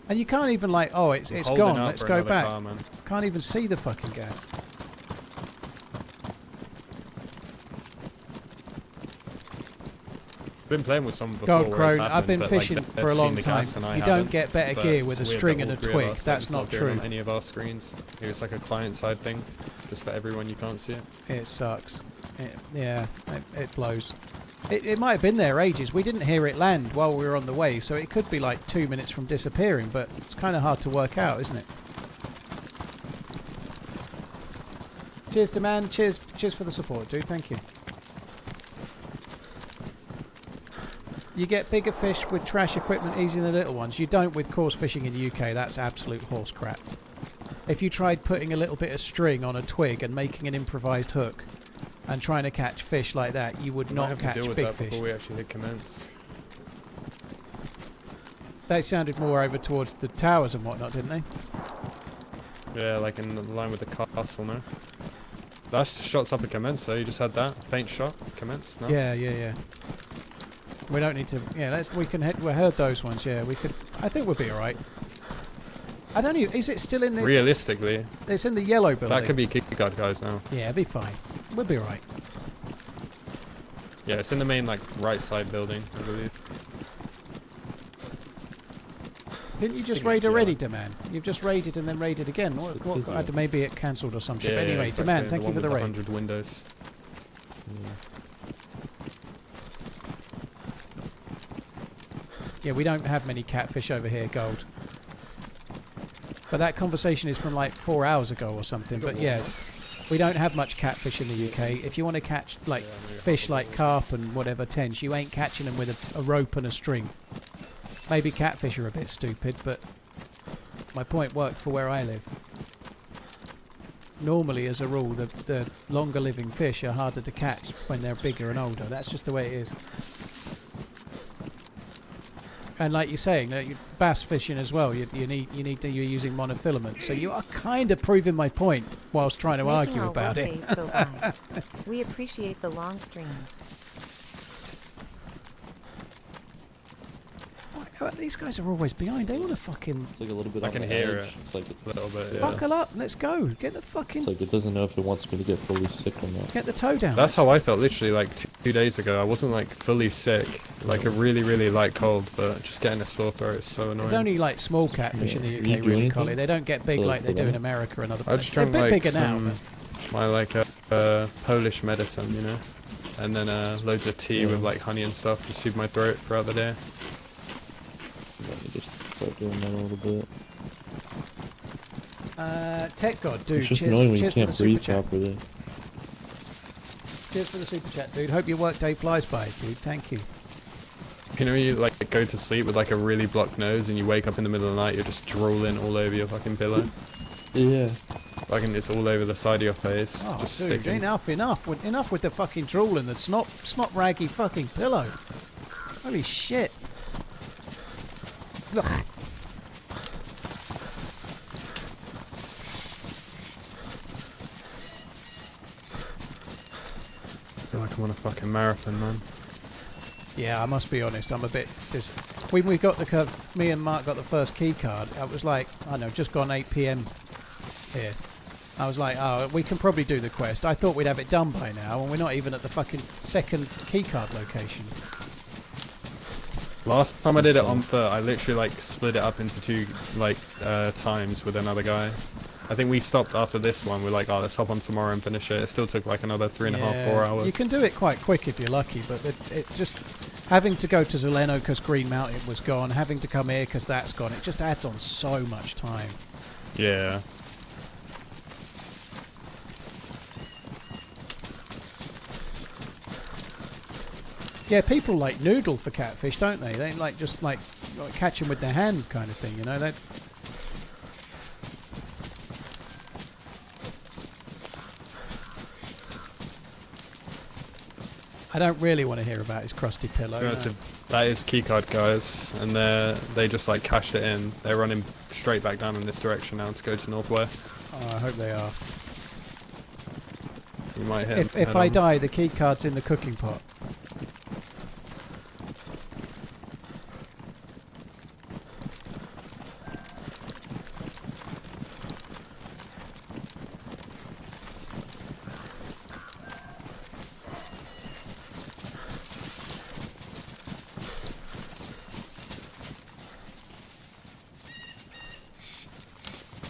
And you can't even like, oh, it's gone. Let's go back. Car, Can't even see the fucking gas. Been playing with some before. Gold Crow, I've been fishing for a long time. You don't get better gear with a string and a twig. That's not true. On any of our screens, it's like a client-side thing, just for everyone. You can't see it. It sucks. It blows. It might have been there ages. We didn't hear it land while we were on the way, so it could be like 2 minutes from disappearing. But it's kind of hard to work out, isn't it? Cheers to man. Cheers for the support, dude. Thank you. You get bigger fish with trash equipment easier than the little ones. You don't with coarse fishing in the UK. That's absolute horse crap. If you tried putting a little bit of string on a twig and making an improvised hook and trying to catch fish like that, you would not catch big fish. Before we actually hit commence. They sounded more over towards the towers and whatnot, didn't they? Yeah, like in the line with the castle, no? That shot's up at commence, though. You just had that faint shot commence. No? Yeah. We don't need to. Yeah, we heard those ones. Yeah, we could. I think we'll be all right. I don't even. Is it still in the? Realistically, it's in the yellow building. That could be kick guard guys now. Yeah, it'll be fine. We'll be all right. Yeah, it's in the main like right side building, I believe. Didn't you just raid already, Demand? You've just raided and then raided again. What, maybe it cancelled or some shit. Yeah, But anyway, exactly. Demand, thank you for the raid. 100 windows. Yeah, we don't have many catfish over here, Gold. But that conversation is from like 4 hours ago or something. But yeah, we don't have much catfish in the UK. If you want to catch like fish like carp and whatever tench, you ain't catching them with a rope and a string. Maybe catfish are a bit stupid, but my point worked for where I live. Normally, as a rule, the longer living fish are harder to catch when they're bigger and older. That's just the way it is. And like you're saying, bass fishing as well, you're using monofilament. So you are kind of proving my point whilst trying to argue about it. We appreciate the long streams. These guys are always behind. They want to fucking... It's like a little bit I on can the hear edge. it. It's like a little bit, yeah. Buckle up, let's go. Get the fucking... It's like it doesn't know if it wants me to get fully sick or not. Get the toe down. That's how I felt literally like 2 days ago. I wasn't like fully sick, like a really, really light cold, but just getting a sore throat is so annoying. There's only like small catfish in the UK, really, Collie. They don't get big like they do in America and other places. They're a bit bigger now. My like Polish medicine, you know, and then loads of tea with like honey and stuff to soothe my throat throughout the day. Let me just start doing that a little bit. Tech God, dude. It's just annoying when you can't breathe properly. Cheers for the super chat, dude. Hope your work day flies by, dude. Thank you. You know, you like go to sleep with like a really blocked nose, and you wake up in the middle of the night, you're just drooling all over your fucking pillow. Yeah. Fucking, it's all over the side of your face. Oh, just dude, sticking. enough with the fucking drool and the snot raggy fucking pillow. Holy shit. Ugh. I feel like I'm on a fucking marathon, man. Yeah, I must be honest. I'm a bit. When we got me and Mark got the first key card. I was like, I know, just gone 8 PM here. I was like, oh, we can probably do the quest. I thought we'd have it done by now, and we're not even at the fucking second key card location. Last time I did it on foot, I literally like split it up into two like times with another guy. I think we stopped after this one. We're like, oh, let's hop on tomorrow and finish it. It still took like another 3.5, 4 hours. You can do it quite quick if you're lucky, but it's just having to go to Zeleno because Green Mountain was gone, having to come here because that's gone. It just adds on so much time. Yeah. Yeah, people like noodle for catfish, don't they? They like just like catch them with their hand kind of thing, you know? I don't really want to hear about his crusty pillow. No. That is keycard guys, and they just like cashed it in. They're running straight back down in this direction now to go to northwest. Oh, I hope they are. You might hit. If I die, the keycard's in the cooking pot.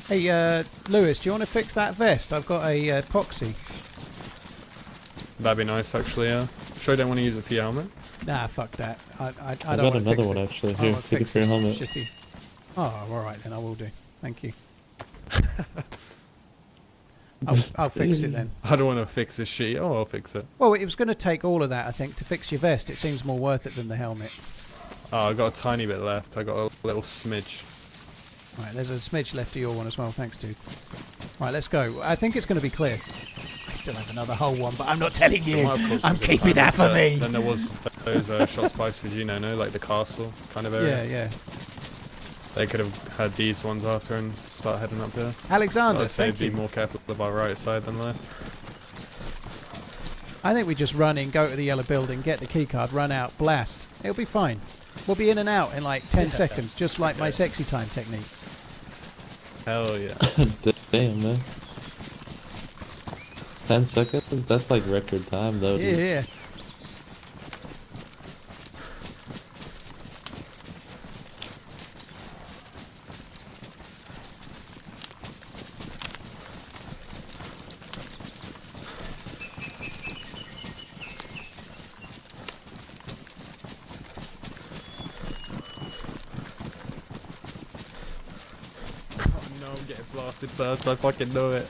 Hey, Lewis, do you want to fix that vest? I've got a epoxy. That'd be nice, actually, yeah. Sure you don't want to use it for your helmet? Nah, fuck that. I I don't got another one, actually. Here, take it for your helmet. Shitty. Oh, alright then, I will do. Thank you. I'll fix it then. I don't want to fix this shit. Oh, I'll fix it. Well, it was going to take all of that, I think, to fix your vest. It seems more worth it than the helmet. Oh, I got a tiny bit left. I got a little smidge. Right, there's a smidge left of your one as well. Thanks, dude. Right, let's go. I think it's going to be clear. I still have another whole one, but I'm not telling you. I'm keeping that for me. Then there was those shot spice for Juno, no? Like the castle kind of area. Yeah, yeah. They could have had these ones after and start heading up here. Alexander, I'd say thank be you. more careful of our right side than left. I think we just run in, go to the yellow building, get the keycard, run out, blast. It'll be fine. We'll be in and out in like 10 seconds, just like my sexy time technique. Hell yeah. Damn, man. 10 seconds? That's like record time, though. Yeah, dude. yeah. I'm getting blasted first. I fucking know it.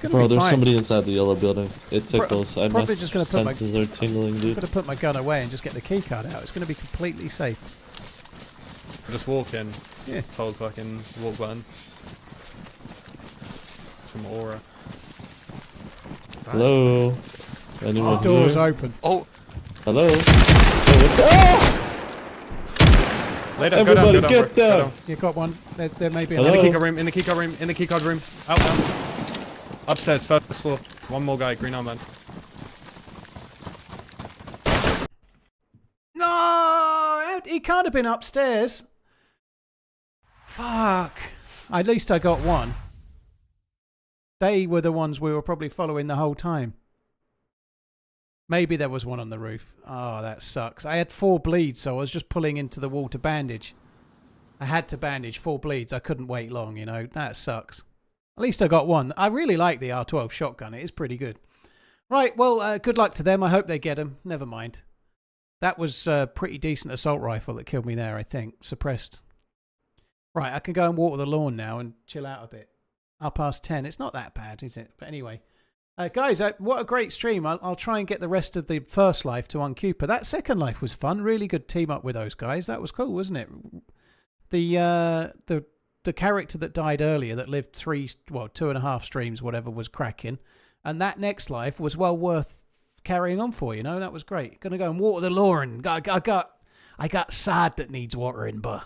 Bro, there's fine. somebody inside the yellow building. It tickles. My just gonna put senses are tingling, I'm dude. going to put my gun away and just get the key card out. It's going to be completely safe. Just walk in. Yeah. Hold fucking walk button. Some aura. Hello? Anyone The door's here? open. Oh! Hello? Oh, what's up? Later, Everybody go down, get bro. down. Go down. You got one. There may be Hello? In the another. keycard room, in the keycard room, in the keycard room. Out now. Upstairs, first floor. One more guy, green armband. No! He can't have been upstairs. Fuck. At least I got one. They were the ones we were probably following the whole time. Maybe there was one on the roof. Oh, that sucks. I had 4 bleeds, so I was just pulling into the wall to bandage. I had to bandage 4 bleeds. I couldn't wait long, you know. That sucks. At least I got one. I really like the R12 shotgun. It is pretty good. Right, well, good luck to them. I hope they get them. Never mind. That was a pretty decent assault rifle that killed me there, I think. Suppressed. Right, I can go and water the lawn now and chill out a bit. 10:30. It's not that bad, is it? But anyway. Guys, what a great stream. I'll try and get the rest of the first life to Uncuper. That second life was fun. Really good team up with those guys. That was cool, wasn't it? The character that died earlier that lived 2.5 streams, whatever, was cracking. And that next life was well worth carrying on for, you know. That was great. Gonna go and water the lawn. I got sad that needs watering, but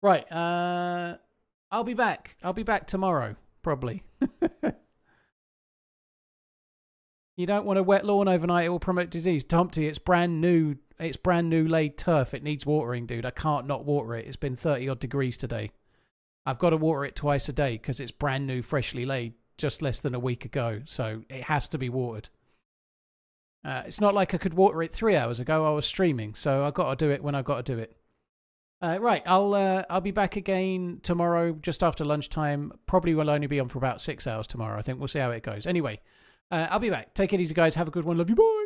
right. I'll be back. I'll be back tomorrow, probably. You don't want a wet lawn overnight, it will promote disease. Tomty, it's brand new laid turf. It needs watering, dude. I can't not water it. It's been 30 odd degrees today. I've got to water it twice a day because it's brand new, freshly laid, just less than a week ago. So it has to be watered. It's not like I could water it 3 hours ago. I was streaming, so I got to do it when I got to do it. Right, I'll be back again tomorrow, just after lunchtime. Probably will only be on for about 6 hours tomorrow. I think we'll see how it goes. Anyway, I'll be back. Take it easy, guys. Have a good one. Love you. Bye.